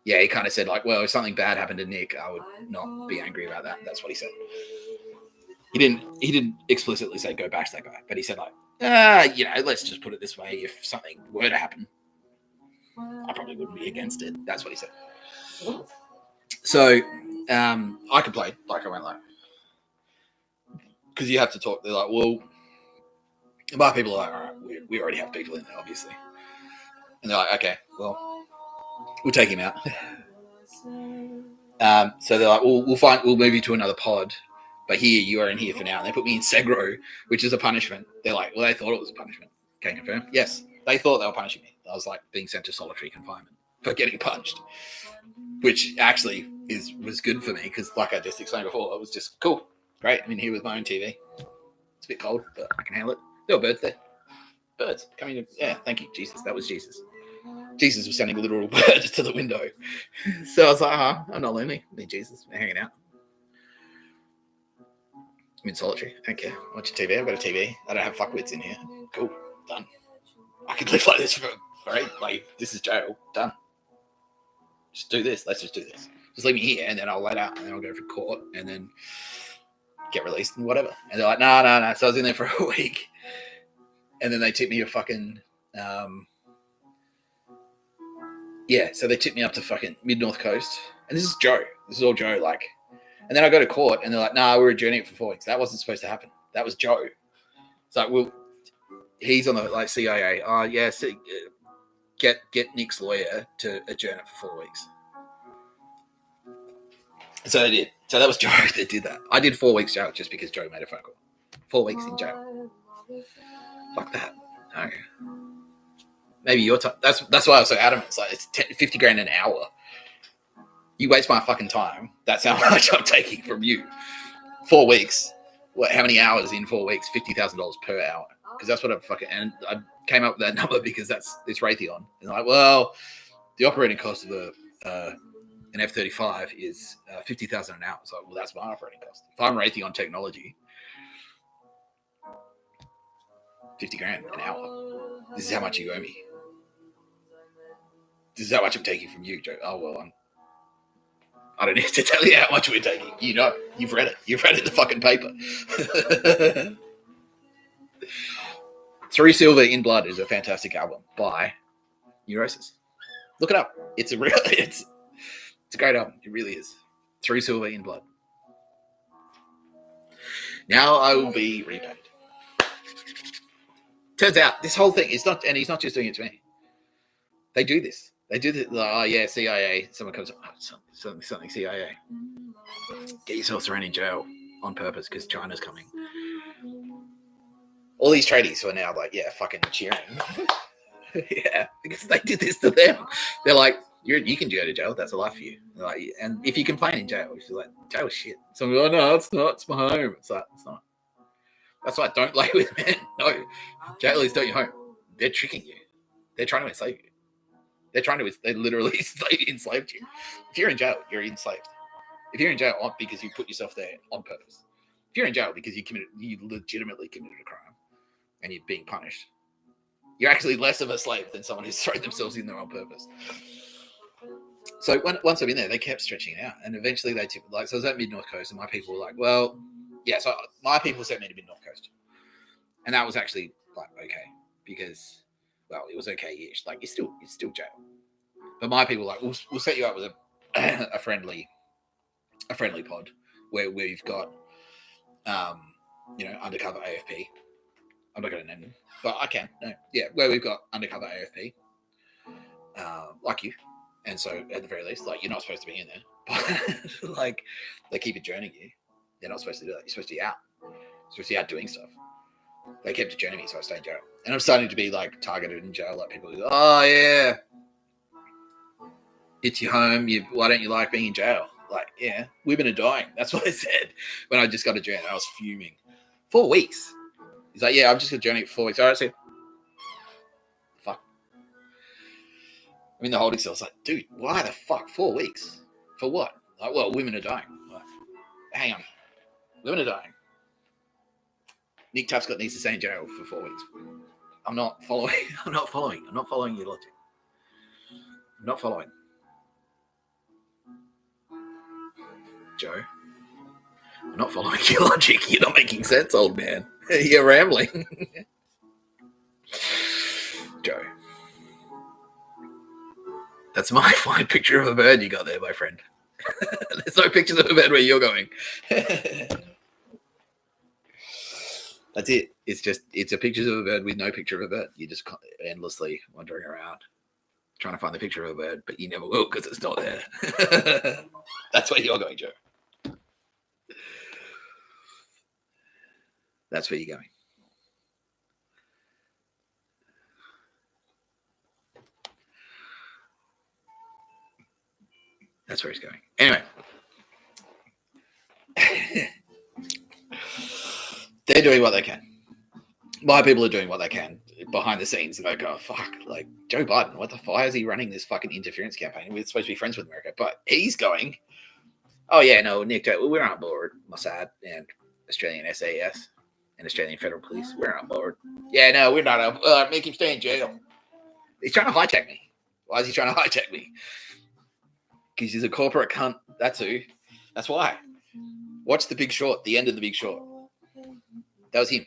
Yeah, he kind of said like, well, if something bad happened to Nick, I would not be angry about that. That's what he said. He didn't explicitly say go bash that guy, but he said like, let's just put it this way: if something were to happen, I probably wouldn't be against it. That's what he said. So I complained, like I went like, because you have to talk. They're like, well, my people are like, all right, we already have people in there, obviously, and they're like, okay, well. We'll take him out. So they're like, we'll move you to another pod, but here you are in here for now. And they put me in Segro, which is a punishment. They're like, well, they thought it was a punishment. Can you confirm? Yes, they thought they were punishing me. I was like being sent to solitary confinement. for getting punched, which actually was good for me because, like I just explained before, it was just cool, great. I'm in here with my own TV. It's a bit cold, but I can handle it. There were birds there. Birds coming in. Yeah, thank you, Jesus. That was Jesus. Jesus was sending literal birds to the window. So I was like, I'm not lonely. Me and Jesus, we're hanging out. I'm in solitary. I don't care. Watch TV. I've got a TV. I don't have fuckwits in here. Cool. Done. I could live like this for like, this is jail. Done. Just do this. Let's just do this. Just leave me here, and then I'll let out, and then I'll go for court, and then get released and whatever. And they're like, no. So I was in there for a week, and then they tipped me a fucking, so they tipped me up to fucking mid-North Coast. And this is Joe. This is all Joe, like. And then I go to court, and they're like, we're adjourning it for 4 weeks. That wasn't supposed to happen. That was Joe. It's like, well, he's on the, like, CIA. Get Nick's lawyer to adjourn it for 4 weeks. So they did. So that was Joe that did that. I did 4 weeks jail just because Joe made a phone call. 4 weeks in jail. Fuck that. No. Maybe your time. That's why I was so adamant. It's like, it's 50 grand an hour. You waste my fucking time. That's how much I'm taking from you. 4 weeks. What? How many hours in 4 weeks? $50,000 per hour. Because that's what and I came up with that number because it's Raytheon. And I'm like, well, the operating cost of an F-35 is $50,000 an hour. So, well, that's my operating cost. If I'm Raytheon Technology, 50 grand an hour. This is how much you owe me. This is how much I'm taking from you, Joe. Oh, well, I don't need to tell you how much we're taking. You know, you've read it. You've read it in the fucking paper. Through Silver in Blood is a fantastic album by Neurosis. Look it up. It's a great album. It really is. Through Silver in Blood. Now I will be repaid. Turns out this whole thing is not, and he's not just doing it to me. They do this. They do this. Oh yeah, CIA. Someone comes up. Oh, something CIA. Get yourself thrown in jail on purpose because China's coming. All these tradies who are now like, yeah, fucking cheering. Yeah, because they did this to them. They're like, you can go to jail. That's a life for you. Like, and if you complain in jail, you're like, jail is shit. So I'm like, no, it's not. It's my home. It's like, it's not. That's why I don't lay with men. No, jail is not your home. They're tricking you. They're trying to enslave you. They literally enslaved you. If you're in jail, you're enslaved. If you're in jail because you put yourself there on purpose. If you're in jail because you legitimately committed a crime and you're being punished, you're actually less of a slave than someone who's thrown themselves in there on purpose. So once I'm in there, they kept stretching it out, and eventually they tipped. Like, so I was at Mid-North Coast, and my people were like, well, yeah. So my people sent me to Mid-North Coast, and that was actually like okay because, well, it was okay-ish. Like it's still jail, but my people were like, we'll set you up with a friendly pod where we've got undercover AFP. I'm not going to name them, but I can. No, yeah, where we've got undercover AFP, like you. And so, at the very least, like, you're not supposed to be in there. But, like, they keep adjourning you. They're not supposed to do that. You're supposed to be out. You're supposed to be out doing stuff. They kept adjourning me, so I stayed in jail. And I'm starting to be, like, targeted in jail. Like, people go, oh, yeah. It's your home. Why don't you like being in jail? Like, yeah, women are dying. That's what I said when I just got adjourned. I was fuming. 4 weeks. He's like, yeah, I'm just adjourning for 4 weeks. All right, see. Fuck. I'm in the holding cell. I was like, dude, why the fuck 4 weeks? For what? Like, well, women are dying. Like, hang on. Women are dying. Nick Tapscott needs to stay in jail for 4 weeks. I'm not following. I'm not following your logic. I'm not following. Joe, I'm not following your logic. You're not making sense, old man. You're rambling. Joe. That's my fine picture of a bird you got there, my friend. There's no pictures of a bird where you're going. That's it. It's a picture of a bird with no picture of a bird. You're just endlessly wandering around trying to find the picture of a bird, but you never will because it's not there. That's where you're going, Joe. That's where you're going. That's where he's going. Anyway. They're doing what they can. My people are doing what they can behind the scenes. They go, fuck, like Joe Biden, what the fuck? Why is he running this fucking interference campaign? We're supposed to be friends with America, but he's going, oh yeah, no, Nick, we're on board. Mossad and Australian SAS and Australian Federal Police, we're on board. Yeah, no, we're not. Make him stay in jail. He's trying to hijack me. Why is he trying to hijack me? Because he's a corporate cunt. That's who. That's why. Watch The Big Short, the end of The Big Short. That was him.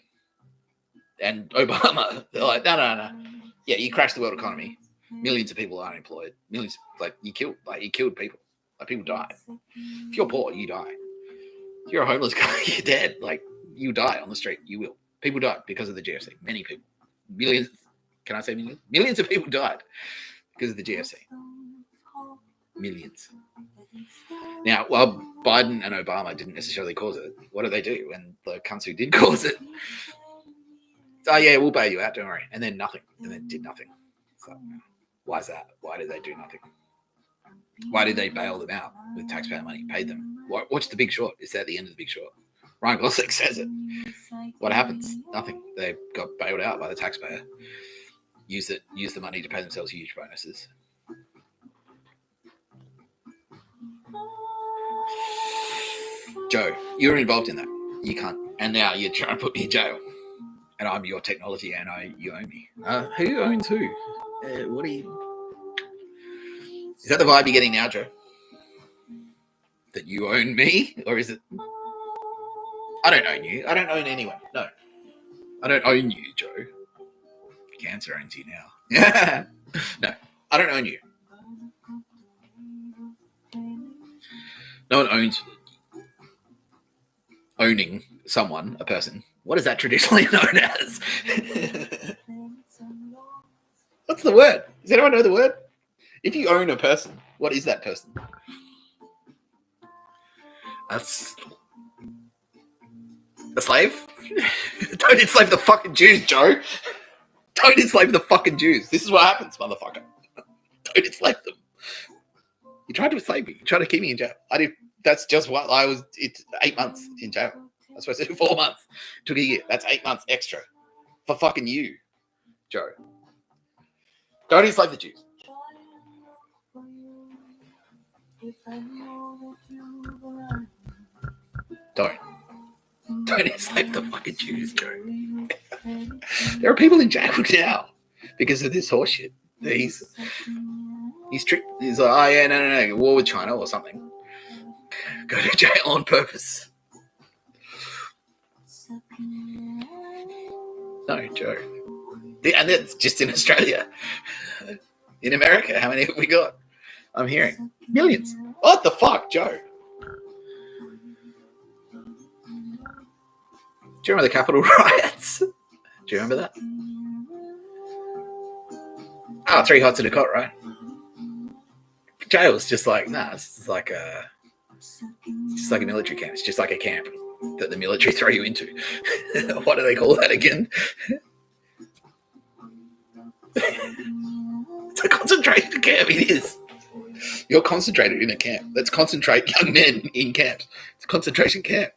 And Obama, they're like, no. Yeah, you crashed the world economy. Millions of people are unemployed. Millions, you killed people. Like, people die. If you're poor, you die. If you're a homeless guy, you're dead. Like, you die on the street. You will. People died because of the GFC. Many people. Millions. Can I say millions? Millions of people died because of the GFC. Millions. Now, while Biden and Obama didn't necessarily cause it, what did they do? And the cunts who did cause it, oh yeah, we'll bail you out, don't worry. And then nothing. And then did nothing. So, why is that? Why did they do nothing? Why did they bail them out with taxpayer money? Paid them. Watch The Big Short. It's at the end of The Big Short. Ryan Gosling says it. What happens? Nothing. They got bailed out by the taxpayer. Use the money to pay themselves huge bonuses. Joe, you're involved in that. You can't. And now you're trying to put me in jail. And I'm your technology and you own me. Who owns who? What are you... Is that the vibe you're getting now, Joe? That you own me? Or is it... I don't own you. I don't own anyone. No. I don't own you, Joe. Cancer owns you now. No, I don't own you. No one owns... Owning someone, a person. What is that traditionally known as? What's the word? Does anyone know the word? If you own a person, what is that person? That's a slave? Don't enslave the fucking Jews, Joe. Don't enslave the fucking Jews. This is what happens, motherfucker. Don't enslave them. You tried to enslave me. You tried to keep me in jail. I did. That's just what I was. It's 8 months in jail. I was supposed to do 4 months. It took a year. That's 8 months extra for fucking you, Joe. Don't enslave the Jews. Don't enslave the fucking Jews, Joe. There are people in jail now because of this horseshit. He's tricked. He's like, oh yeah, no, war with China or something. Go to jail on purpose. No, Joe. And that's just in Australia. In America, how many have we got? I'm hearing millions. What the fuck, Joe? Do you remember the Capitol riots? Do you remember that? Oh, 3 hots in a cot, right? Jail's just like, it's just like a military camp. It's just like a camp that the military throw you into. What do they call that again? It's a concentration camp. It is. You're concentrated in a camp. Let's concentrate young men in camps. It's a concentration camp.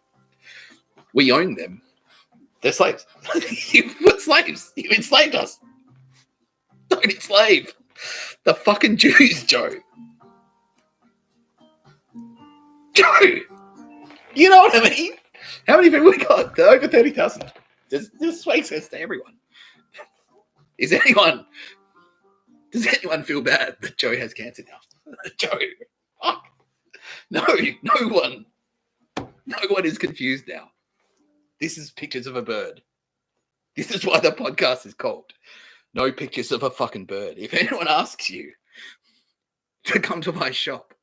We own them. They're slaves. You put slaves. You enslaved us. Don't enslave the fucking Jews, Joe. Joe, you know what I mean? How many people we got? They're over 30,000. This makes sense to everyone. Does anyone feel bad that Joe has cancer now? Joe, fuck. No one is confused now. This is pictures of a bird. This is why the podcast is called No Pictures of a Fucking Bird. If anyone asks you to come to my shop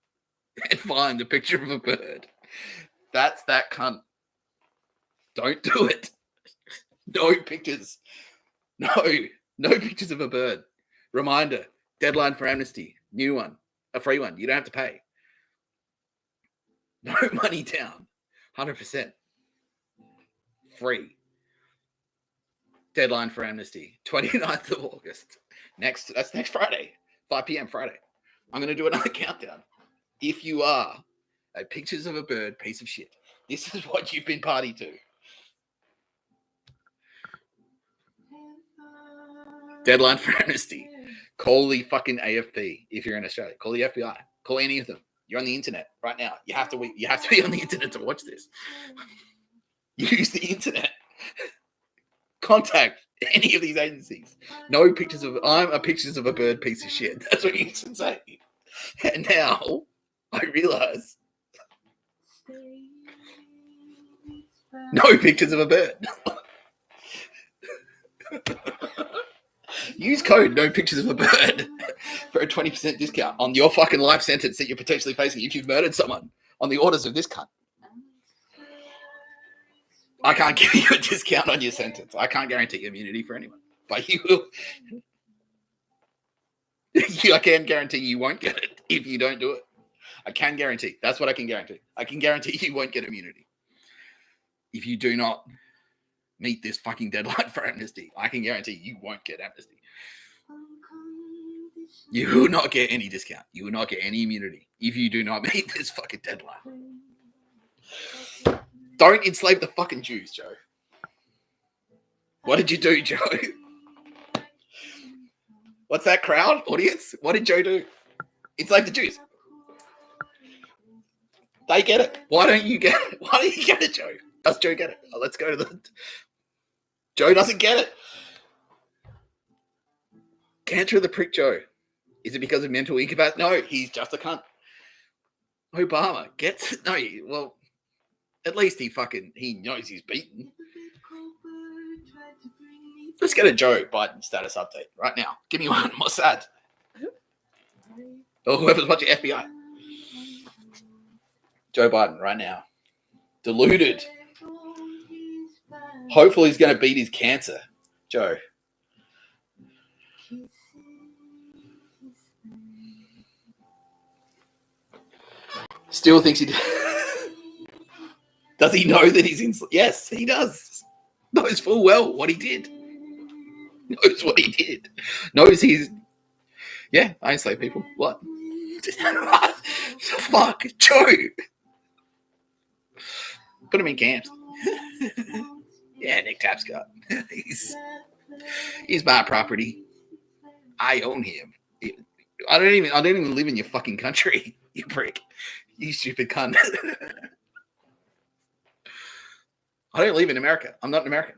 and find a picture of a bird, that's that cunt. Don't do it. No pictures. No pictures of a bird. Reminder, deadline for amnesty. New one. A free one. You don't have to pay. No money down. 100%. Free. Deadline for amnesty. 29th of August. That's next Friday. 5 p.m. Friday. I'm going to do another countdown. If you are a pictures of a bird piece of shit, this is what you've been party to. Deadline for amnesty. Call the fucking AFP if you're in Australia. Call the FBI. Call any of them. You're on the internet right now. You have to be on the internet to watch this. Use the internet. Contact any of these agencies. No pictures of I'm a pictures of a bird piece of shit. That's what you should say. And now I realize no pictures of a bird. Use code no pictures of a bird for a 20% discount on your fucking life sentence that you're potentially facing if you've murdered someone on the orders of this cunt. I can't give you a discount on your sentence. I can't guarantee immunity for anyone. But you will. I can guarantee you won't get it if you don't do it. I can guarantee. That's what I can guarantee. I can guarantee you won't get immunity if you do not meet this fucking deadline for amnesty. I can guarantee you won't get amnesty. You will not get any discount. You will not get any immunity if you do not meet this fucking deadline. Don't enslave the fucking Jews, Joe. What did you do, Joe? What's that crowd audience? What did Joe do? Enslave the Jews. They get it. Why don't you get it? Why don't you get it, Joe? Does Joe get it? Oh, let's go to the... Joe doesn't get it. Cancer of the prick, Joe. Is it because of mental incapacity? No, he's just a cunt. Obama gets it. No, well, at least he knows he's beaten. Let's get a Joe Biden status update right now. Give me one. Mossad. Or whoever's watching FBI. Joe Biden right now. Deluded. Hopefully he's going to beat his cancer. Joe. Still thinks he does he know that he's in? Yes, he does. Knows full well what he did. Knows what he did. Knows he's... Yeah, I enslave people. What? Fuck, Joe. Put him in camps. Yeah, Nick Tapscott. He's my property. I own him. I don't even live in your fucking country, you prick. You stupid cunt. I don't live in America. I'm not an American.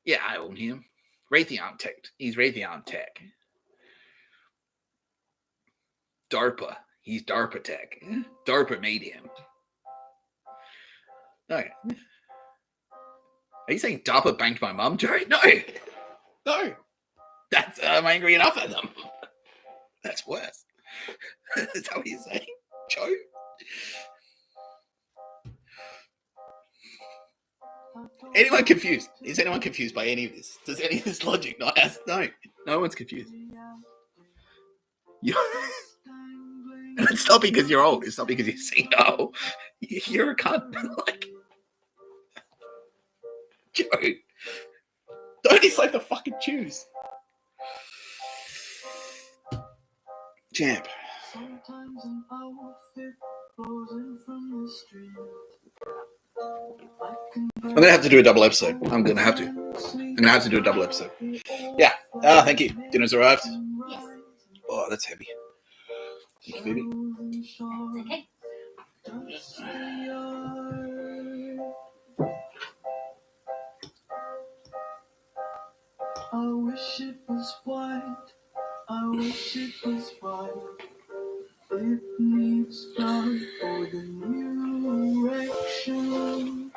Yeah, I own him. Raytheon Tech. He's Raytheon Tech. DARPA. He's DARPA Tech. DARPA made him. Okay. Are you saying DARPA banked my mum, Joe? No. No. That's I'm angry enough at them. That's worse. Is that what you're saying, Joe? Anyone confused? Is anyone confused by any of this? Does any of this logic not ask? No one's confused. It's not because you're old. It's not because you're senile. You're a cunt. Like, Joe, don't enslave the fucking Jews. Champ. I'm gonna have to do a double episode. I'm gonna have to do a double episode. Yeah. Thank you. Dinner's arrived. Yes. Oh, that's heavy. Thank you, baby. It's okay. I wish it was white. I wish it was white. It needs dark for the new erection.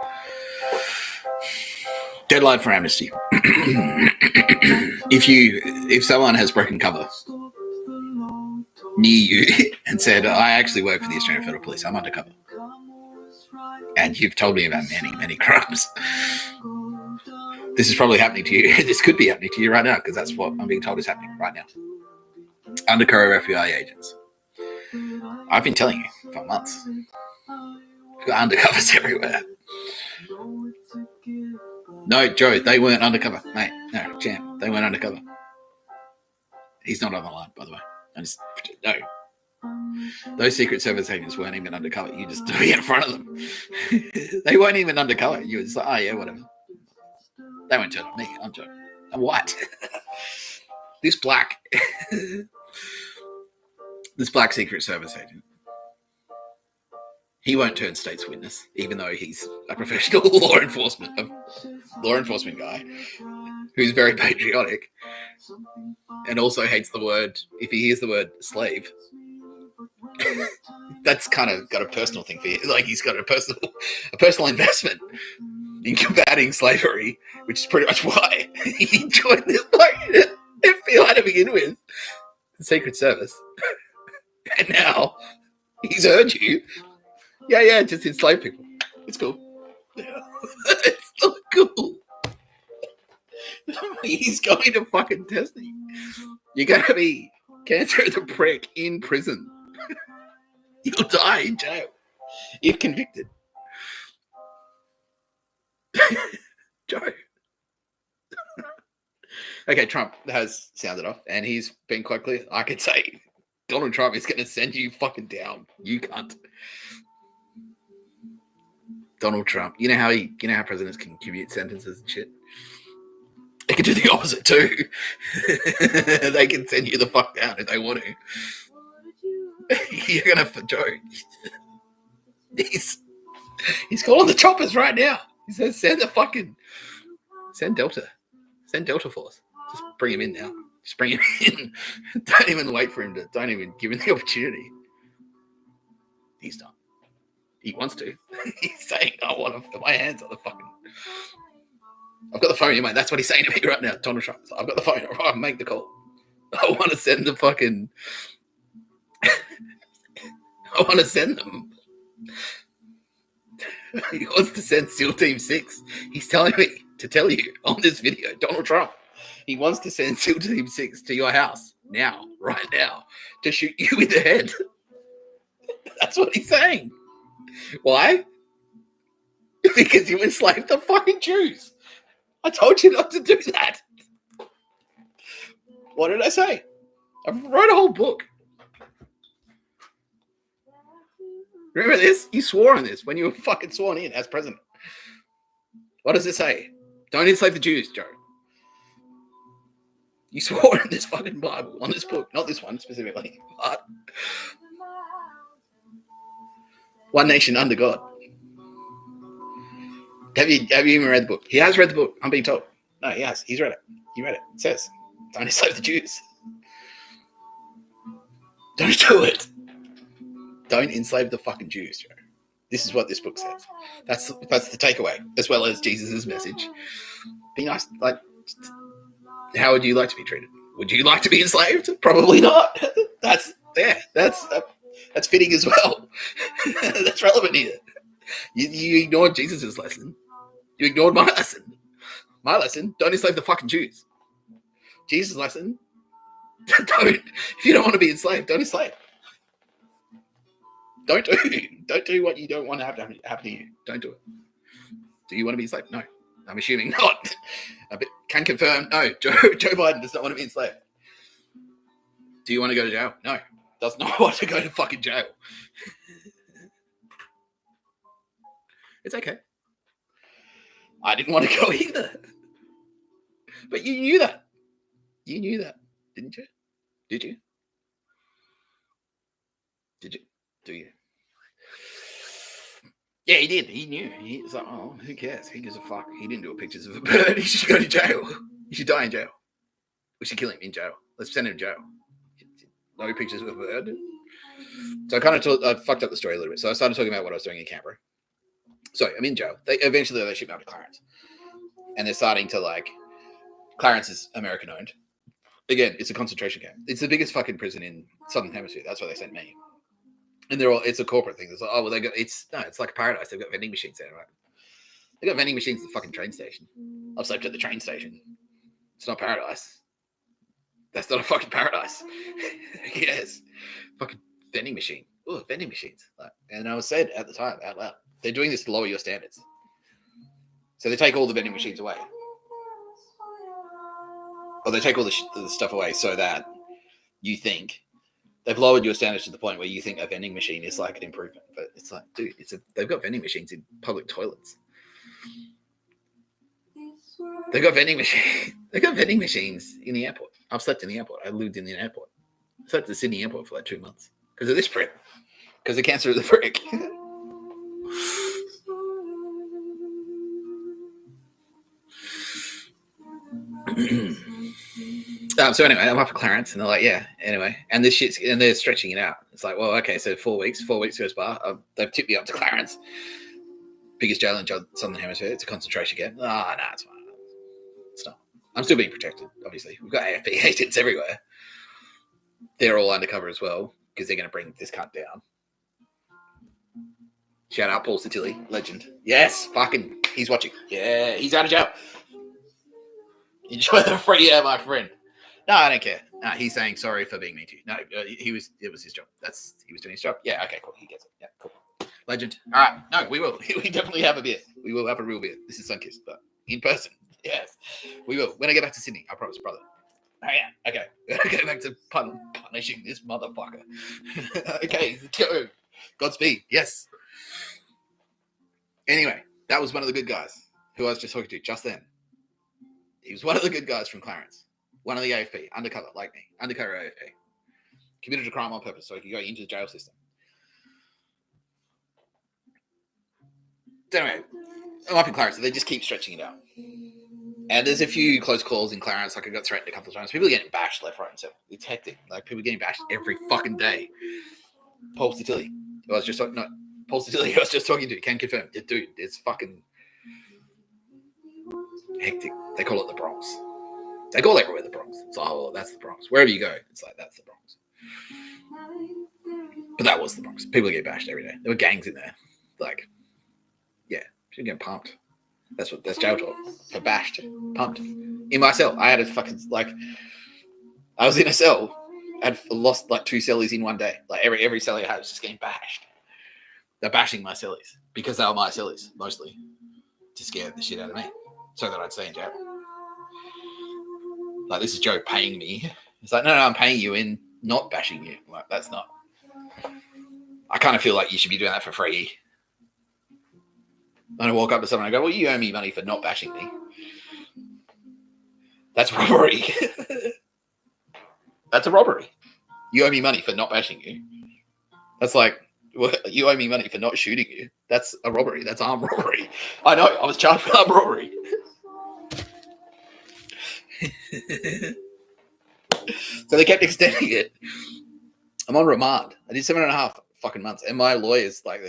Deadline for amnesty. If someone has broken cover near you and said, I actually work for the Australian Federal Police, I'm undercover, and you've told me about many, many crimes, this is probably happening to you. This could be happening to you right now, because that's what I'm being told is happening right now. Undercover FBI agents. I've been telling you for months. We've got undercovers everywhere. No, Joe, they weren't undercover. Mate, no, champ, they weren't undercover. He's not on the line, by the way. No. Those Secret Service agents weren't even undercover. You just be in front of them. They weren't even undercover. You were just like, oh yeah, whatever. They won't turn on me. I'm joking. I'm white. This black Secret Service agent, he won't turn state's witness, even though he's a professional law enforcement guy who's very patriotic and also hates the word. If he hears the word slave, that's kind of got a personal thing for you. Like he's got a personal investment in combating slavery, which is pretty much why he joined the FBI to begin with, the Secret Service. And now he's heard you. Yeah, just enslave people. It's cool. It's not cool. He's going to fucking test you. You're going to be cancer the prick in prison. You'll die in jail if convicted. Joe. Okay, Trump has sounded off, and he's been quite clear. I could say Donald Trump is going to send you fucking down. You cunt. Donald Trump. You know how presidents can commute sentences and shit? They can do the opposite too. They can send you the fuck down if they want to. You're gonna, Joe. He's calling the choppers right now. He says send Delta Force. Just bring him in now. Just bring him in. Don't even wait for him to. Don't even give him the opportunity. He's done. He wants to. He's saying, I want to put my hands on the fucking. I've got the phone in, mate. That's what he's saying to me right now. Donald Trump. I've got the phone. All right, make the call. I want to send the fucking. I want to send them. He wants to send SEAL Team 6. He's telling me to tell you on this video, Donald Trump. He wants to send SEAL Team 6 to your house now, right now, to shoot you in the head. That's what he's saying. Why? Because you enslaved the fucking Jews. I told you not to do that. What did I say? I wrote a whole book. Remember this? You swore on this when you were fucking sworn in as president. What does it say? Don't enslave the Jews, Joe. You swore in this fucking Bible, on this book. Not this one specifically, but one nation under God. Have you even read the book? He has read the book, I'm being told. No, he has. He's read it. He read it. It says, don't enslave the Jews. Don't do it. Don't enslave the fucking Jews, Joe. This is what this book says. That's the takeaway, as well as Jesus' message. Be nice. Like, how would you like to be treated? Would you like to be enslaved? Probably not. That's fitting as well. That's relevant here. You ignored Jesus' lesson. You ignored my lesson. My lesson, don't enslave the fucking Jews. Jesus' lesson, if you don't want to be enslaved, don't enslave. Don't do what you don't want to happen to you. Don't do it. Do you want to be enslaved? No. I'm assuming not. But can confirm, no. Joe Biden does not want to be enslaved. Do you want to go to jail? No. Does not want to go to fucking jail. It's okay. I didn't want to go either. But you knew that. You knew that, didn't you? Did you? Did you? Do you? Yeah, he did. He knew. He was like, oh, who cares? Who gives a fuck? He didn't do pictures of a bird. He should go to jail. He should die in jail. We should kill him in jail. Let's send him to jail. No pictures of a bird. So I fucked up the story a little bit. So I started talking about what I was doing in Canberra. So I'm in jail. Eventually they ship me out to Clarence. And they're starting to Clarence is American owned. Again, it's a concentration camp. It's the biggest fucking prison in Southern Hemisphere. That's why they sent me. And it's a corporate thing. It's like, oh, well, it's like a paradise. They've got vending machines there, right? They've got vending machines at the fucking train station. I've slept at the train station. It's not paradise. That's not a fucking paradise. Yes. Fucking vending machine. Oh, vending machines. And I was said at the time out loud, they're doing this to lower your standards. So they take all the vending machines away. Or they take all the stuff away so that you think They've lowered your standards to the point where you think a vending machine is like an improvement, but it's like, dude, they've got vending machines in public toilets. They've got vending machines in the airport. I've slept in the airport. I lived in the airport. I slept at the Sydney airport for like 2 months because of this prick. Because of cancer of the prick. So anyway, I'm up for clearance, and they're like, yeah, anyway. And this shit's, and they're stretching it out. It's like, well, okay, so 4 weeks goes by. They've tipped me up to clearance. Biggest jail in Southern Hemisphere. It's a concentration camp. No, it's fine. It's not. I'm still being protected, obviously. We've got AFP agents everywhere. They're all undercover as well, because they're going to bring this cunt down. Shout out Paul Satilli, legend. Yes, fucking, he's watching. Yeah, he's out of jail. Enjoy the free air, my friend. No, I don't care. No, he's saying sorry for being mean to you. No, it was his job. He was doing his job. Yeah, okay, cool. He gets it. Yeah, cool. Legend. All right. No, we will. We definitely have a beer. We will have a real beer. This is Sunkist, but in person. Yes, we will. When I get back to Sydney, I promise, brother. Oh, yeah. Okay. Go back to punishing this motherfucker. Okay, go. Godspeed. Yes. Anyway, that was one of the good guys who I was just talking to just then. He was one of the good guys from Clarence. One of the AFP, undercover, like me. Undercover AFP. Committed a crime on purpose so he could go into the jail system. So anyway, I'm up in Clarence, so they just keep stretching it out. And there's a few close calls in Clarence. Like I got threatened a couple of times. People are getting bashed left, right, and center. It's hectic. Like people are getting bashed every fucking day. Paul Satilli, I was just talking to, can confirm. Dude, it's fucking hectic. They call it the Bronx. They call everywhere the Bronx. It's like, oh, that's the Bronx. Wherever you go, it's like, that's the Bronx. But that was the Bronx. People get bashed every day. There were gangs in there. Like, yeah, people getting pumped. That's jail talk. For bashed. Pumped. In my cell, I had a fucking, like, I was in a cell. I'd lost like 2 cellies in one day. Like every cellie I had was just getting bashed. They're bashing my cellies because they were my cellies, mostly, to scare the shit out of me so that I'd stay in jail. Like, this is Joe paying me. It's like, no, I'm paying you in not bashing you. Like, that's not. I kind of feel like you should be doing that for free. And I walk up to someone and I go, well, you owe me money for not bashing me. That's robbery. That's a robbery. You owe me money for not bashing you. That's like, well, you owe me money for not shooting you. That's a robbery. That's armed robbery. I know. I was charged with armed robbery. So they kept extending it. I'm on remand. I did 7.5 fucking months. And my lawyers, like,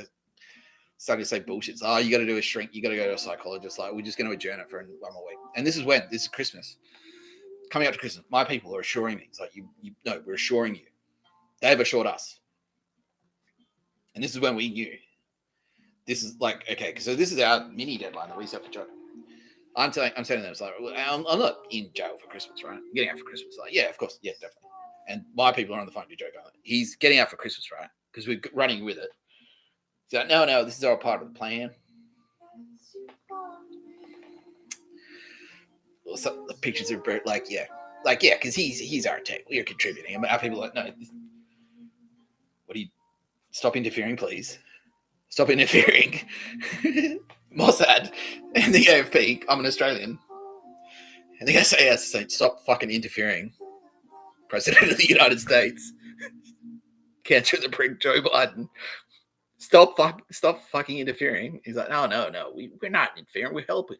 starting to say bullshit. Oh, you got to do a shrink. You got to go to a psychologist. Like, we're just going to adjourn it for 1 more week. And this is when? This is Christmas. Coming up to Christmas, my people are assuring me. It's like, no, we're assuring you. They've assured us. And this is when we knew. This is like, okay, so this is our mini deadline that we set for Joe. I'm telling them, it's like, well, I'm not in jail for Christmas, right? I'm getting out for Christmas. Like, yeah, of course. Yeah, definitely. And my people are on the phone to Joe going, he's getting out for Christmas, right? Because we're running with it. He's like, no, this is all part of the plan. Well, some the pictures are like, yeah, because he's our tech. We are contributing. And our people are like, no, what do you, stop interfering, please. Stop interfering. Mossad and the AFP, I'm an Australian. And the SAS saying, stop fucking interfering. President of the United States. Cancer the prick Joe Biden. Stop fucking interfering. He's like, no, we're not interfering. We're helping.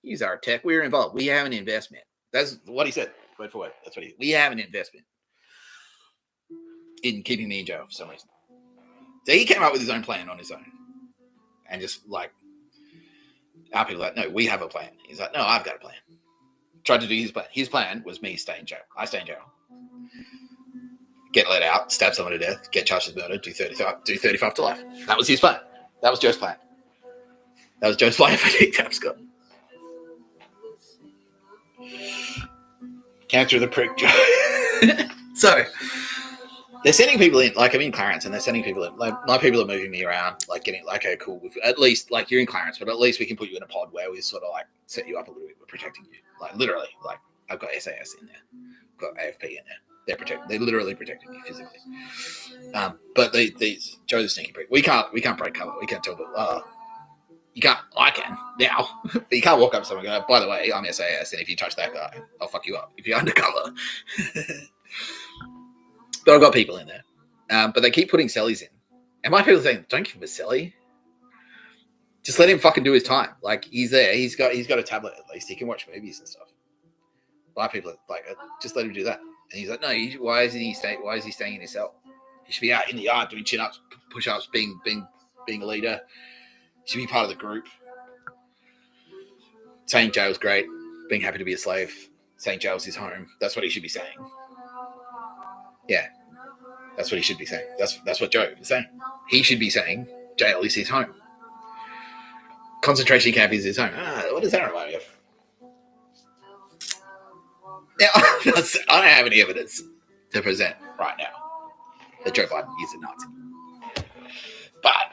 Use our tech. We're involved. We have an investment. That's what he said. Word for word. That's what we have an investment in keeping me in jail for some reason. So he came up with his own plan on his own. And just like, our people are like, no, we have a plan. He's like, no, I've got a plan. Tried to do his plan. His plan was me stay in jail. I stay in jail. Get let out, stab someone to death, get charged with murder, do 35 to life. That was his plan. That was Joe's plan. That was Joe's plan for Tapscott. Cancer of the prick Joe. So they're sending people in, like I'm in Clarence, and they're sending people in. Like my people are moving me around, like getting like, okay, cool. At least like you're in Clarence, but at least we can put you in a pod where we sort of like set you up a little bit. We're protecting you, like literally. Like I've got SAS in there, I've got AFP in there. They're literally protecting me physically. But these Joe's a sneaky prick. We can't break cover. We can't tell them. You can't. I can now, but you can't walk up to someone and go, "By the way, I'm SAS, and if you touch that guy, I'll fuck you up if you're undercover." But I've got people in there, but they keep putting cellies in, and my people are saying, "Don't give him a celly. Just let him fucking do his time. Like he's there. He's got a tablet at least. He can watch movies and stuff." My people are like, "Just let him do that." And he's like, "No, why is he staying in his cell? He should be out in the yard doing chin ups, push ups, being a leader. He should be part of the group. Saying jail's great, being happy to be a slave, saying jail's his home. That's what he should be saying." Yeah, that's what he should be saying. That's what Joe is saying. He should be saying jail is his home. Concentration camp is his home. What does that remind me of? Now, I don't have any evidence to present right now that Joe Biden is a Nazi. But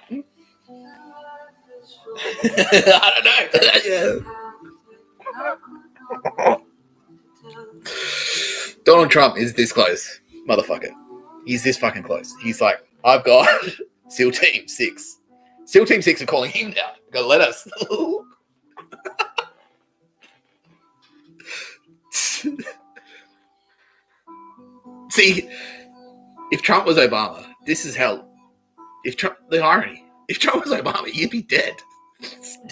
I don't know. Donald Trump is this close, motherfucker. He's this fucking close. He's like, I've got SEAL Team 6. SEAL Team 6 are calling him down. Go let us. See, if Trump was Obama, this is hell. The irony. If Trump was Obama, you'd be dead.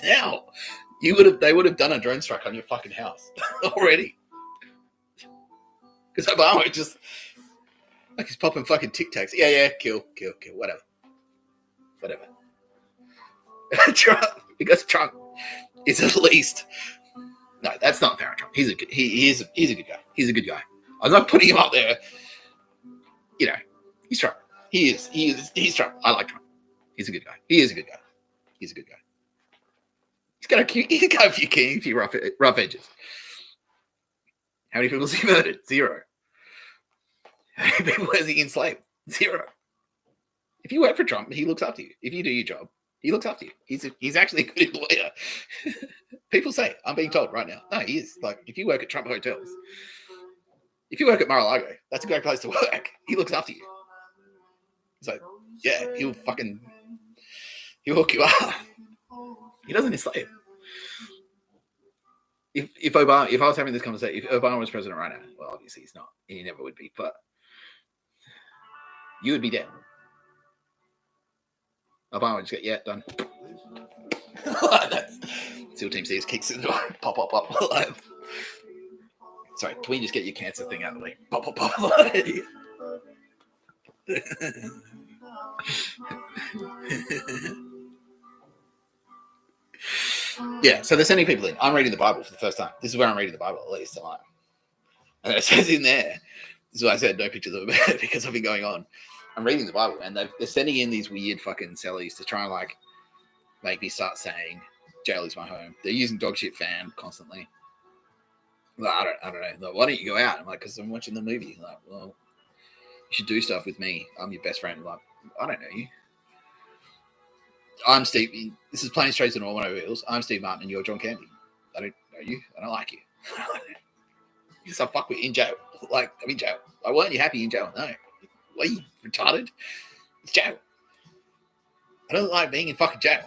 Now, they would have done a drone strike on your fucking house already. Because Obama just, like, he's popping fucking Tic Tacs. Yeah, kill, whatever. Trump, because Trump is at least, no, that's not fair on Trump. He's a good guy. He's a good guy. I'm not putting him up there. You know, he's Trump. He's Trump. I like Trump. He's a good guy. He is a good guy. He's a good guy. He's got a few rough edges. How many people has he murdered? 0. How many people has he enslaved? 0. If you work for Trump, he looks after you. If you do your job, he looks after you. He's actually a good employer. People say, I'm being told right now. No, he is. Like, if you work at Trump hotels, if you work at Mar-a-Lago, that's a great place to work. He looks after you. He's like, yeah, he'll hook you up. He doesn't enslave. If I was having this conversation, if Obama was president right now, well, obviously he's not, and he never would be, but you would be dead. Obama would just get, yeah, done. SEAL Team 6 kicks in the door. Pop. Sorry, can we just get your cancer thing out of the way? Pop. Yeah, so they're sending people in. I'm reading the Bible for the first time. This is where I'm reading the Bible, at least. And it says in there, this is why I said no pictures of it, because I've been going on. I'm reading the Bible, and they're sending in these weird fucking sellies to try and, like, make me start saying jail is my home. They're using dog shit fan constantly. Like, I don't know. Like, why don't you go out? I'm like, because I'm watching the movie. Like, well, you should do stuff with me. I'm your best friend. Like, I don't know you. I'm Steve. This is Planes, Trains, and Automobiles. I'm Steve Martin, and you're John Candy. I don't know you. I don't like you. You just fuck with in jail. Like, I'm in jail. Like, weren't you happy in jail? No. Were you retarded? It's jail. I don't like being in fucking jail.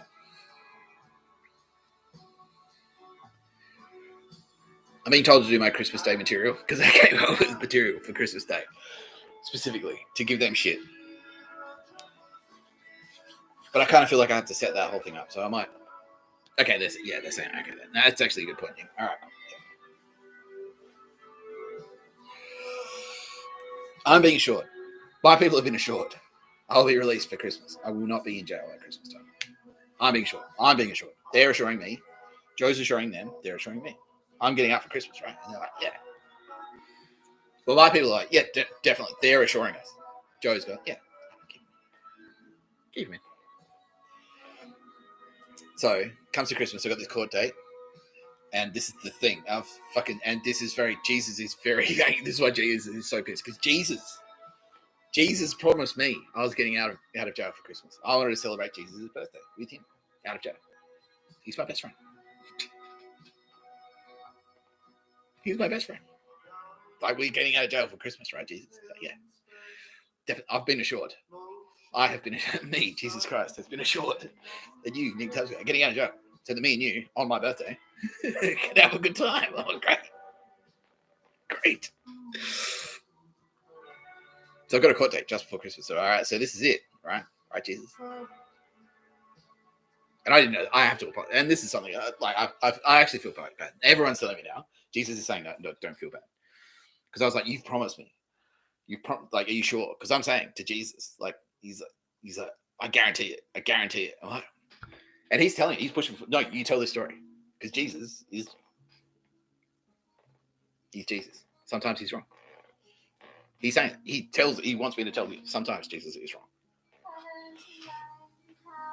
I'm being told to do my Christmas Day material because I came up with material for Christmas Day specifically to give them shit. But I kind of feel like I have to set that whole thing up, so I might. Okay, they're saying okay. That's actually a good point. All right. I'm being assured. My people have been assured. I'll be released for Christmas. I will not be in jail at Christmas time. I'm being assured. They're assuring me. Joe's assuring them. They're assuring me. I'm getting out for Christmas, right? And they're like, yeah. Well, my people are like, yeah, definitely. They're assuring us. Joe's going, yeah. Keep him in. So, comes to Christmas, I've got this court date. And this is the thing. Jesus is this is why Jesus is so pissed. Because Jesus promised me I was getting out of jail for Christmas. I wanted to celebrate Jesus' birthday with him, out of jail. He's my best friend. He's my best friend. Like, we're getting out of jail for Christmas, right, Jesus? He's like, yeah. Definitely. I've been assured. I have been, me, Jesus Christ, has been assured that you, Nick Tapscott, are getting out of jail. So that me and you, on my birthday, can have a good time. Oh, great. Great. So I've got a court date just before Christmas. So, all right, so this is it, right? Right, Jesus? And I didn't know. I have to apply. And this is something, I actually feel bad. Everyone's telling me now. Jesus is saying, no, don't feel bad. Because I was like, you've promised me. Like, are you sure? Because I'm saying to Jesus, like, he's like, I guarantee it. I guarantee it. I'm like, and he's telling, he's pushing. No, you tell this story. Because Jesus he's Jesus. Sometimes he's wrong. He's saying, he wants me to tell you, sometimes Jesus is wrong.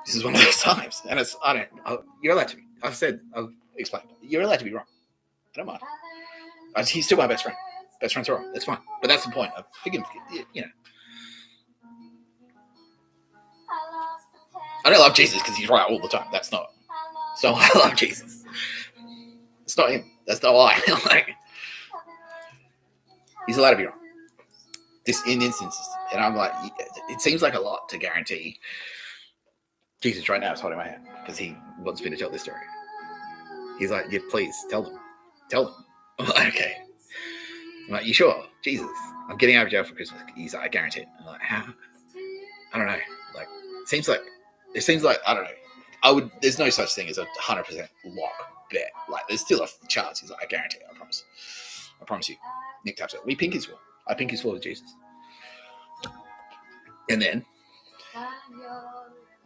This is one of those times. And you're allowed to be. I've explained. You're allowed to be wrong. I don't mind. He's still my best friend. Best friends are wrong. That's fine. But that's the point. I forgive him, you know. I don't love Jesus because he's right all the time. That's not. So I love Jesus. It's not him. That's not why. Like, he's allowed to be wrong. In instances. And I'm like, it seems like a lot to guarantee. Jesus right now is holding my hand because he wants me to tell this story. He's like, yeah, please tell them. Tell them. I'm like, okay. I'm like, you sure? Jesus, I'm getting out of jail for Christmas. He's like, I guarantee it. I'm like, how? I don't know. Like, it seems like, I don't know. There's no such thing as a 100% lock bet. Like, there's still a chance. He's like, I guarantee it. I promise. I promise you. Nick Tapscott. We pink his wall. I pink his wall with Jesus. And then,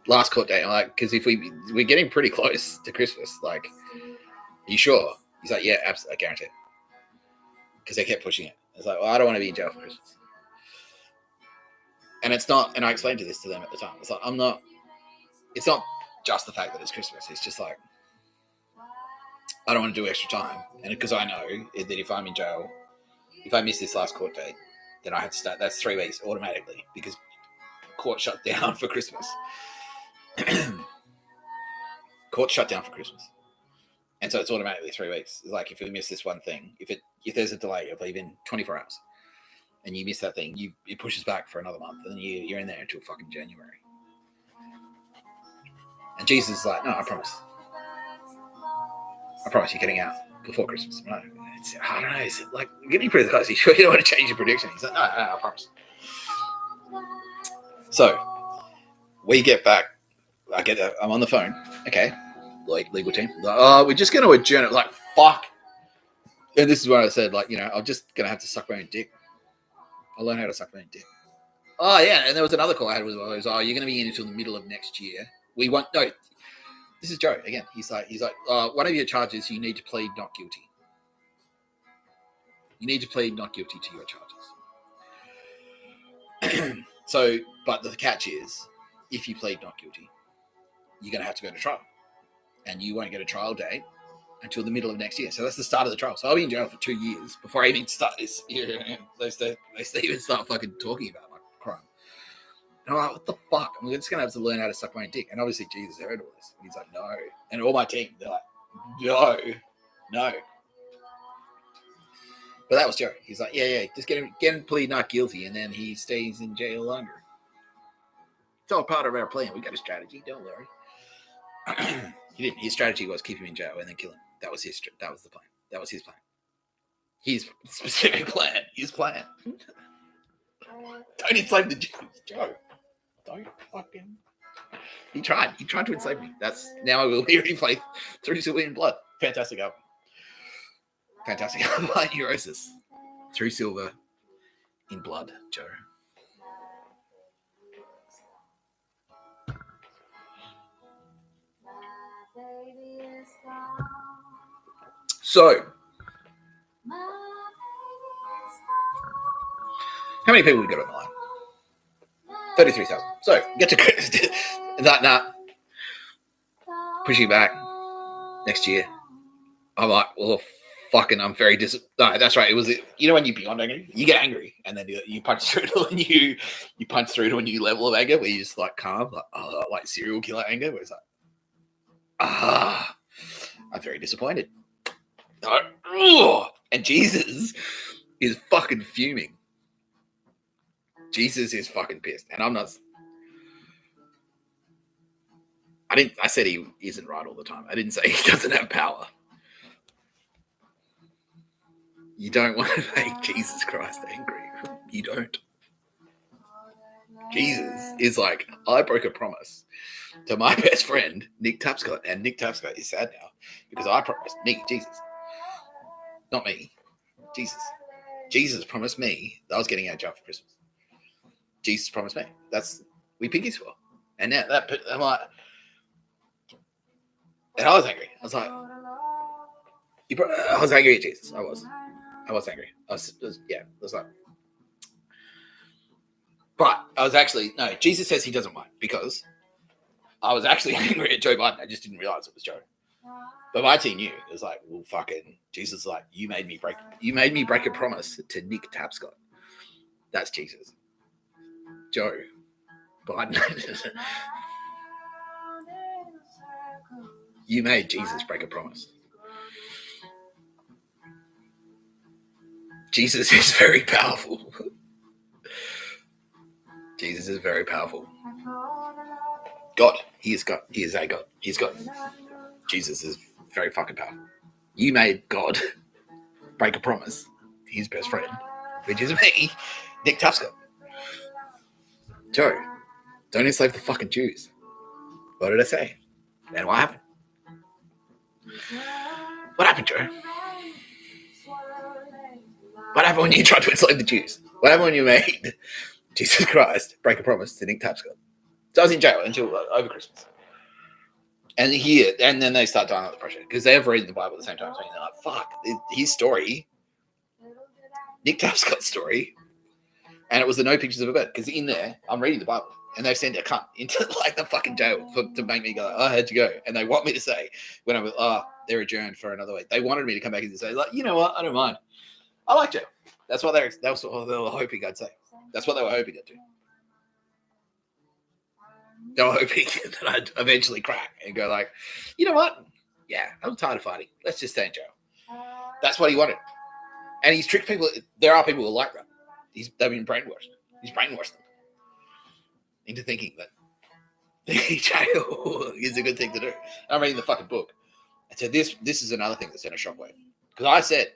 last court date, I'm like, because if we're getting pretty close to Christmas, like, are you sure? He's like, yeah, absolutely, I guarantee it. Because they kept pushing it. It's like, well, I don't want to be in jail for Christmas. And it's not, and I explained to them at the time. It's like, it's not just the fact that it's Christmas. It's just like, I don't want to do extra time. And because I know that if I'm in jail, if I miss this last court date, then I have to start, that's 3 weeks automatically because court shut down for Christmas. Court shut down for Christmas. And so it's automatically 3 weeks. It's like if we miss this one thing, if there's a delay of even 24 hours and you miss that thing, it pushes back for another month and you're in there until fucking January. And Jesus is like, no, I promise you're getting out before Christmas. No, I don't know. It's like getting pretty close. You sure you don't want to change your prediction? He's like, no, I promise. So we get back. I'm on the phone. Okay. Like legal team. Like, oh, we're just going to adjourn it. Like, fuck. And this is where I said, like, you know, I'm just going to have to suck my own dick. I'll learn how to suck my own dick. Oh, yeah. And there was another call I had was, oh, you're going to be in until the middle of next year. No, this is Joe again. He's like, one of your charges, you need to plead not guilty. You need to plead not guilty to your charges. So, but the catch is, if you plead not guilty, you're going to have to go to trial. And you won't get a trial date until the middle of next year. So that's the start of the trial. So I'll be in jail for 2 years before I even start this. They even start fucking talking about my crime. And I'm like, what the fuck? I'm just going to have to learn how to suck my own dick. And obviously Jesus heard all this. And he's like, no. And all my team, they're like, no. But that was Joe. He's like, yeah, just get him plead not guilty. And then he stays in jail longer. It's all part of our plan. We got a strategy. Don't worry. He didn't. His strategy was keep him in jail and then kill him. That was the plan. That was his plan. His specific plan. His plan. Don't enslave the Jews, Joe. Don't fucking. He tried to enslave me. Now I will hear him play Through Silver in Blood. Fantastic album. Fantastic album by Neurosis. Through Silver in Blood, Joe. So, how many people we got on the line? 33,000. So, get to that. Pushing back next year. I'm like, well, fucking, I'm very No, that's right. It was, you know, when you're beyond angry, you get angry, and then you punch through to you punch through to a new level of anger where you just like calm, like serial killer anger, where it's like, I'm very disappointed. And Jesus is fucking fuming. Jesus is fucking pissed. And I'm not. I said he isn't right all the time. I didn't say he doesn't have power. You don't want to make Jesus Christ angry. You don't. Jesus is like, I broke a promise to my best friend, Nick Tapscott. And Nick Tapscott is sad now because I promised Nick, Jesus. Not me. Jesus. Jesus promised me that I was getting out of jail for Christmas. Jesus promised me. That's we pinkies for. And now that I'm like, and I was angry. I was like, I was angry at Jesus. I was angry. I was like, but I was actually no. Jesus says he doesn't mind because I was actually angry at Joe Biden. I just didn't realize it was Joe. But my team knew. It was like, well, fucking Jesus. Is like, you made me break a promise to Nick Tapscott. That's Jesus. Joe Biden. You made Jesus break a promise. Jesus is very powerful. Jesus is very powerful. God. He is God. He is a God. He's God. Jesus is very fucking powerful. You made God break a promise to his best friend, which is me, Nick Tapscott. Joe, don't enslave the fucking Jews. What did I say? And what happened? What happened, Joe? What happened when you tried to enslave the Jews? What happened when you made Jesus Christ break a promise to Nick Tapscott? So I was in jail until over Christmas. And then they start dying under pressure because they have read the Bible at the same time. So they're like, fuck, his story, Nick Tapscott's story, and it was the no pictures of a bird. Because in there, I'm reading the Bible, and they've sent a cunt into like the fucking jail to make me go, oh, how'd you go? And they want me to say, when I was, they're adjourned for another week. They wanted me to come back and say, like, you know what? I don't mind. I like jail. That's what they were hoping I'd say. That's what they were hoping I'd do. They were hoping that I'd eventually crack and go like, you know what? Yeah, I'm tired of fighting. Let's just stay in jail. That's what he wanted. And he's tricked people. There are people who like that. They've been brainwashed. He's brainwashed them into thinking that jail is a good thing to do. I'm reading the fucking book. And so this is another thing that sent a shockwave. Because I said,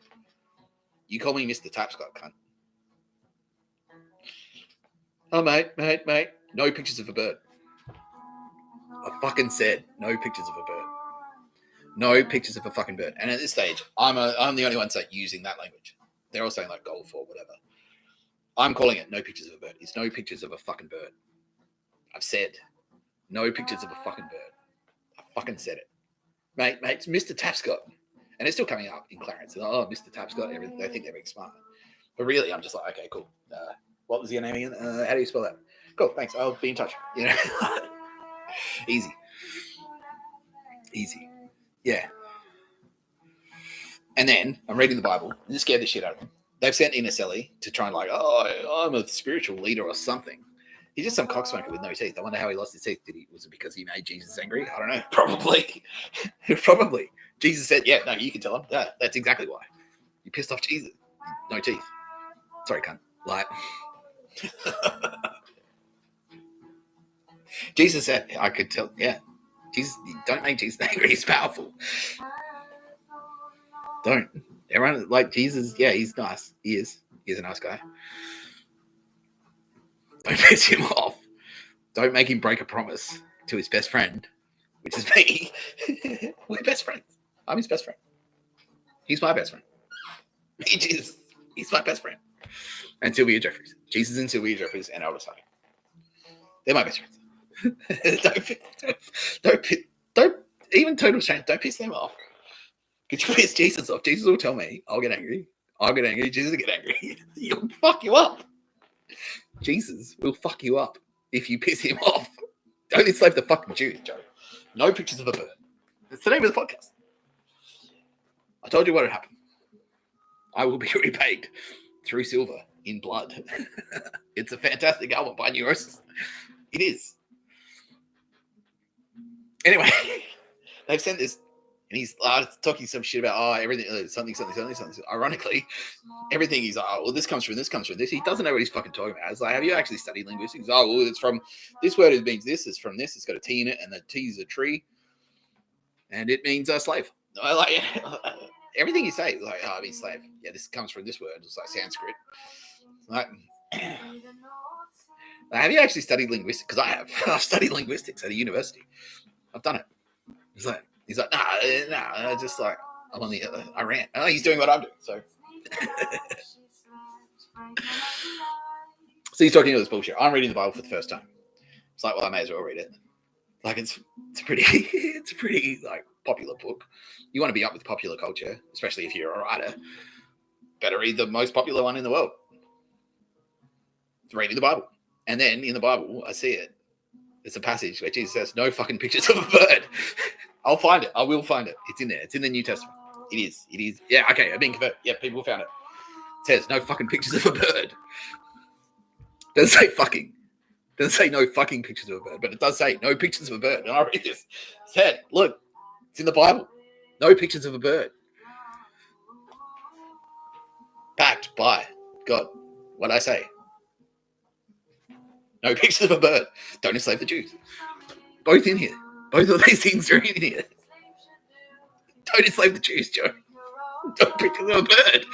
you call me Mr. Tapscott, cunt. Oh, mate. No pictures of a bird. I fucking said no pictures of a bird. No pictures of a fucking bird. And at this stage, I'm the only one using that language. They're all saying like golf or whatever. I'm calling it no pictures of a bird. It's no pictures of a fucking bird. I've said no pictures of a fucking bird. I fucking said it. Mate, it's Mr. Tapscott. And it's still coming up in Clarence. Oh, Mr. Tapscott. They think they're being smart. But really, I'm just like, okay, cool. What was your name again? How do you spell that? Cool, thanks. I'll be in touch. You know, easy. Yeah. And then I'm reading the Bible. And this scared the shit out of him. They've sent in a celly to try and like, oh, I'm a spiritual leader or something. He's just some cocksmoker with no teeth. I wonder how he lost his teeth. Was it because he made Jesus angry? I don't know. Probably. Probably. Jesus said, yeah, no, you can tell him. That's exactly why. You pissed off Jesus. No teeth. Sorry, cunt. Like, Jesus said, I could tell, yeah. Jesus, don't make Jesus angry. He's powerful. Don't. Everyone, like Jesus, yeah, he's nice. He is. He's a nice guy. Don't piss him off. Don't make him break a promise to his best friend, which is me. We're best friends. I'm his best friend. He's my best friend. Jesus, he's my best friend. And Sylvia Jeffries. Jesus and Sylvia Jeffries and Aldous Huxley. They're my best friends. Don't even total strangers. Don't piss them off. Could you piss Jesus off? Jesus will tell me. I'll get angry. Jesus will get angry. He'll fuck you up. Jesus will fuck you up if you piss him off. Don't enslave the fucking Jews, Joe. No pictures of a bird. That's the name of the podcast. I told you what had happened. I will be repaid through silver in blood. It's a fantastic album by Neurosis. It is. Anyway, they've sent this And he's talking some shit about everything, something. Ironically, everything he's like, oh, well, this comes from this. He doesn't know what he's fucking talking about. It's like, have you actually studied linguistics? Oh, well, it's from this word. It means this. It's from this. It's got a T in it, and the T is a tree, and it means slave. Like everything you say, like, oh, I mean slave. Yeah, this comes from this word. It's like Sanskrit. Like, have you actually studied linguistics? Because I have. I've studied linguistics at a university. I've done it. He's like, nah. Just like I'm on the I ran. Oh, he's doing what I'm doing. So, so he's talking all this bullshit. I'm reading the Bible for the first time. It's like, well, I may as well read it. Like it's a pretty like popular book. You want to be up with popular culture, especially if you're a writer. Better read the most popular one in the world. It's reading the Bible, and then in the Bible, I see it. It's a passage where Jesus says, "No fucking pictures of a bird." I'll find it. I will find it. It's in there. It's in the New Testament. It is. Yeah, okay, I've been converted. Yeah, people found it. It says, no fucking pictures of a bird. Doesn't say fucking. Doesn't say no fucking pictures of a bird, but it does say no pictures of a bird. And I read this. It said, look, it's in the Bible. No pictures of a bird. Backed by God. What'd I say? No pictures of a bird. Don't enslave the Jews. Both in here. Both of these things are in here. Don't enslave the Jews, Joe. Don't pictures of a bird.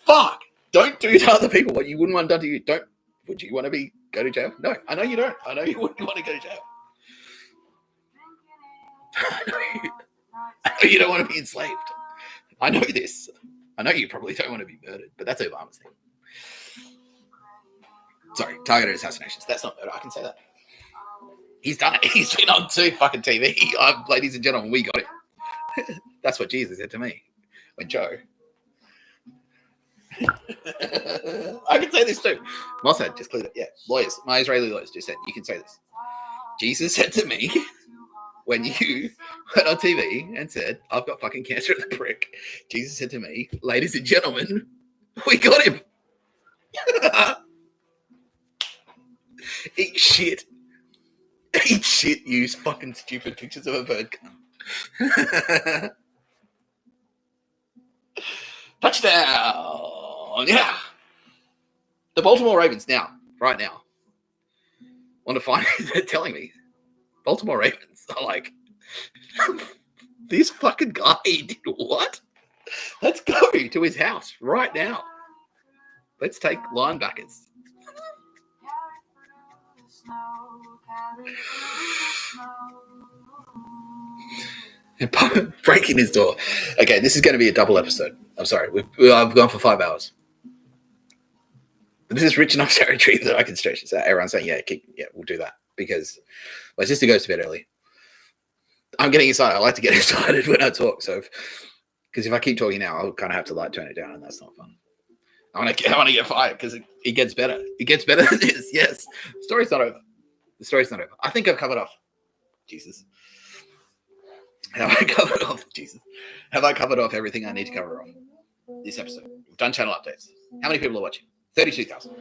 Fuck. Don't do to other people what you wouldn't want done to you. Would you want to go to jail? No, I know you don't. I know you wouldn't want to go to jail. I know you don't want to be enslaved. I know this. I know you probably don't want to be murdered, but that's Obama's thing. Sorry, targeted assassinations. That's not murder. I can say that. He's done it. He's been on fucking TV. Ladies and gentlemen, we got him. That's what Jesus said to me when Joe. I can say this too. Mossad just cleared it. Yeah, lawyers. My Israeli lawyers just said, you can say this. Jesus said to me when you went on TV and said, I've got fucking cancer of the prick. Jesus said to me, ladies and gentlemen, we got him. Eat shit. Eat shit, use fucking stupid pictures of a bird. Touchdown! Yeah. The Baltimore Ravens right now, want to find, they're telling me, Baltimore Ravens are like, this fucking guy did what? Let's go to his house right now. Let's take linebackers. Breaking his door. Okay, this is going to be a double episode. I'm sorry. I've gone for 5 hours. But this is rich enough territory that I can stretch this out. Everyone's saying, yeah, we'll do that. Because my sister goes to bed early. I'm getting excited. I like to get excited when I talk. So, because if I keep talking now, I'll kind of have to turn it down, and that's not fun. I want to get fired because it gets better. It gets better than this. Yes. The story's not over. I think I've covered off. Jesus. Have I covered off? Jesus. Have I covered off everything I need to cover off this episode? We've done channel updates. How many people are watching? 32,000.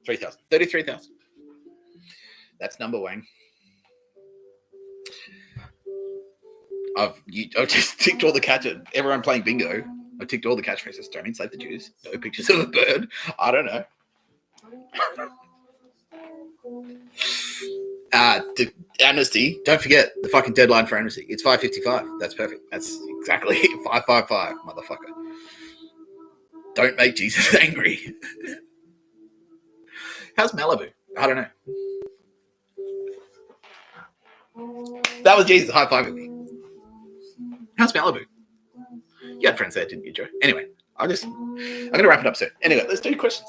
3,000. 33,000. That's number one. I've just ticked all the catches. Everyone playing bingo. I ticked all the catchphrases. Don't enslave the Jews. No pictures of a bird. I don't know. Amnesty. Don't forget the fucking deadline for amnesty. It's 5:55. That's perfect. That's exactly 5:55, motherfucker. Don't make Jesus angry. How's Malibu? I don't know. That was Jesus high-fiving me. How's Malibu? You had friends there, didn't you, Joe? Anyway, I'm going to wrap it up soon. Anyway, let's do questions.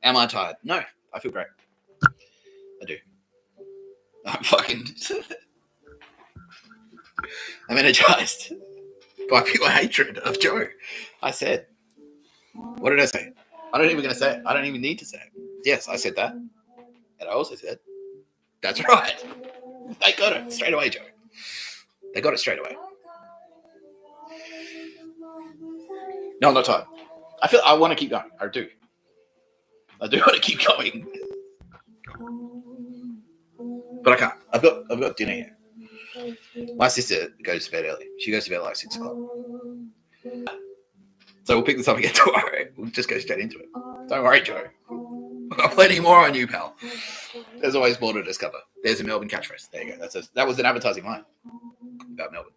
Am I tired? No, I feel great. I do. I'm energized by pure hatred of Joe. I said, what did I say? I'm not even going to say it. I don't even need to say it. Yes, I said that. And I also said, that's right. They got it straight away, Joe. They got it straight away. No, I'm not tired. I want to keep going. I do want to keep going. But I can't. I've got dinner here. My sister goes to bed early. She goes to bed at like 6 o'clock. So we'll pick this up again tomorrow. We'll just go straight into it. Don't worry, Joe. I've got plenty more on you, pal. There's always more to discover. There's a Melbourne catchphrase. There you go. That was an advertising line about Melbourne.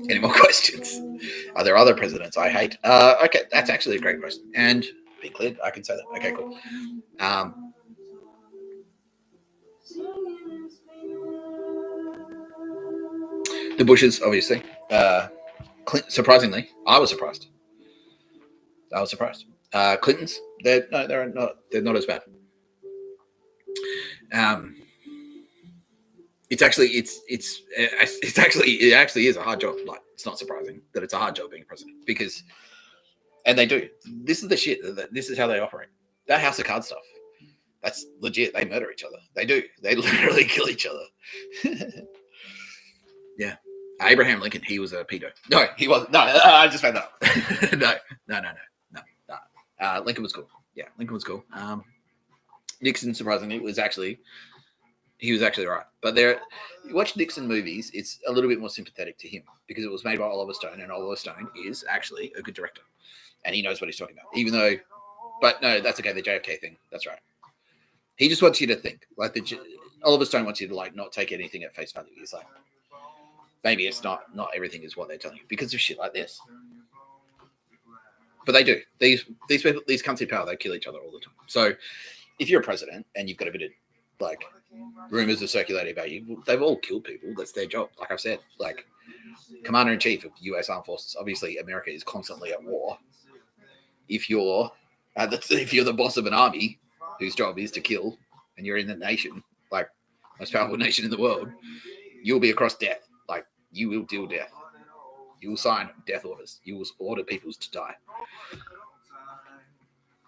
Any more questions? Are there other presidents I hate? Okay, that's actually a great question. And being cleared, I can say that. Okay, cool. The Bushes, obviously. Surprisingly, I was surprised. Clintons, they're not as bad. It actually is a hard job. Like, it's not surprising that it's a hard job being president because, and they do. This is the shit. This is how they operate. That House of Cards stuff. That's legit. They murder each other. They do. They literally kill each other. Yeah. Abraham Lincoln, he was a pedo. No, he wasn't. No, I just found that out. No. Lincoln was cool. Yeah, Lincoln was cool. Nixon, surprisingly, was actually right. But you watch Nixon movies, it's a little bit more sympathetic to him because it was made by Oliver Stone, and Oliver Stone is actually a good director, and he knows what he's talking about. Even though, but no, that's okay. The JFK thing, that's right. He just wants you to think. Like Oliver Stone wants you to like not take anything at face value. He's like, maybe it's not everything is what they're telling you because of shit like this. But they do. These people, these cunts in power, they kill each other all the time. So if you're a president and you've got a bit of like rumors are circulating about you, they've all killed people. That's their job. Like I've said, like Commander in Chief of U.S. Armed Forces. Obviously, America is constantly at war. If you're the boss of an army whose job is to kill, and you're in the nation, like most powerful nation in the world, you'll be across death. Like you will deal death. You will sign death orders. You will order people to die.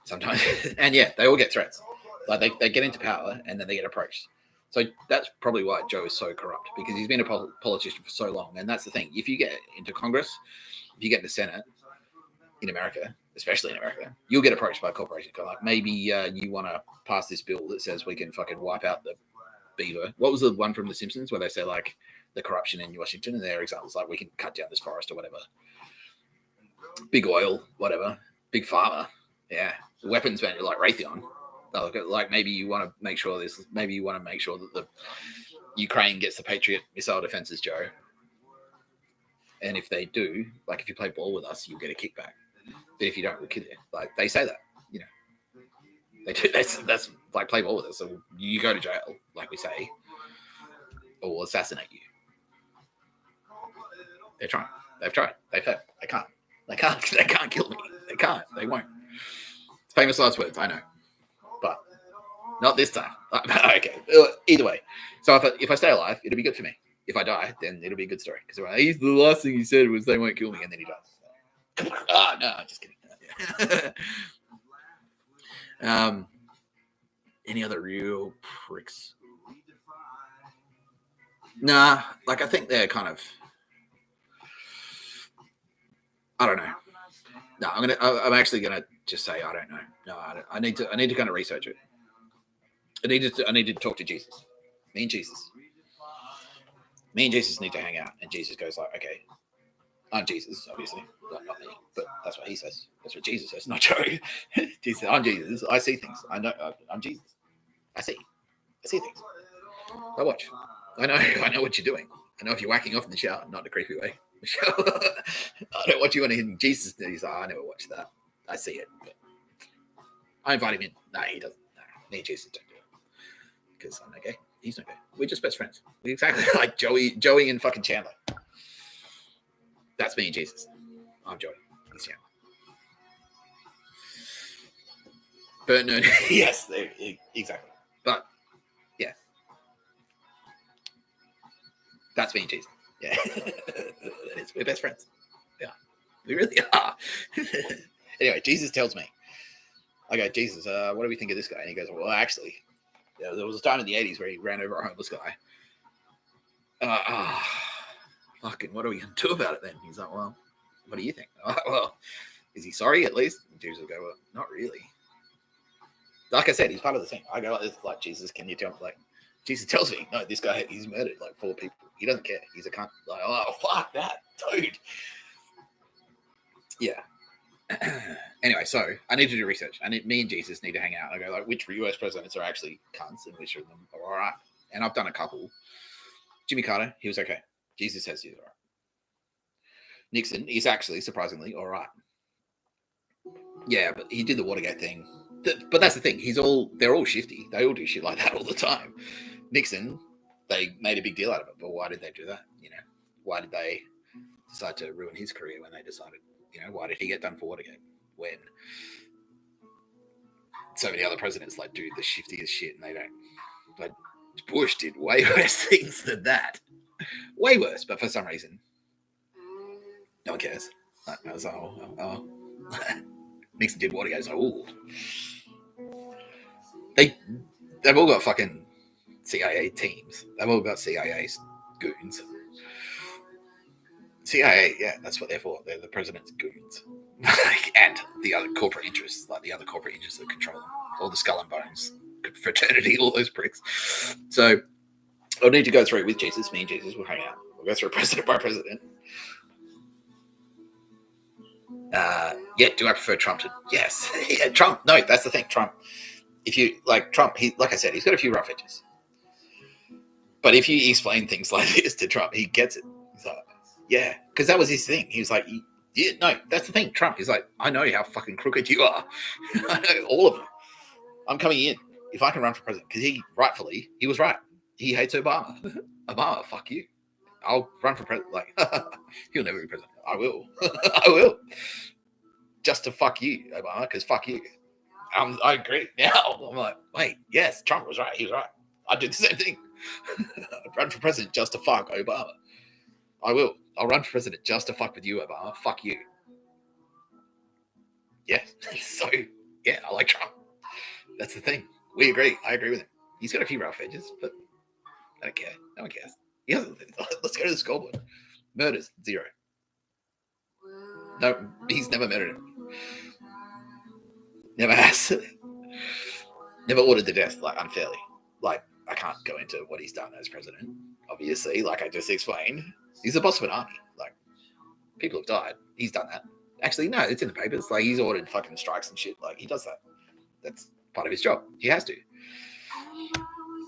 Sometimes, and yeah, they all get threats. Like they get into power and then they get approached. So that's probably why Joe is so corrupt, because he's been a politician for so long. And that's the thing. If you get into Congress, if you get in the Senate in America, especially in America, you'll get approached by corporations. Like, maybe you want to pass this bill that says we can fucking wipe out the beaver. What was the one from The Simpsons where they say like the corruption in Washington, and their examples like we can cut down this forest or whatever. Big oil, whatever. Big pharma. Yeah. The weapons man like Raytheon. Like maybe you want to make sure that the Ukraine gets the Patriot missile defenses, Joe. And if they do, like if you play ball with us, you'll get a kickback. But if you don't, we'll kill you. Like they say that, you know. They do. That's like play ball with us. So you go to jail, like we say, or we'll assassinate you. They're trying. They've tried. They failed. They can't. They can't kill me. They can't. They won't. It's famous last words, I know. But not this time. Okay. Either way. So if I stay alive, it'll be good for me. If I die, then it'll be a good story. Because the last thing he said was they won't kill me, and then he dies. No, I'm just kidding. Any other real pricks? Nah, like I think they're kind of. I don't know. No, I'm actually gonna just say I don't know. No, I need to kind of research it. I need to talk to Jesus. Me and Jesus need to hang out, and Jesus goes like, okay, I'm Jesus, obviously, not me, but that's what he says. That's what Jesus says, not Joe. Jesus, I'm Jesus. I see things. I know. I'm Jesus. I see things. I watch. I know what you're doing. I know if you're whacking off in the shower, not in a creepy way. I don't watch you anything Jesus did. He's like, I never watched that. I see it. But I invite him in. No, he doesn't. No, me and Jesus don't do it. Because I'm okay. He's not okay. We're just best friends. We're exactly like Joey and fucking Chandler. That's me and Jesus. I'm Joey. He's Chandler. But no, yes, exactly. But yeah. That's me and Jesus. Yeah. We're best friends. Yeah. We really are. Anyway, Jesus tells me, I go, Jesus, what do we think of this guy? And he goes, well, actually, there was a time in the 80s where he ran over a homeless guy. Fucking, what are we going to do about it then? He's like, well, what do you think? Well, Is he sorry at least? And Jesus will go, well, not really. Like I said, he's part of the thing. I go like this, like, Jesus, can you tell me? Like, Jesus tells me, no, this guy, he's murdered like 4 people. He doesn't care. He's a cunt. Like, oh, fuck that, dude. Yeah. Anyway, so I need to do research. Me and Jesus need to hang out. I go like, which US presidents are actually cunts and which of them are all right? And I've done a couple. Jimmy Carter, he was okay. Jesus says he's all right. Nixon, he's actually surprisingly all right. Yeah, but he did the Watergate thing. But that's the thing. They're all shifty. They all do shit like that all the time. Nixon, they made a big deal out of it. But why did they do that? You know, why did they decide to ruin his career when they decided? You know, why did he get done for Watergate when so many other presidents like do the shiftiest shit and they don't? But Bush did way worse things than that. Way worse. But for some reason, no one cares. Like, I was like, oh. Nixon did Watergate. It's like, ooh. They've all got fucking CIA teams. They've all got CIA goons. CIA, yeah, that's what they're for. They're the president's goons. And the other corporate interests, like the other corporate interests that control them. All the Skull and Bones fraternity, all those pricks. So I'll need to go through it with Jesus. Me and Jesus will hang out. We'll go through president by president. Yeah, do I prefer Trump to... Yes. Yeah, Trump. No, that's the thing. Trump. If you... Like, Trump, like I said, he's got a few rough edges. But if you explain things like this to Trump, he gets it. He's like, yeah. Because that was his thing. He was like, yeah, no, that's the thing. Trump is like, I know how fucking crooked you are. I know all of them. I'm coming in. If I can run for president, because he was right. He hates Obama. Obama, fuck you. I'll run for president. Like, he'll never be president. I will. I will. Just to fuck you, Obama, because fuck you. I agree. Now, I'm like, wait, yes, Trump was right. He was right. I'd do the same thing. I'd run for president just to fuck Obama. I will. I'll run for president just to fuck with you, Obama. Fuck you. Yeah. So, yeah, I like Trump. That's the thing. We agree. I agree with him. He's got a few rough edges, but I don't care. No one cares. Let's go to the scoreboard. Murders, 0. No, he's never murdered him. Never has. Never ordered the death, like, unfairly. Like, I can't go into what he's done as president, obviously, like I just explained. He's the boss of an army. Like, people have died. He's done that. Actually, no, it's in the papers. Like, he's ordered fucking strikes and shit. Like, he does that. That's part of his job. He has to.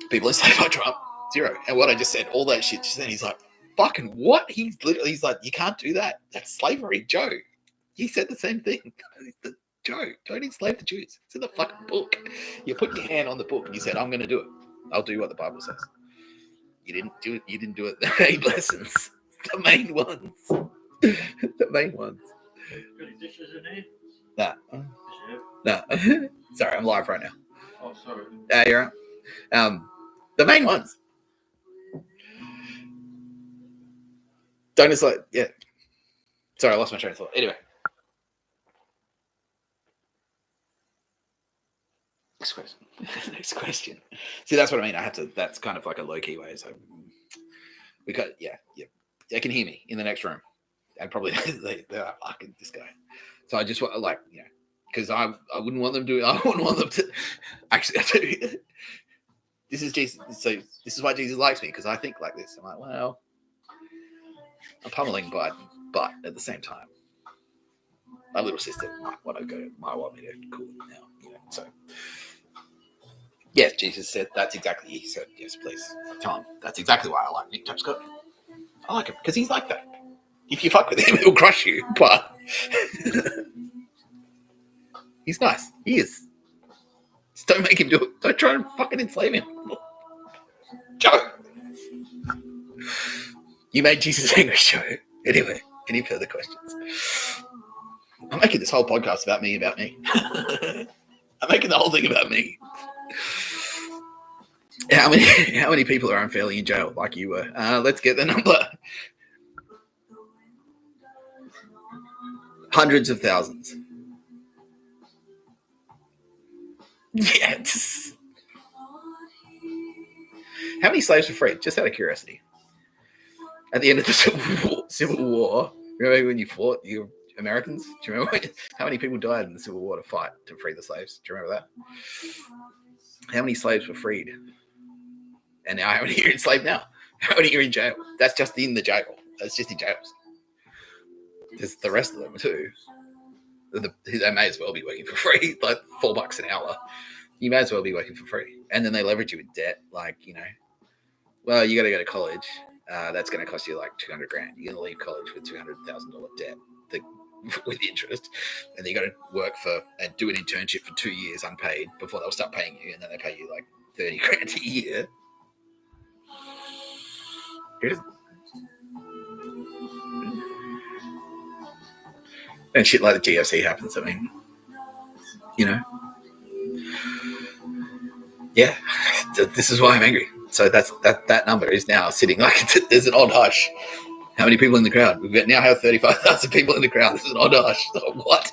People enslaved by Trump, 0. And what I just said, all that shit, just then he's like, fucking what? He's like, you can't do that. That's slavery, Joe. He said the same thing. Joe, don't enslave the Jews. It's in the fucking book. You put your hand on the book and you said, I'm going to do it. I'll do what the Bible says. You didn't do it. You didn't do it. The main lessons. The main ones. The main ones. Nah. Sorry, I'm live right now. Oh, sorry. You're right. The main ones. Don't just like, yeah. Sorry, I lost my train of thought. Anyway. Next question. See, that's what I mean. I have to, that's kind of like a low-key way. So we got, yeah. They can hear me in the next room. And probably they're like, fucking this guy. So I just want, like, you know, because I wouldn't want them to, actually, I do. This is Jesus. So this is why Jesus likes me, because I think like this. I'm like, well, I'm pummeling Biden, but at the same time, my little sister might want me to cool it now, you know. So, yes, Jesus said that's exactly. He said, yes, please tell him. That's exactly why I like Nick Tapscott. I like him because he's like that. If you fuck with him, he'll crush you. But he's nice. He is. Just don't make him do it. Don't try and fucking enslave him. Joe! You made Jesus angry, Joe. Anyway, any further questions? I'm making this whole podcast about me. I'm making the whole thing about me. How many people are unfairly in jail like you were? Let's get the number. Hundreds of thousands. Yeah. How many slaves were freed? Just out of curiosity. At the end of the Civil War, remember when you fought? Americans. Do you remember how many people died in the Civil War to fight to free the slaves? Do you remember that? How many slaves were freed? And now how many are enslaved now? How many are in jail? That's just in the jail. That's just in jails. There's the rest of them too. They may as well be working for free, like $4 an hour. You may as well be working for free. And then they leverage you with debt, like, you know, well, you got to go to college. That's going to cost you like $200,000. You're going to leave college with $200,000 debt with interest. And then you got to work for and do an internship for 2 years unpaid before they'll start paying you. And then they pay you like $30,000 a year. And shit like the GFC happens. I mean, you know, yeah, this is why I'm angry. So that number is now sitting like there's an odd hush. How many people in the crowd? We now have 35,000 people in the crowd. There's an odd hush. What?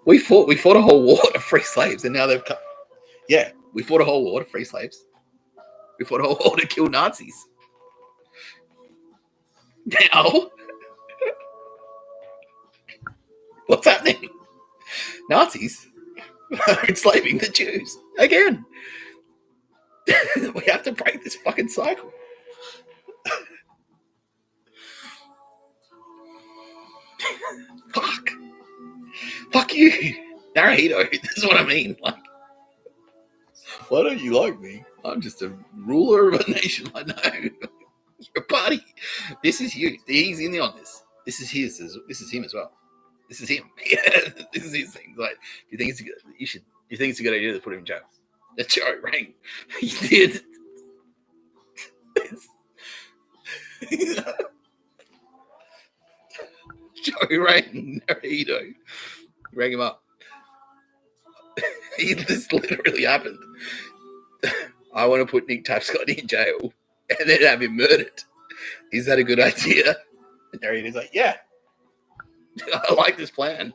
We fought a whole war to free slaves, and now they've come. Yeah, we fought a whole war to free slaves. We fought a whole war to kill Nazis. Now, what's happening? Nazis are enslaving the Jews again. We have to break this fucking cycle. Fuck you, Naruhito. This is what I mean. Like, why don't you like me? I'm just a ruler of a nation. I know. You're a party. This is you. He's in on this. This is his. This is him as well. This is him. Yeah, this is his thing. Like, you think it's a good idea to put him in jail? That's Joe rang. He did. Joe rang Naruhito. Rang him up. This literally happened. I want to put Nick Tapscott in jail and then have him murdered. Is that a good idea? And Naruhito's like, yeah. I like this plan.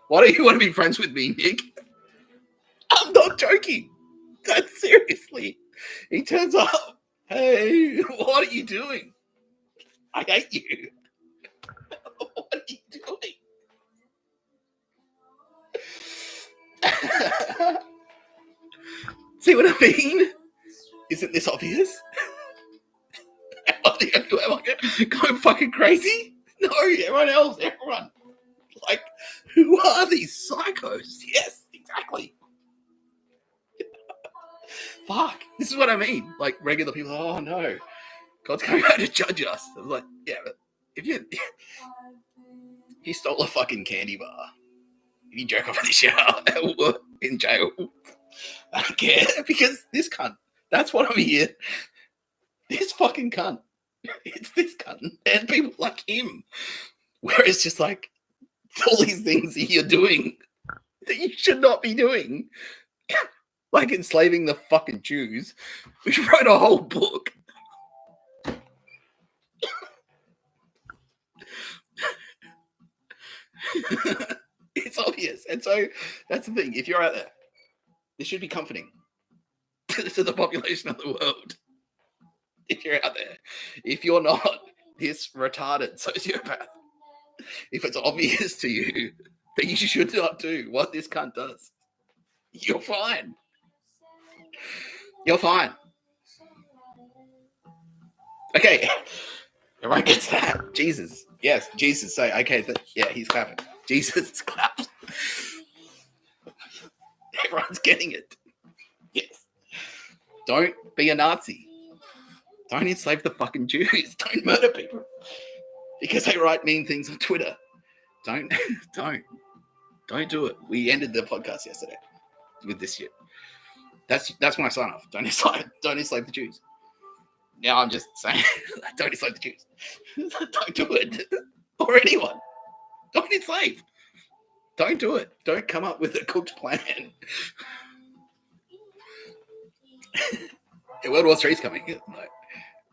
Why don't you want to be friends with me, Nick? I'm not joking. That's seriously. He turns up. Hey, what are you doing? I hate you. What are you doing? See what I mean? Isn't this obvious? Am I going fucking crazy? No, everyone. Like, who are these psychos? Yes, exactly. Fuck. This is what I mean. Like, regular people, oh no, God's coming out to judge us. I was like, yeah, but if you stole a fucking candy bar, if you jerk off in the shower or in jail, I don't care, because this cunt, that's what I'm here. This fucking cunt. It's this cunt. And people like him. Where it's just like, all these things that you're doing that you should not be doing. Like enslaving the fucking Jews. We wrote a whole book. It's obvious. And so that's the thing. If you're out there, this should be comforting to the population of the world. If you're out there, if you're not this retarded sociopath, if it's obvious to you that you should not do what this cunt does, you're fine. You're fine. Okay. Everyone gets that. Jesus. Yes, Jesus say, okay, yeah, he's clapping. Jesus claps. Everyone's getting it. Yes. Don't be a Nazi. Don't enslave the fucking Jews. Don't murder people because they write mean things on Twitter. Don't do it. We ended the podcast yesterday with this shit. That's my sign off. Don't enslave the Jews. Now I'm just saying, don't enslave the Jews. Don't do it. Or anyone. Don't enslave. Don't do it. Don't come up with a cooked plan. World War III is coming. Like,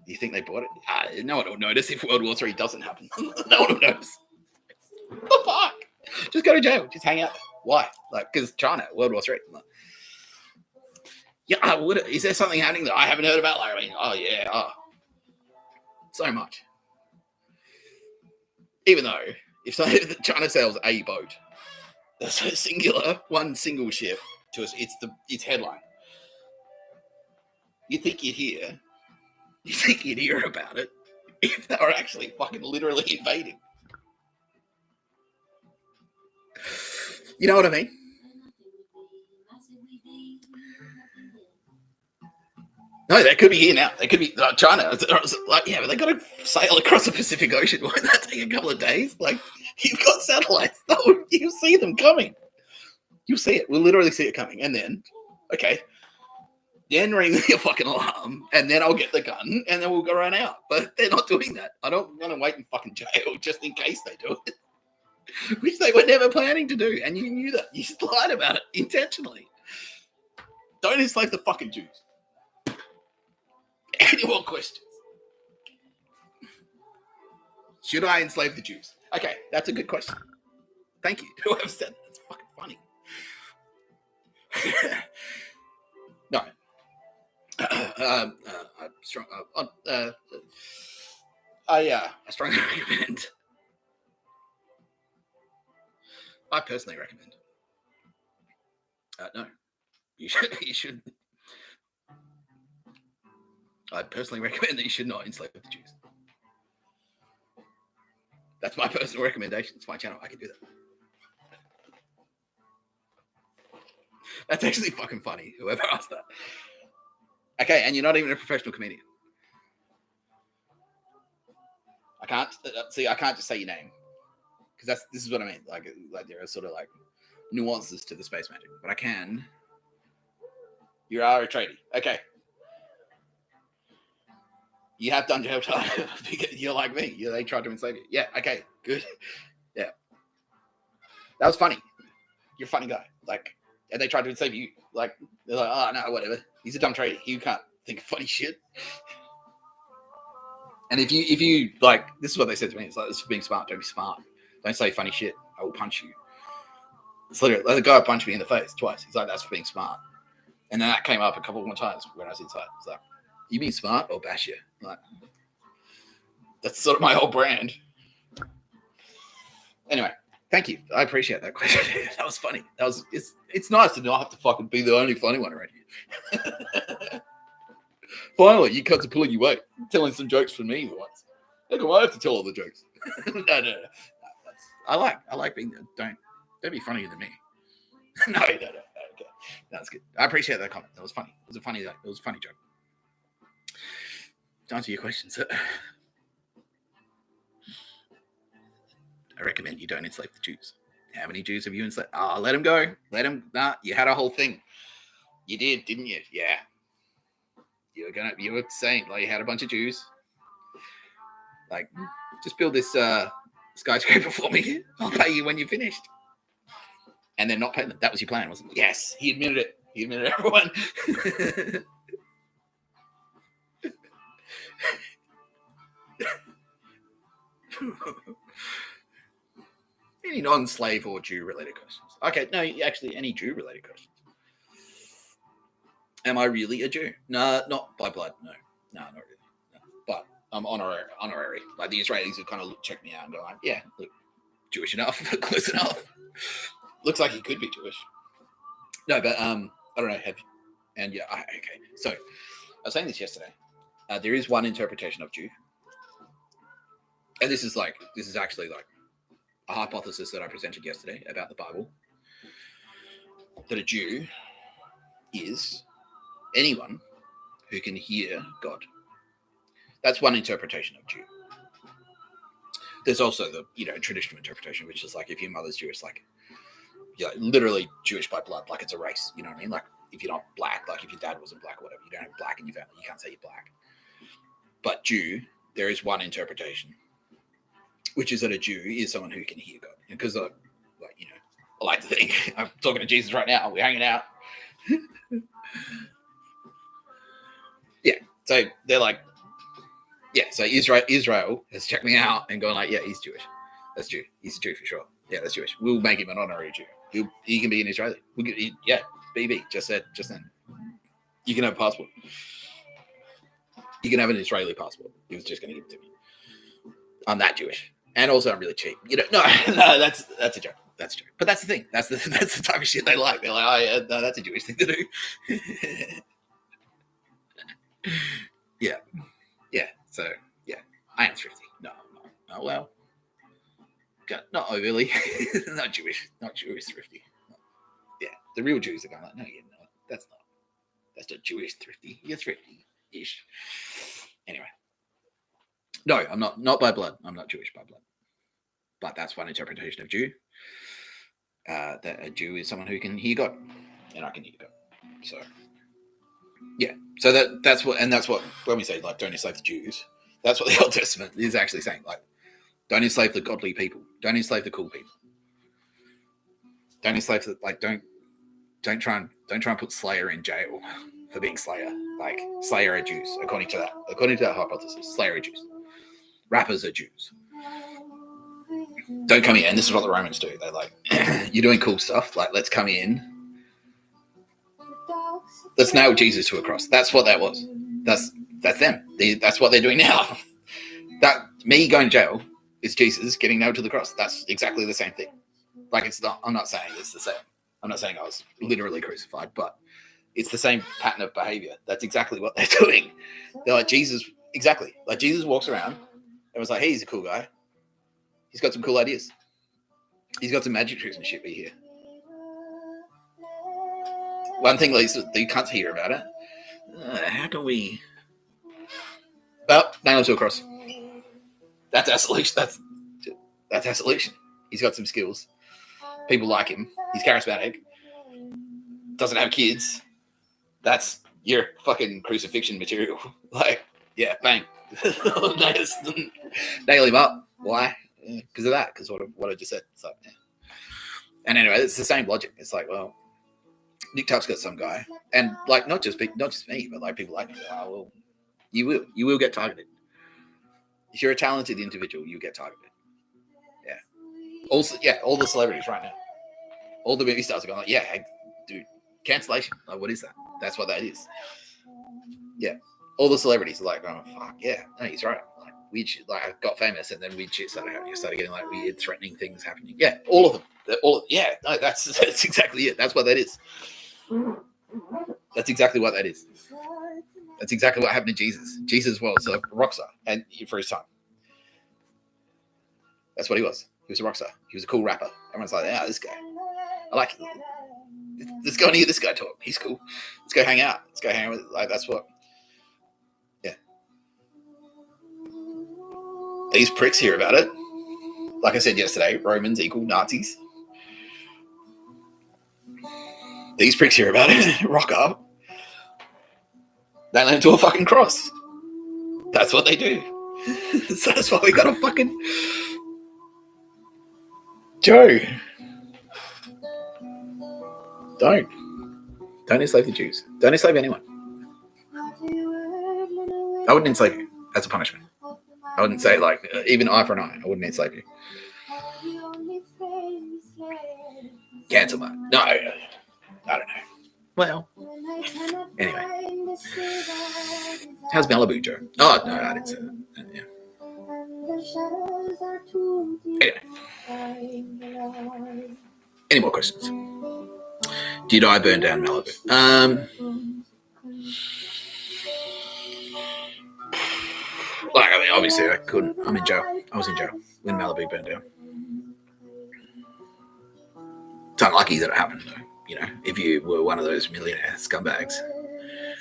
do you think they bought it? No one will notice if World War III doesn't happen. No one will notice. What the fuck? Just go to jail. Just hang out there. Why? Like, because China, World War III. Like, yeah, is there something happening that I haven't heard about? Like, I mean, oh yeah, so much. Even though if China sells a boat, that's a singular, one single ship to us, it's headline. You think you'd hear about it if they were actually fucking literally invading. You know what I mean? No, they could be here now. They could be China. Like, yeah, but they got to sail across the Pacific Ocean. Won't that take a couple of days? Like, you've got satellites. Though. You'll see them coming. You'll see it. We'll literally see it coming. And then, okay, then ring the fucking alarm, and then I'll get the gun, and then we'll go run out. But they're not doing that. I don't want to wait in fucking jail just in case they do it. Which they were never planning to do. And you knew that. You just lied about it intentionally. Don't enslave the fucking Jews. Any more questions? Should I enslave the Jews? Okay, that's a good question. Thank you. Whoever said that's fucking funny. No. I strongly recommend. I personally recommend. No, you should. I personally recommend that you should not enslave the Jews. That's my personal recommendation. It's my channel. I can do that. That's actually fucking funny. Whoever asked that. Okay, and you're not even a professional comedian. I can't see. I can't just say your name because this is what I mean. Like there are sort of like nuances to the space magic, but I can. You are a tradie. Okay. You have done jail time because you're like me. They tried to enslave you. Yeah, okay, good. Yeah. That was funny. You're a funny guy. Like, and they tried to enslave you. Like, they're like, oh, no, whatever. He's a dumb tradie. You can't think of funny shit. And if you like, this is what they said to me. It's like, this is being smart. Don't be smart. Don't say funny shit. I will punch you. It's literally, like, the guy punched me in the face twice. He's like, that's for being smart. And then that came up a couple more times when I was inside. It's like, you being smart or bash you? Like, that's sort of my whole brand. Anyway, thank you. I appreciate that question. That was funny. It's nice to not have to fucking be the only funny one around here. Finally, you cunts are pulling your weight, telling some jokes for me once. How come I have to tell all the jokes? No. I like being there. Don't be funnier than me. No. Okay, that's good. I appreciate that comment. That was funny. It was a funny joke. To answer your questions, I recommend you don't enslave the Jews. How many Jews have you enslaved? Oh, let them go. Let them. Nah, you had a whole thing. You did, didn't you? Yeah. You were saying like you had a bunch of Jews. Like, just build this skyscraper for me. I'll pay you when you're finished. And then not pay them. That was your plan, wasn't it? Yes, he admitted it. He admitted it, everyone. Any non-slave or Jew-related questions? Okay, no, actually, any Jew-related questions? Am I really a Jew? No, not by blood. No, not really. No. But I'm honorary. Like the Israelis have kind of checked me out and go like, yeah, look, Jewish enough, close enough. Looks like he could be Jewish. No, but I don't know. Okay. So I was saying this yesterday. There is one interpretation of Jew, and this is actually like a hypothesis that I presented yesterday about the Bible, that a Jew is anyone who can hear God. That's one interpretation of Jew. There's also the traditional interpretation, which is like if your mother's Jewish, like you're literally Jewish by blood, like it's a race. You know what I mean? Like if you're not black, like if your dad wasn't black or whatever, you don't have black in your family, you can't say you're black. But Jew, there is one interpretation, which is that a Jew is someone who can hear God. Because I like to think I'm talking to Jesus right now. We're hanging out. Yeah. So they're like, yeah. So Israel has checked me out and gone like, yeah, he's Jewish. That's Jew. He's a Jew for sure. Yeah, that's Jewish. We'll make him an honorary Jew. He can be an Israeli. Yeah, BB just then. You can have a passport. You can have an Israeli passport. He was just going to give it to me. I'm that Jewish. And also, I'm really cheap. You know, no, that's a joke. That's a joke. But that's the thing. That's the type of shit they like. They're like, oh, yeah, no, that's a Jewish thing to do. Yeah. So yeah, I am thrifty. No, I'm not. Oh well, not overly. Not Jewish thrifty. Yeah, the real Jews are going like, no, you're not. That's not Jewish thrifty. You're thrifty-ish. Anyway, no, I'm not by blood. I'm not Jewish by blood. But that's one interpretation of Jew. That a Jew is someone who can hear God, and I can hear God. So yeah, so that's what when we say like don't enslave the Jews, that's what the Old Testament is actually saying. Like, don't enslave the godly people. Don't enslave the cool people. Don't enslave the don't try and put Slayer in jail for being Slayer. Like, Slayer are Jews according to that hypothesis. Slayer are Jews. Rappers are Jews. Don't come in. And this is what the Romans do. They're like, you're doing cool stuff. Like, let's come in. Let's nail Jesus to a cross. That's what that was. That's them. That's what they're doing now. That me going to jail is Jesus getting nailed to the cross. That's exactly the same thing. Like, it's not. I'm not saying it's the same. I'm not saying I was literally crucified, but it's the same pattern of behavior. That's exactly what they're doing. They're like, Jesus, exactly. Like, Jesus walks around and was like, hey, he's a cool guy. He's got some cool ideas. He's got some magic tricks and shit we hear. One thing that you can't hear about it. How can we? Well, nail him to a cross. That's our solution. That's our solution. He's got some skills. People like him. He's charismatic. Doesn't have kids. That's your fucking crucifixion material. Like, yeah, bang. Nail him up. Why? Because of that. Because what I just said. So, yeah. And anyway, it's the same logic. It's like, well, Nick Tapscott, some guy, and like not just me, but like people like me. Oh, well, you will get targeted. If you're a talented individual, you get targeted. Yeah. Also, yeah, all the celebrities right now, all the movie stars are going like, yeah, hey, dude, cancellation. Like, what is that? That's what that is. Yeah. All the celebrities are like, oh fuck, yeah, no, he's right. Like, weird shit. Like, I got famous, and then weird shit started happening. I started getting like weird, threatening things happening. Yeah, all of them. Yeah, no, that's exactly it. That's what that is. That's exactly what that is. That's exactly what happened to Jesus. Jesus was a rock star, and for his time, that's what he was. He was a rock star. He was a cool rapper. Everyone's like, yeah, this guy, I like him. Let's go and hear this guy talk. He's cool. Let's go hang out. Let's go hang out with. Like, that's what. Yeah. These pricks hear about it. Like I said yesterday, Romans equal Nazis. These pricks hear about it. Rock up. They land to a fucking cross. That's what they do. So that's why we got a fucking Joe. Don't enslave the Jews. Don't enslave anyone. I wouldn't enslave you as a punishment. I wouldn't say like even eye for an eye. I wouldn't enslave you. Cancel that. No, I don't know. Well, anyway. How's Malibu, Joe? Oh, no, I didn't say that. Yeah. Anyway. Any more questions? Did I burn down Malibu? Like, I mean, obviously I couldn't. I'm in jail. I was in jail when Malibu burned down. It's unlucky that it happened, though. You know, if you were one of those millionaire scumbags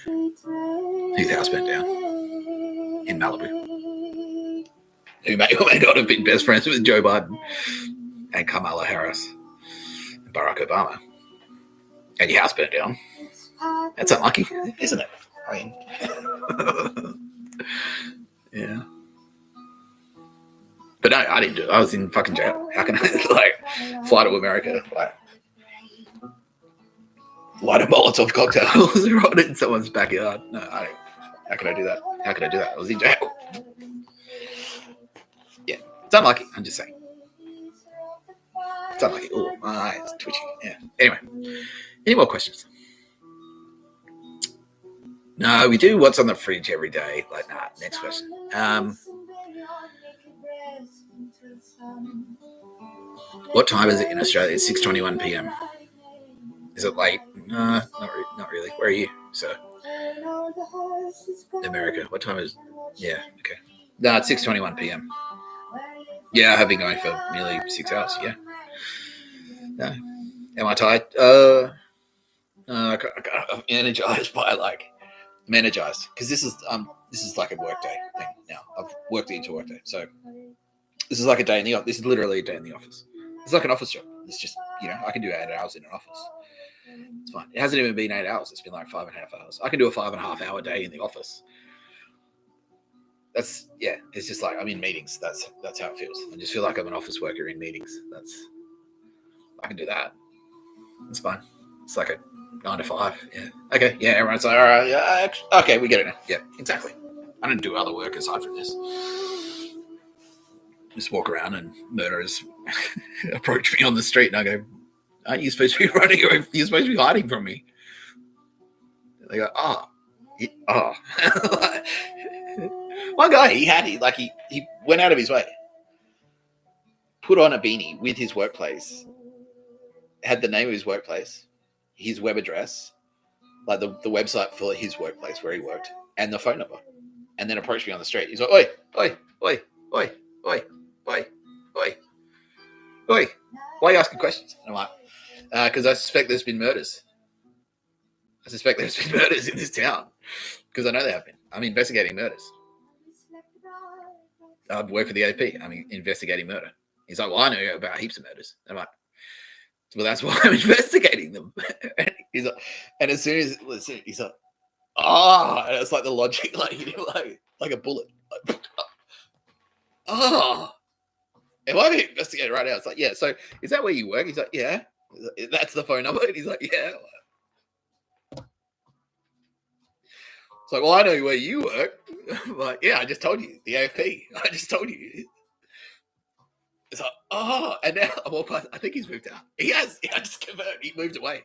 whose house burnt down in Malibu, who may or may not have been best friends with Joe Biden and Kamala Harris and Barack Obama, and your house burnt down, that's unlucky, isn't it? I mean, yeah. But no, I didn't do it. I was in fucking jail. How can I, fly to America, light a Molotov cocktails right in someone's backyard? No, I don't. How could I do that? I was in jail. Yeah, it's unlucky. I'm just saying. It's unlucky. Oh, my eye is twitching. Yeah. Anyway, any more questions? No, we do what's on the fridge every day. Like, nah, next question. What time is it in Australia? It's 6:21 p.m. Is it late? No, not really. Where are you, sir? America. What time is? Yeah, okay. No, it's 6:21 p.m. Yeah, I have been going for nearly 6 hours. Yeah. No. Am I tired? I'm energized by I'm energized because this is like a work day thing now. I've worked into a work day, so this is like a day in the office. This is literally a day in the office. It's like an office job. It's just I can do 8 hours in an office. It's fine. It hasn't even been 8 hours. It's been like 5.5 hours. I can do a 5.5 hour day in the office. It's just like I'm in meetings. That's how it feels. I just feel like I'm an office worker in meetings. I can do that. It's fine. It's like a 9 to 5. Yeah. Okay. Yeah. Everyone's like, all right. Yeah. Okay. We get it now. Yeah. Exactly. I don't do other work aside from this. Just walk around and murderers approach me on the street and I go, aren't you supposed to be running away? You're supposed to be hiding from me. They go, One guy, he went out of his way, put on a beanie with his workplace, had the name of his workplace, his web address, like the website for his workplace where he worked, and the phone number, and then approached me on the street. He's like, oi, oi, oi, oi, oi, oi, oi, oi. Why are you asking questions? And I'm like, because I suspect there's been murders. I suspect there's been murders in this town because I know there have been. I'm investigating murders. I work for the AP. I'm investigating murder. He's like, well, I know about heaps of murders. I'm like, well, that's why I'm investigating them. And he's like, and as soon as he's like, and it's like the logic, like a bullet. Am I being investigated right now? It's like, yeah. So is that where you work? He's like, yeah. That's the phone number. And he's like, yeah. It's like, well, I know where you work. I'm like, yeah, I just told you. The AFP. I just told you. It's like, and now I'm all past. I think he's moved out. He has. I just confirmed. He moved away.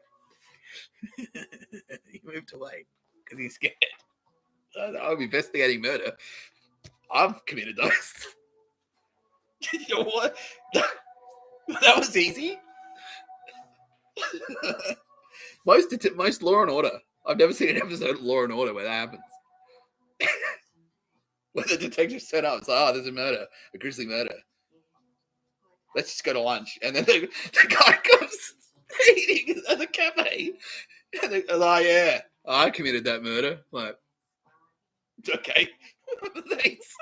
He moved away because he's scared. I'm investigating murder. I've committed those. You know what? That was easy. Most Law and Order. I've never seen an episode of Law and Order where that happens. Where the detectives turn up, it's like, there's a murder, a grisly murder. Let's just go to lunch. And then the guy comes eating at the cafe. And they're like, yeah, I committed that murder. I'm like, okay. Thanks.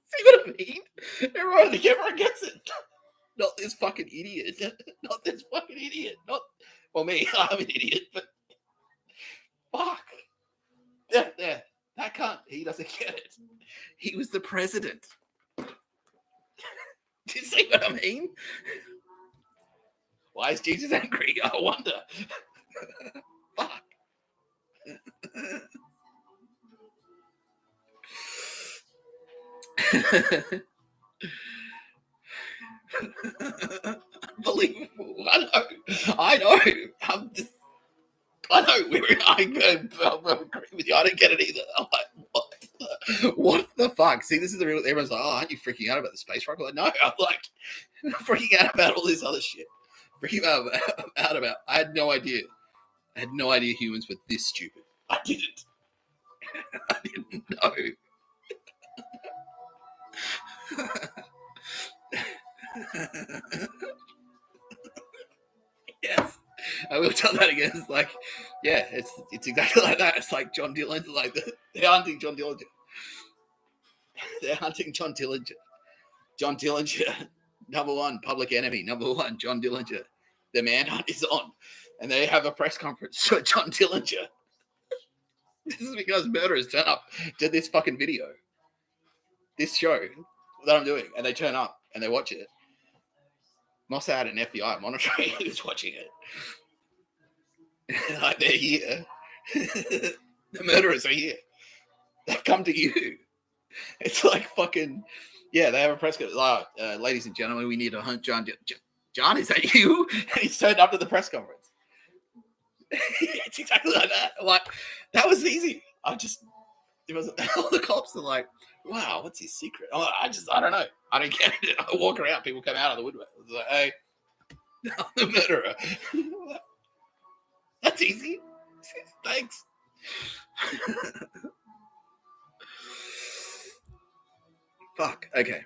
See what I mean? Everyone gets it. Not this fucking idiot. Not this fucking idiot. Well, me, I'm an idiot, but fuck. Yeah. That can't. He doesn't get it. He was the president. Do you see what I mean? Why is Jesus angry? I wonder. Fuck. Unbelievable. I know. I agree with you. I don't get it either. I'm like, what the fuck? See, this is the real. Everyone's like, aren't you freaking out about the space rocket? I'm like, no, I'm like freaking out about all this other shit. Freaking out about. I had no idea. I had no idea humans were this stupid. I didn't. I didn't know. Yes, I will tell that again. It's like, yeah, it's exactly like that. It's like John Dillinger, like they're hunting John Dillinger. They're hunting John Dillinger. John Dillinger, number one, public enemy. Number one, John Dillinger. The manhunt is on, and they have a press conference for John Dillinger. This is because murderers turn up to this fucking video, this show that I'm doing, and they turn up and they watch it. Mossad and FBI monitoring who's watching it. Like, they're here. The murderers are here. They've come to you. It's like fucking, yeah, they have a press conference. Ladies and gentlemen, we need to hunt John. John, is that you? And he's turned up to the press conference. It's exactly like that. I'm like, that was easy. all the cops are like, wow, what's his secret? I don't know. I don't get it. I walk around, people come out of the woodwork. It's like, hey, I'm the murderer. That's easy. Thanks. Fuck. Okay.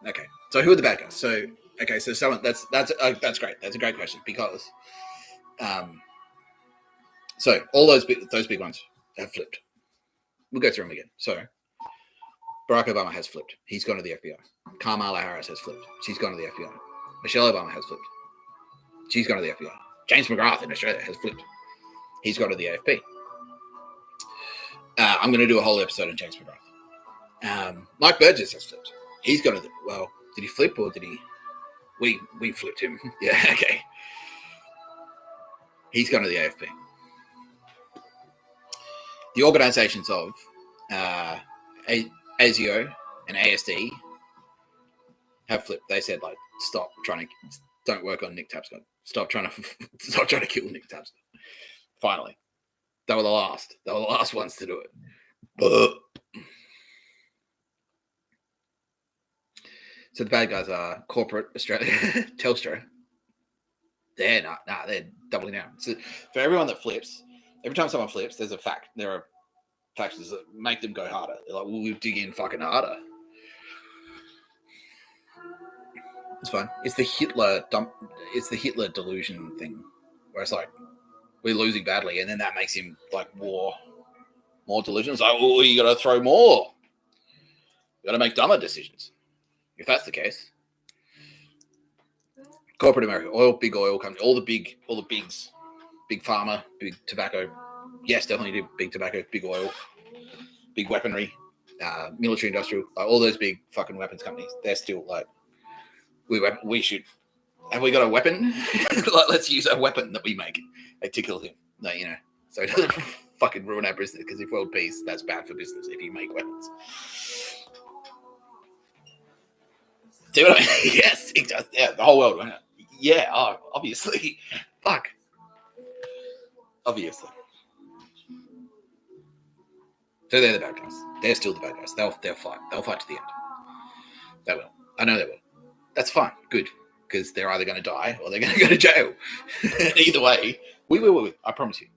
Okay. So who are the bad guys? So okay. So someone that's great. That's a great question because, so all those big ones have flipped. We'll go through them again. So Barack Obama has flipped. He's gone to the FBI. Kamala Harris has flipped. She's gone to the FBI. Michelle Obama has flipped. She's gone to the FBI. James McGrath in Australia has flipped. He's gone to the AFP. I'm going to do a whole episode on James McGrath. Mike Burgess has flipped. He's gone to the, well, did he flip or did he? We flipped him. Yeah, okay. He's gone to the AFP. The organisations of ASIO and ASD have flipped. They said, like, don't work on Nick Tapscott. Stop trying to kill Nick Tapscott. Finally, they were the last. They were the last ones to do it. So the bad guys are corporate Australia, Telstra. They're they're doubling down. So for everyone that flips, every time someone flips, there are factors that make them go harder. They're like, well, we'll dig in fucking harder. It's fine. It's the Hitler delusion thing, where it's like we're losing badly, and then that makes him like more delusional. It's like, oh, you got to throw more. You got to make dumber decisions. If that's the case, corporate America, big oil company, all the bigs, big pharma, big tobacco. Yes, definitely do big tobacco, big oil, big weaponry, military industrial, all those big fucking weapons companies. They're still like, we should. Have we got a weapon? Like, let's use a weapon that we make to kill him. Like, so it doesn't fucking ruin our business. Because if world peace, that's bad for business if you make weapons. See what I mean? Yes, it does. Yeah, the whole world. Yeah, obviously. Fuck. Obviously. So they're the bad guys. They're still the bad guys. They'll fight. They'll fight to the end. They will. I know they will. That's fine. Good. Because they're either going to die or they're going to go to jail. Either way, we will. I promise you.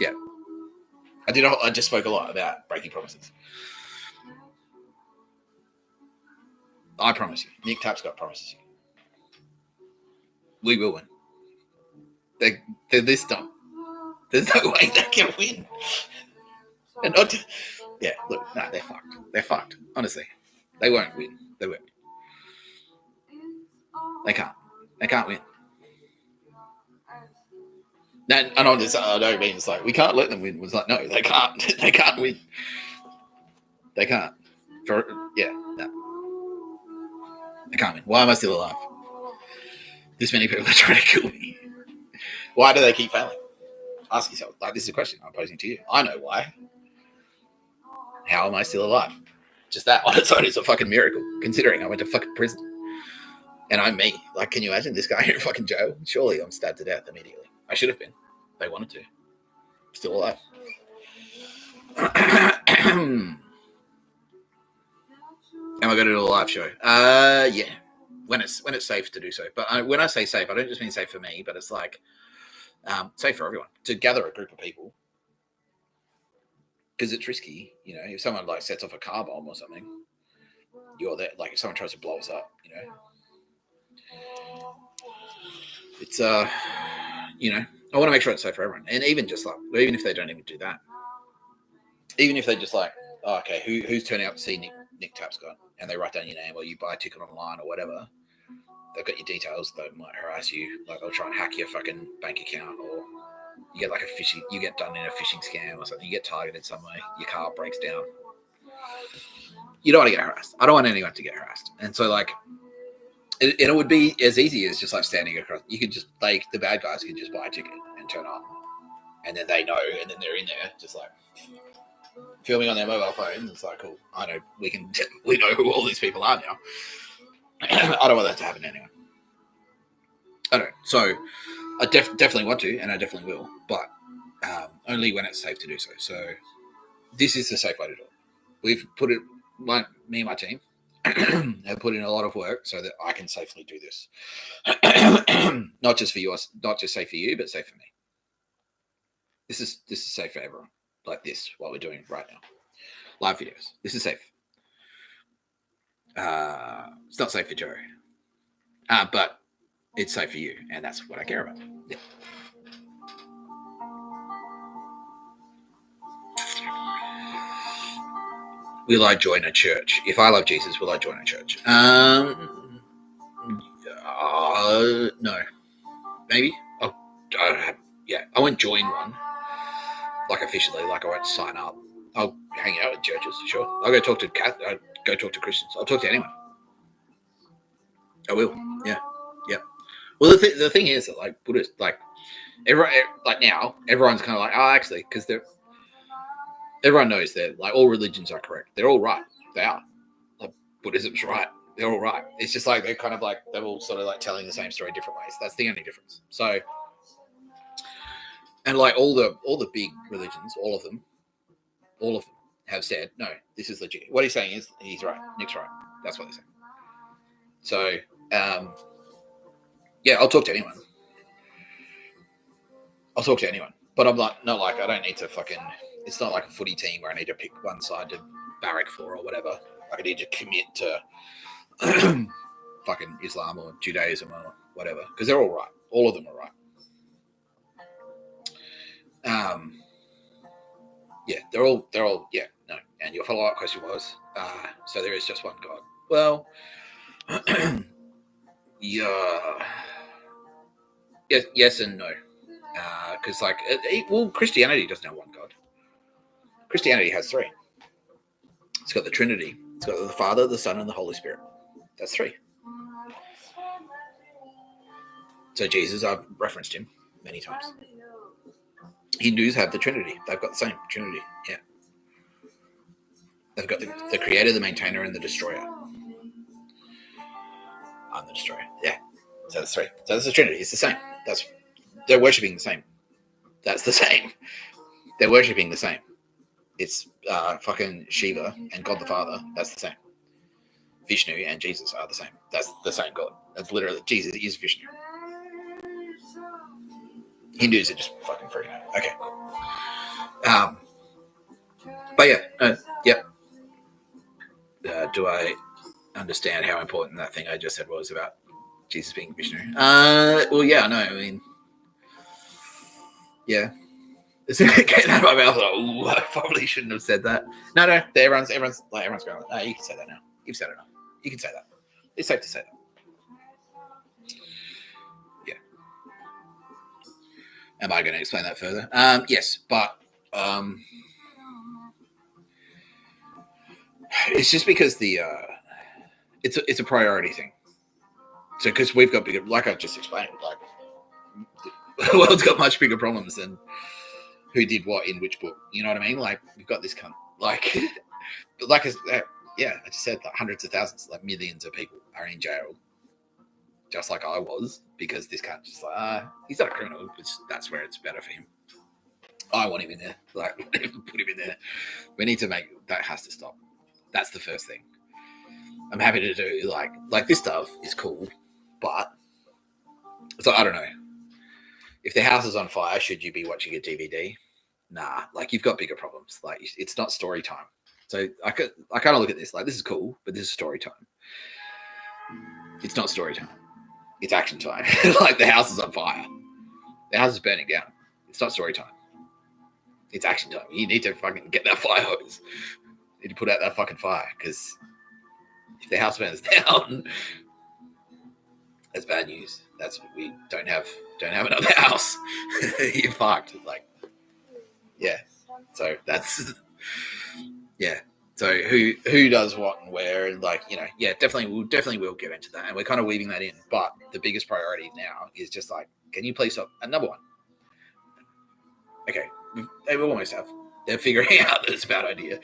Yeah. I just spoke a lot about breaking promises. I promise you. Nick Tapscott promises you. We will win. They're this dumb. There's no way they can win. And not. Yeah. Look. No, they're fucked. They're fucked. Honestly, they won't win. They won't. They can't. They can't win. And I don't mean it's like we can't let them win. It's like no, they can't. They can't win. They can't. No. They can't win. Why am I still alive? This many people are trying to kill me. Why do they keep failing? Ask yourself. Like, this is a question I'm posing to you. I know why. How am I still alive? Just that on its own is a fucking miracle, considering I went to fucking prison. And I'm me. Like, can you imagine this guy in fucking jail? Surely I'm stabbed to death immediately. I should have been. They wanted to. Still alive. Am I going to do a live show? Yeah. When it's safe to do so. But when I say safe, I don't just mean safe for me, but it's like safe for everyone. To gather a group of people. Because it's risky, if someone like sets off a car bomb or something, you're there. Like if someone tries to blow us up, it's I want to make sure it's safe for everyone. And even just like, even if they don't even do that, even if they just like, oh, okay, who's turning up to see Nick Tapscott, and they write down your name or you buy a ticket online or whatever, they've got your details. They might harass you, like they'll try and hack your fucking bank account, or you get like you get done in a phishing scam or something. You get targeted some way. Your car breaks down. You don't want to get harassed. I don't want anyone to get harassed. And so like, it would be as easy as just like standing across. You could just the bad guys could just buy a ticket and turn up, and then they know, and then they're in there just like filming on their mobile phone. It's like, cool. I know we know who all these people are now. I don't want that to happen to anyone. I don't know. So I definitely want to, and I definitely will, but only when it's safe to do so. So this is the safe way to do it. We've put it, me and my team have put in a lot of work so that I can safely do this. Not just for you, not just safe for you, but safe for me. This is safe for everyone. Like this, what we're doing right now, live videos. This is safe. It's not safe for Joe, but it's safe for you, and that's what I care about. Yeah. Will I join a church? If I love Jesus, will I join a church? No. Maybe. Yeah, I won't join one. Like officially, like I won't sign up. I'll hang out at churches, sure. I'll go talk to Christians. I'll talk to anyone. I will. Yeah. Well, the thing is that like Buddhists, like everyone, like now, everyone's kind of like, oh, actually, because everyone knows that like all religions are correct. They're all right. They are. Like Buddhism's right. They're all right. It's just like they're kind of like they're all sort of like telling the same story different ways. That's the only difference. So, and like all the big religions, all of them have said no. This is legit. What he's saying is he's right. Nick's right. That's what they're saying. So, yeah, I'll talk to anyone. But I'm like, not like I don't need to fucking. It's not like a footy team where I need to pick one side to barrack for or whatever. Like I need to commit to fucking Islam or Judaism or whatever because they're all right. All of them are right. Yeah, they're all yeah. No, and your follow-up question was, so there is just one God. Well, yeah, yes and no, because like, well, Christianity doesn't have one God. Christianity has three. It's got the Trinity. It's got the Father, the Son, and the Holy Spirit. That's three. So Jesus, I've referenced him many times. Hindus have the Trinity. They've got the same Trinity. Yeah. They've got the Creator, the Maintainer, and the Destroyer. I'm the Destroyer. Yeah. So that's three. So that's the Trinity. It's the same. They're worshipping the same. That's the same. They're worshipping the same. It's fucking Shiva and God the Father. That's the same. Vishnu and Jesus are the same. That's the same God. That's literally Jesus is Vishnu. Hindus are just fucking freaking out. Okay. But yeah, yep. Do I understand how important that thing I just said was about Jesus being Vishnu? Well, yeah, no. I mean, yeah. It's getting out of my mouth. Like, ooh, I probably shouldn't have said that. No. Everyone's going. No, you can say that now. You've said it now. You can say that. It's safe to say that. Yeah. Am I going to explain that further? Yes, but it's just because it's a priority thing. So because we've got bigger, like I just explained, like the world's got much bigger problems than who did what in which book. You know what I mean? Like we've got this kind, like, like yeah, I just said like hundreds of thousands, like millions of people are in jail, just like I was, because this cunt just like he's not a criminal, but that's where it's better for him. I want him in there, like put him in there. We need to make that has to stop. That's the first thing. I'm happy to do like this stuff is cool, but so I don't know. If the house is on fire, should you be watching a DVD? Nah, like you've got bigger problems. Like it's not story time. So I kind of look at this like this is cool, but this is story time. It's not story time. It's action time. Like the house is on fire. The house is burning down. It's not story time. It's action time. You need to fucking get that fire hose. You need to put out that fucking fire because if the house burns down, that's bad news. That's we don't have another house. You're fucked. Like, yeah. So that's yeah. So who does what and where and like yeah, definitely will get into that, and we're kind of weaving that in. But the biggest priority now is just like, can you please stop? And number one, okay, they will almost have. They're figuring out that it's a bad idea.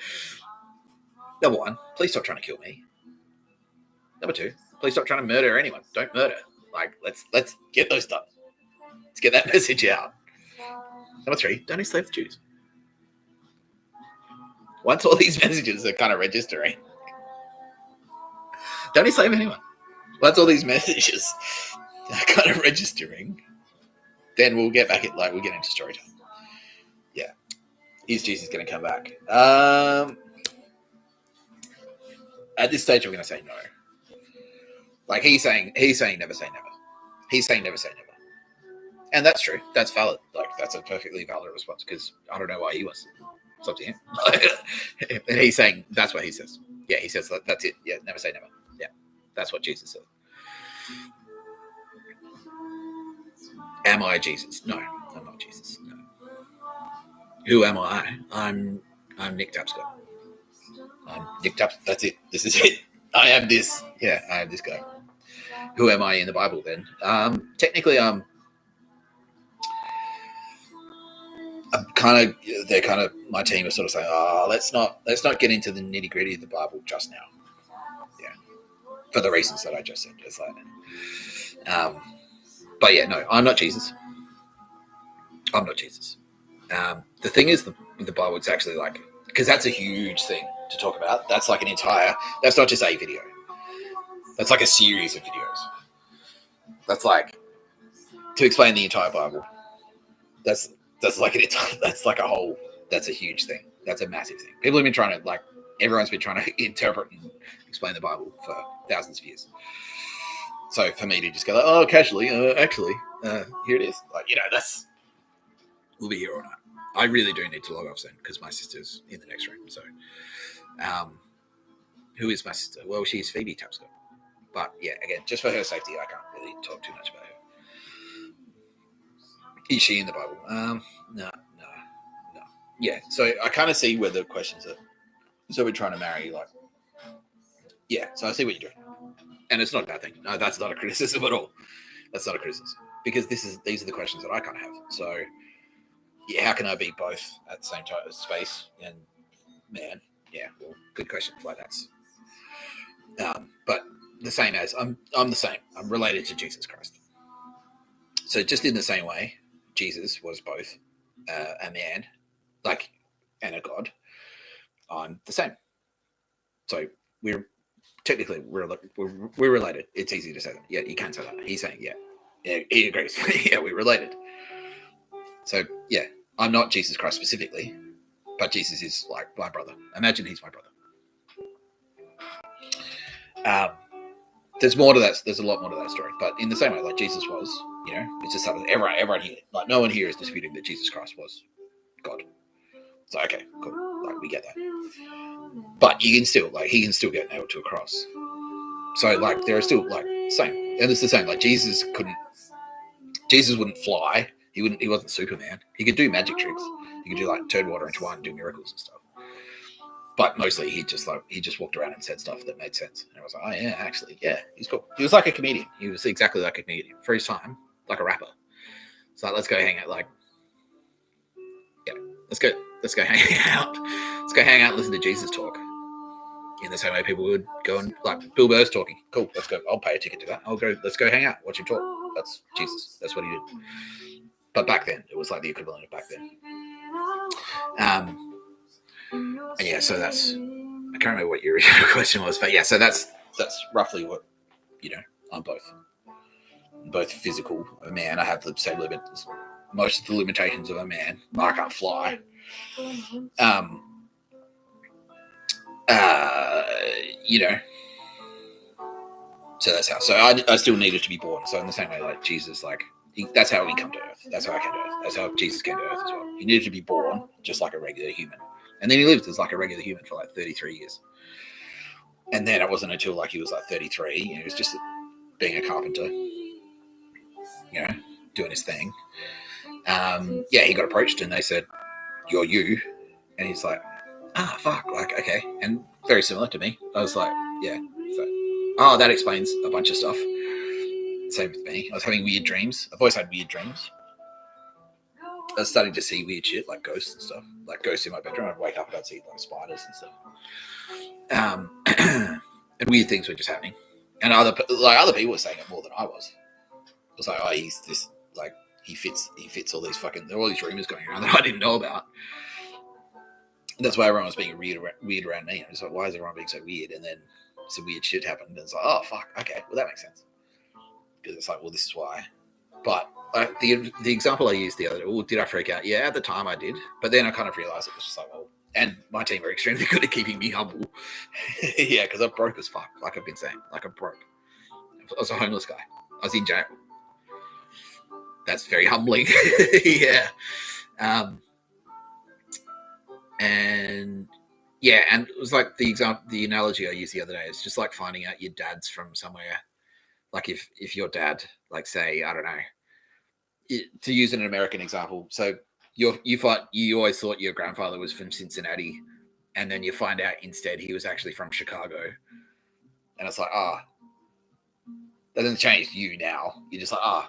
Number one, please stop trying to kill me. Number two, please stop trying to murder anyone. Don't murder. Like let's get those done. Let's get that message out. Number 3, don't enslave the Jews. Once all these messages are kind of registering, don't enslave anyone. Once all these messages are kind of registering, then we'll get back we'll get into storytelling. Yeah. Is Jesus going to come back? At this stage, I'm going to say no. Like he's saying never say never. He's saying never say never. And that's true. That's valid. Like that's a perfectly valid response because I don't know why he wants to. It's up to him. And he's saying that's what he says. Yeah, he says that's it. Yeah, never say never. Yeah, that's what Jesus said. Am I Jesus? No, I'm not Jesus. No. Who am I? I'm Nick Tapscott. I'm Nick Tapscott. That's it. This is it. I am this. Yeah, I am this guy. Who am I in the Bible then? Technically, my team is sort of saying, let's not get into the nitty gritty of the Bible just now. Yeah, for the reasons that I just said. Just like, but yeah, no, I'm not Jesus. I'm not Jesus. The thing is, the Bible, it's actually like, because that's a huge thing to talk about. That's like that's not just a video. That's like a series of videos. That's like to explain the entire Bible. That's like a whole. That's a huge thing. That's a massive thing. People have been trying to everyone's been trying to interpret and explain the Bible for thousands of years. So for me to just go casually, here it is. We'll be here all night. I really do need to log off soon because my sister's in the next room. So, who is my sister? Well, she's Phoebe Tapscott. But yeah, again, just for her safety, I can't really talk too much about her. Is she in the Bible? No. Yeah, so I kind of see where the questions are. So we're trying to marry, yeah. So I see what you're doing, and it's not a bad thing. No, that's not a criticism at all. That's not a criticism because these are the questions that I kind of have. So yeah, how can I be both at the same time? Space and man. Yeah, well, good question. That's. But the same as I'm the same. I'm related to Jesus Christ. So just in the same way, Jesus was both a man, and a God. I'm the same. So we're technically we're related. It's easy to say that. Yeah, you can say that. He's saying yeah, he agrees. Yeah, we're related. So yeah, I'm not Jesus Christ specifically, but Jesus is like my brother. Imagine he's my brother. There's more to that. There's a lot more to that story. But in the same way, Jesus was, it's just something everyone here, no one here is disputing that Jesus Christ was God. So okay, cool. We get that. But you can still, he can still get nailed to a cross. So there are still same, and it's the same. Jesus wouldn't fly. He wasn't Superman. He could do magic tricks. He could do turn water into wine, and do miracles and stuff. But mostly he just walked around and said stuff that made sense. And I was like, oh yeah, actually, yeah, he's cool. He was like a comedian. He was exactly like a comedian for his time, like a rapper. So let's go hang out. Let's go hang out. Let's go hang out and listen to Jesus talk. In the same way people would go and Bill Burr's talking. Cool, let's go. I'll pay a ticket to that. Let's go hang out, watch him talk. That's Jesus. That's what he did. But back then, it was the equivalent of back then. And yeah, so that's, I can't remember what your original question was, but yeah, so that's roughly what, I'm both physical, a man. I have the same limits, most of the limitations of a man. I can't fly. So that's how. So I still needed to be born. So in the same way, Jesus, that's how he came to earth. That's how I came to earth. That's how Jesus came to earth as well. He needed to be born just like a regular human. And then he lived as a regular human for 33 years. And then it wasn't until he was 33, he was just being a carpenter, doing his thing. He got approached and they said, "You're you." And he's like, fuck, okay. And very similar to me. I was like, yeah. So, that explains a bunch of stuff. Same with me. I was having weird dreams. I've always had weird dreams. I was starting to see weird shit, like ghosts and stuff. Ghosts in my bedroom. I'd wake up and I'd see spiders and stuff. And weird things were just happening. And other people were saying it more than I was. It was he's this, he fits all these rumors going around that I didn't know about. And that's why everyone was being weird around me. I was like, why is everyone being so weird? And then some weird shit happened. And it's like, oh fuck, okay, well that makes sense. Because it's like, well, this is why. But like the example I used the other day, well, did I freak out? Yeah, at the time I did. But then I kind of realized it was just like, well, and my team are extremely good at keeping me humble. Yeah, because I'm broke as fuck, like I've been saying. Like I'm broke. I was a homeless guy. I was in jail. That's very humbling. Yeah. And yeah, and it was like the analogy I used the other day. It's just like finding out your dad's from somewhere. Like if your dad, like say, I don't know, to use an American example. So you always thought your grandfather was from Cincinnati, and then you find out instead he was actually from Chicago. And it's like, that doesn't change you now. You're just like,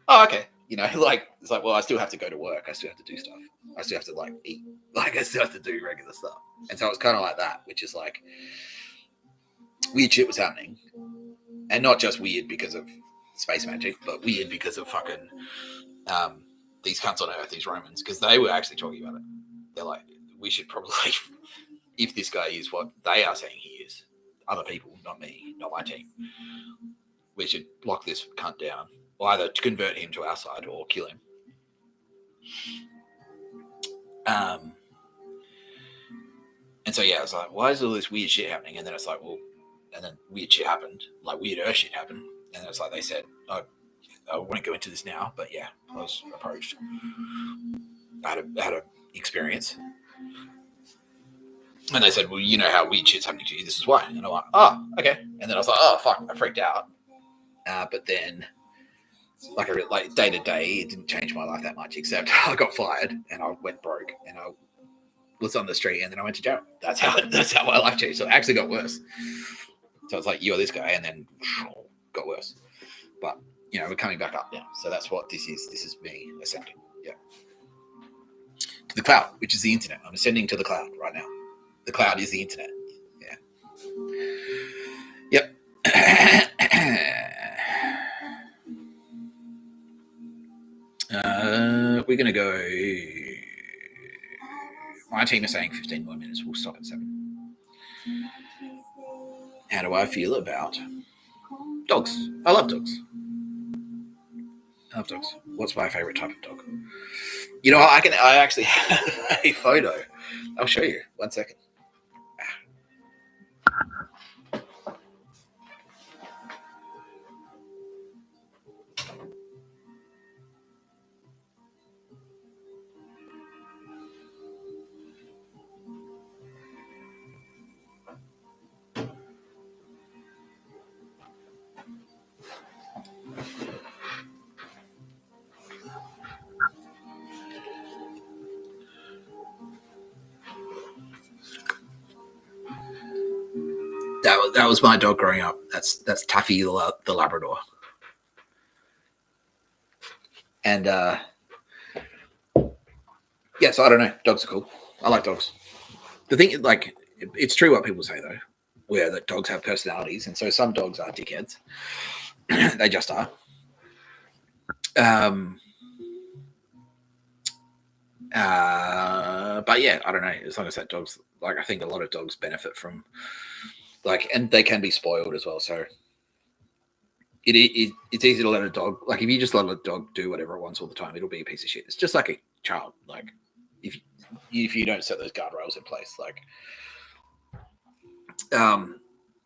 okay. You know, like, it's like, well, I still have to go to work. I still have to do stuff. I still have to, like, eat. Like, I still have to do regular stuff. And so it's kind of like that, which is like, weird shit was happening. And not just weird because of space magic, but weird because of fucking these cunts on Earth, these Romans, because they were actually talking about it. They're like, we should probably, if this guy is what they are saying he is, other people, not me, not my team, we should lock this cunt down. Or either to convert him to our side or kill him. And so, yeah, I was like, why is all this weird shit happening? And then it's like, well, and then weird shit happened, like weird Earth shit happened. And then it's like they said, I won't go into this now, but yeah, I was approached. I had a experience. And they said, well, you know how weird shit's happening to you. This is why. And I'm like, okay. And then I was like, fuck, I freaked out. But then, like day to day, it didn't change my life that much, except I got fired and I went broke and I was on the street and then I went to jail. That's how my life changed. So it actually got worse. So it's like, you're this guy, and then got worse. But you know, we're coming back up now. So that's what this is. This is me ascending. Yeah. To the cloud, which is the internet. I'm ascending to the cloud right now. The cloud is the internet. Yeah. Yep. We're going to go... My team is saying 15 more minutes. We'll stop at 7. How do I feel about dogs? I love dogs. What's my favorite type of dog? You know, I actually have a photo. I'll show you. 1 second. That was my dog growing up. That's Tuffy the Labrador. And yeah, so I don't know. Dogs are cool. I like dogs. The thing, like, it's true what people say though, where that dogs have personalities, and so some dogs are dickheads. They just are. But yeah, I don't know. As long as that dogs, like, I think a lot of dogs benefit from, like, and they can be spoiled as well. So it's easy to let a dog, like, if you just let a dog do whatever it wants all the time, it'll be a piece of shit. It's just like a child. Like, if you don't set those guardrails in place, like,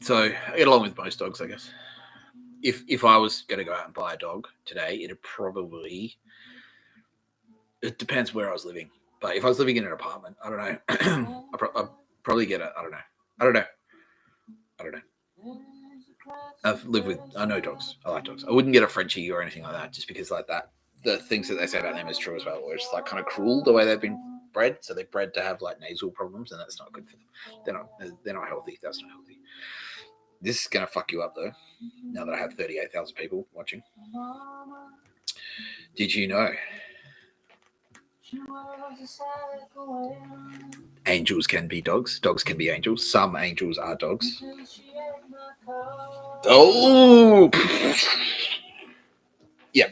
so I get along with most dogs, I guess. If I was going to go out and buy a dog today, it depends where I was living. But if I was living in an apartment, I don't know. I'd probably get I don't know. I know dogs. I like dogs. I wouldn't get a Frenchie or anything like that, just because, like, that, the things that they say about them is true as well. Where it's like kind of cruel the way they've been bred. So they're bred to have, like, nasal problems, and that's not good for them. They're not healthy. That's not healthy. This is gonna fuck you up though. Now that I have 38,000 people watching. Did you know angels can be dogs? Dogs can be angels. Some angels are dogs. Oh, yeah.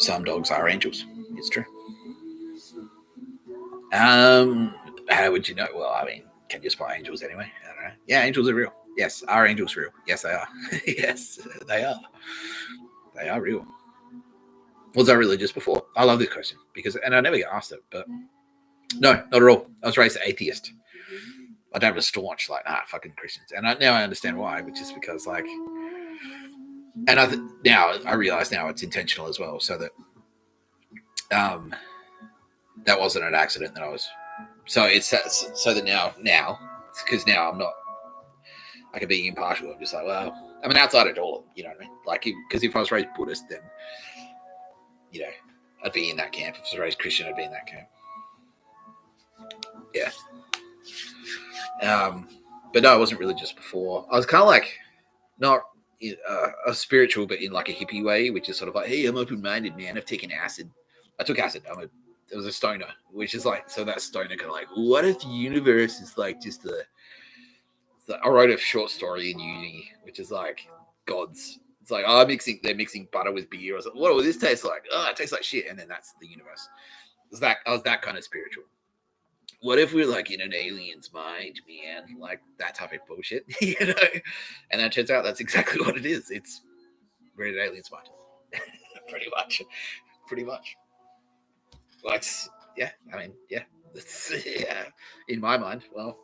Some dogs are angels. It's true. How would you know? Well, I mean, can you spot angels anyway? I don't know. Yeah, angels are real. Yes, are angels real? Yes, they are. Yes, they are. They are real. Was I religious before? I love this question because, and I never get asked it, but no, not at all. I was raised atheist. I don't have a staunch like fucking Christians, and now I understand why, which is because like, and now I realize now it's intentional as well, so that that wasn't an accident that I was. So it's so that now because now I'm not. I can be impartial. I'm just like, well, I mean, outside of all, you know what I mean? Like, because if I was raised Buddhist, then you know, I'd be in that camp. If I was raised Christian, I'd be in that camp. Yeah. But no, I wasn't religious before. I was kind of like not a spiritual, but in like a hippie way, which is sort of like, hey, I'm open-minded, man. I've taken acid. I took acid. It was a stoner, which is like, so that stoner kind of like, what if the universe is like just I wrote a short story in uni, which is like gods. It's like, oh, they're mixing butter with beer. I was like, what will this taste like? Oh, it tastes like shit. And then that's the universe. I was that kind of spiritual. What if we're like in an alien's mind, man? Like that type of bullshit, you know? And then it turns out that's exactly what it is. We're in an alien's mind. Pretty much. Like, yeah, I mean, yeah. Yeah. In my mind, well,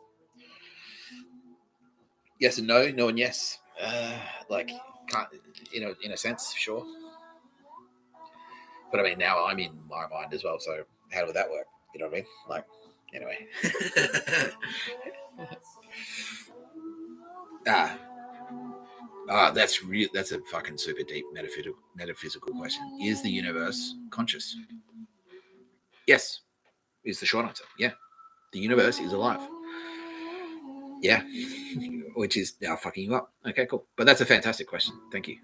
yes and no, no and yes. Like, can't, in a sense, sure. But I mean, now I'm in my mind as well. So how would that work? You know what I mean? Like, anyway. That's a fucking super deep metaphysical question. Is the universe conscious? Yes, is the short answer. Yeah, the universe is alive. Yeah, which is now fucking you up. Okay, cool. But that's a fantastic question. Thank you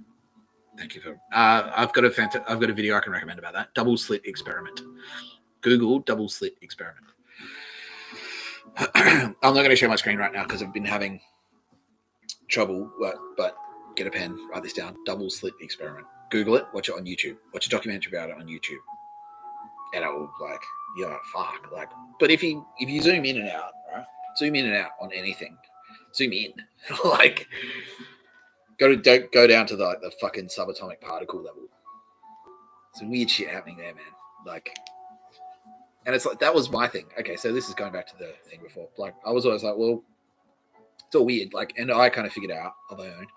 for. I've got a video I can recommend about that. Double slit experiment. Google double slit experiment. I'm not going to share my screen right now because I've been having trouble. But get a pen, write this down. Double slit experiment. Google it. Watch it on YouTube. Watch a documentary about it on YouTube. And it will like, yeah, fuck. Like, but if you zoom in and out, right? Zoom in and out on anything. Zoom in, like, go down to the fucking subatomic particle level. Some weird shit happening there, man. Like, and it's like that was my thing. Okay, so this is going back to the thing before. Like, I was always like, well, it's all weird. Like, and I kind of figured out on my own,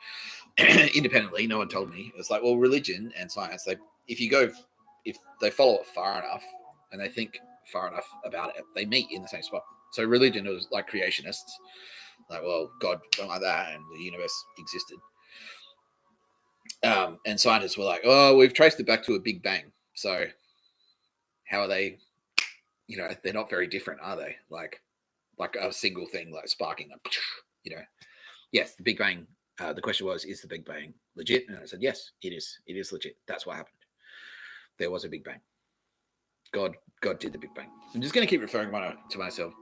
independently. No one told me. It's like, well, religion and science. If they follow it far enough and they think far enough about it, they meet in the same spot. So religion was like creationists, like, well, God went like that and the universe existed. And scientists were like, oh, we've traced it back to a Big Bang. So how are they, they're not very different, are they? Like a single thing, like sparking, yes, the Big Bang. The question was, is the Big Bang legit? And I said, yes, it is. It is legit. That's what happened. There was a Big Bang. God did the Big Bang. I'm just going to keep referring to myself.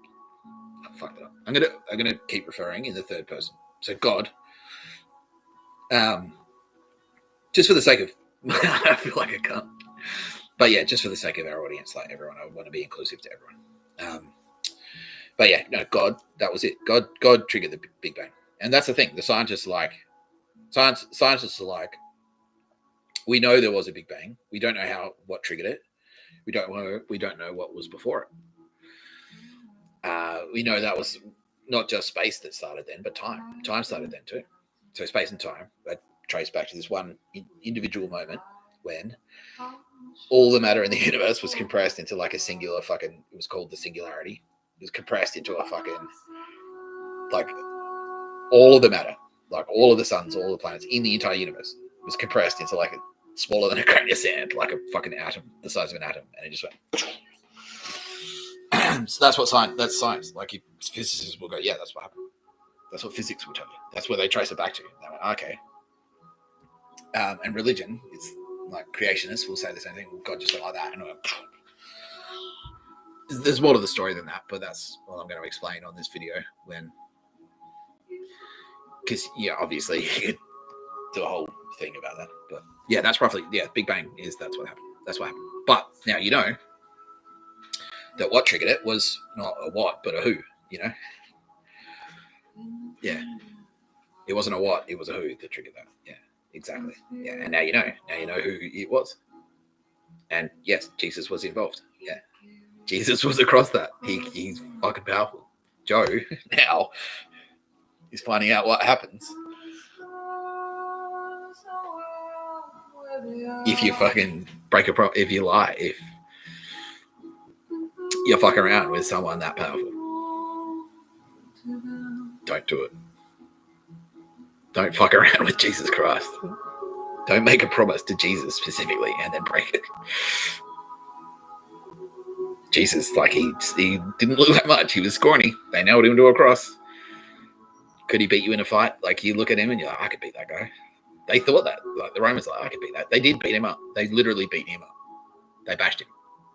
I fucked it up. I'm gonna keep referring in the third person. So God, just for the sake of, I feel like I can't. But yeah, just for the sake of our audience, like everyone, I want to be inclusive to everyone. But yeah, no, God, that was it. God triggered the Big Bang, and that's the thing. The scientists are like, we know there was a Big Bang. We don't know what triggered it. We don't know what was before it. We know that was not just space that started then, but time. Time started then too. So space and time, that trace back to this one individual moment when all the matter in the universe was compressed into like a singular fucking, it was called the singularity. It was compressed into a fucking, like, all of the matter, like all of the suns, all the planets in the entire universe was compressed into like a smaller than a grain of sand, like a fucking atom, the size of an atom. And it just went. So that's science. Like, physicists will go, yeah, that's what happened. That's what physics will tell you. That's where they trace it back to. They went, okay. And religion, it's like creationists will say the same thing. Well, God just went like that. And there's more to the story than that, but that's what I'm going to explain on this video because, yeah, obviously you could do a whole thing about that. But yeah, that's roughly, Big Bang that's what happened. That's what happened. But now you know that what triggered it was not a what, but a who, you know? Yeah. It wasn't a what, it was a who that triggered that. Yeah, exactly. Yeah, and now you know. Now you know who it was. And yes, Jesus was involved. Yeah. Jesus was across that. He's fucking powerful. Joe now is finding out what happens if you fucking break if you lie, if you're fucking around with someone that powerful. Don't do it. Don't fuck around with Jesus Christ. Don't make a promise to Jesus specifically and then break it. Jesus, like he didn't look that much. He was scrawny. They nailed him to a cross. Could he beat you in a fight? Like you look at him and you're like, I could beat that guy. They thought that. Like the Romans, like I could beat that. They did beat him up. They literally beat him up. They bashed him.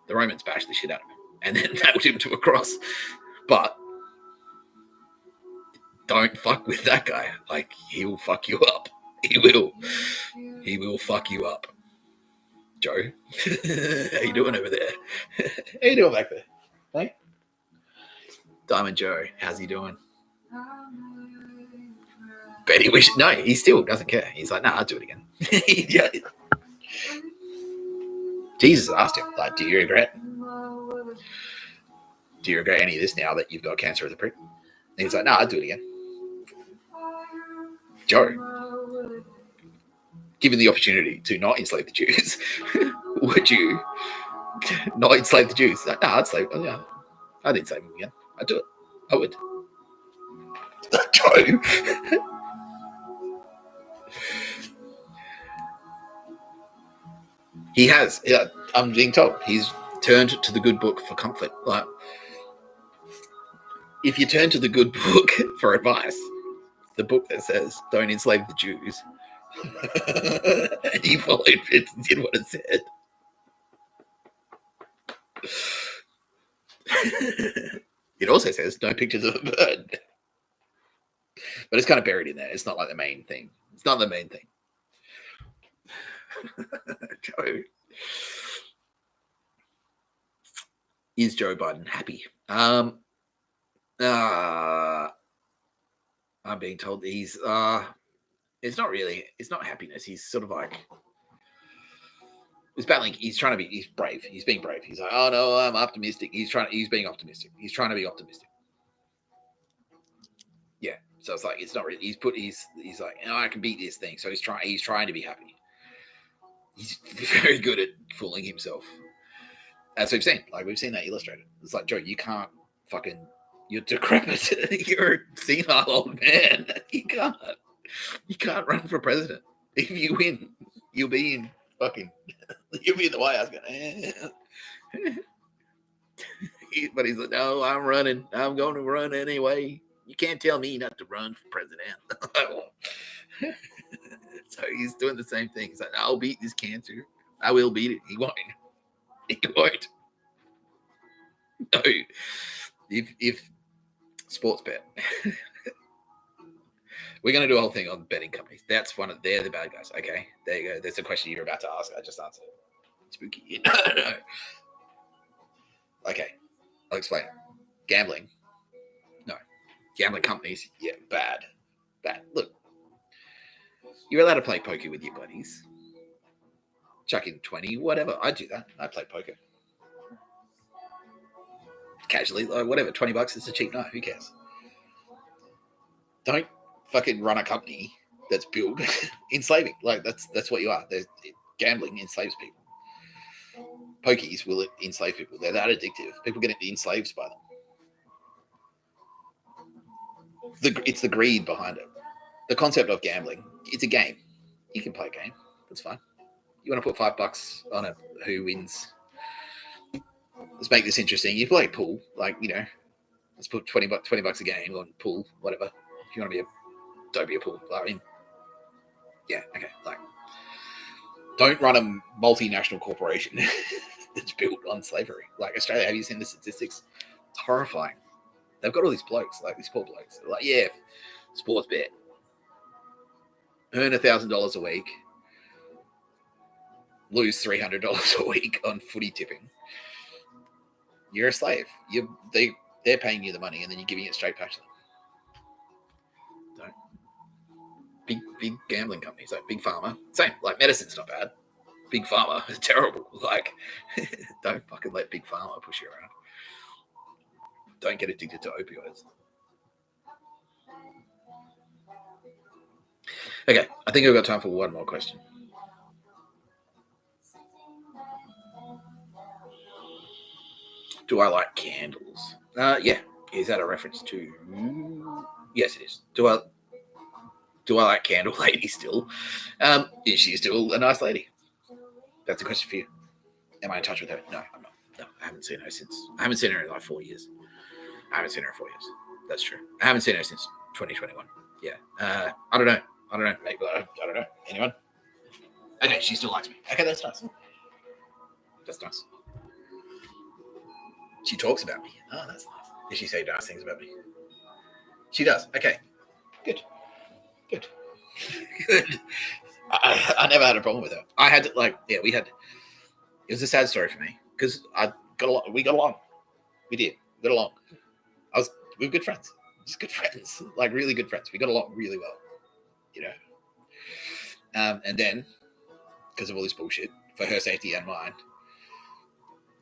The Romans bashed the shit out of him and then nailed him to a cross. But don't fuck with that guy. Like he will fuck you up. He will. He will fuck you up. Joe, how you doing over there? How you doing back there? Hey, Diamond Joe, how's he doing? Bet he wishes. No, he still doesn't care. He's like, nah, I'll do it again. Yeah. Jesus asked him, like, do you regret any of this now that you've got cancer of the prick? And he's like, nah, I'll do it again. Joe, given the opportunity to not enslave the Jews, would you not enslave the Jews? Like, nah, I'd enslave them again. I'd do it. I would. Joe. He has. Yeah, I'm being told he's turned to the good book for comfort. Like, if you turn to the good book for advice, the book that says don't enslave the Jews, and he followed it and did what it said. It also says no pictures of a bird, but it's kind of buried in there. It's not like the main thing. It's not the main thing. Joe. Is Joe Biden happy? I'm being told he's it's not really, it's not happiness. He's sort of like, he's battling, he's brave. He's being brave. He's like, oh no, I'm optimistic. He's being optimistic. He's trying to be optimistic. Yeah. So it's like, it's not really, he's like, oh, I can beat this thing. So he's trying to be happy. He's very good at fooling himself. As we've seen that illustrated. It's like, Joe, you can't fucking, you're decrepit. You're a senile old man. You can't run for president. If you win, you'll be in the White House going, But he's like, no, I'm running. I'm going to run anyway. You can't tell me not to run for president. So he's doing the same thing. He's like, I'll beat this cancer. I will beat it. He won't. He won't. No. If sports bet. We're going to do a whole thing on betting companies. They're the bad guys. Okay. There you go. There's a question you're about to ask. I just answered. Spooky. No. Okay. I'll explain. Gambling. No. Gambling companies. Yeah. Bad. Look. You're allowed to play poker with your buddies. Chuck in 20, whatever. I do that. I play poker. Casually, like whatever. $20 is a cheap night. Who cares? Don't fucking run a company that's built enslaving. Like that's what you are. Gambling enslaves people. Pokies will enslave people. They're that addictive. People get enslaved by them. It's the greed behind it. The concept of gambling. It's a game. You can play a game. That's fine. You want to put $5 on it? Who wins? Let's make this interesting. You play pool, like, you know, let's put $20 a game on pool, whatever. If you want to don't be a pool. I mean, yeah, okay. Like, don't run a multinational corporation that's built on slavery. Like Australia, have you seen the statistics? It's horrifying. They've got all these blokes, like these poor blokes. They're like, yeah, sports bet. Earn $1,000 a week. lose $300 a week on footy tipping, you're a slave. They're paying you the money and then you're giving it straight back to them. Big gambling companies like Big Pharma, same. Like medicine's not bad. Big Pharma is terrible. Like, don't fucking let Big Pharma push you around. Don't get addicted to opioids. Okay, I think I've got time for one more question. Do I like candles? Yeah. Is that a reference to? Yes, it is. Do I like Candle Lady still? Is she still a nice lady? That's a question for you. Am I in touch with her? No, I'm not. No, I haven't seen her since. I haven't seen her in like 4 years. I haven't seen her in 4 years. That's true. I haven't seen her since 2021. Yeah. I don't know. Maybe I don't know. Anyone? Okay, she still likes me. Okay, that's nice. That's nice. She talks about me. Oh, that's nice. Does she say nice things about me? She does. Okay. Good. Good. I never had a problem with her. I had to, we had. It was a sad story for me because we got along. We did. We got along. We were good friends. Just good friends. Like really good friends. We got along really well. You know. And then, because of all this bullshit, for her safety and mine,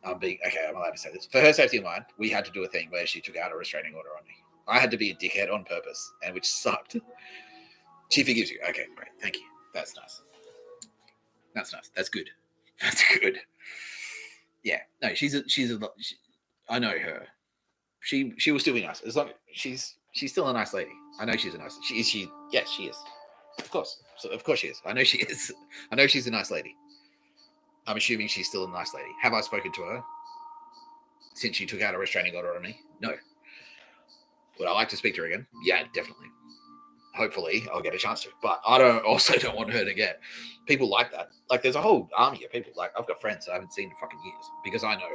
I'm allowed to say this. For her safety and mine, we had to do a thing where she took out a restraining order on me. I had to be a dickhead on purpose, and which sucked. She forgives you. Okay, great. Thank you. That's nice. That's nice. That's good. That's good. Yeah. No, I know her. She will still be nice as long as she's still a nice lady. I know she's a nice. She? Yes, she is. Of course. So of course she is. I know she is. I know she's a nice lady. I'm assuming she's still a nice lady. Have I spoken to her since she took out a restraining order on me? No. Would I like to speak to her again? Yeah, definitely. Hopefully, I'll get a chance to. But I don't want her to get people like that. Like, there's a whole army of people. Like, I've got friends that I haven't seen in fucking years because I know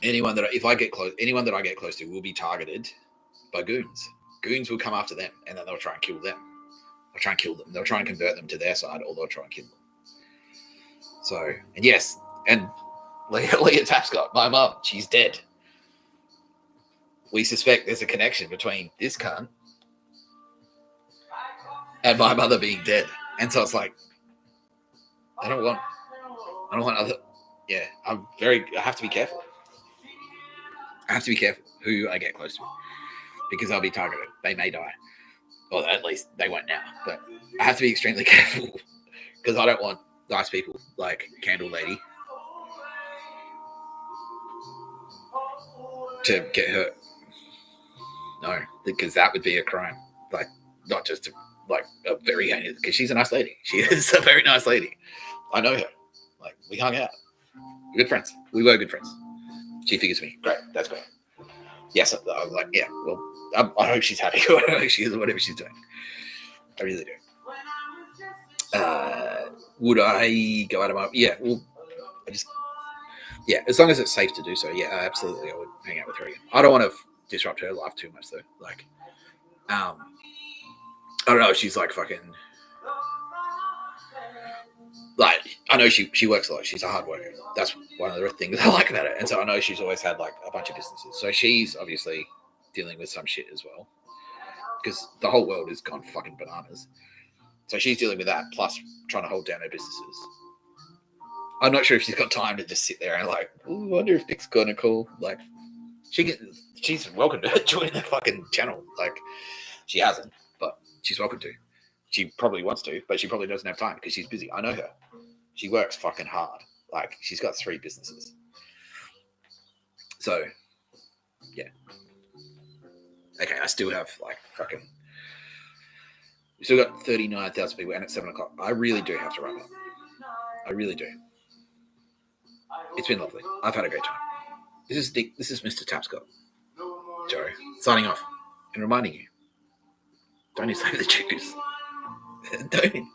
anyone that I get close to will be targeted by goons. Goons will come after them, and then they'll try and kill them. They'll try and kill them. They'll try and convert them to their side, or they'll try and kill them. So, and yes, and Leah Tapscott, my mum, she's dead. We suspect there's a connection between this cunt and my mother being dead. And so it's like, I don't want other, yeah, I have to be careful. I have to be careful who I get close to because I'll be targeted. They may die. Or at least they won't now. But I have to be extremely careful because I don't want nice people like Candle Lady to get hurt. No, because that would be a crime. Like, not just like a very heinous, because she's a nice lady. She is a very nice lady. I know her. Like, we hung out. We're good friends. We were good friends. She figures me. Great. That's great. Yes, I was like, yeah, well, I hope she's happy. I hope she is, whatever she's doing. I really do. Would I go out of my... Yeah, well, as long as it's safe to do so, yeah, absolutely, I would hang out with her again. I don't want to disrupt her life too much, though. Like, I don't know if she's like fucking... Like, I know she works a lot. She's a hard worker. That's one of the things I like about it. And so I know she's always had like a bunch of businesses. So she's obviously dealing with some shit as well. Because the whole world has gone fucking bananas. So she's dealing with that, plus trying to hold down her businesses. I'm not sure if she's got time to just sit there and like, I wonder if Nick's gonna call. Like, she's welcome to join the fucking channel. Like, she hasn't, but she's welcome to. She probably wants to, but she probably doesn't have time because she's busy. I know her. She works fucking hard. Like, she's got 3 businesses. So, yeah. Okay, I still have like fucking... We still got 39,000 people and it's 7 o'clock. I really do have to wrap up. I really do. It's been lovely. I've had a great time. This is Mr. Tapscott. Joe, signing off and reminding you, don't enslave the Jews. Don't.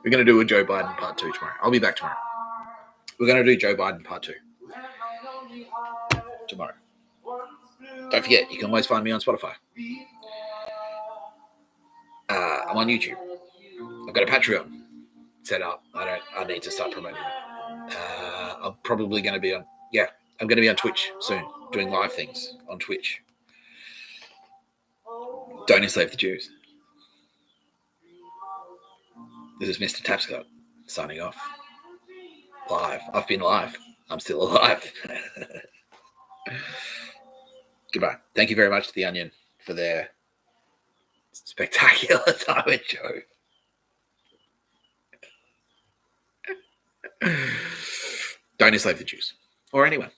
We're going to do a Joe Biden part 2 tomorrow. I'll be back tomorrow. We're going to do Joe Biden part 2 tomorrow. Don't forget, you can always find me on Spotify. I'm on YouTube. I've got a Patreon. set up. I need to start promoting it. I'm probably going to be on. Yeah, I'm going to be on Twitch soon, doing live things on Twitch. Don't enslave the Jews. This is Mr. Tapscott signing off. Live. I've been live. I'm still alive. Goodbye. Thank you very much to The Onion for their spectacular Tywin show. Don't enslave the Jews or anyone.